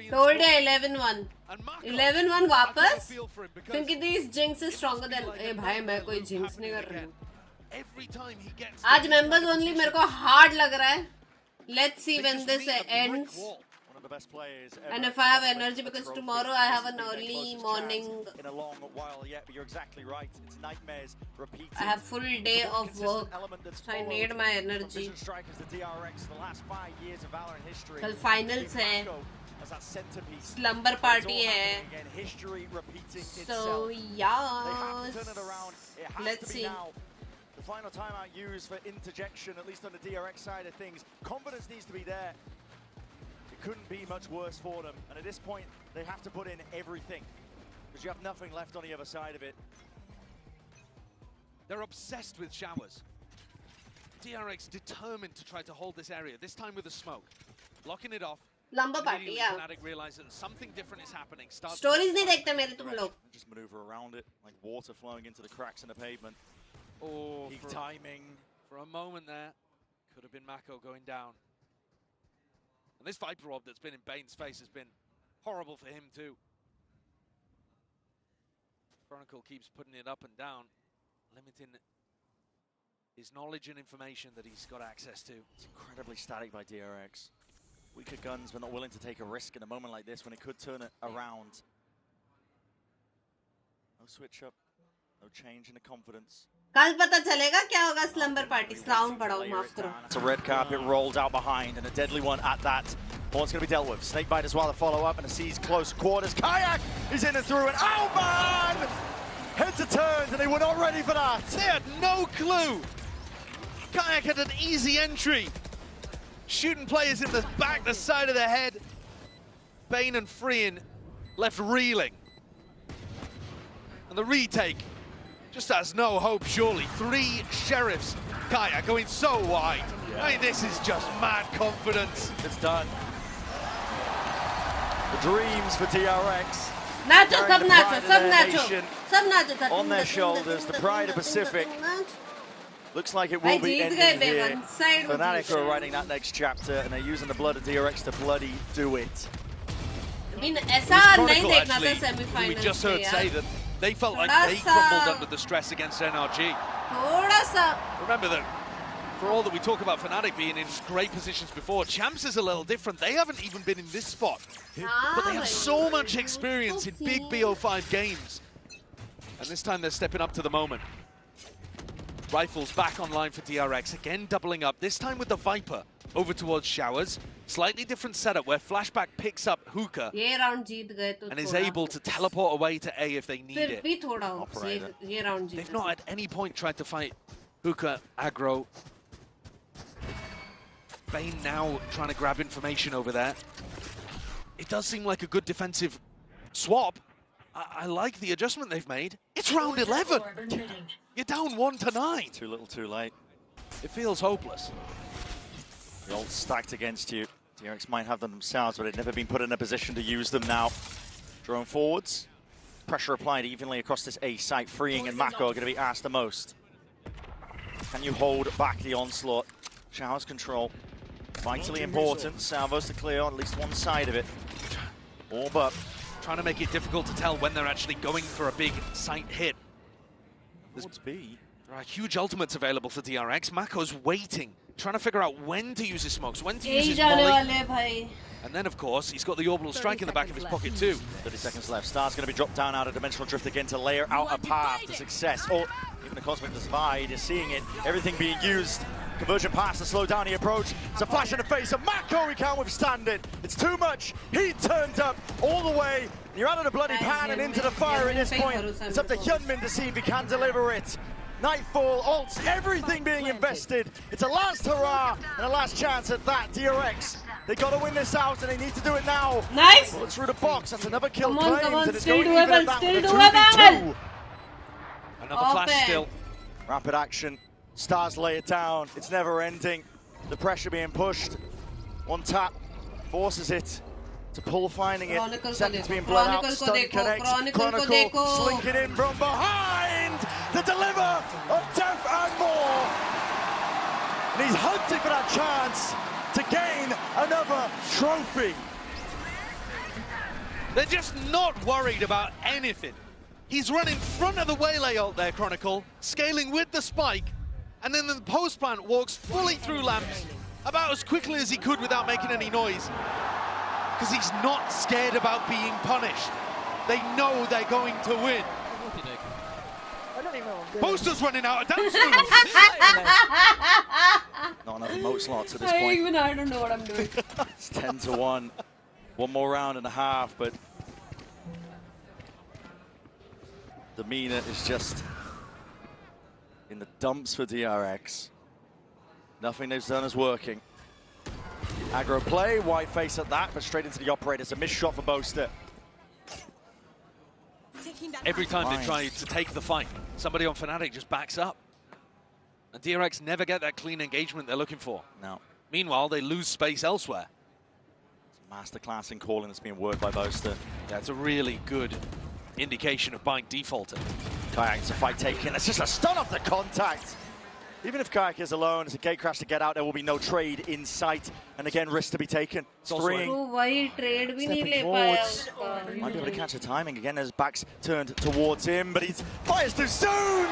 told you 11-1 11-1 वापस क्योंकि these jinx is stronger than ए भाई मैं कोई jinx नहीं कर रही हूँ आज members only मेरे को hard लग रहा है let's see when this ends and if I have energy because tomorrow I have an early morning In a long while yet, but you're exactly right. It's nightmares repeating. I have full day of work so I need my energy Strikers, the DRX, the last 5 years of Valorant history. कल finals है As that centerpiece. slumber party है Again, history repeating so itself. yeah Turn it around. It has let's to be see now. The final timeout used for interjection, at least on the DRX side of things. Confidence needs to be there. It couldn't be much worse for them. And at this point, they have to put in everything. because you have nothing left on the other side of it. They're obsessed with showers. DRX determined to try to hold this area, this time with a smoke. Blocking it off. लंबा party है. Fnatic realizes that something different is happening. Stories नहीं देखते मेरे तुम लोग. Just maneuver around it, like water flowing into the cracks in the pavement. Oh, peak timing. For a moment there, could have been Mako going down. And this Viper Orb that's been in Bane's face has been horrible for him too. Chronicle keeps putting it up and down, limiting his knowledge and information that he's got access to. It's incredibly static by DRX. Weaker guns, but not willing to take a risk in a moment like this when it could turn it around. No switch up, no change in the confidence. कल पता चलेगा क्या होगा slumber party. Sound बढ़ाओ, माफ करो. It's a red carpet rolled out behind, and a deadly one at that. Ball's going to be dealt with. Snakebite as well, the follow-up, and a C's close quarters. Kayak is in and through, and oh man! Heads are turned, and they were not ready for that. They had no clue. Kayak had an easy entry. Shooting players in the back, the side of the head. Bane and Freeing left reeling. And the retake just has no hope, surely. 3 sheriffs. Kayak going so wide. Yeah. I mean, this is just mad confidence. It's done. The dreams for DRX. Nacho, sab nacho, sab nacho. Sab nacho. On their shoulders, the pride of Pacific. Looks like it will be ending here. Fnatic are writing that next chapter, and they're using the blood of DRX to bloody do it. I mean, ऐसा नहीं देखना था semi-finals. We just heard say that they felt like they crumbled under the stress against NRG. थोड़ा सा. Remember that for all that we talk about Fnatic being in great positions before, Champs is a little different. They haven't even been in this spot. But they have so much experience in big BO5 games. And this time they're stepping up to the moment. Rifles back online for DRX, again doubling up, this time with the Viper over towards Showers. Slightly different setup where Flashback picks up Hookah and is able to teleport away to A if they need it. They've not at any point tried to fight Hookah aggro. Bane now trying to grab information over there. It does seem like a good defensive swap. I like the adjustment they've made. It's round 11. You're down 1-9. Too little, too late. It feels hopeless. The ult stacked against you. DRX might have them themselves, but they've never been put in a position to use them now. Drone forwards. Pressure applied evenly across this A site. Freeing and Mako are going to be asked the most. Can you hold back the onslaught? Showers control. Vitally important. Salvos to clear on at least one side of it. Orb up. Trying to make it difficult to tell when they're actually going for a big site hit. There are huge ultimates available for DRX. Mako's waiting, trying to figure out when to use his smokes, when to use his molly. And then, of course, he's got the orbital strike in the back of his pocket too. 30 seconds left. Star's going to be dropped down out of Dimensional Drift again to layer out a path to success. Or even the Cosmic Divide is seeing it. Everything being used. Conversion pass to slow down the approach. It's a flash in the face of Mako. He can't withstand it. It's too much. He turned up all the way. You're out of the bloody pan and into the fire at this point. It's up to Hyunmin to see if he can deliver it. Nightfall, ults, everything being invested. It's a last hurrah and a last chance at that. DRX, they got to win this out and they need to do it now. Nice. Bullets through the box. That's another kill Come on, claimed. And it's still going even at that with a 2v2. Another flash still. Rapid action. Stars lay it down. It's never ending. The pressure being pushed. One tap forces it to pull, finding it. Seconds being bled out. Stun connects. Chronicle slinking in from behind. The deliver of death and more. And he's hunting for that chance to gain another trophy. They're just not worried about anything. He's running front of the Waylay ult there, Chronicle, scaling with the spike. And then the post plant walks fully through lamps about as quickly as he could without making any noise. Because he's not scared about being punished. They know they're going to win. Boaster's running out of dance moves. Not enough emote slots at this point. I don't know what I'm doing. It's 10-1. One more round and a half, but demeanor is just in the dumps for DRX. Nothing they've done is working. Aggro play, white face at that, but straight into the operator. It's a missed shot for Boaster. every time they try to take the fight, somebody on Fnatic just backs up. And DRX never get that clean engagement they're looking for. No. Meanwhile, they lose space elsewhere. Masterclass in calling that's being worked by Boaster. That's a really good indication of Bike defaulting. Kayak, it's a fight taken. It's just a stun off the contact. Even if Kayak is alone, it's a gate crash to get out. There will be no trade in sight. And again, risk to be taken. String. Stepping forwards. Might be able to catch the timing again as back's turned towards him, but he fires too soon!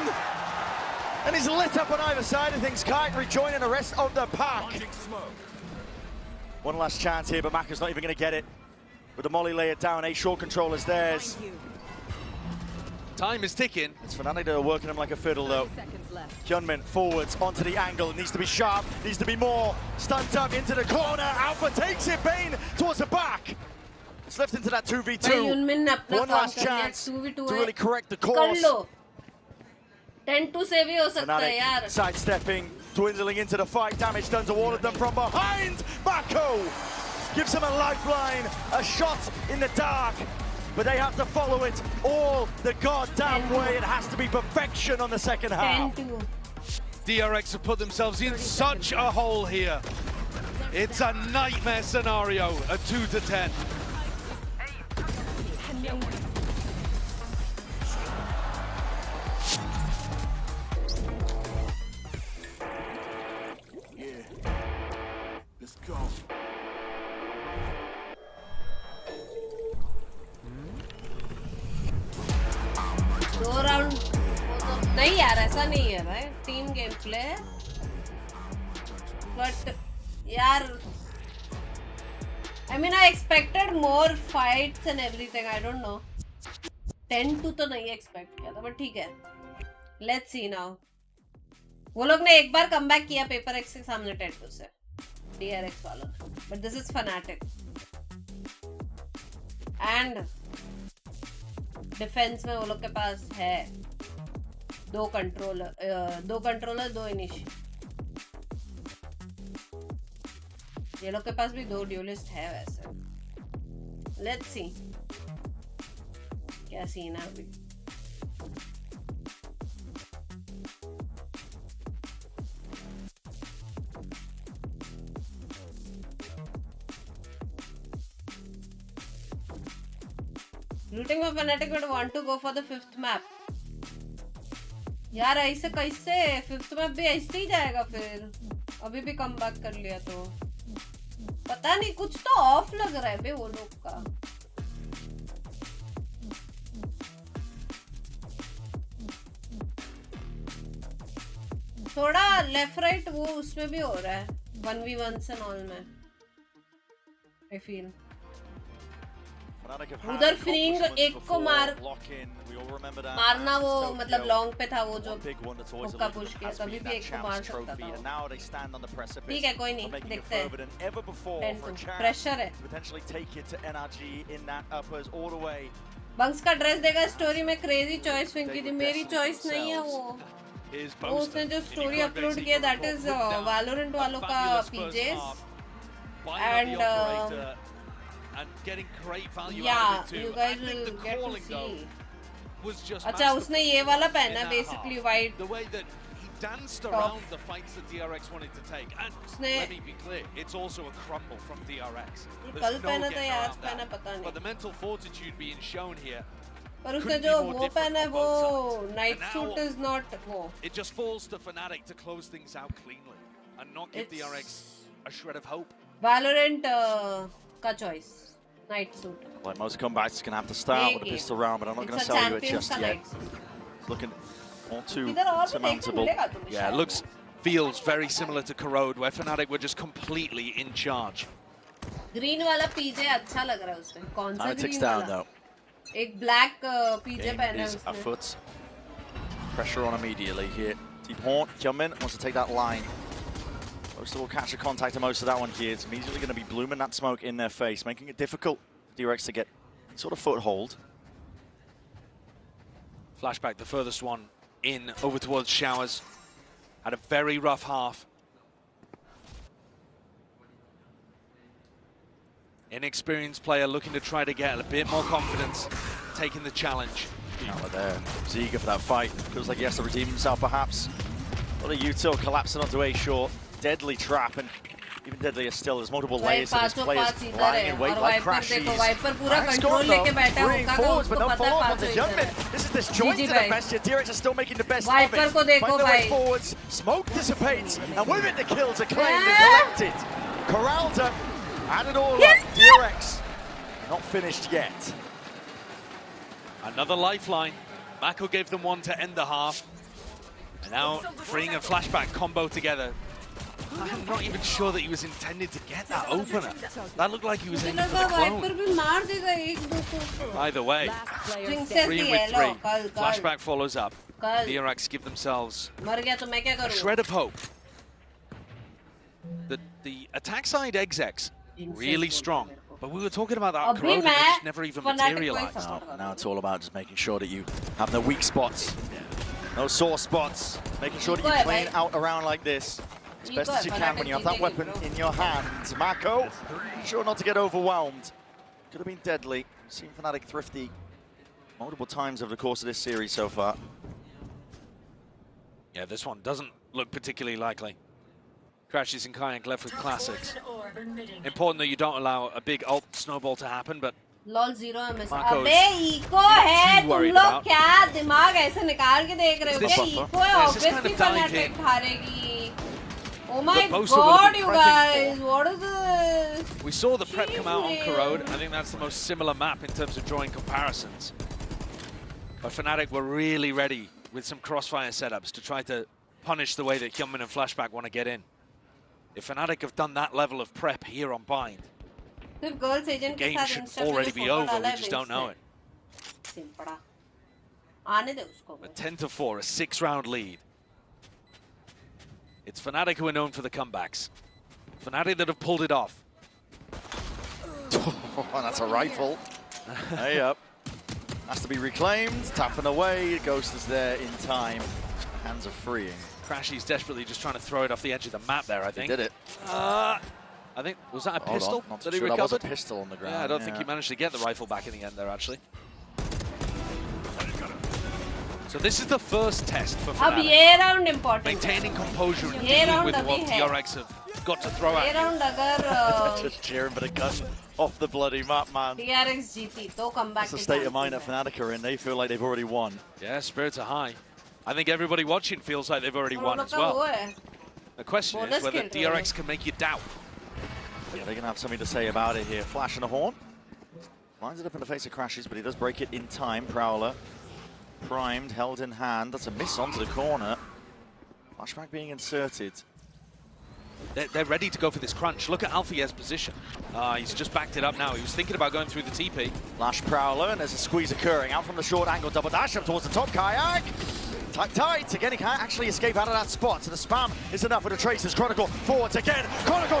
And he's lit up on either side of things. Kayak rejoining the rest of the pack. One last chance here, but Maka's not even going to get it. With the molly layered down, a short control is theirs. Time is ticking. It's Fnatic that are working him like a fiddle, though. Hyunmin forwards onto the angle. It needs to be sharp, needs to be more. Stuns up into the corner. Alpha takes it. Bane towards the back. It's left into that 2v2. One last chance to really correct the course. 10-2 से भी हो सकता है यार. Sidestepping, dwindling into the fight. Damage done to all of them from behind. Mako gives him a lifeline, a shot in the dark. But they have to follow it all the goddamn way. It has to be perfection on the second half. 10-2. DRX have put themselves in such a hole here. It's a nightmare scenario, a 2-10. Let's go. दो round नहीं यार ऐसा नहीं है भाई team game play but यार I mean I expected more fights and everything I don't know 10-2 तो नहीं एक्सपेक्ट किया था बट ठीक है let's see now वो लोग ने एक बार कमबैक किया पेपर एक्स के सामने 10-2 से DRX वालों ने but this is Fnatic and defence में वो लोग के पास है दो कंट्रोलर दो इनिशियल ये लोग के पास भी दो ड्यूलिस्ट है वैसे लेट्स सी क्या सीन है अभी Rooting for Fnatic would want to go for the 5th map. यार ऐसे कैसे 5th map भी ऐसे ही जाएगा फिर अभी भी कम बैक कर लिया तो पता नहीं कुछ तो ऑफ लग रहा है बे वो लोग का थोड़ा लेफ्ट राइट वो उसमें भी हो रहा है 1v1 and all में I feel उधर फ्रींग एक को मारना वो मतलब लॉन्ग पे था वो जो हुक्का पुश किया कभी भी एक को मार सकता था ठीक है कोई नहीं देखते हैं प्रेशर है बंक्स का ड्रेस देगा स्टोरी में क्रेजी चॉइस फिंकी थी मेरी चॉइस नहीं है वो उसने जो स्टोरी अपलोड किया दैट इज वैलोरेंट वालों का PJs and getting great value yeah, out of it too. You guys I think will the get calling to see. was just अच्छा उसने ये वाला पहना basically white the way that he danced around the fights that DRX wanted to take and let me be clear it's also a crumble from DRX कल पहना था या आज पहना पता नहीं but the mental fortitude being shown here पर उसने जो वो पहना है वो night suit is not वो it just falls to Fnatic to close things out cleanly and not give DRX a shred of hope Valorant का choice night suit like most comebacks can have to start with a pistol round but I'm not going to sell you it just yet it's looking all too surmountable yeah it looks feels very similar to Corrode where Fnatic were just completely in charge green वाला PJ अच्छा लग रहा है उसमें कौन सा green down though एक black PJ पहना है उसने afoot pressure on immediately here Deep Horn Hyunmin wants to take that line Most will catch a contact and most of that one here. It's immediately going to be blooming that smoke in their face, making it difficult for DRX to get sort of foothold. Flashback, the furthest one in over towards Showers. Had a very rough half. Inexperienced player looking to try to get a bit more confidence, taking the challenge. team. There, he's eager for that fight. Feels like he has to redeem himself, perhaps. What a util collapsing onto A short. Deadly trap, and even deadlier still, there's multiple layers of this players lying in wait like crashes. Frank's gone though, bringing forwards, but no follow-up onto Youngmin. This is disjointed at best, yet DRX is still making the best of it. Find their way forwards, smoke dissipates, and with it the kills are claimed and collected. Corralda add it all up. DRX not finished yet. Another lifeline. Mako gave them one to end the half. And now bringing a flashback combo together. I'm not even sure that he was intended to get that opener. That looked like he was aiming for the clone. Either way, 3 with 3. Flashback follows up. DRX give themselves a shred of hope. The attack side execs really strong. But we were talking about that Corona, and it just never even materialized. Now it's all about just making sure that you have no weak spots, no sore spots, making sure that you clean out around like this as best as you can when you have that weapon in your hands. Mako, sure not to get overwhelmed. Could have been deadly. We've seen Fnatic thrifty multiple times over the course of this series so far. Yeah, this one doesn't look particularly likely. Crashes and Kayak left with classics. Important that you don't allow a big ult snowball to happen, but LOL 0 MS. Marco's अबे eco है तुम लोग क्या दिमाग ऐसे निकाल के देख रहे हो क्या इको है obviously Fnatic हारेगी. Oh my god, you guys, what is this? We saw the prep come out on Corrode. I think that's the most similar map in terms of drawing comparisons. But Fnatic were really ready with some crossfire setups to try to punish the way that Hyunmin and Flashback want to get in. If Fnatic have done that level of prep here on Bind, the game should already be over, we just don't know it. A 10-4, a 6-round lead. It's Fnatic who are known for the comebacks. Fnatic that have pulled it off. Oh, that's a rifle. Hey up. Has to be reclaimed, tapping away, Ghost is there in time. Hands are freeing. Crashy's desperately just trying to throw it off the edge of the map there, I think. He did it. I think, was that a pistol that he recovered? That was a pistol on the ground. Yeah, I don't think he managed to get the rifle back in the end there, actually. So this is the first test for Fnatic. Maintaining composure and dealing with what DRX have got to throw at you. Just cheering for the gun off the bloody map, man. DRX GT, तो come back. That's the state of mind that Fnatic are in. They feel like they've already won. Yeah, spirits are high. I think everybody watching feels like they've already won as well. The question is whether DRX can make you doubt. Yeah, they're going to have something to say about it here. Flash and a horn. Lines it up in the face of Crashes, but he does break it in time. Prowler primed, held in hand. That's a miss onto the corner. Flashback being inserted. They're ready to go for this crunch. Look at Alfier's position. He's just backed it up now. He was thinking about going through the TP. Flash Prowler, and there's a squeeze occurring. Out from the short angle, double dash up towards the top. Kayak. Tight. Again, he can't actually escape out of that spot. So the spam is enough with the Traces. Chronicle forwards again. Chronicle!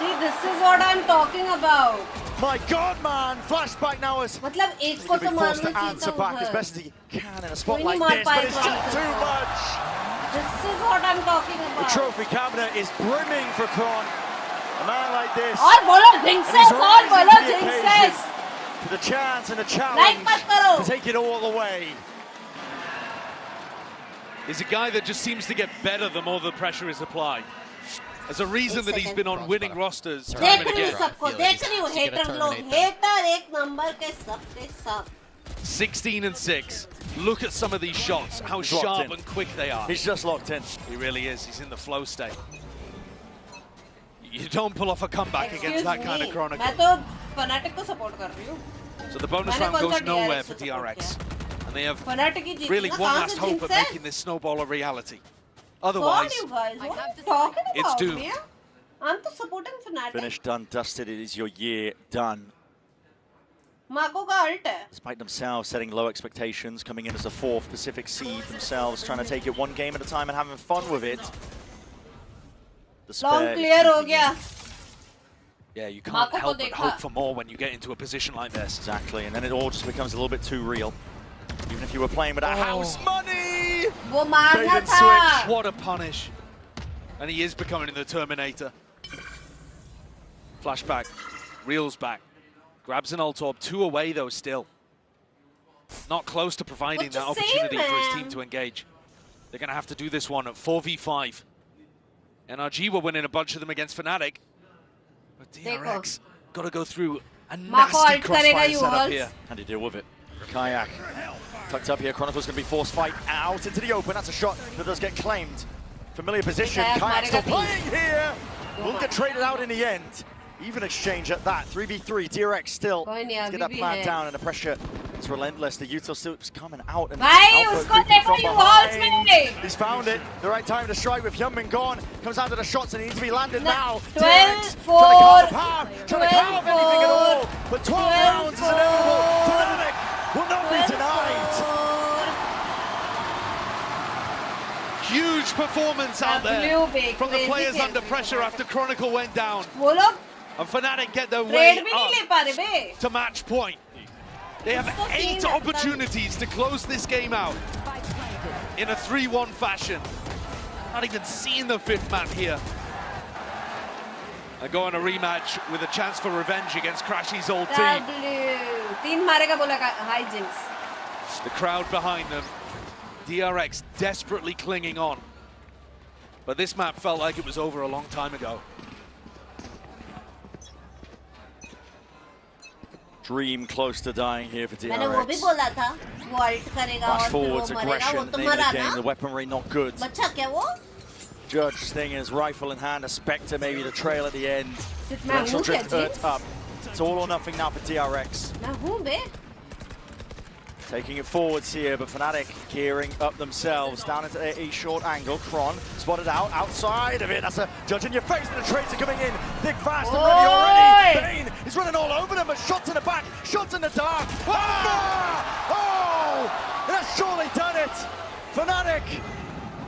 See, this is what I'm talking about. My God, man! Flashback now is मतलब एक को to be forced to answer back as best as he can in a spot like this, but it's just too much. This is what I'm talking about. The trophy cabinet is brimming for Kron. A man like this. और बोलो Pinkcess, और बोलो Pinkcess. To the chance and the challenge to take it all the way. He's a guy that just seems to get better the more the pressure is applied. There's a reason that he's been on winning rosters time and again. 16 and 6. Look at some of these shots, how sharp and quick they are. He's just locked in. He really is. He's in the flow state. You don't pull off a comeback against that kind of Chronicle. So the bonus round goes nowhere for DRX. And they have really one last hope at making this snowball a reality. Otherwise, it's doomed. I'm supporting Fnatic. Finished, done, dusted. It is your year done. Mako ka ult hai. Despite themselves setting low expectations, coming in as the 4th Pacific seed themselves, trying to take it one game at a time and having fun with it. Long clear ho gaya. Yeah, you can't help but hope for more when you get into a position like this. Exactly, and then it all just becomes a little bit too real. Even if you were playing with that house money! वो मारना था. What a punish. And he is becoming the Terminator. Flashback, reels back. Grabs an ult orb, 2 away though still. not close to providing that opportunity for his team to engage. They're going to have to do this one at 4v5. NRG were winning a bunch of them against Fnatic. But DRX got to go through a nasty crossfire setup here. How do you deal with it? Kayak tucked up here. Chronicle's going to be forced fight out into the open. That's a shot that does get claimed. Familiar position. Kayak still playing here. Will get traded out in the end. Even exchange at that. 3v3. DRX still. Let's get that plan down, and the pressure is relentless. The Util Silk's coming out. And he's found it. The right time to strike with Hyunmin gone. Comes out to the shots, and he needs to be landed now. DRX trying to carve anything at all. But 12 rounds is inevitable. Fnatic will not be denied. Huge performance out there from the players under pressure after Chronicle went down. And Fnatic get their way up to match point. They have 8 opportunities to close this game out in a 3-1 fashion. Not even seeing the 5th map here. They go on a rematch with a chance for revenge against Crashy's old team. The crowd behind them. DRX desperately clinging on. But this map felt like it was over a long time ago. Dream close to dying here for DRX. Flash forwards, aggression, name of the game, the weaponry not good. Judge staying in his rifle in hand, a Spectre maybe the trail at the end. Potential drift up. It's all or nothing now for DRX. Taking it forwards here, but Fnatic gearing up themselves. Down into a short angle. Kron spotted out, outside of it. That's a Judge in your face, and the trades are coming in. Thick, fast, and ready already. Bane is running all over them, but shots in the back, shots in the dark. Oh! That's surely done it. Fnatic,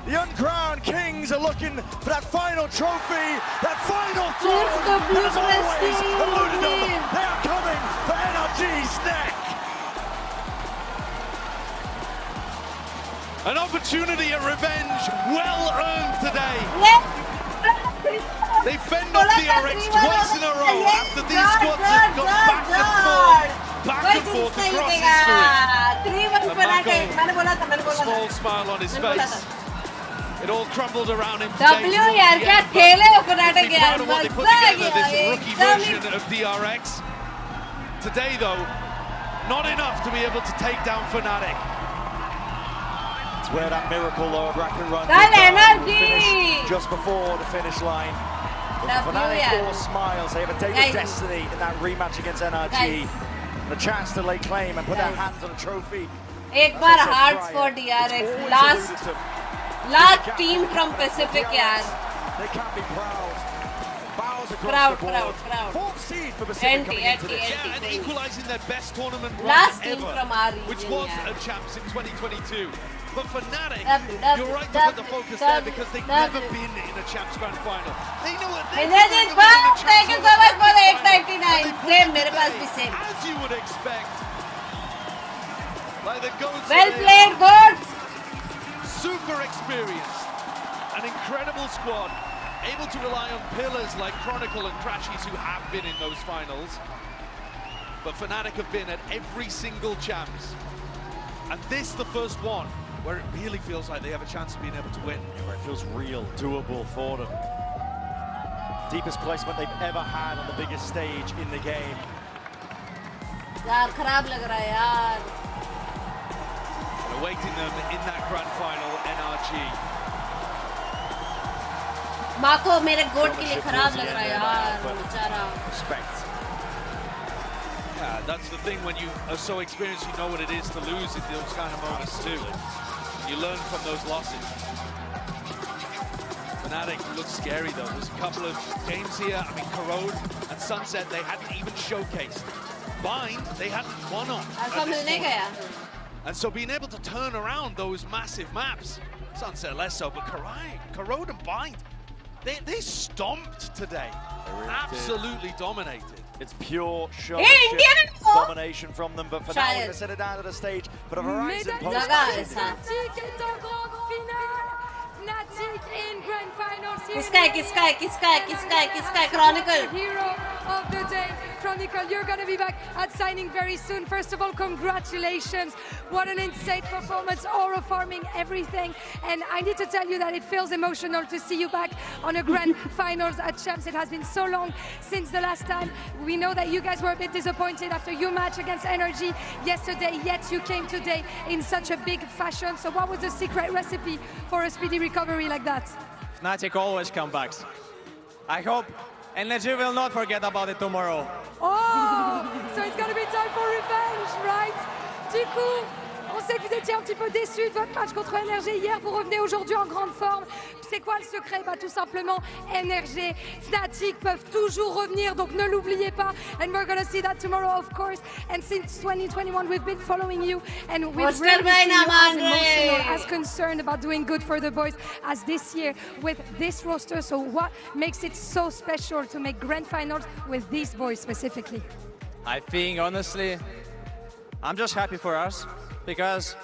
the uncrowned kings, are looking for that final trophy, that final throne. And as always, eluded them. They are coming for NRG's neck. An opportunity at revenge, well earned today. They fend off DRX twice in a row after these squads have gone back and forth across history. Mako, small smile on his face. It all crumbled around him today. Think proud of what they put together, this rookie version of DRX. Today though, not enough to be able to take down Fnatic. It's where that miracle lower bracket run finished just before the finish line. Fnatic all smiles. They have a day of destiny in that rematch against NRG. And a chance to lay claim and put their hands on a trophy. एक बार hearts for DRX. Last team from Pacific, yaar. They can't be proud. Proud. Fourth seed for Pacific coming into this. Yeah, and equalizing their best tournament Last run team ever, from our region, which was yeah. a champs in 2022. But Fnatic, you're right to put the focus there because they've never been in a champs grand final. They know it. Thank you so much for the 899. Same, मेरे पास भी same. As you would expect. Like the goats. Well played, goats. Super experienced. An incredible squad. Able to rely on pillars like Chronicle and Crashies who have been in those finals. But Fnatic have been at every single champs. And this the first one where it really feels like they have a chance of being able to win. Where it feels real, doable for them. Deepest placement they've ever had on the biggest stage in the game. यार खराब लग रहा है यार. And awaiting them in that grand final, NRG. Mako मेरे गोट के लिए खराब लग रहा है यार बेचारा. Respect. Yeah, that's the thing when you are so experienced, you know what it is to lose in those kind of moments too. You learn from those losses. Fnatic looks scary though. There's a couple of games here. I mean, Corrode and Sunset, they hadn't even showcased. Bind, they hadn't won on. And so being able to turn around those massive maps, Sunset less so, but Corrode and Bind, they stomped today. Really absolutely dominated. It's pure showmanship, domination from them, but for now we're going to set it down to the stage for the Horizon post. किसका है Chronicle hero of the day Chronicle, you're going to be back at signing very soon. First of all, congratulations. What an insane performance, aura farming, everything. And I need to tell you that it feels emotional to see you back on a grand finals at Champs. It has been so long since the last time. We know that you guys were a bit disappointed after your match against Energy yesterday, yet you came today in such a big fashion. So what was the secret recipe for a speedy recovery like that? Fnatic always come back. I hope Energy will not forget about it tomorrow. Oh, so it's going to be time for revenge, right? Du coup, on sait que vous étiez un petit peu déçus de votre match contre Energy hier. Vous revenez aujourd'hui en grande forme. C'est quoi le secret? Bah, tout simplement, Energy, Fnatic peuvent toujours revenir, donc ne l'oubliez pas. And we're going to see that tomorrow, of course. And since 2021, we've been following you, and we've really seen you as emotional, as concerned about doing good for the boys as this year with this roster. So what makes it so special to make grand finals with these boys specifically? I think, honestly, I'm just happy for us because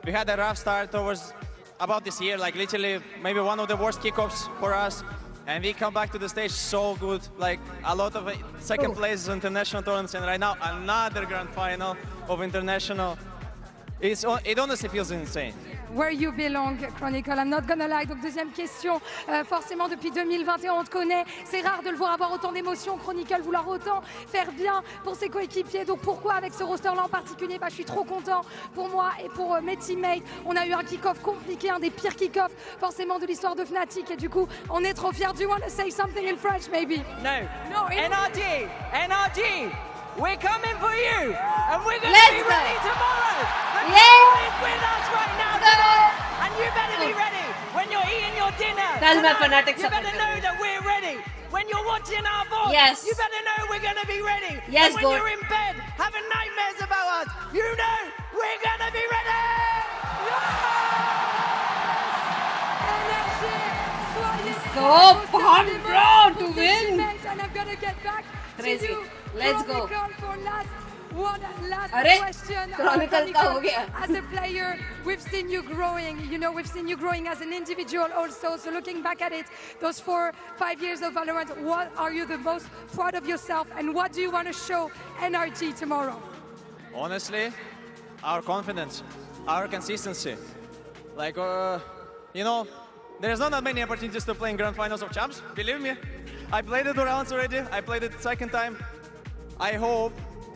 we had a rough start towards about this year, like literally maybe one of the worst kickoffs for us, and we come back to the stage so good, like a lot of second places in international tournaments, and right now another grand final of international. It honestly feels insane. Where you belong, Chronicle, I'm not gonna lie. Donc deuxième question, forcément depuis 2021 on te connaît, c'est rare de le voir avoir autant d'émotions, Chronicle, vouloir autant faire bien pour ses coéquipiers. Donc pourquoi avec ce roster-là en particulier? Bah, je suis trop content pour moi et pour mes teammates. On a eu un kick-off compliqué, un des pires kick-offs forcément de l'histoire de Fnatic, et du coup on est trop fiers. Do you want to say something in French maybe? No, NRG, we're coming for you, and we're going to be ready tomorrow. The goal is with us right now today, and you better be ready when you're eating your dinner. That's my tonight. Fnatic You better support. know that we're ready. When you're watching our VOD, Yes. you better know we're going to be ready. Yes, and when God. you're in bed having nightmares about us, you know we're going to be ready. So pumped, bro, to win. And I'm gonna get back Crazy. to you. Let's go. For one last Arre, question. Chronicle ka ho gaya. As a player, we've seen you growing. You know, we've seen you growing as an individual also. So looking back at it, those 4-5 years of Valorant, what are you the most proud of yourself, and what do you want to show NRG tomorrow? Honestly, our confidence, our consistency. Like, you know, there's not that many opportunities to play in grand finals of champs. Believe me, I played it once already. I played it second time. I hope,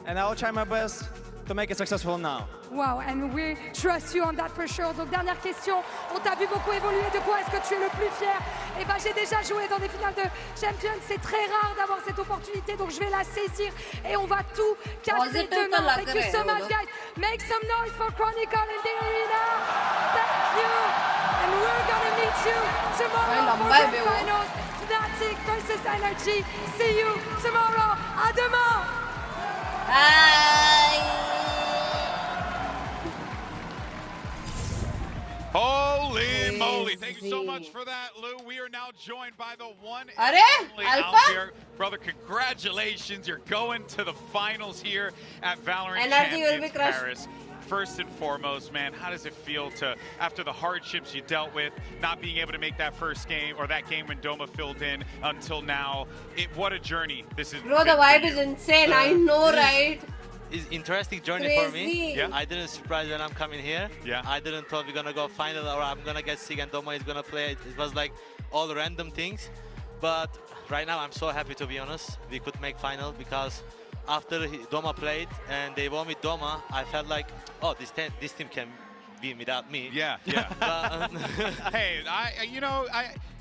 and I'll try my best to make it successful now. Wow, and we trust you on that for sure. Donc dernière question, on t'a vu beaucoup évoluer. De quoi est-ce que tu es le plus fier? Eh ben, j'ai déjà joué dans des finales de Champions. C'est très rare d'avoir cette opportunité, donc je vais la saisir et on va tout casser demain. Thank you so much, guys. Make some noise for Chronicle in the arena. Thank you. And we're gonna meet you tomorrow for the finals. Fnatic versus Energy. See you tomorrow. À demain. Holy moly. Thank you so much for that, Lou. We are now joined by the one and only Alpha? out there. Brother, congratulations. You're going to the finals here at Valorant Champions Paris. First and foremost, man, how does it feel to, after the hardships you dealt with, not being able to make that first game or that game when Doma filled in until now? What a journey this is. Bro, the vibe is insane. I know, right? It's interesting journey for me. Yeah. I didn't surprise when I'm coming here. Yeah. I didn't thought we're gonna go final or I'm gonna get sick and Doma is gonna play. It was like all random things. But right now I'm so happy, to be honest. We could make final because after Doma played and they won with Doma, I felt like, oh, this team can be without me. Yeah, yeah. Hey, you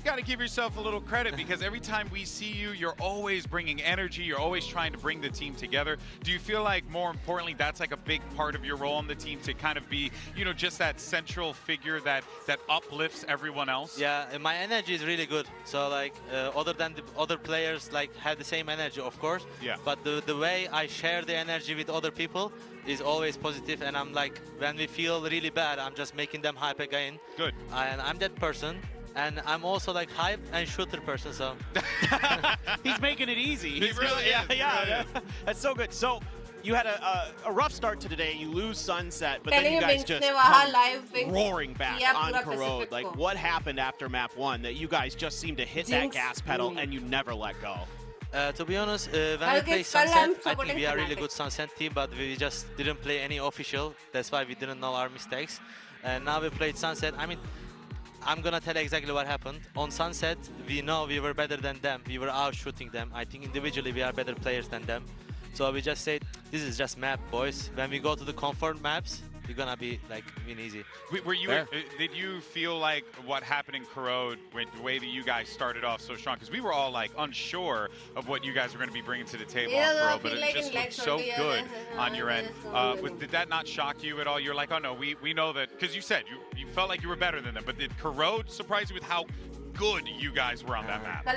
got to give yourself a little credit because every time we see you, you're always bringing energy. You're always trying to bring the team together. Do you feel like, more importantly, that's like a big part of your role on the team to kind of be, just that central figure that uplifts everyone else? Yeah, and my energy is really good. So like, other than the other players, like have the same energy, of course. Yeah. But the way I share the energy with other people is always positive, and I'm like, when we feel really bad, I'm just making them hype again. Good. And I'm that person. And I'm also like hype and shooter person, so. He's making it easy. He really is. Yeah. That's so good. So you had a rough start to today. You lose Sunset, but then you guys just come roaring back on Corrode. Like, what happened after map 1 that you guys just seemed to hit that gas pedal and you never let go? To be honest, when we play Sunset, I think we are really good Sunset team, but we just didn't play any official. That's why we didn't know our mistakes. And now we played Sunset. I mean, I'm gonna tell you exactly what happened. On Sunset, we know we were better than them. We were out-shooting them. I think individually we are better players than them. So we just said, this is just map, boys. When we go to the comfort maps, we're gonna be like win easy. Were you? Did you feel like what happened in Corrode, the way that you guys started off so strong? Because we were all like unsure of what you guys were going to be bringing to the table on Corrode, but it just looked so good on your end. Did that not shock you at all? You're like, oh no, we know that, because you said you felt like you were better than them, but did Corrode surprise you with how good you guys were on that map? I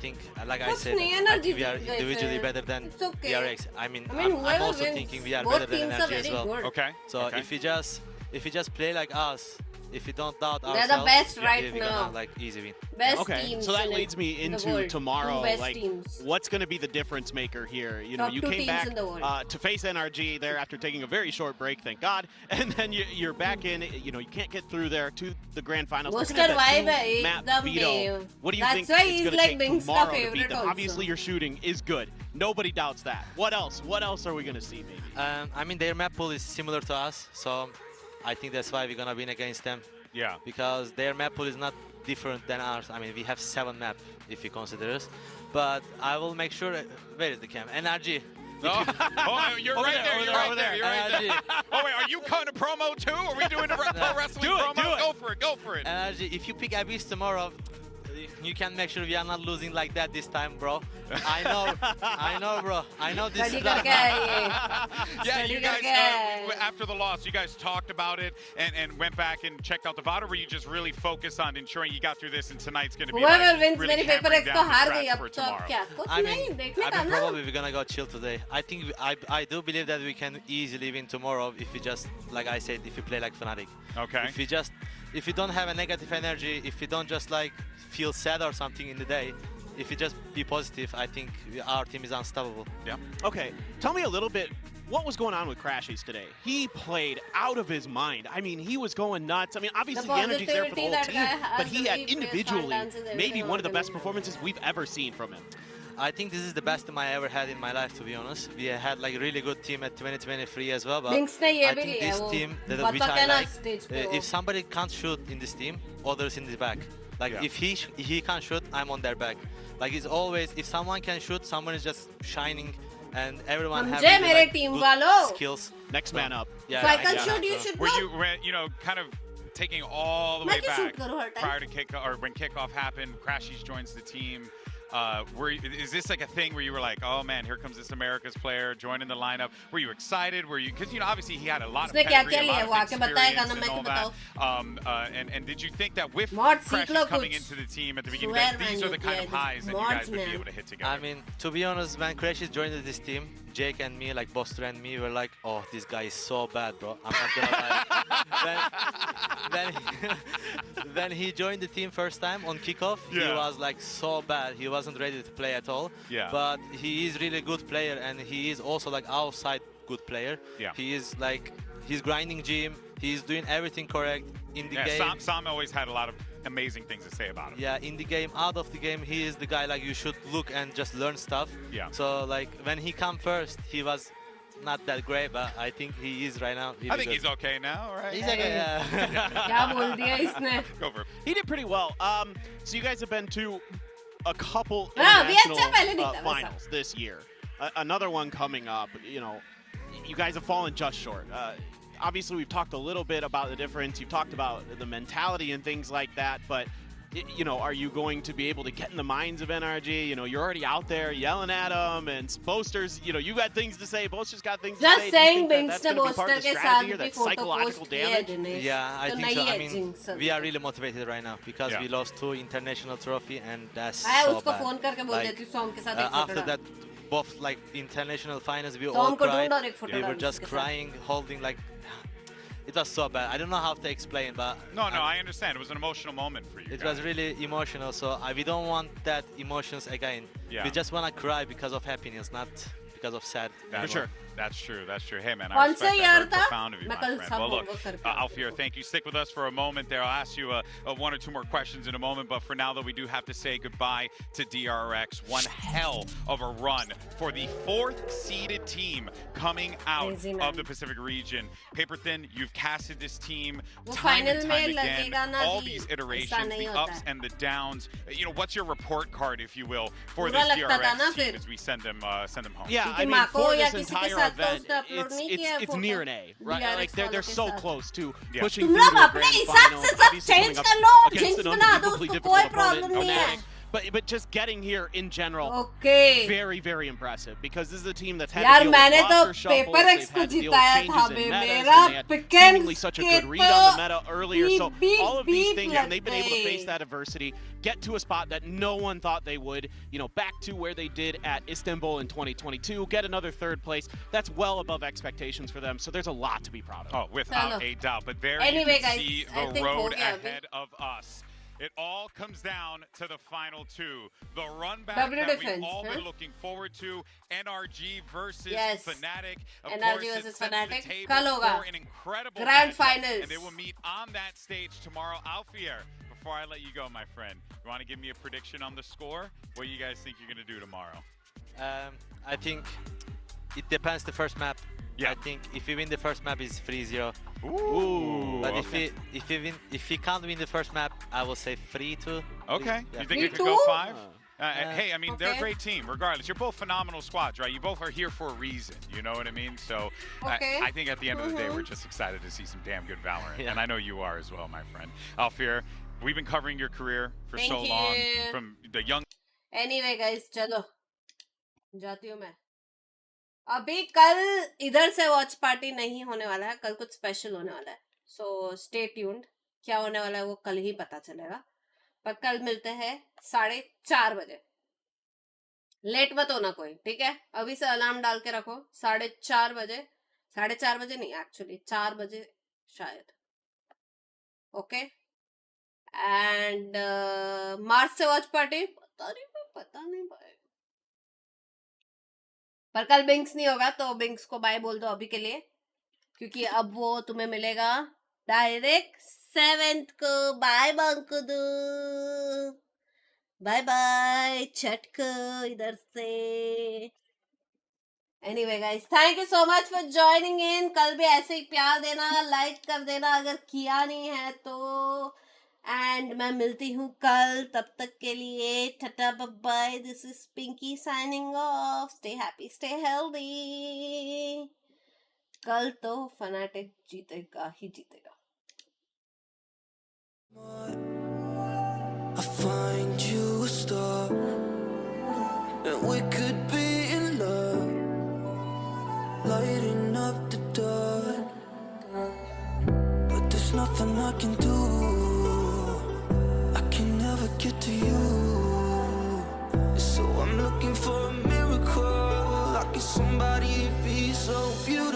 think, like I said, I think we are individually better than DRX. I mean, I'm also thinking we are better than NRG as well. Okay. So if we just play like us, if we don't doubt ourselves, they're the best right we're now. Gonna, like, easy win. Best okay, teams so that leads me into tomorrow. Like, teams. what's going to be the difference maker here? You know, Top you two came teams back in the world. to face NRG there after taking a very short break, thank God, and then you're back in. You know, you can't get through there to the grand finals. Booster vibe hai, map ekdam veto. Dave. What do you That's think why it's he's going to like take Bink's tomorrow to beat favorite them? also. Obviously, your shooting is good. Nobody doubts that. What else? What else are we going to see, maybe? I mean, their map pool is similar to us, so I think that's why we're gonna win against them. Yeah. Because their map pool is not different than ours. I mean, we have 7 maps if you consider us. But I will make sure. Where is the cam? NRG. Oh, you're right there. You're right there. You're right there. Oh wait, are you cutting a promo too? Are we doing a pro wrestling promo? Do it. Go for it. Go for it. NRG, if you pick Abyss tomorrow, you can make sure we are not losing like that this time, bro. I know, bro. I know this is not. Yeah, you guys, after the loss, you guys talked about it and went back and checked out the VOD, or were you just really focused on ensuring you got through this and tonight's going to be Whoever like wins really many paper hammering X down to the haar scratch gayi for ab to tomorrow? kya kuch I nahi mean, dekhne I ka mean, na probably we're gonna go chill today. I think I do believe that we can easily win tomorrow if we just, like I said, if we play like Fnatic. Okay. If we don't have a negative energy, if we don't just like feel sad or something in the day, if we just be positive, I think our team is unstoppable. Yeah. Okay, tell me a little bit. What was going on with Crashies today? He played out of his mind. I mean, he was going nuts. I mean, obviously the energy's there for the whole team, but he had individually maybe one of the best performances we've ever seen from him. I think this is the best team I ever had in my life, to be honest. We had like a really good team at 2023 as well, but I think this team, which I like, if somebody can't shoot in this team, others in the back. Like if he can't shoot, I'm on their back. Like it's always, if someone can shoot, someone is just shining, and everyone has really, like, good skills. Next man up. Yeah. So I can shoot, you should Were you know, kind of taking all the way back prior to kickoff, or when kickoff happened, Crashies joins the team. Is this like a thing where you were like, oh man, here comes this America's player joining the lineup? Were you excited? Were you, because obviously he had a lot of pedigree, a lot of experience and all that. And did you think that with Crashies coming into the team at the beginning, that these are the kind of highs that you guys would be able to hit together? I mean, to be honest, when Crashies joined this team, Jake and me, like Boster and me, were like, oh, this guy is so bad, bro. I'm not gonna lie. When he joined the team first time on kickoff, he was like so bad. He wasn't ready to play at all. Yeah. But he is really good player, and he is also like outside good player. Yeah. He is like, he's grinding gym. He's doing everything correct in the game. Sam always had a lot of amazing things to say about him. Yeah, in the game, out of the game, he is the guy like you should look and just learn stuff. Yeah. So like when he come first, he was not that great, but I think he is right now. I think he's okay now, right? He's okay. Yeah. Go for it. He did pretty well. So you guys have been to a couple international finals this year. Another one coming up. You know, you guys have fallen just short. Obviously, we've talked a little bit about the difference. You've talked about the mentality and things like that, but you know, are you going to be able to get in the minds of NRG? You know, you're already out there yelling at them, and Boasters, you know, you got things to say. Boasters got things to say. Just saying, that's going to be part of the strategy, or that psychological damage? Yeah, I think so. I mean, we are really motivated right now because we lost 2 international trophy, and that's so bad. Like, after that, both like international finals, we all cried. We were just crying, holding like. It was so bad. I don't know how to explain, but... No, I understand. It was an emotional moment for you It was really emotional, so we don't want that emotions again. Yeah. We just want to cry because of happiness, not because of sad. For sure. That's true. That's true. Hey, man, I respect that. Very profound of you, my friend. Well, look, Alfir, thank you. Stick with us for a moment there. I'll ask you one or two more questions in a moment, but for now, though, we do have to say goodbye to DRX. One hell of a run for the 4th seeded team coming out of the Pacific region. Paper Thin, you've casted this team time and time again. All these iterations, the ups and the downs. You know, what's your report card, if you will, for this DRX team as we send them home? Yeah, I mean, for this entire event, it's near an A, right? Like they're so close to pushing through to a grand final. Obviously coming up against an unbelievably difficult opponent, Fnatic. But just getting here in general, very, very impressive, because this is a team that's had to deal with roster shuffles, they've had to deal with changes in metas, and they had seemingly such a good read on the meta earlier. So all of these things, and they've been able to face that adversity, get to a spot that no one thought they would, you know, back to where they did at Istanbul in 2022, get another 3rd place. That's well above expectations for them, so there's a lot to be proud of. Oh, without a doubt. But there you can see the road ahead of us. It all comes down to the final 2. The run back that we've all been looking forward to. NRG versus Fnatic. Of course, it sets the table for an incredible Grand Finals. And they will meet on that stage tomorrow. Alfir, before I let you go, my friend, you want to give me a prediction on the score? What do you guys think you're going to do tomorrow? I think it depends the first map. Yeah. I think if we win the first map, it's 3-0. Ooh. But if we can't win the first map, I will say 3-2. Okay. Yeah. You think you could go 5? Hey, I mean, they're a great team, regardless. You're both phenomenal squads, right? You both are here for a reason, you know what I mean? So I think at the end of the day, we're just excited to see some damn good Valorant. And I know you are as well, my friend. Alfir, we've been covering your career for so long, from the young... Anyway, guys, चलो जाती हूँ मैं. अभी कल इधर से watch party नहीं होने वाला है, कल कुछ स्पेशल होने वाला है, सो स्टे ट्यून्ड. क्या होने वाला है वो कल ही पता चलेगा, पर कल मिलते हैं 4:30 बजे. लेट मत होना कोई, ठीक है? अभी से अलार्म डाल के रखो 4:30 बजे. 4:30 बजे नहीं, एक्चुअली 4 बजे शायद. ओके. एंड मार्च से वॉच पार्टी पता नहीं भाई, पर कल बिंक्स नहीं होगा, तो बिंक्स को बाय बोल दो अभी के लिए, क्योंकि अब वो तुम्हें मिलेगा डायरेक्ट 7th को. बाय बंकुदू, बाय बाय चटक इधर से. Anyway guys, thank you so much for joining in. कल भी ऐसे ही प्यार देना, लाइक कर देना अगर किया नहीं है तो. एंड मैं मिलती हूँ कल, तब तक के लिए tata bye. This is Pinky signing off. Stay happy, stay healthy. कल तो फनाटिक जीतेगा ही जीतेगा. I find you a star, and we could be in love, lighting up the dark, but there's nothing I can do. I can never get to you, so I'm looking for a miracle. Like somebody be so beautiful.